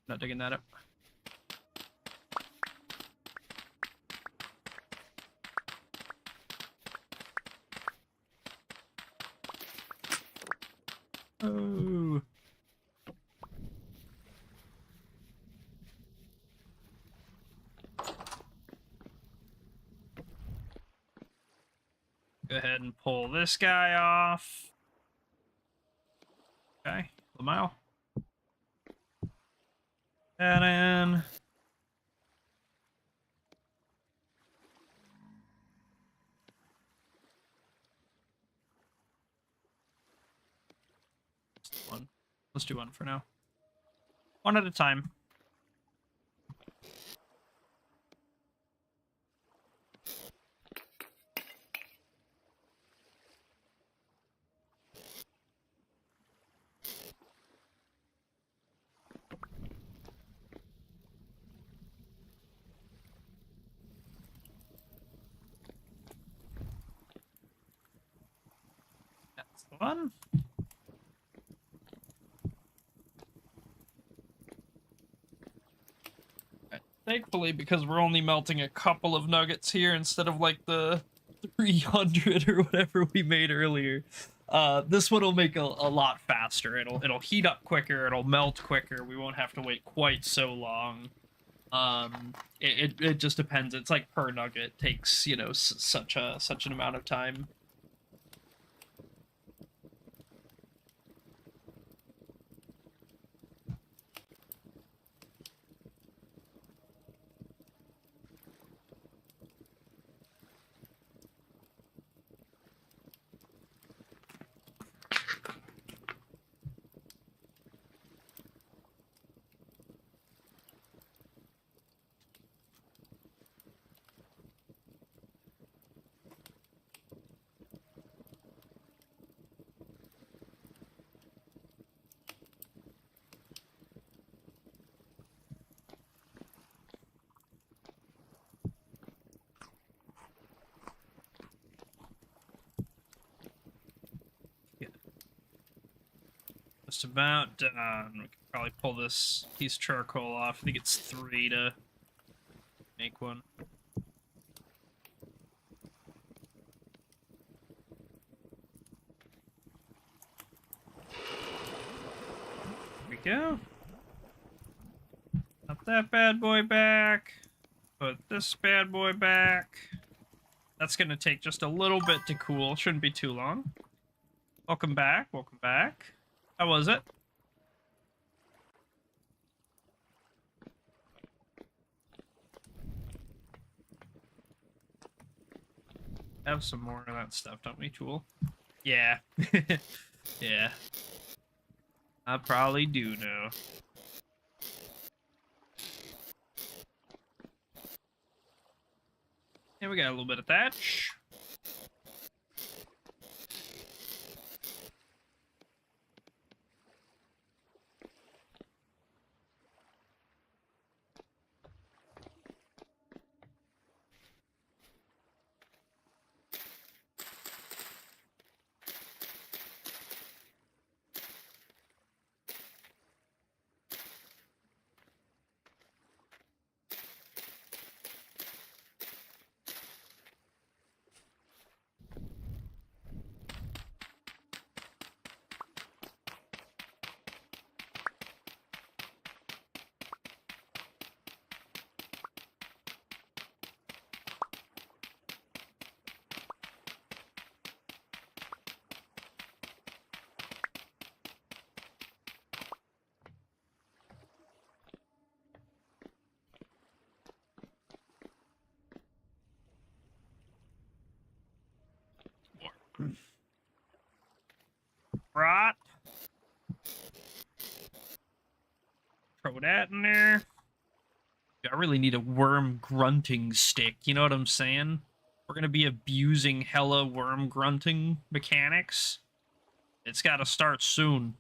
Not digging that up. Oh. Go ahead and pull this guy off. Okay, a mile. And in. One. Let's do one for now. One at a time. That's the one. Thankfully, because we're only melting a couple of nuggets here instead of like the 300 or whatever we made earlier, this one will make a lot faster. It'll heat up quicker. It'll melt quicker. We won't have to wait quite so long. It just depends. It's like per nugget takes, you know, such an amount of time. Just about done. We can probably pull this piece of charcoal off. I think it's 3 to make one. There we go. Put that bad boy back. Put this bad boy back. That's gonna take just a little bit to cool. Shouldn't be too long. Welcome back. Welcome back. How was it? Have some more of that stuff, don't we, Tool? Yeah. Yeah. I probably do know. Yeah, we got a little bit of thatch. Right. Throw that in there. I really need a worm grunting stick, you know what I'm saying? We're gonna be abusing hella worm grunting mechanics. It's gotta start soon.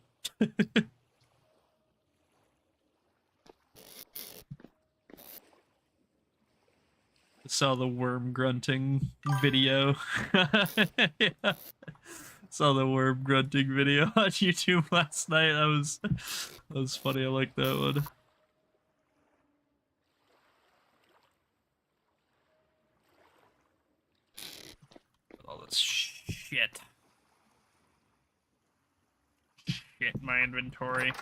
Saw the worm grunting video. Yeah. Saw the worm grunting video on YouTube last night. That was funny. I like that one. All this shit. Shit in my inventory.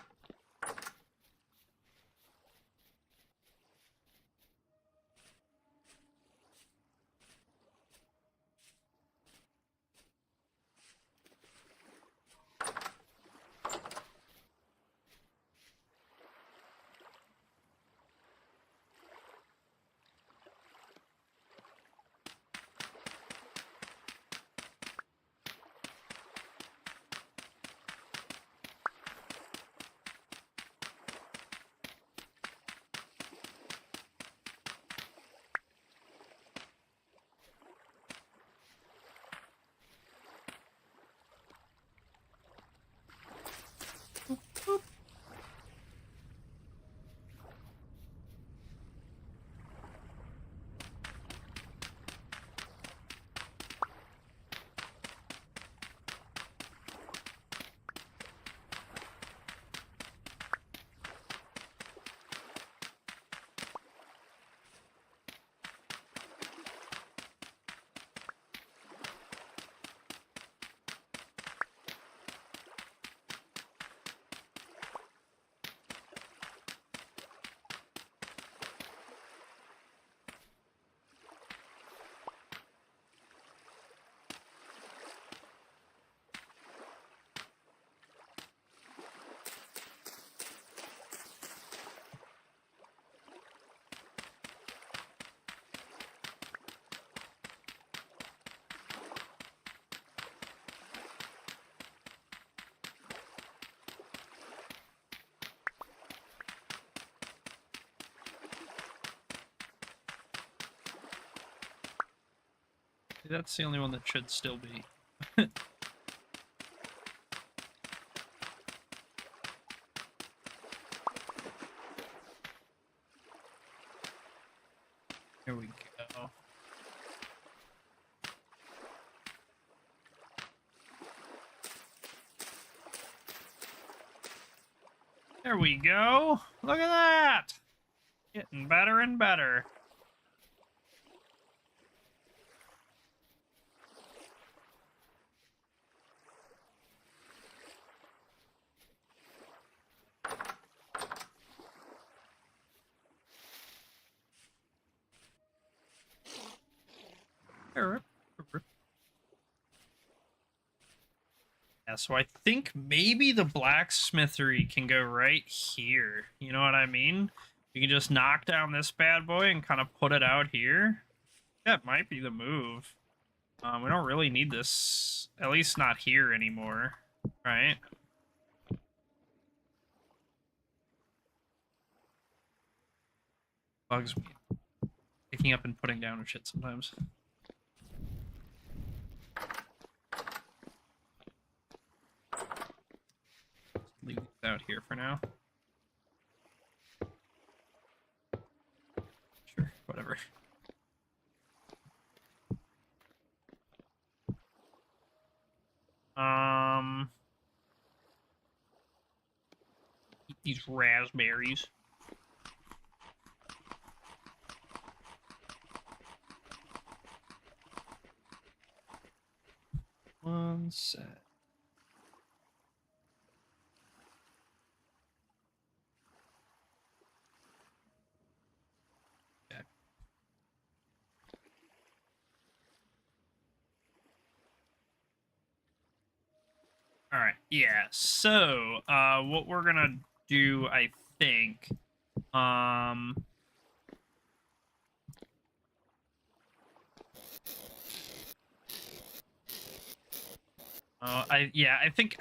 That's the only one that should still be. Here we go. There we go. Look at that. Getting better and better. Yeah, so I think maybe the blacksmithery can go right here. You know what I mean? You can just knock down this bad boy and kind of put it out here. That might be the move. We don't really need this, at least not here anymore, right? Bugs me. Picking up and putting down shit sometimes. Leave these out here for now. Sure, whatever. Eat these raspberries. One sec. Okay. All right. Yeah. So, what we're gonna do, I think, I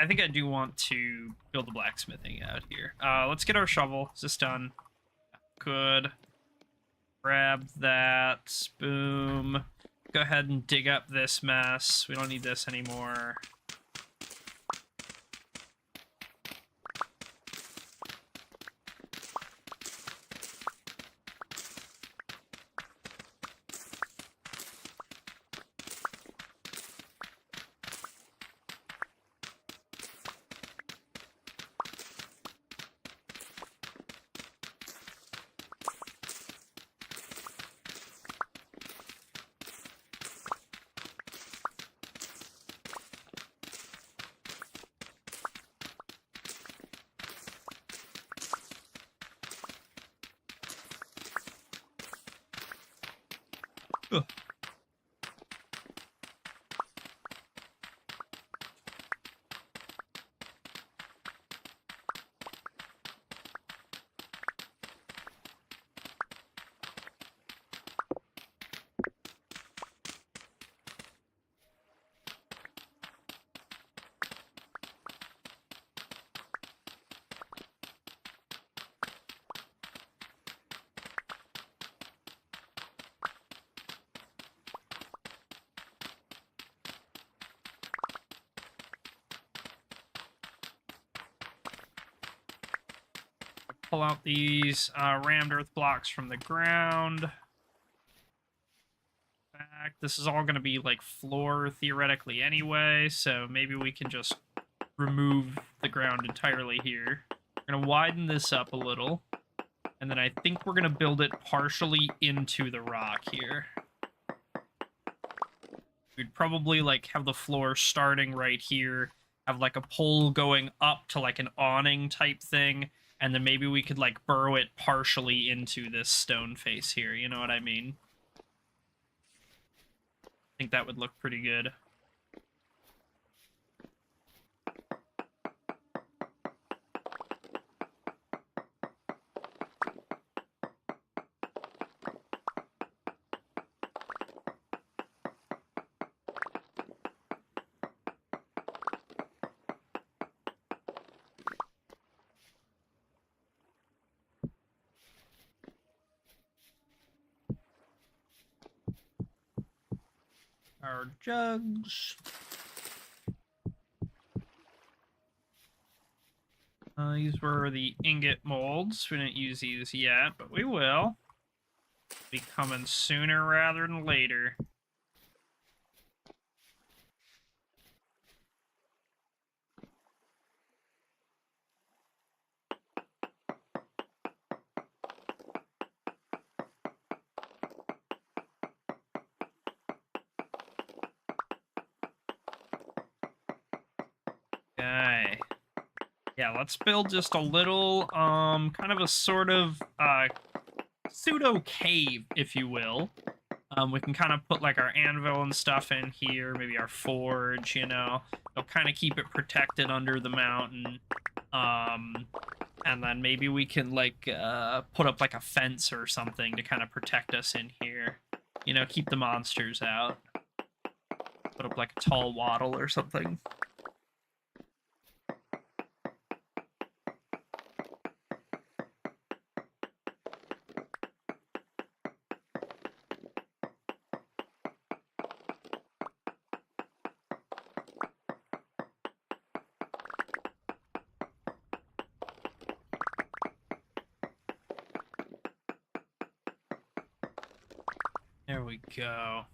think I do want to build the blacksmithing out here. Let's get our shovel. Is this done? Good. Grab that. Boom. Go ahead and dig up this mess. We don't need this anymore. Ugh. Pull out these rammed earth blocks from the ground. Back. This is all going to be like floor theoretically anyway, so maybe we can just remove the ground entirely here. We're going to widen this up a little, and then I think we're going to build it partially into the rock here. We'd probably like have the floor starting right here, have like a pole going up to like an awning type thing, and then maybe we could like burrow it partially into this stone face here, you know what I mean? I think that would look pretty good. Our jugs. These were the ingot molds. We didn't use these yet, but we will. Be coming sooner rather than later. Yeah, let's build just a little, kind of a sort of, pseudo cave, if you will. We can kind of put like our anvil and stuff in here, maybe our forge, you know. It'll kind of keep it protected under the mountain. Um, and then maybe we can like put up like a fence or something to kind of protect us in here. You know, keep the monsters out. Put up like a tall wattle or something. There we go.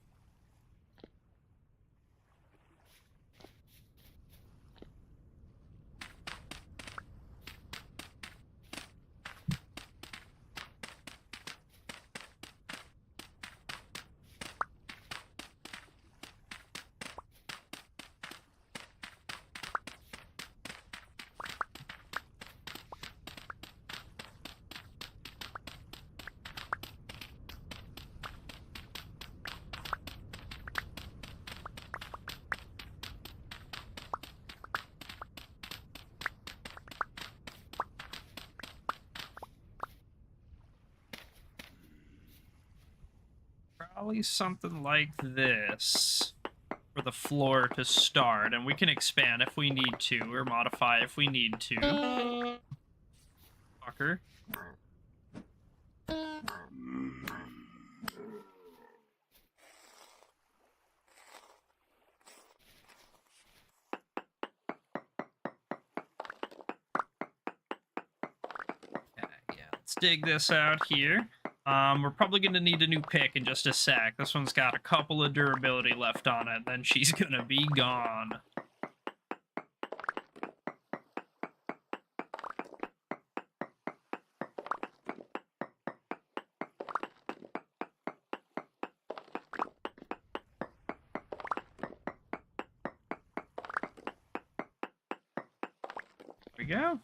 Probably something like this for the floor to start, and we can expand if we need to, or modify if we need to. Fucker. Yeah, let's dig this out here. We're probably gonna need a new pick in just a sec. This one's got a couple of durability left on it, then she's gonna be gone. There we go.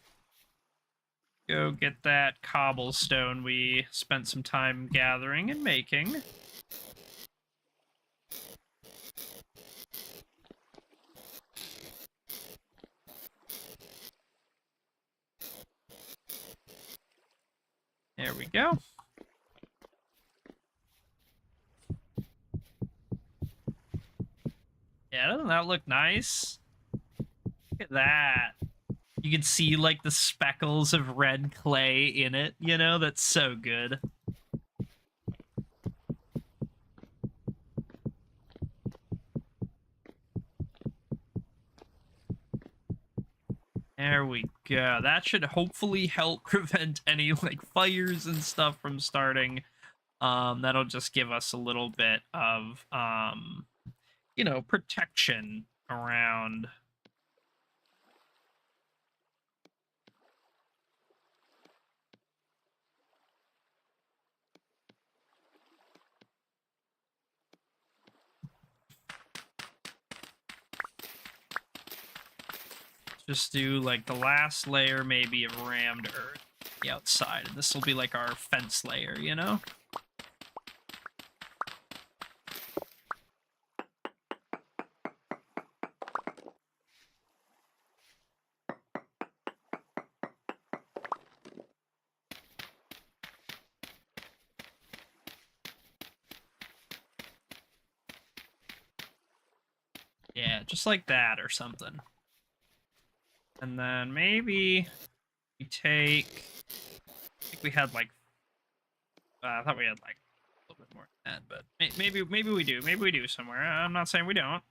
Go get that cobblestone we spent some time gathering and making. There we go. Yeah, doesn't that look nice? Look at that. You can see like the speckles of red clay in it, you know? That's so good. There we go. That should hopefully help prevent any like fires and stuff from starting. That'll just give us a little bit of you know, protection around. Just do like the last layer maybe of rammed earth the outside, and this will be like our fence layer, you know? Yeah, just like that or something. And then maybe we take, I think we had like, I thought we had like a little bit more than that, but maybe we do. Maybe we do somewhere. I'm not saying we don't.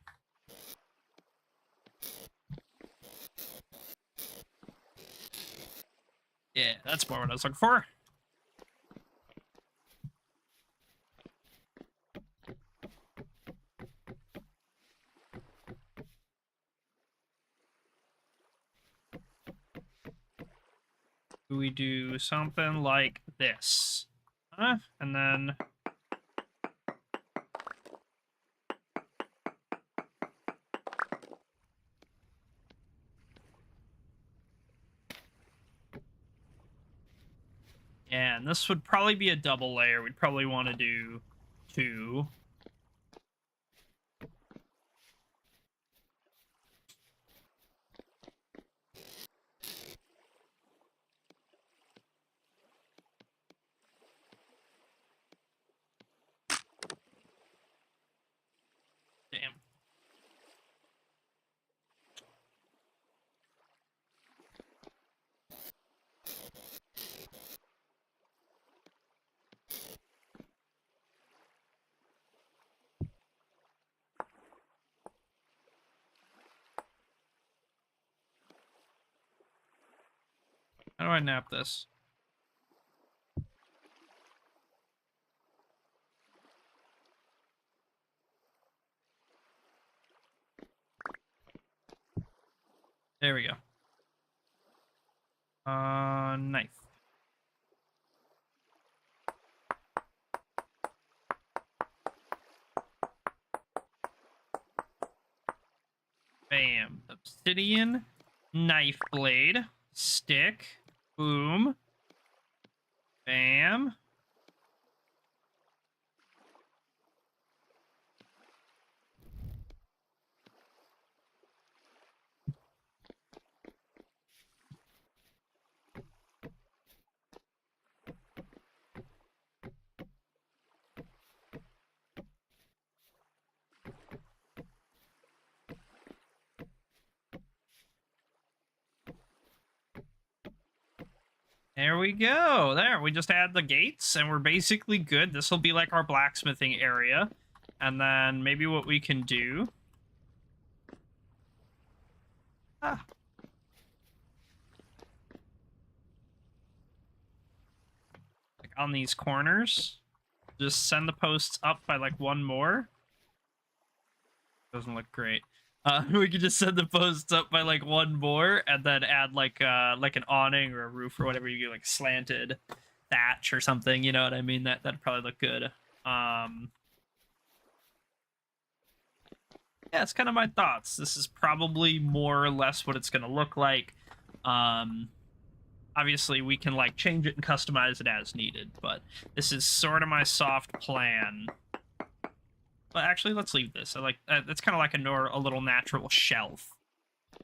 Yeah, that's more what I was looking for. We do something like this. And then Yeah, and this would probably be a double layer. We'd probably want to do 2. Damn. How do I nap this? There we go. Knife. Bam. Obsidian. Knife blade. Stick. Boom. Bam. There we go. There, we just add the gates and we're basically good. This will be like our blacksmithing area. And then maybe what we can do... Ah. Like on these corners. Just send the posts up by like 1 more. Doesn't look great. We could just send the posts up by like 1 more and then add like an awning or a roof or whatever you get, like slanted thatch or something, you know what I mean? That'd probably look good. Yeah, it's kind of my thoughts. This is probably more or less what it's gonna look like. Obviously we can like change it and customize it as needed, but this is sort of my soft plan. But actually, let's leave this. I like it's kind of like a little natural shelf,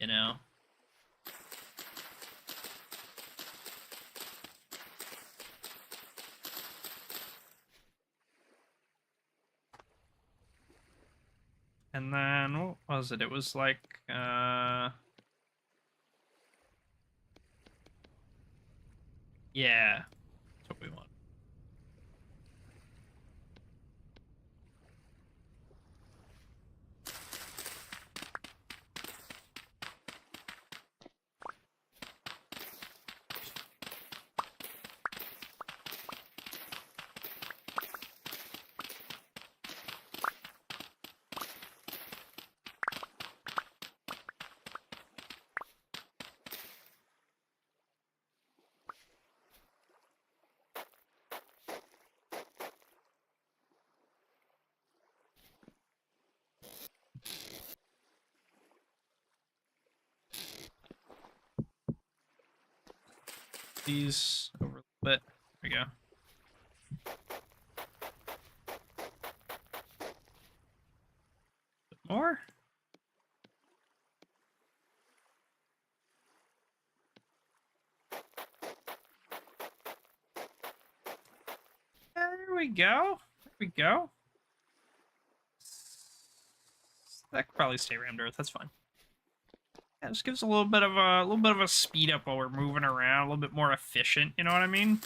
you know. And then what was it? It was like yeah, that's what we want. These over a little bit. There we go. Bit more. There we go. There we go. That could probably stay rammed earth. That's fine. Yeah, just gives a little bit of a speed up while we're moving around, a little bit more efficient. You know what I mean?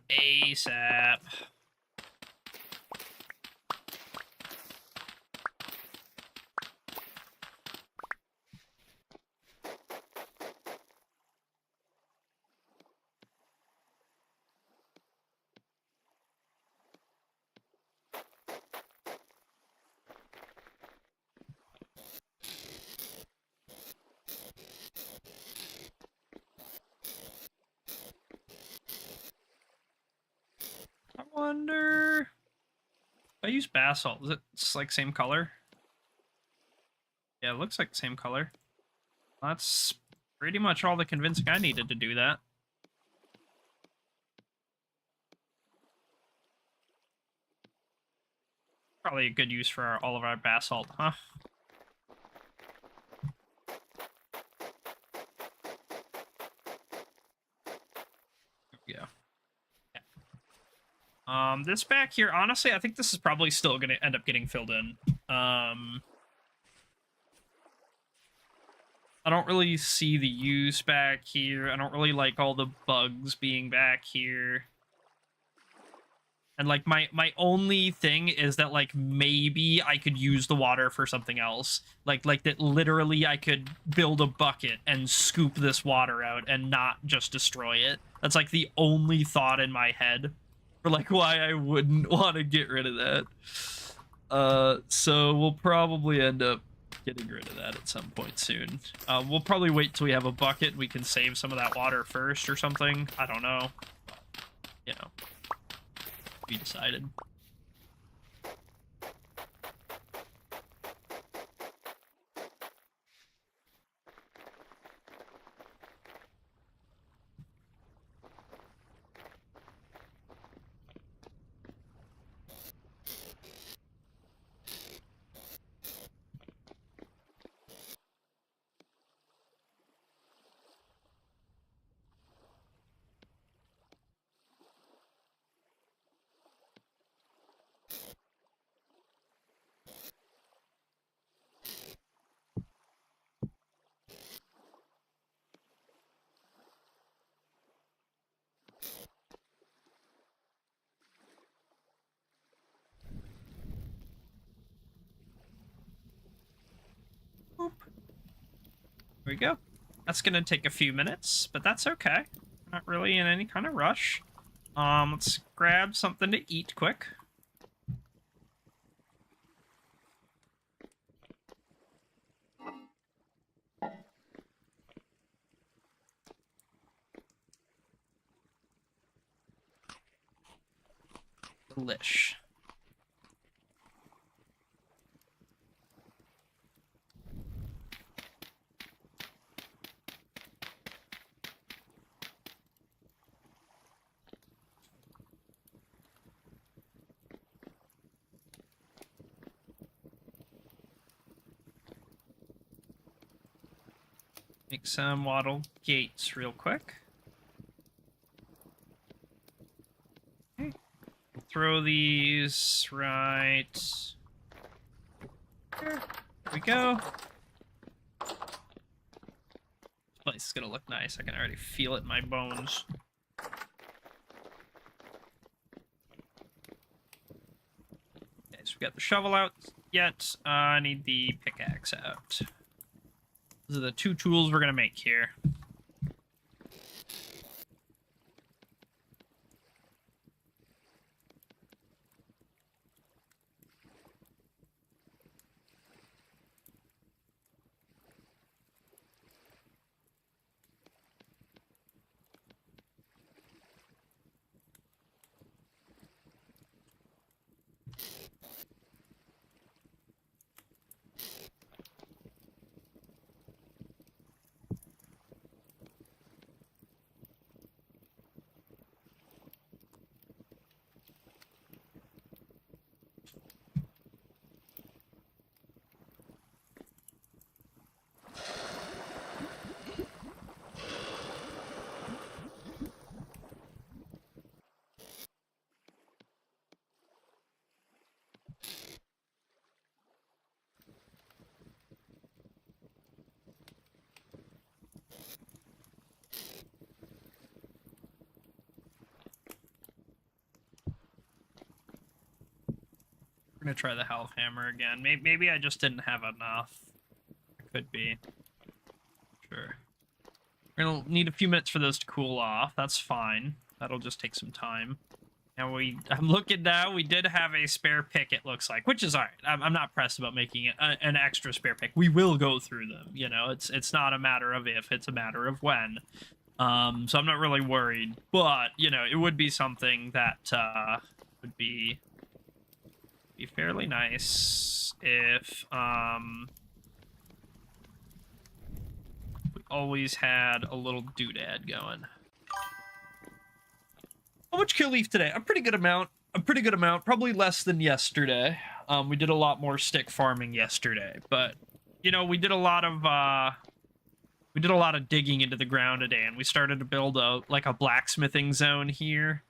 ASAP. wonder... If I use basalt, is it like same color? Yeah, it looks like the same color. That's pretty much all the convincing I needed to do that. Probably a good use for all of our basalt, huh? Yeah. This back here, honestly, I think this is probably still gonna end up getting filled in. I don't really see the use back here. I don't really like all the bugs being back here. And, like, my only thing is that, like, maybe I could use the water for something else. Like that literally I could build a bucket and scoop this water out and not just destroy it. That's, like, the only thought in my head for, like, why I wouldn't want to get rid of that. So we'll probably end up getting rid of that at some point soon. We'll probably wait till we have a bucket. We can save some of that water first or something. I don't know. You know. Be decided. Boop. There we go. That's gonna take a few minutes, but that's okay. Not really in any kind of rush. Let's grab something to eat quick. Delish. Make some wattle gates real quick. Okay. Throw these right here. There we go. This place is gonna look nice. I can already feel it in my bones. Okay, so we got the shovel out yet. I need the pickaxe out. Those are the two tools we're gonna make here. We're gonna try the health hammer again. Maybe I just didn't have enough. It could be. Sure. We're gonna need a few minutes for those to cool off. That's fine. That'll just take some time. And I'm looking now, we did have a spare pick, it looks like, which is alright. I'm not pressed about making it an extra spare pick. We will go through them, you know? It's not a matter of if, it's a matter of when. So I'm not really worried. But, you know, it would be something that would would be fairly nice if we always had a little doodad going. How much kill leaf today? A pretty good amount. A pretty good amount. Probably less than yesterday. We did a lot more stick farming yesterday, but you know, we did a lot of digging into the ground today, and we started to build a blacksmithing zone here.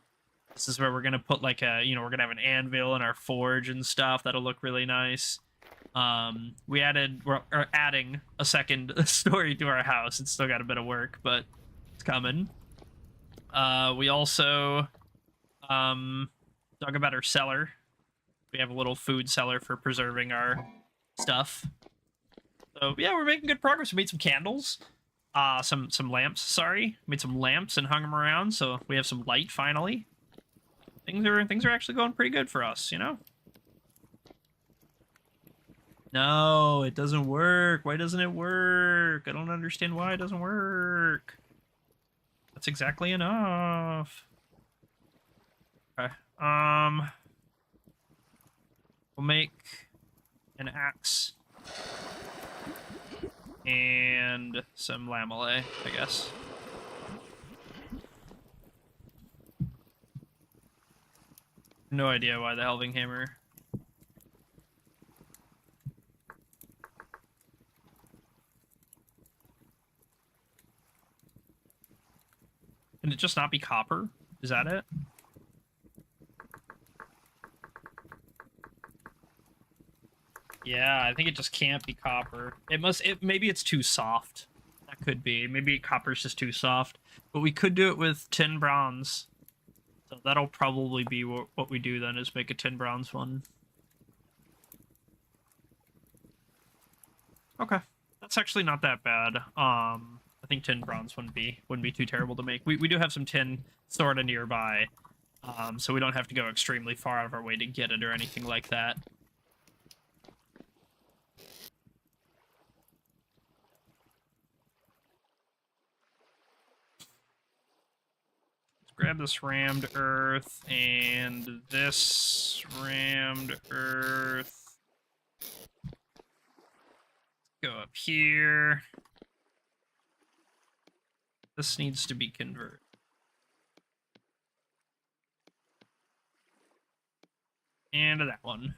This is where we're gonna put like a, you know, we're gonna have an anvil in our forge and stuff. That'll look really nice. We're adding a second story to our house. It's still got a bit of work, but it's coming. We also dug about our cellar. We have a little food cellar for preserving our stuff. So yeah, we're making good progress. We made some candles, some lamps. Sorry, made some lamps and hung them around, so we have some light finally. Things are actually going pretty good for us, you know. No, it doesn't work. Why doesn't it work? I don't understand why it doesn't work. That's exactly enough. Okay. We'll make an axe and some lamellae, I guess. No idea why the Helving Hammer. Can it just not be copper? Is that it? Yeah, I think it just can't be copper. Maybe it's too soft. That could be. Maybe copper's just too soft. But we could do it with tin bronze. So that'll probably be what we do then, is make a tin bronze one. Okay. That's actually not that bad. I think tin bronze wouldn't be too terrible to make. We do have some tin sort of nearby. So we don't have to go extremely far out of our way to get it or anything like that. Grab this rammed earth and this rammed earth. Go up here. This needs to be converted. And that one.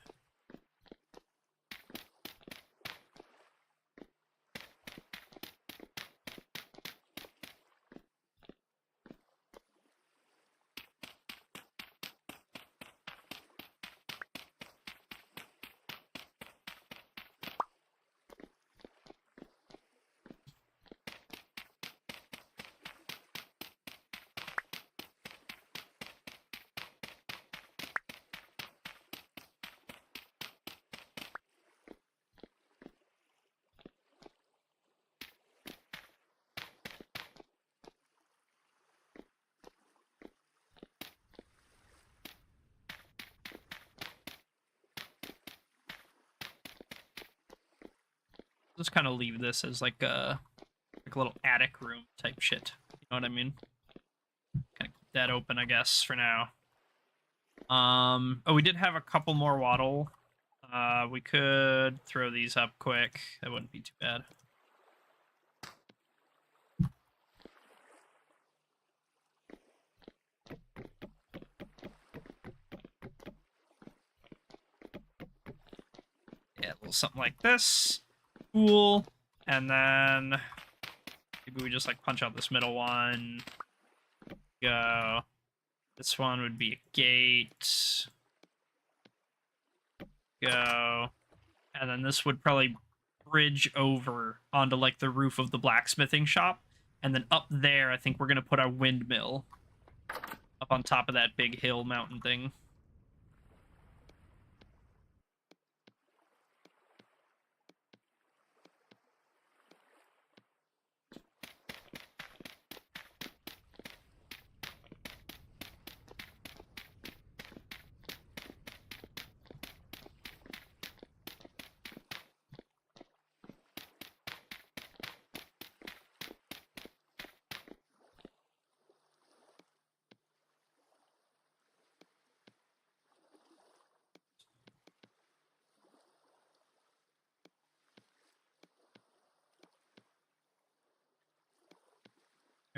Just kind of leave this as like a little attic room type shit. You know what I mean? Kind of keep that open, I guess, for now. Oh, we did have a couple more wattle. We could throw these up quick. That wouldn't be too bad. Yeah, a little something like this. Cool. And then maybe we just like punch out this middle one. Go. This one would be a gate. Go. And then this would probably bridge over onto like the roof of the blacksmithing shop. And then up there, I think we're going to put our windmill up on top of that big hill mountain thing.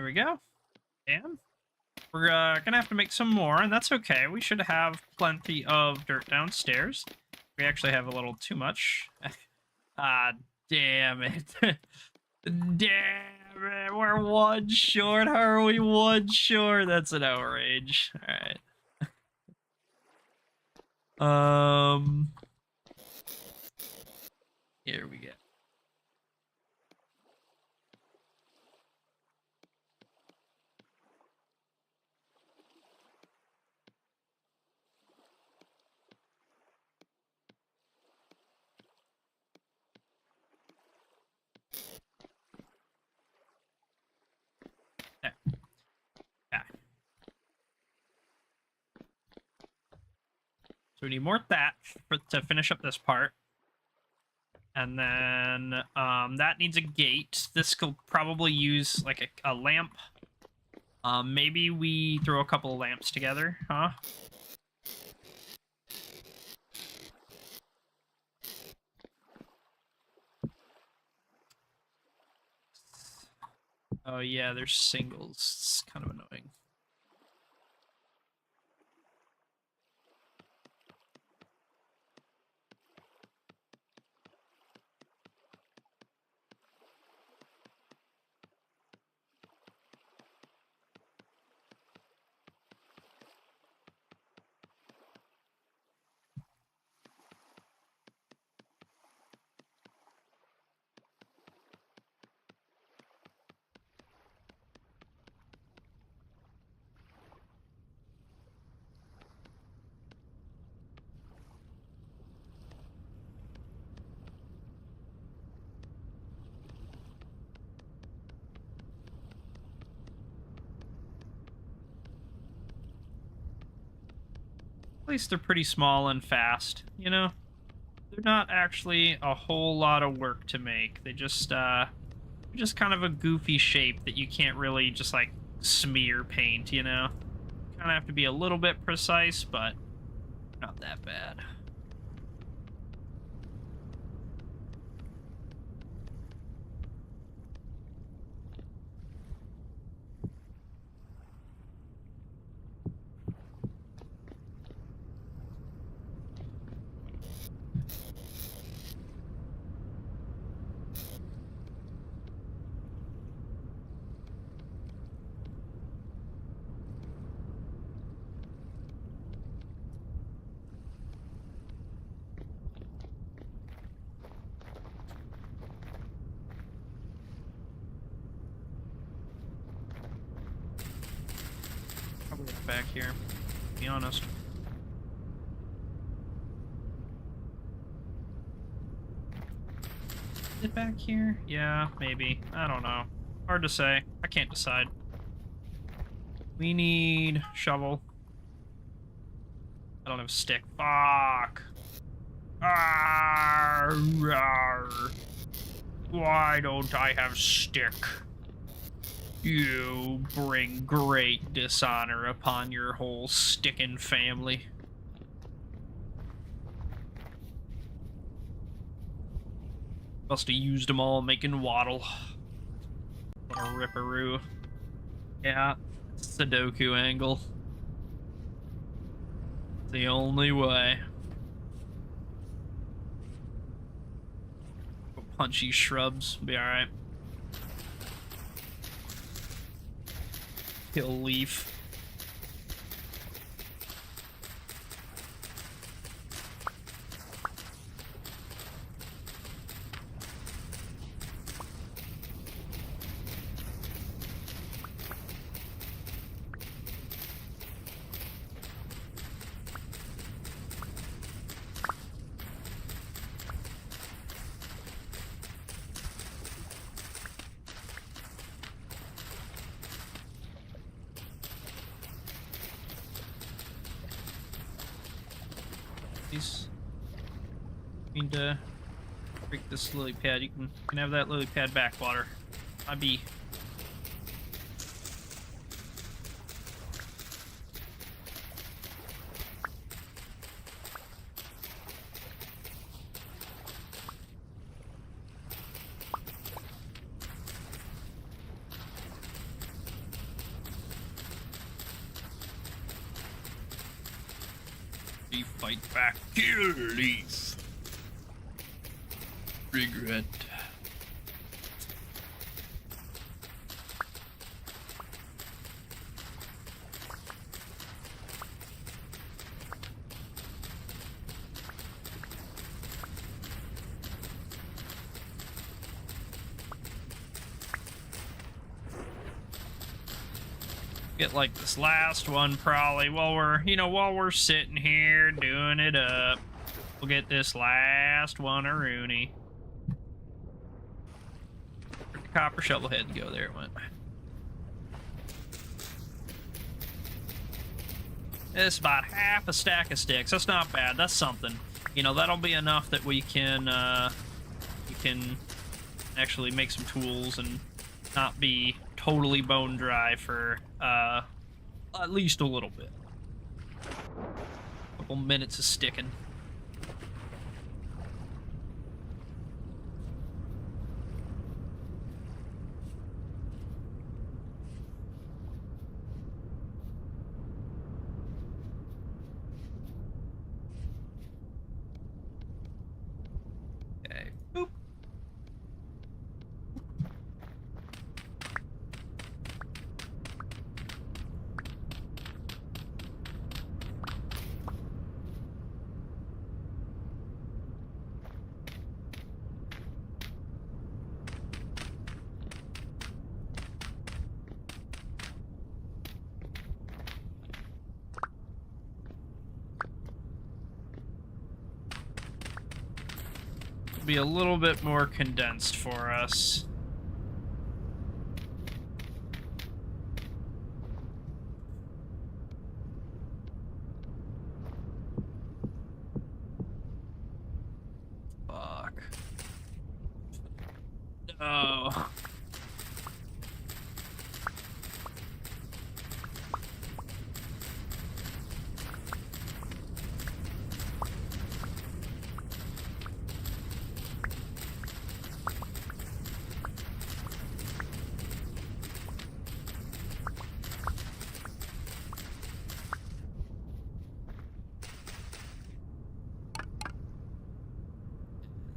There we go. And we're gonna have to make some more, and that's okay. We should have plenty of dirt downstairs. We actually have a little too much. Ah, damn it. Damn it. We're one short. How are we one short? That's an outrage. Alright. Here we go. There. Yeah. So we need more thatch to finish up this part. And then that needs a gate. This could probably use like a lamp. Maybe we throw a couple of lamps together, huh? Oh yeah, there's singles. It's kind of annoying. At least they're pretty small and fast, you know? They're not actually a whole lot of work to make. They just kind of a goofy shape that you can't really just like smear paint, you know? Kind of have to be a little bit precise, but not that bad. Probably back here, to be honest. Is it back here? Yeah, maybe. I don't know. Hard to say. I can't decide. We need shovel. I don't have a stick. Fuck. Arr, arr. Why don't I have stick? You bring great dishonor upon your whole stickin' family. Must have used them all making waddle. What a ripperoo. Yeah, Sudoku angle. It's the only way. Go punch these shrubs, be alright. Kill leaf. Need to break this lily pad. You can have that lily pad back, water. My bee. We fight back. Kill Leaf. Regret. Get like this last one probably while we're sitting here doing it up. We'll get this last one a Rooney. Where'd the copper shovelhead go? There it went. It's about half a stack of sticks. That's not bad. That's something. That'll be enough that we can actually make some tools and not be totally bone dry for at least a little bit. Couple minutes of sticking. Okay. Boop. Be a little bit more condensed for us. Fuck. No.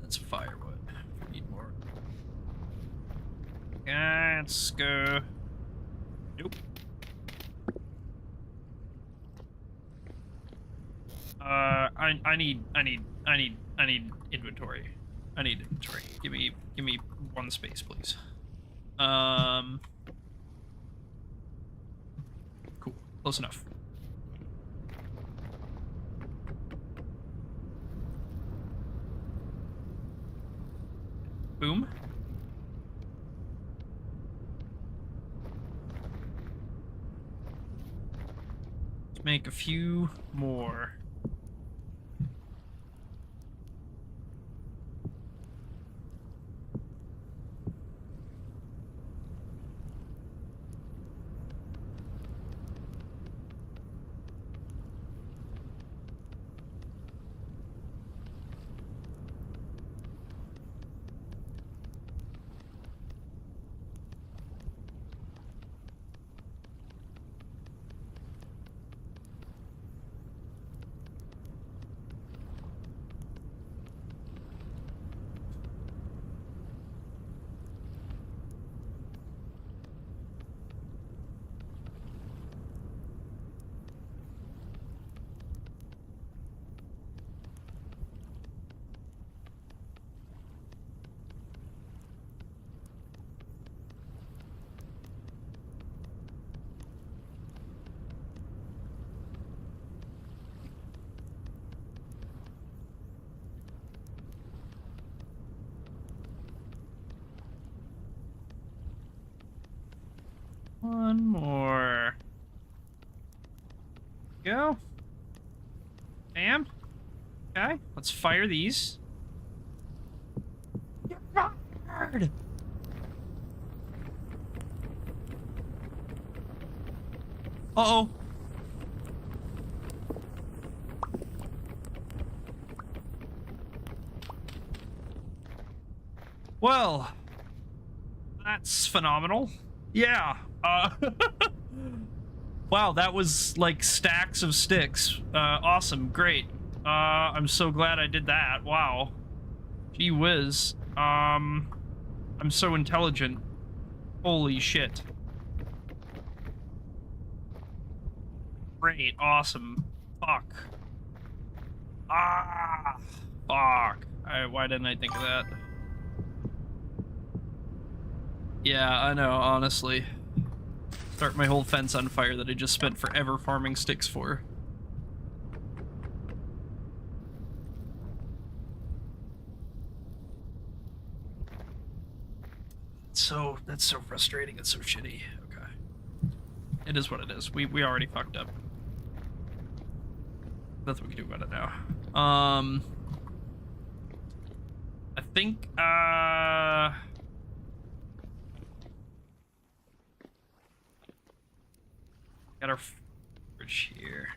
That's firewood. Need more. Let's go. Nope. I need inventory. I need inventory. Give me one space, please. Cool. Close enough. Boom. Let's make a few more. One more. Go. Bam. Okay, let's fire these. Get fired! Uh-oh. Well, that's phenomenal. Yeah. Wow, that was like stacks of sticks. Awesome, great. I'm so glad I did that. Wow. Gee whiz. I'm so intelligent. Holy shit. Great, awesome. Fuck. Ah, fuck. Why didn't I think of that? Yeah, I know, honestly. Start my whole fence on fire that I just spent forever farming sticks for. That's so frustrating. It's so shitty. Okay. It is what it is. We already fucked up. Nothing we can do about it now. I think got our fridge here.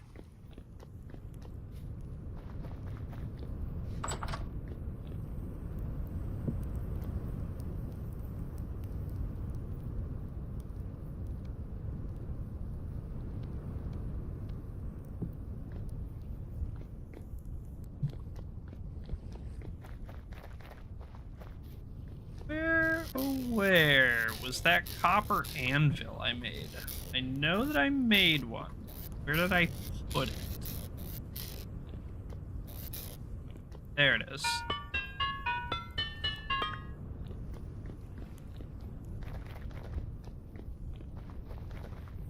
Where was that copper anvil I made? I know that I made one. Where did I put it? There it is.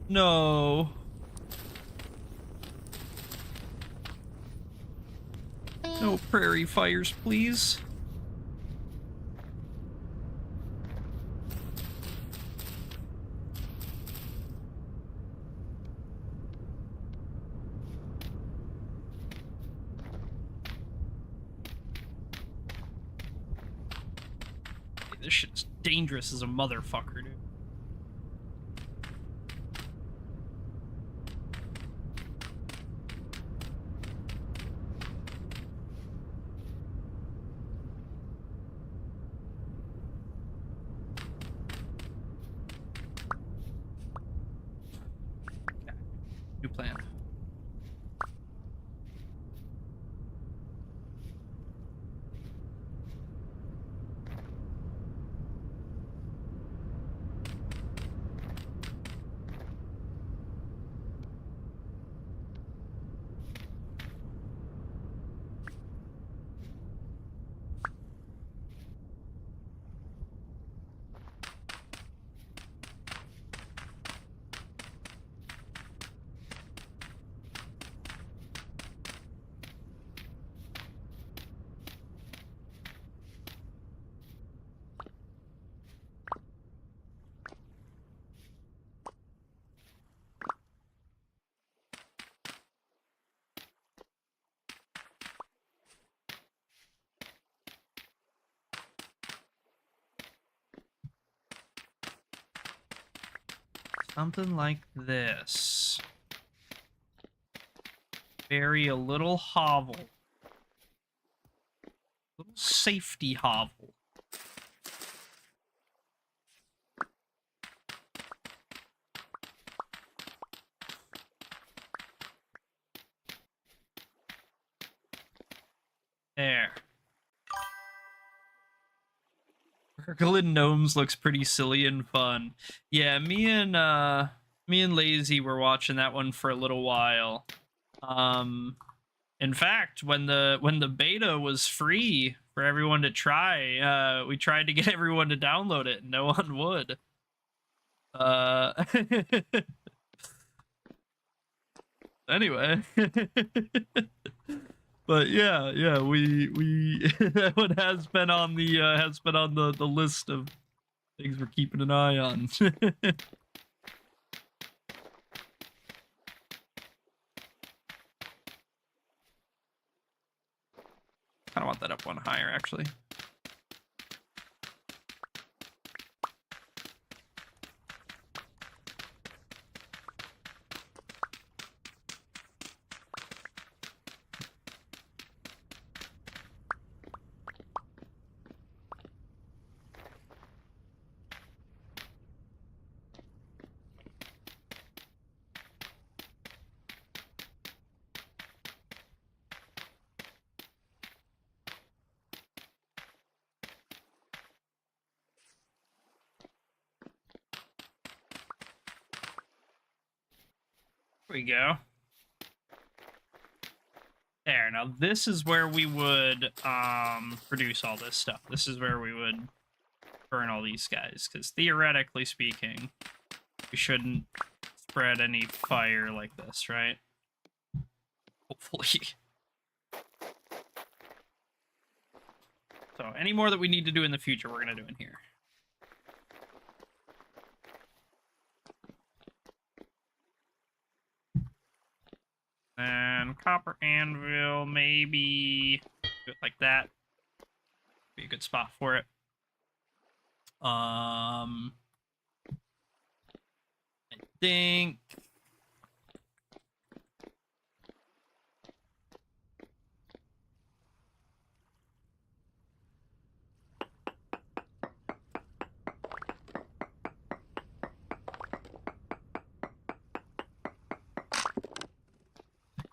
No. No prairie fires, please. This shit's dangerous as a motherfucker, dude. Okay. New plan. Something like this. Bury a little hovel. Little safety hovel. There. Gurgling gnomes looks pretty silly and fun. Yeah, me and Lazy were watching that one for a little while. In fact, when the beta was free for everyone to try, we tried to get everyone to download it, and no one would. Anyway. But yeah, we that one has been on the list of things we're keeping an eye on. I want that up one higher, actually. we go. There, now this is where we would produce all this stuff. This is where we would burn all these guys, because theoretically speaking, we shouldn't spread any fire like this, right? Hopefully. So any more that we need to do in the future, we're gonna do in here. And copper anvil, maybe do it like that. Be a good spot for it. I think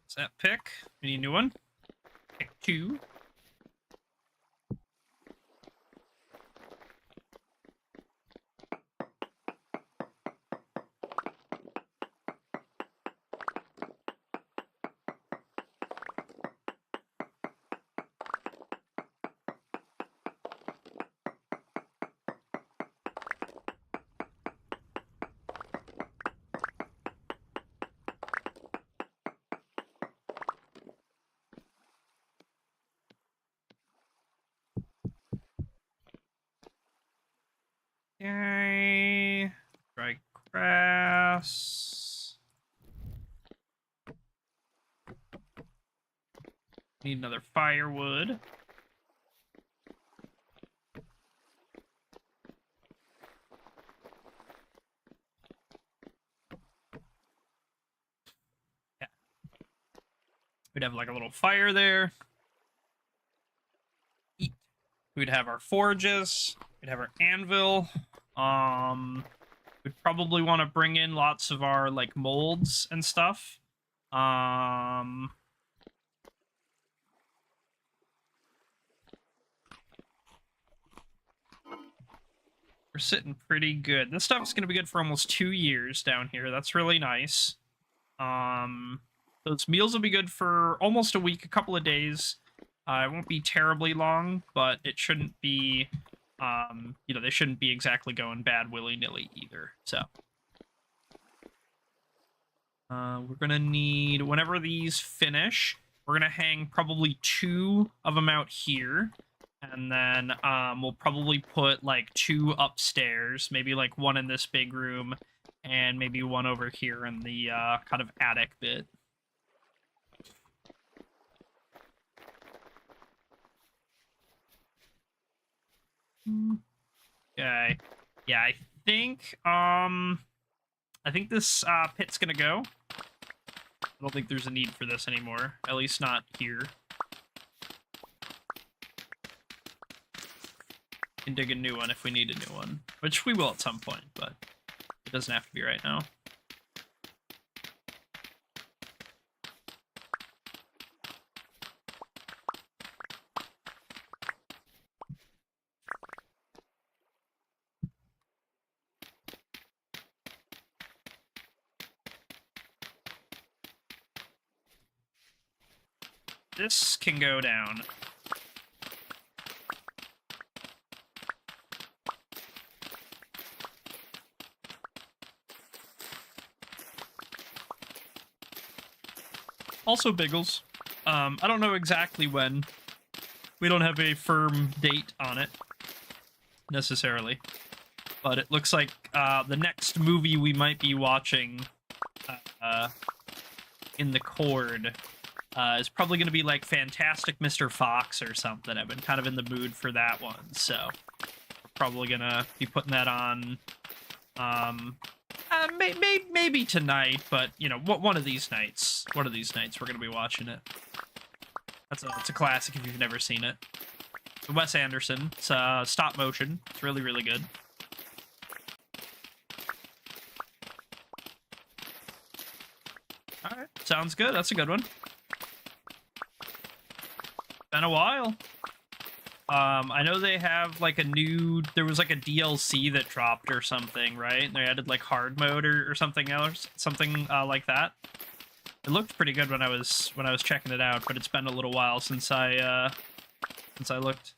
is that pick? We need a new one. Pick 2. Okay. Dry grass. Need another firewood. Yeah. We'd have like a little fire there. Eat. We'd have our forges. We'd have our anvil. We'd probably want to bring in lots of our like molds and stuff. We're sitting pretty good. This stuff's gonna be good for almost 2 years down here. That's really nice. Those meals will be good for almost a week, a couple of days. It won't be terribly long, but it shouldn't be, you know, they shouldn't be exactly going bad willy-nilly either, so. We're gonna need, whenever these finish, we're gonna hang probably 2 of them out here, and then we'll probably put like 2 upstairs, maybe like 1 in this big room, and maybe 1 over here in the kind of attic bit. Okay. Yeah, I think this pit's gonna go. I don't think there's a need for this anymore. At least not here. Can dig a new one if we need a new one. Which we will at some point, but it doesn't have to be right now. This can go down. Also Biggles. I don't know exactly when. We don't have a firm date on it, necessarily. But it looks like the next movie we might be watching in the Cord is probably going to be like Fantastic Mr. Fox or something. I've been kind of in the mood for that one, so probably going to be putting that on maybe tonight, but you know, one of these nights we're going to be watching it. It's a classic if you've never seen it. Wes Anderson. It's stop motion. It's really, really good. Alright, sounds good. That's a good one. Been a while. I know they have like there was like a DLC that dropped or something, right? And they added like hard mode or something else, something like that. It looked pretty good when I was checking it out, but it's been a little while since I looked.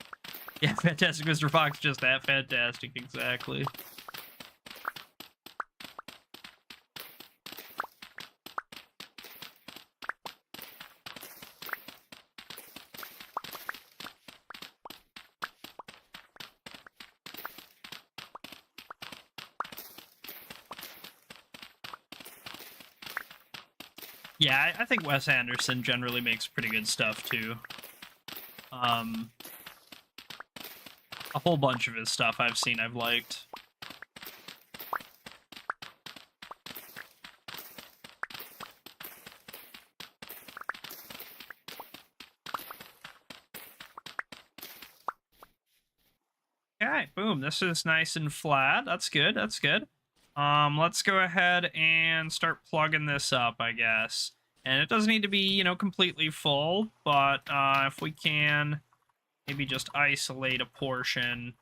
Yeah, Fantastic Mr. Fox, just that fantastic, exactly. Yeah, I think Wes Anderson generally makes pretty good stuff too. A whole bunch of his stuff I've seen I've liked. Okay, boom. This is nice and flat. That's good. That's good. Let's go ahead and start plugging this up, I guess. And it doesn't need to be, you know, completely full, but if we can maybe just isolate a portion.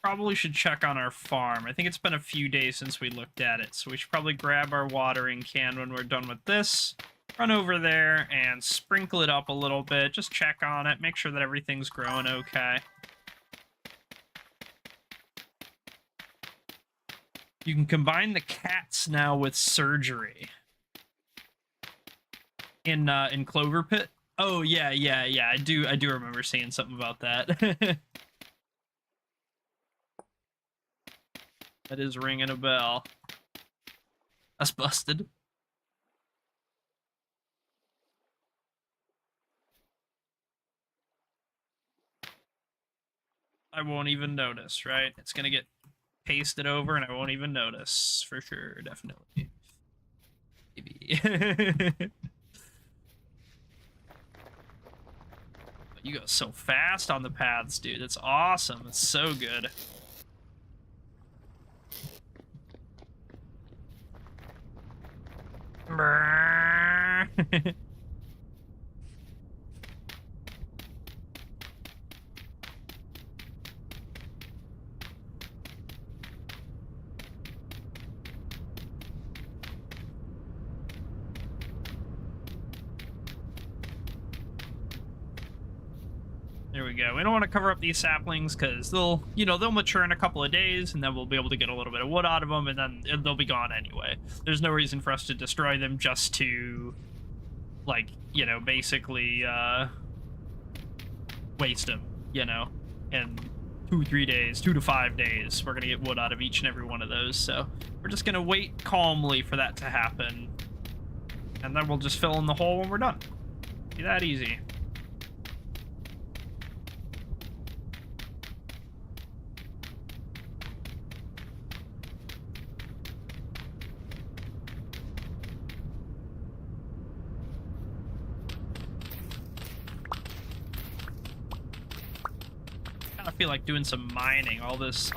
Probably should check on our farm. I think it's been a few days since we looked at it, so we should probably grab our watering can when we're done with this, run over there and sprinkle it up a little bit, just check on it, make sure that everything's growing okay. You can combine the cats now with surgery. In Clover Pit? Oh yeah, I do remember seeing something about that. That is ringing a bell. That's busted. I won't even notice, right? It's gonna get pasted over and I won't even notice, for sure, definitely. Maybe. You go so fast on the paths, dude. It's awesome. It's so good. There we go. We don't want to cover up these saplings because they'll mature in a couple of days and then we'll be able to get a little bit of wood out of them and then they'll be gone anyway. There's no reason for us to destroy them just to, like, you know, basically waste them, you know, in 2-3 days, 2 to 5 days. We're going to get wood out of each and every one of those. So we're just going to wait calmly for that to happen. And then we'll just fill in the hole when we're done. Be that easy. I feel like doing some mining. All this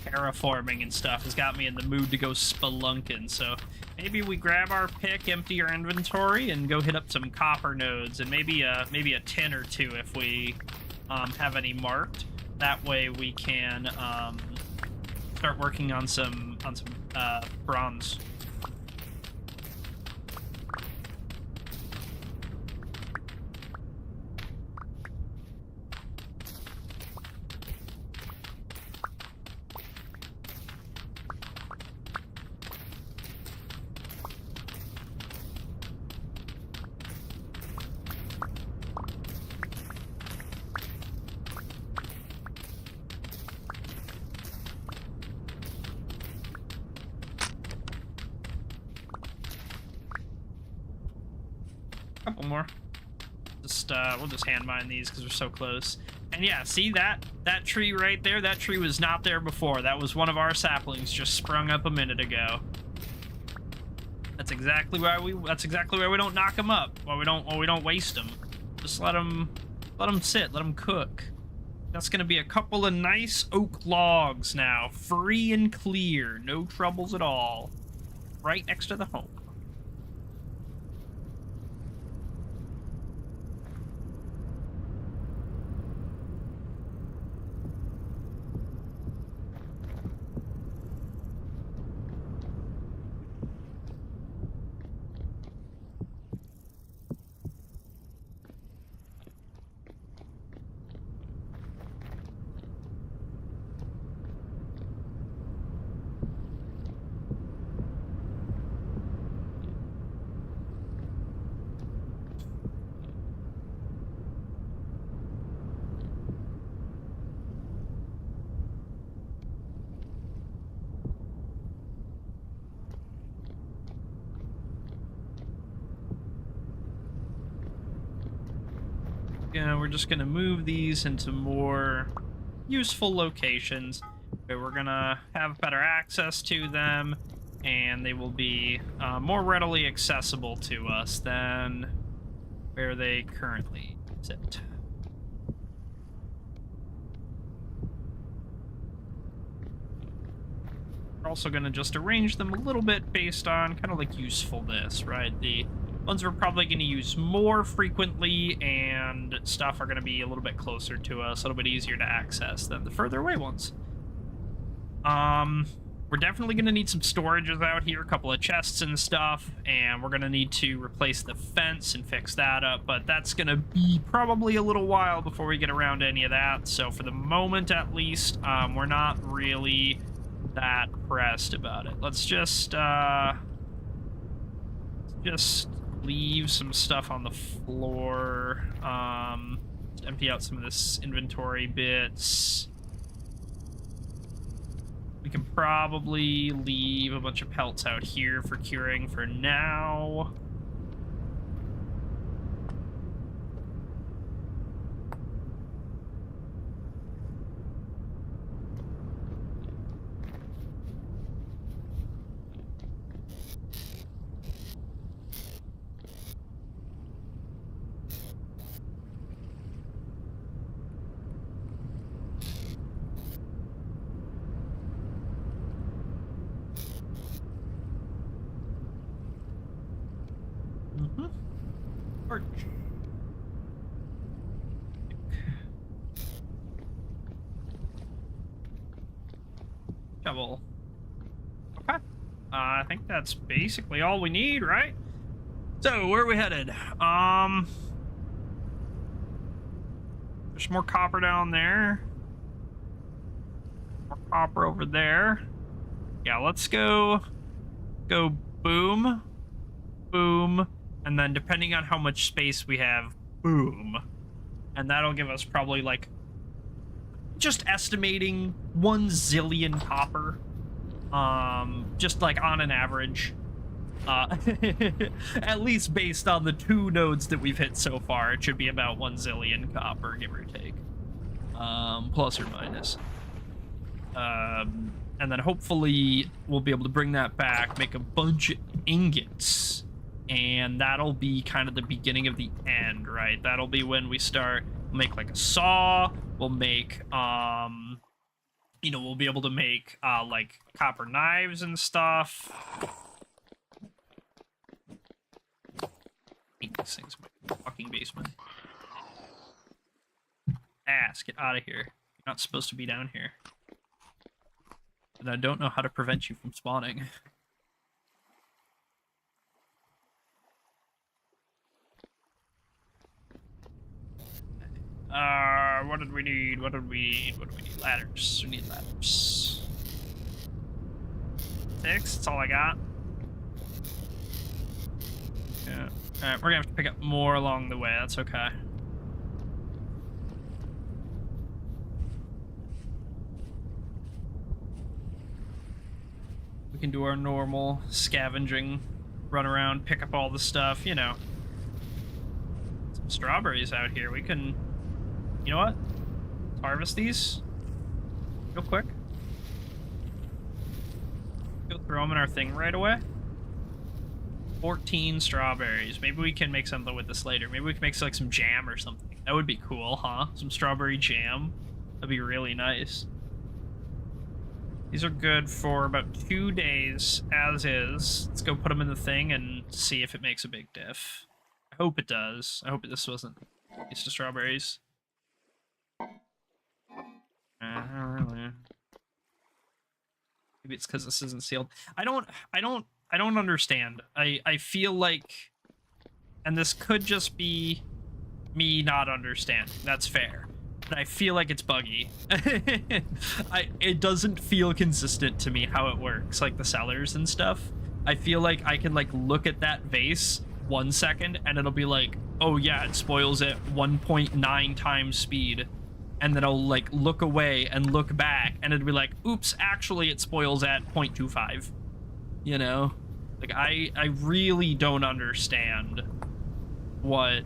terraforming and stuff has got me in the mood to go spelunking. So maybe we grab our pick, empty our inventory, and go hit up some copper nodes, and maybe a tin or two if we have any marked. That way we can start working on some bronze. couple more. Just we'll just hand mine these because we're so close. And yeah, see that tree right there? That tree was not there before. That was one of our saplings just sprung up a minute ago. That's exactly why we don't knock them up. Why we don't waste them. Just let them sit, let them cook. That's gonna be a couple of nice oak logs now, free and clear, no troubles at all. Right next to the home. We're just gonna move these into more useful locations where we're gonna have better access to them, and they will be more readily accessible to us than where they currently sit. We're also gonna just arrange them a little bit based on kind of like usefulness, right? The ones we're probably going to use more frequently and stuff are going to be a little bit closer to us, a little bit easier to access than the further away ones. We're definitely going to need some storages out here, a couple of chests and stuff, and we're going to need to replace the fence and fix that up, but that's going to be probably a little while before we get around to any of that, so for the moment at least, we're not really that pressed about it. Let's just leave some stuff on the floor. Empty out some of this inventory bits. We can probably leave a bunch of pelts out here for curing for now. Arch. Shovel. Okay. I think that's basically all we need, right? So, where are we headed? There's more copper down there. More copper over there. Yeah, let's go boom, boom, and then depending on how much space we have, boom. And that'll give us probably like, just estimating 1 zillion copper. Just like on an average. At least based on the 2 nodes that we've hit so far, it should be about 1 zillion copper, give or take. Plus or minus. And then hopefully we'll be able to bring that back, make a bunch of ingots, and that'll be kind of the beginning of the end, right? That'll be when we start, make like a saw, we'll make, you know, we'll be able to make, like, copper knives and stuff. I hate these things in my fucking basement. Ass, get out of here. You're not supposed to be down here. And I don't know how to prevent you from spawning. What did we need? What did we need? What do we need? Ladders. We need ladders. 6, that's all I got. Yeah. Alright, we're gonna have to pick up more along the way, that's okay. We can do our normal scavenging, run around, pick up all the stuff, you know. strawberries out here. We can, you know what? Harvest these real quick. Go throw them in our thing right away. 14 strawberries. Maybe we can make something with this later. Maybe we can make like some jam or something. That would be cool, huh? Some strawberry jam. That'd be really nice. These are good for about 2 days as is. Let's go put them in the thing and see if it makes a big diff. I hope it does. I hope this wasn't a waste of strawberries. Maybe it's because this isn't sealed. I don't understand. I feel like, and this could just be me not understanding. That's fair. But I feel like it's buggy. It doesn't feel consistent to me how it works, like the sellers and stuff. I feel like I can like look at that vase 1 second and it'll be like, oh yeah, it spoils at 1.9 times speed. And then I'll like look away and look back and it'll be like, oops, actually it spoils at 0.25. You know? Like I really don't understand what,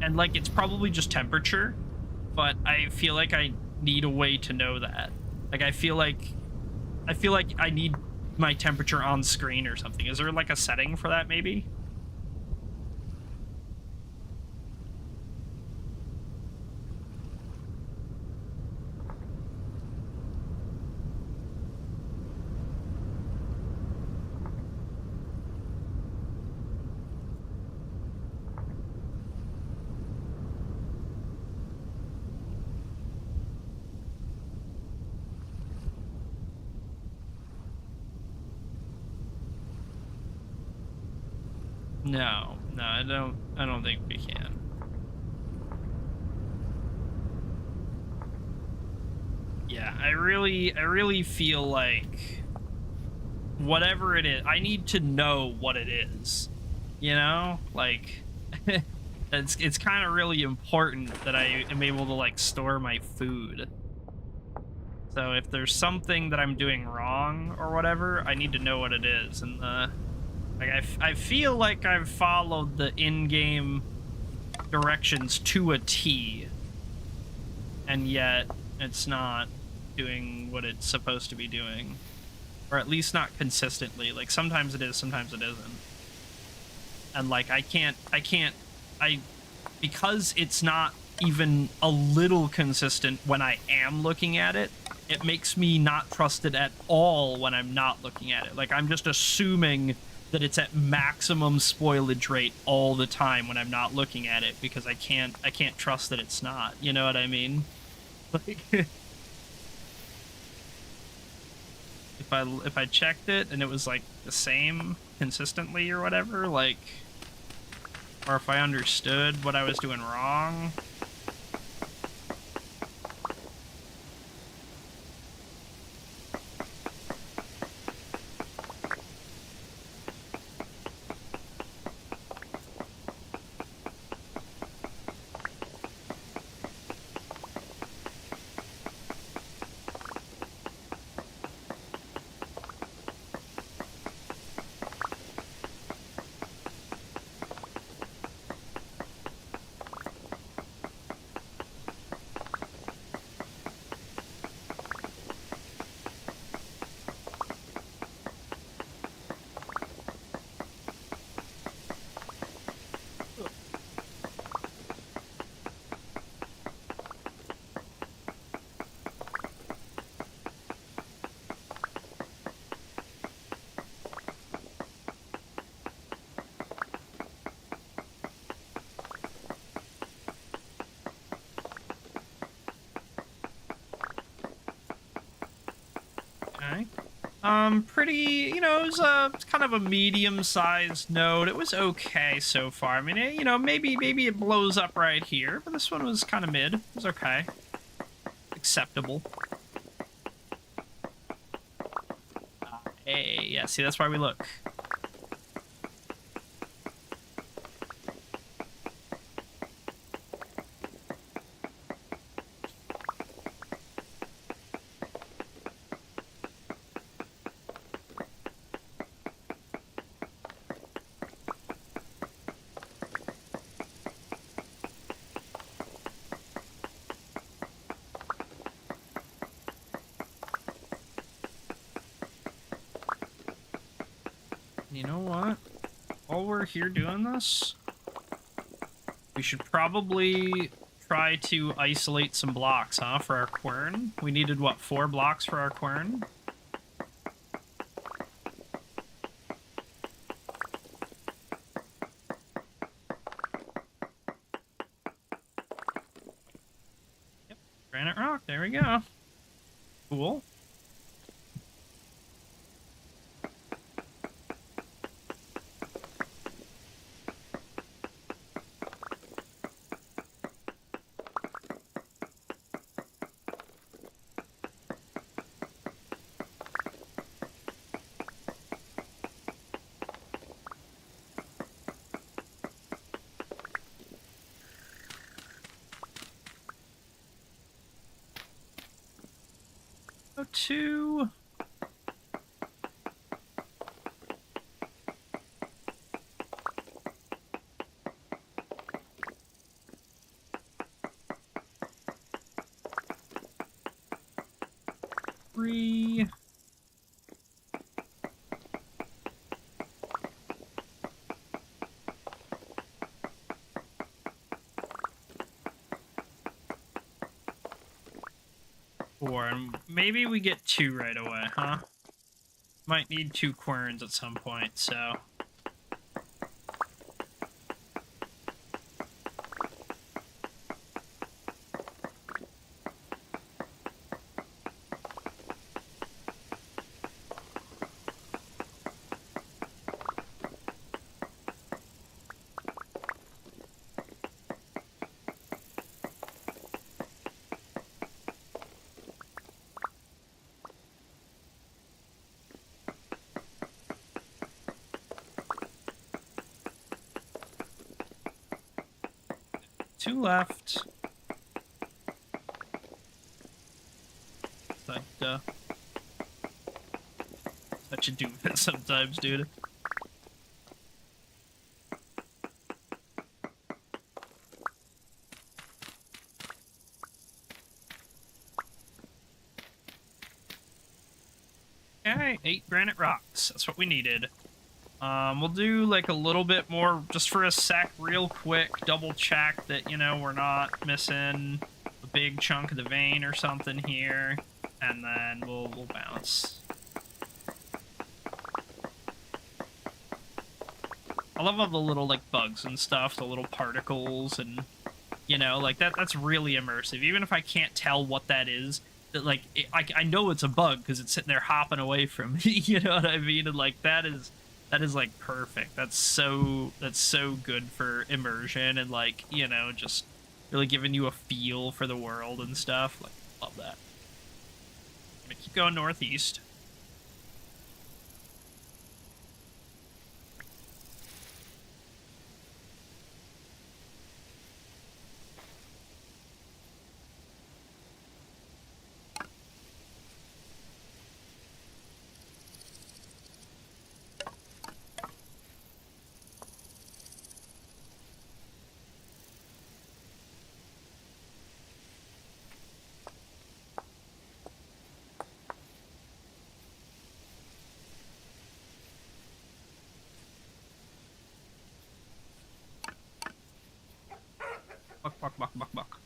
and like it's probably just temperature, but I feel like I need a way to know that. Like I feel like I need my temperature on screen or something. Is there like a setting for that maybe? No, I don't think we can. Yeah, I really feel like whatever it is, I need to know what it is. You know? Like it's kind of really important that I am able to like store my food. So if there's something that I'm doing wrong or whatever, I need to know what it is. And like I feel like I've followed the in-game directions to a T, and yet it's not doing what it's supposed to be doing, or at least not consistently. Like sometimes it is, sometimes it isn't. And like I because it's not even a little consistent when I am looking at it, it makes me not trust it at all when I'm not looking at it. Like I'm just assuming that it's at maximum spoilage rate all the time when I'm not looking at it, because I can't trust that it's not. You know what I mean? Like if I checked it and it was like the same consistently or whatever, like, or if I understood what I was doing wrong. Pretty, you know, it was it's kind of a medium-sized node. It was okay so far. I mean, it, you know, maybe it blows up right here, but this one was kind of mid. It was okay. Acceptable. Hey, yeah, see, that's why we look. You know what? While we're here doing this, we should probably try to isolate some blocks, huh, for our quern. We needed, what, 4 blocks for our quern? Yep, granite rock, there we go. Cool. Go to... Three... Four, and maybe we get 2 right away, huh? Might need 2 querns at some point, so... Two left. But, such a doofus sometimes, dude. Okay, 8 granite rocks. That's what we needed. We'll do like a little bit more just for a sec, real quick, double check that, you know, we're not missing a big chunk of the vein or something here, and then we'll bounce. I love all the little, like, bugs and stuff, the little particles, and, you know, like, that's really immersive. Even if I can't tell what that is, that, like, I know it's a bug because it's sitting there hopping away from me, you know what I mean? And, like, that is like perfect. That's so good for immersion and, like, you know, just really giving you a feel for the world and stuff. Like, love that. I'm gonna keep going northeast. Buck.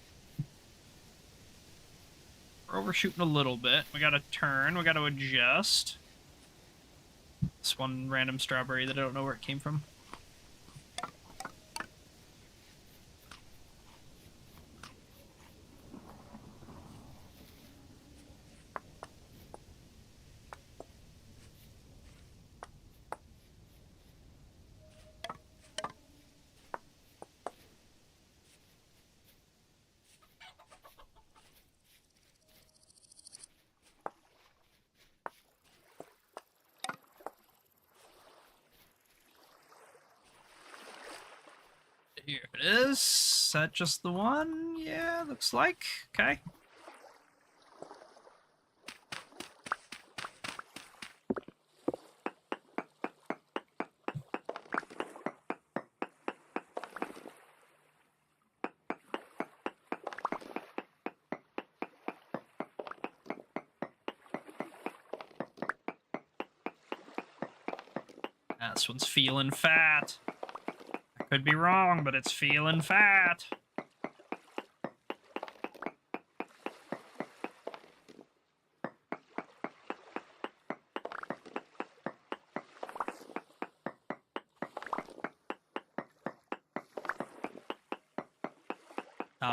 We're overshooting a little bit. We gotta turn. We gotta adjust. This one random strawberry that I don't know where it came from. Here it is. Is that just the one? Yeah, looks like. Okay. This one's feeling fat. I could be wrong, but it's feeling fat.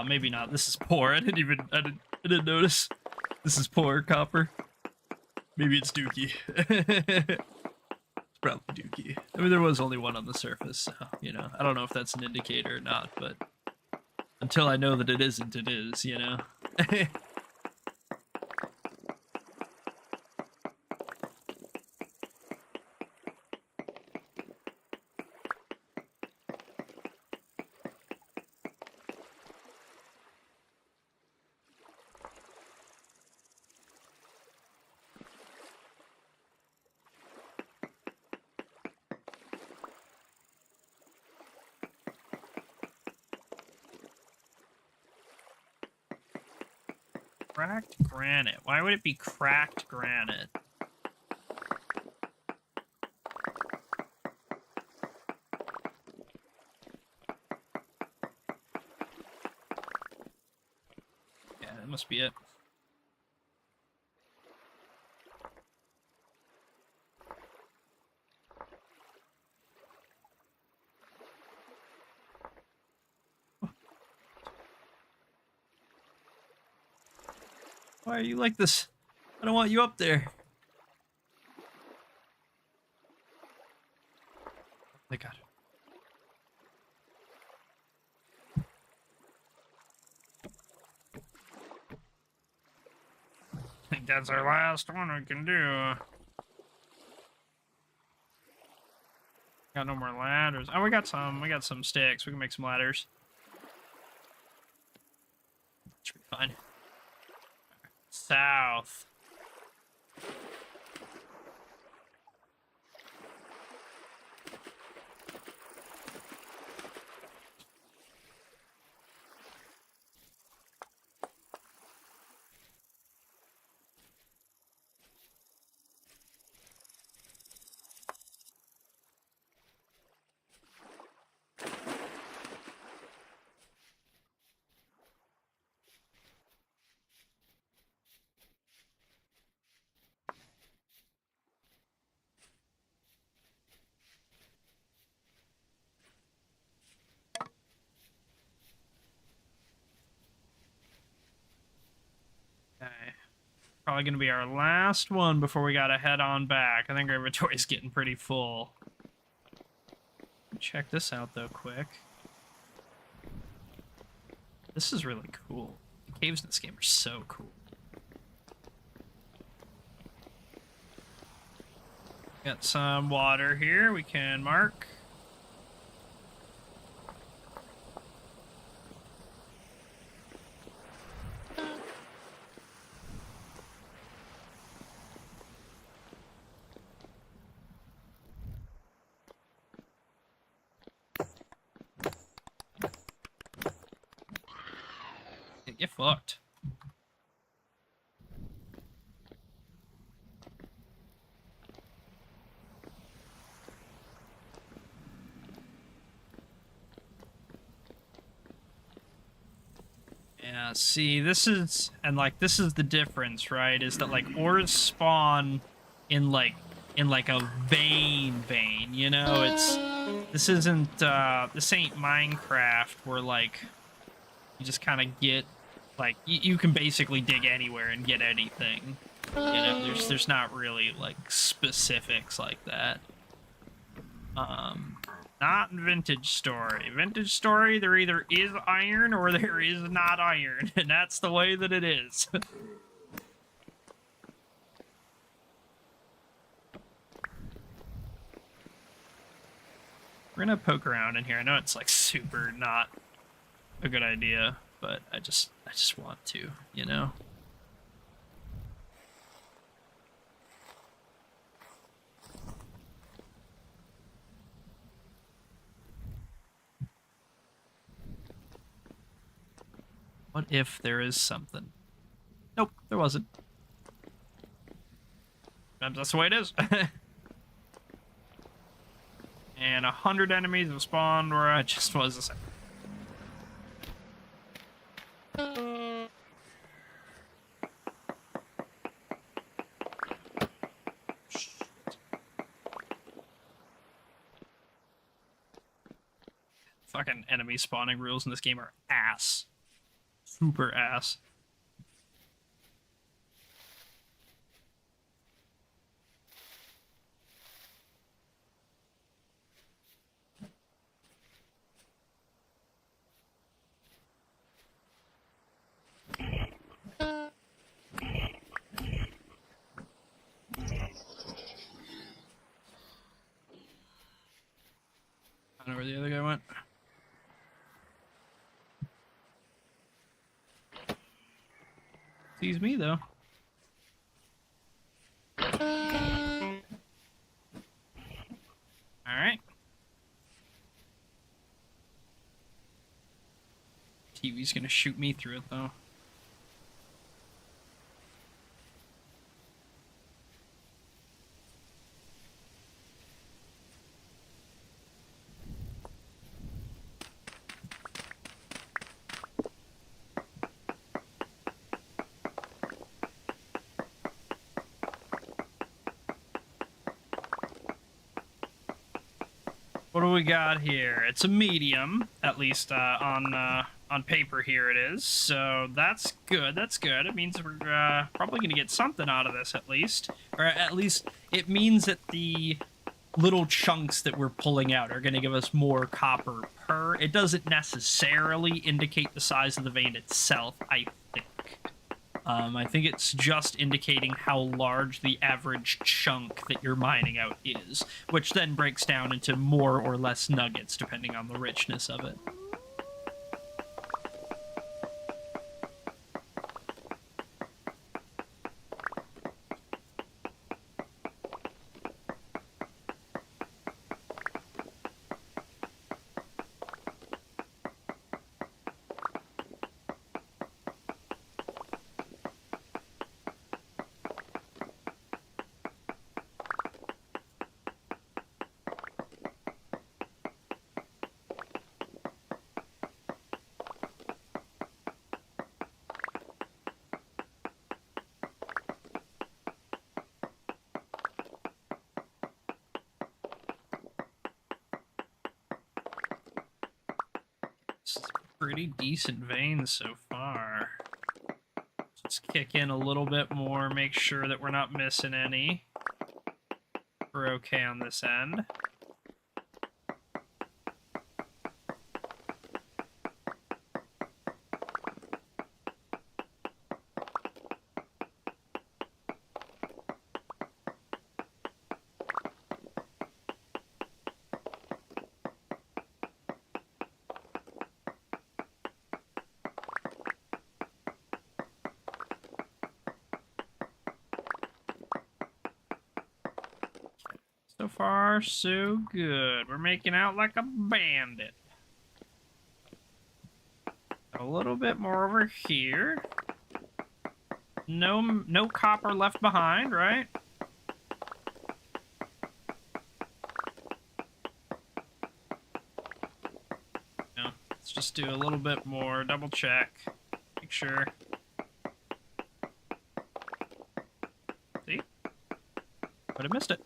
Maybe not. This is poor. I didn't notice. This is poor copper. Maybe it's Dookie. It's probably Dookie. I mean, there was only one on the surface, so, you know. I don't know if that's an indicator or not, but until I know that it isn't, it is, you know. Cracked granite. Why would it be cracked granite? Yeah, that must be it. Why are you like this? I don't want you up there. Thank God. I think that's our last one we can do. Got no more ladders. Oh, we got some sticks. We can make some ladders. Should be fine. South. Okay. Probably gonna be our last one before we gotta head on back. I think our inventory's getting pretty full. Check this out though, quick. This is really cool. The caves in this game are so cool. Got some water here we can mark. Get fucked. Yeah, see, this is the difference, right? Is that like ores spawn in like a vein, you know? This ain't Minecraft where like you just kind of get like you can basically dig anywhere and get anything. You know, there's not really like specifics like that. Not in Vintage Story. Vintage Story, there either is iron or there is not iron, and that's the way that it is. We're gonna poke around in here. I know it's like super not a good idea, but I just want to, you know? What if there is something? Nope, there wasn't. That's the way it is. And 100 enemies have spawned where I just was a second. Fucking enemy spawning rules in this game are ass. Super ass. I don't know where the other guy went. Sees me though. Alright. TV's gonna shoot me through it though. What do we got here? It's a medium, at least on paper here it is. So that's good. That's good. It means we're probably gonna get something out of this at least, or at least it means that the little chunks that we're pulling out are gonna give us more copper per. It doesn't necessarily indicate the size of the vein itself, I think. I think it's just indicating how large the average chunk that you're mining out is, which then breaks down into more or less nuggets depending on the richness of it. Pretty decent veins so far. Let's kick in a little bit more, make sure that we're not missing any. We're okay on this end. So far, so good. We're making out like a bandit. A little bit more over here. No copper left behind, right? No. Let's just do a little bit more. Double check. Make sure. See? But I missed it.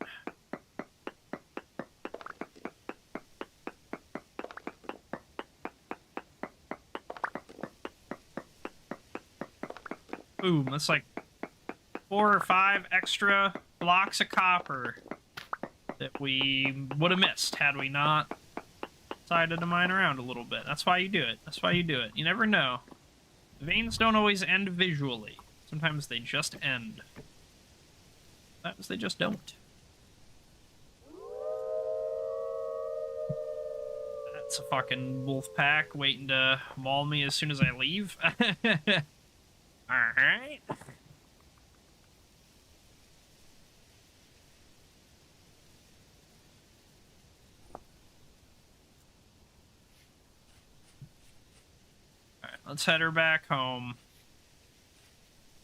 Boom, that's like 4 or 5 extra blocks of copper that we would have missed had we not decided to mine around a little bit. That's why you do it. That's why you do it. You never know. The veins don't always end visually. Sometimes they just end. Sometimes they just don't. That's a fucking wolf pack waiting to maul me as soon as I leave. Alright. Alright, let's head her back home.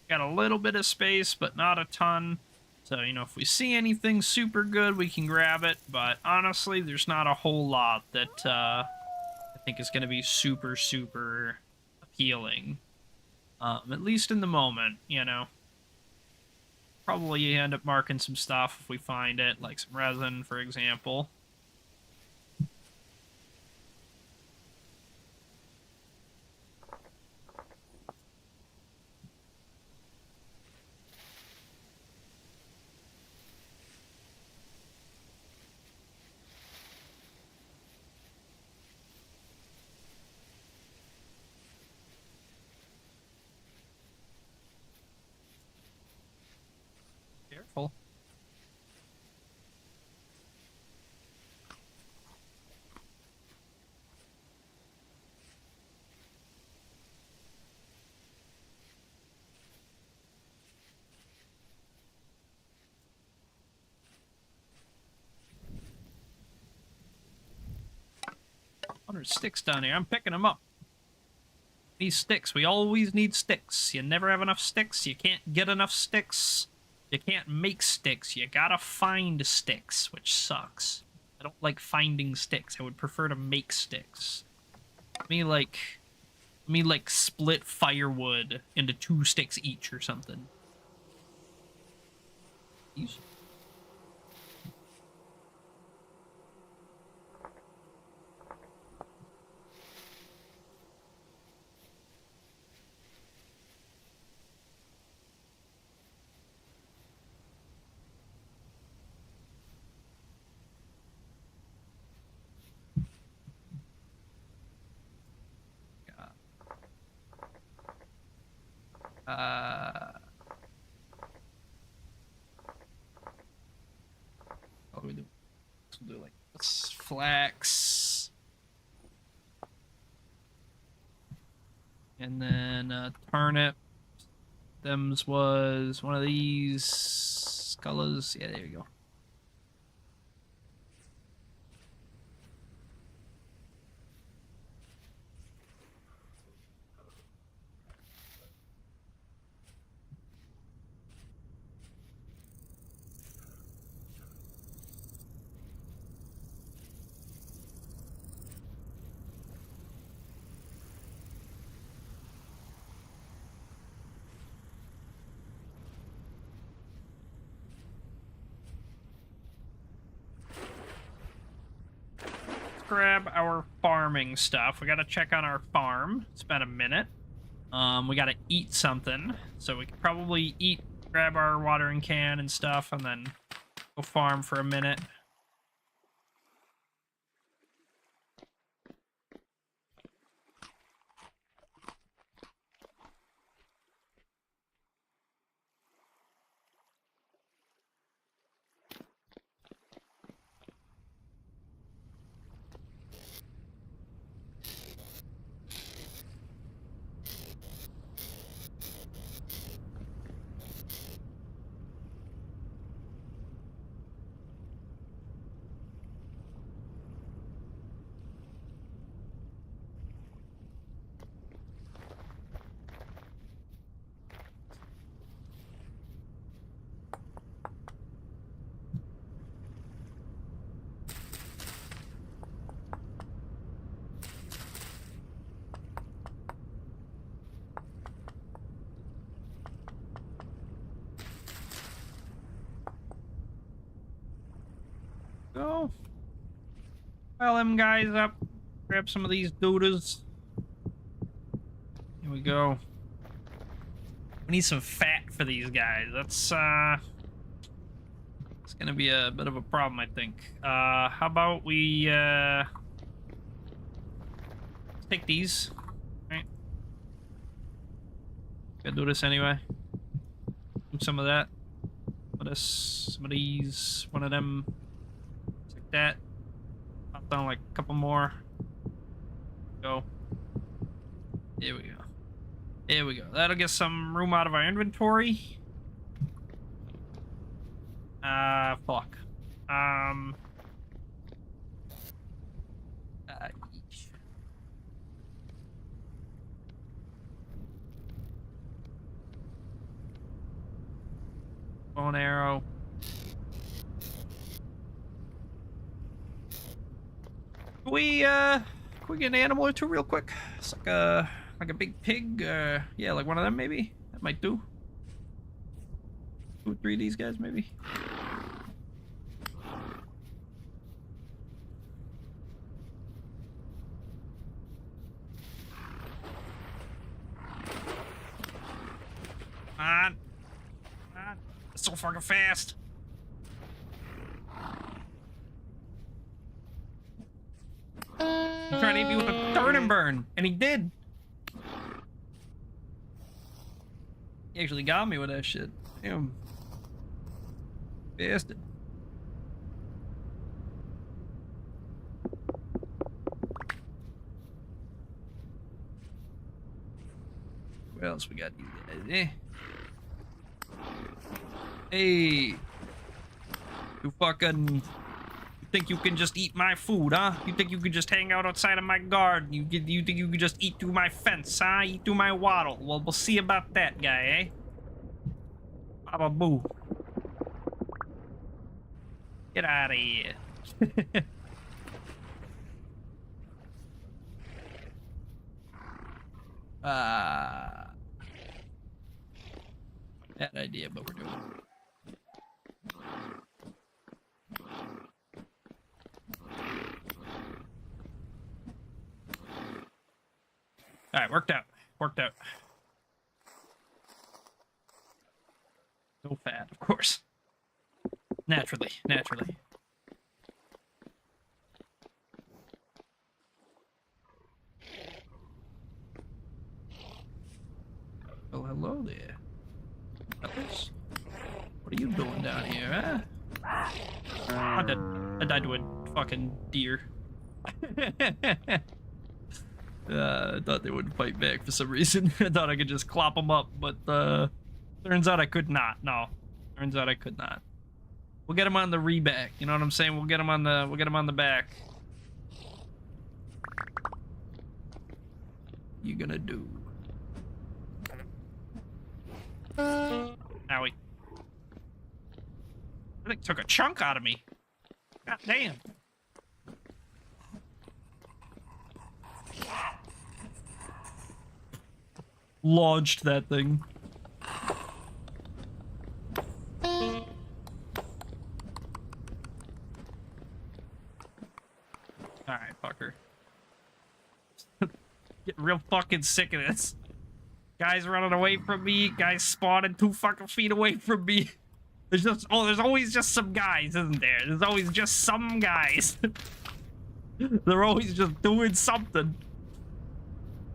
Got a little bit of space, but not a ton. So, you know, if we see anything super good, we can grab it. But honestly, there's not a whole lot that I think is going to be super, super appealing. At least in the moment, you know. Probably end up marking some stuff if we find it, like some resin, for example. Careful. There's sticks down here. I'm picking them up. These sticks. We always need sticks. You never have enough sticks. You can't get enough sticks. You can't make sticks. You gotta find sticks, which sucks. I don't like finding sticks. I would prefer to make sticks. Let me like split firewood into 2 sticks each or something. Easy. What do we do? We'll do like this. Flax. And then turnip. Them's was one of these colors. Yeah, there you go. Grab our farming stuff. We gotta check on our farm. It's been a minute. We gotta eat something. So we could probably eat, grab our watering can and stuff, and then go farm for a minute. Go. Pile them guys up. Grab some of these dudas. Here we go. We need some fat for these guys. That's it's gonna be a bit of a problem, I think. How about we let's take these. All right. Gotta do this anyway. Do some of that. Some of this, some of these, one of them. Like that. Pop down like a couple more. Go. Here we go. Here we go. That'll get some room out of our inventory. Fuck. Each. Bow and arrow. Can we get an animal or two real quick? It's like a big pig. Yeah, like one of them maybe. That might do. 2 or 3 of these guys maybe. Come on. Come on. It's so fucking fast. He tried to hit me with a turn and burn, and he did. He actually got me with that shit. Damn. Bastard. What else we got? Hey. You fucking... You think you can just eat my food, huh? You think you can just hang out outside of my garden? You think you can just eat through my fence, huh? Eat through my wattle? Well, we'll see about that guy, eh? Baba boo. Get out of here. Bad idea, but we're doing it. All right, worked out. Worked out. No fat, of course. Naturally, naturally. Oh, hello there. Fellas. What are you doing down here, huh? I died to a fucking deer. I thought they would fight back for some reason. I thought I could just clop them up, but turns out I could not. No, turns out I could not. We'll get him on the reback. You know what I'm saying? We'll get him on the back. You gonna do? Owie. I think took a chunk out of me. God damn. Launched that thing. Alright, fucker. Getting real fucking sick of this. Guys running away from me, guys spawning 2 fucking feet away from me. There's always just some guys, isn't there? There's always just some guys. They're always just doing something.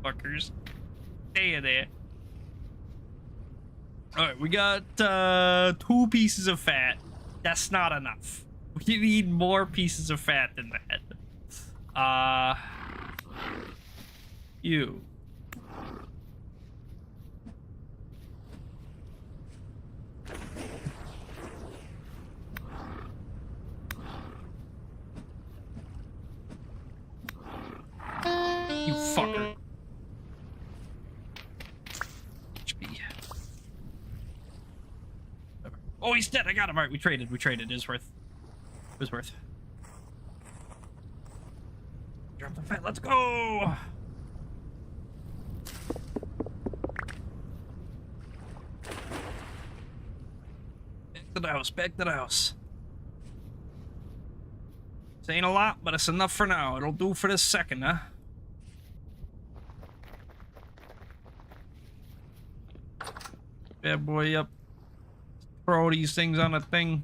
Fuckers. Stay in there. Alright, we got 2 pieces of fat. That's not enough. We need more pieces of fat than that. You. You fucker. HP. Oh, he's dead. I got him. All right, we traded. It was worth. It was worth. Drop the fat. Let's go. Back to the house. Back to the house. This ain't a lot, but it's enough for now. It'll do for this second, huh? Bad boy up. Throw these things on a thing.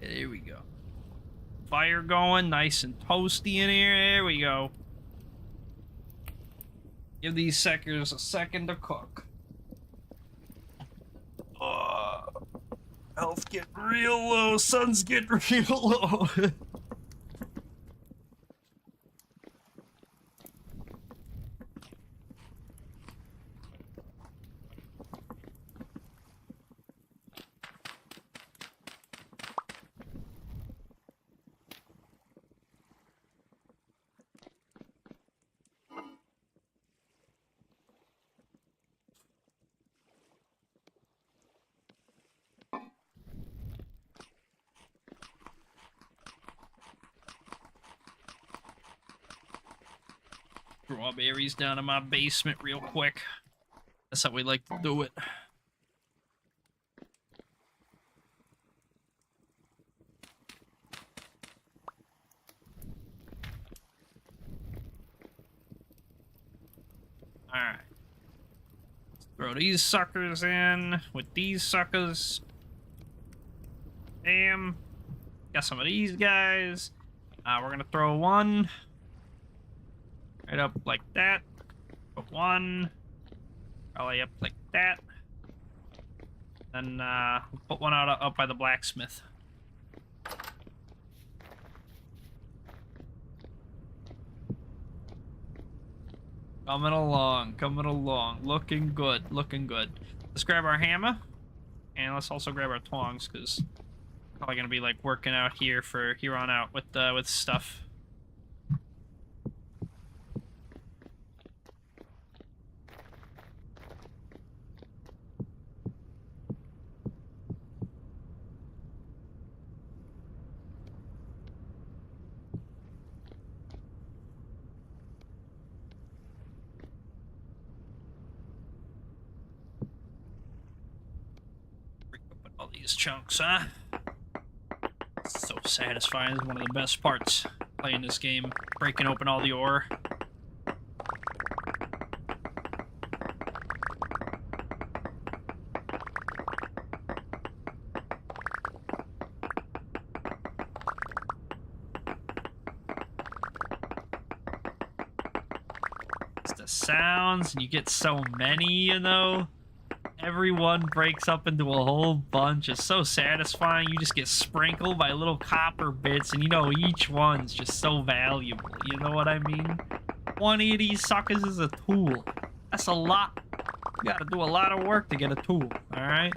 Yeah, there we go. Fire going, nice and toasty in here. There we go. Give these suckers a second to cook. Health getting real low, sun's getting real low. strawberries down in my basement real quick. That's how we like to do it. Alright. Throw these suckers in with these suckers. Bam. Got some of these guys. We're gonna throw one right up like that. Put one probably up like that. Then we'll put one out up by the blacksmith. Coming along. Looking good, looking good. Let's grab our hammer, and let's also grab our tongs, because probably gonna be like working out here for here on out with stuff. All these chunks, huh? So satisfying. This is one of the best parts playing this game. Breaking open all the ore. It's the sounds, and you get so many, you know? Everyone breaks up into a whole bunch. It's so satisfying. You just get sprinkled by little copper bits, and you know each one's just so valuable. You know what I mean? 20 of these suckers is a tool. That's a lot. You gotta do a lot of work to get a tool, alright?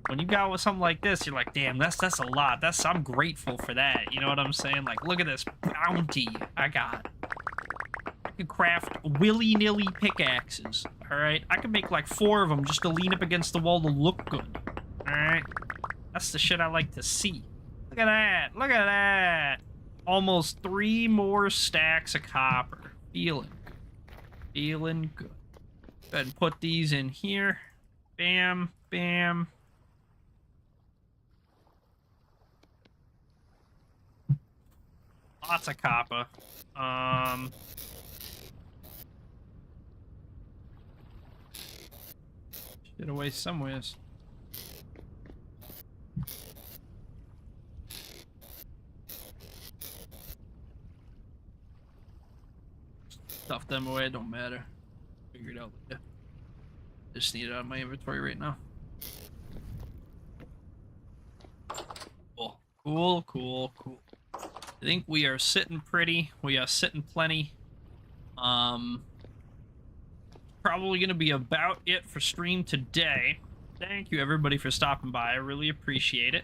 When you got with something like this, you're like, damn, that's a lot. I'm grateful for that. You know what I'm saying? Like, look at this bounty I got. I could craft willy-nilly pickaxes, alright? I could make like 4 of them just to lean up against the wall to look good, alright? That's the shit I like to see. Look at that, look at that! Almost 3 more stacks of copper. Feeling good. Feeling good. Go ahead and put these in here. Bam, bam. Lots of copper. Get away somewheres. Stuff them away, don't matter. Figure it out later. Just need it out of my inventory right now. Cool. Cool, cool, cool. I think we are sitting pretty. We are sitting plenty. Probably gonna be about it for stream today. Thank you everybody for stopping by. I really appreciate it.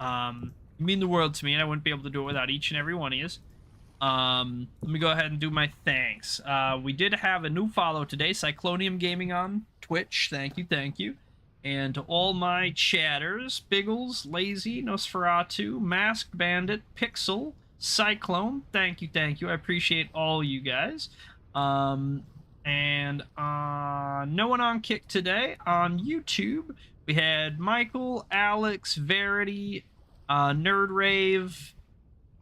You mean the world to me, and I wouldn't be able to do it without each and every one of you. Let me go ahead and do my thanks. We did have a new follow today, Cyclonium Gaming on Twitch. Thank you, thank you. And to all my chatters, Biggles, Lazy, Nosferatu, Masked Bandit, Pixel, Cyclone, thank you, thank you. I appreciate all you guys. And no one on Kick today. On YouTube, we had Michael, Alex, Verity, Nerd Rave,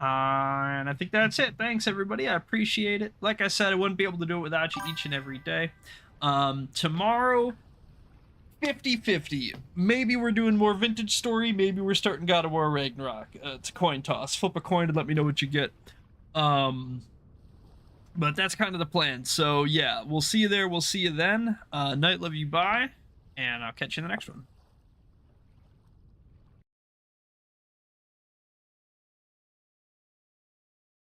and I think that's it. Thanks, everybody. I appreciate it. Like I said, I wouldn't be able to do it without you each and every day. Tomorrow, 50-50. Maybe we're doing more Vintage Story. Maybe we're starting God of War Ragnarok. It's a coin toss. Flip a coin and let me know what you get. But that's kind of the plan. So, yeah, we'll see you there. We'll see you then. Night, love you, bye. And I'll catch you in the next one.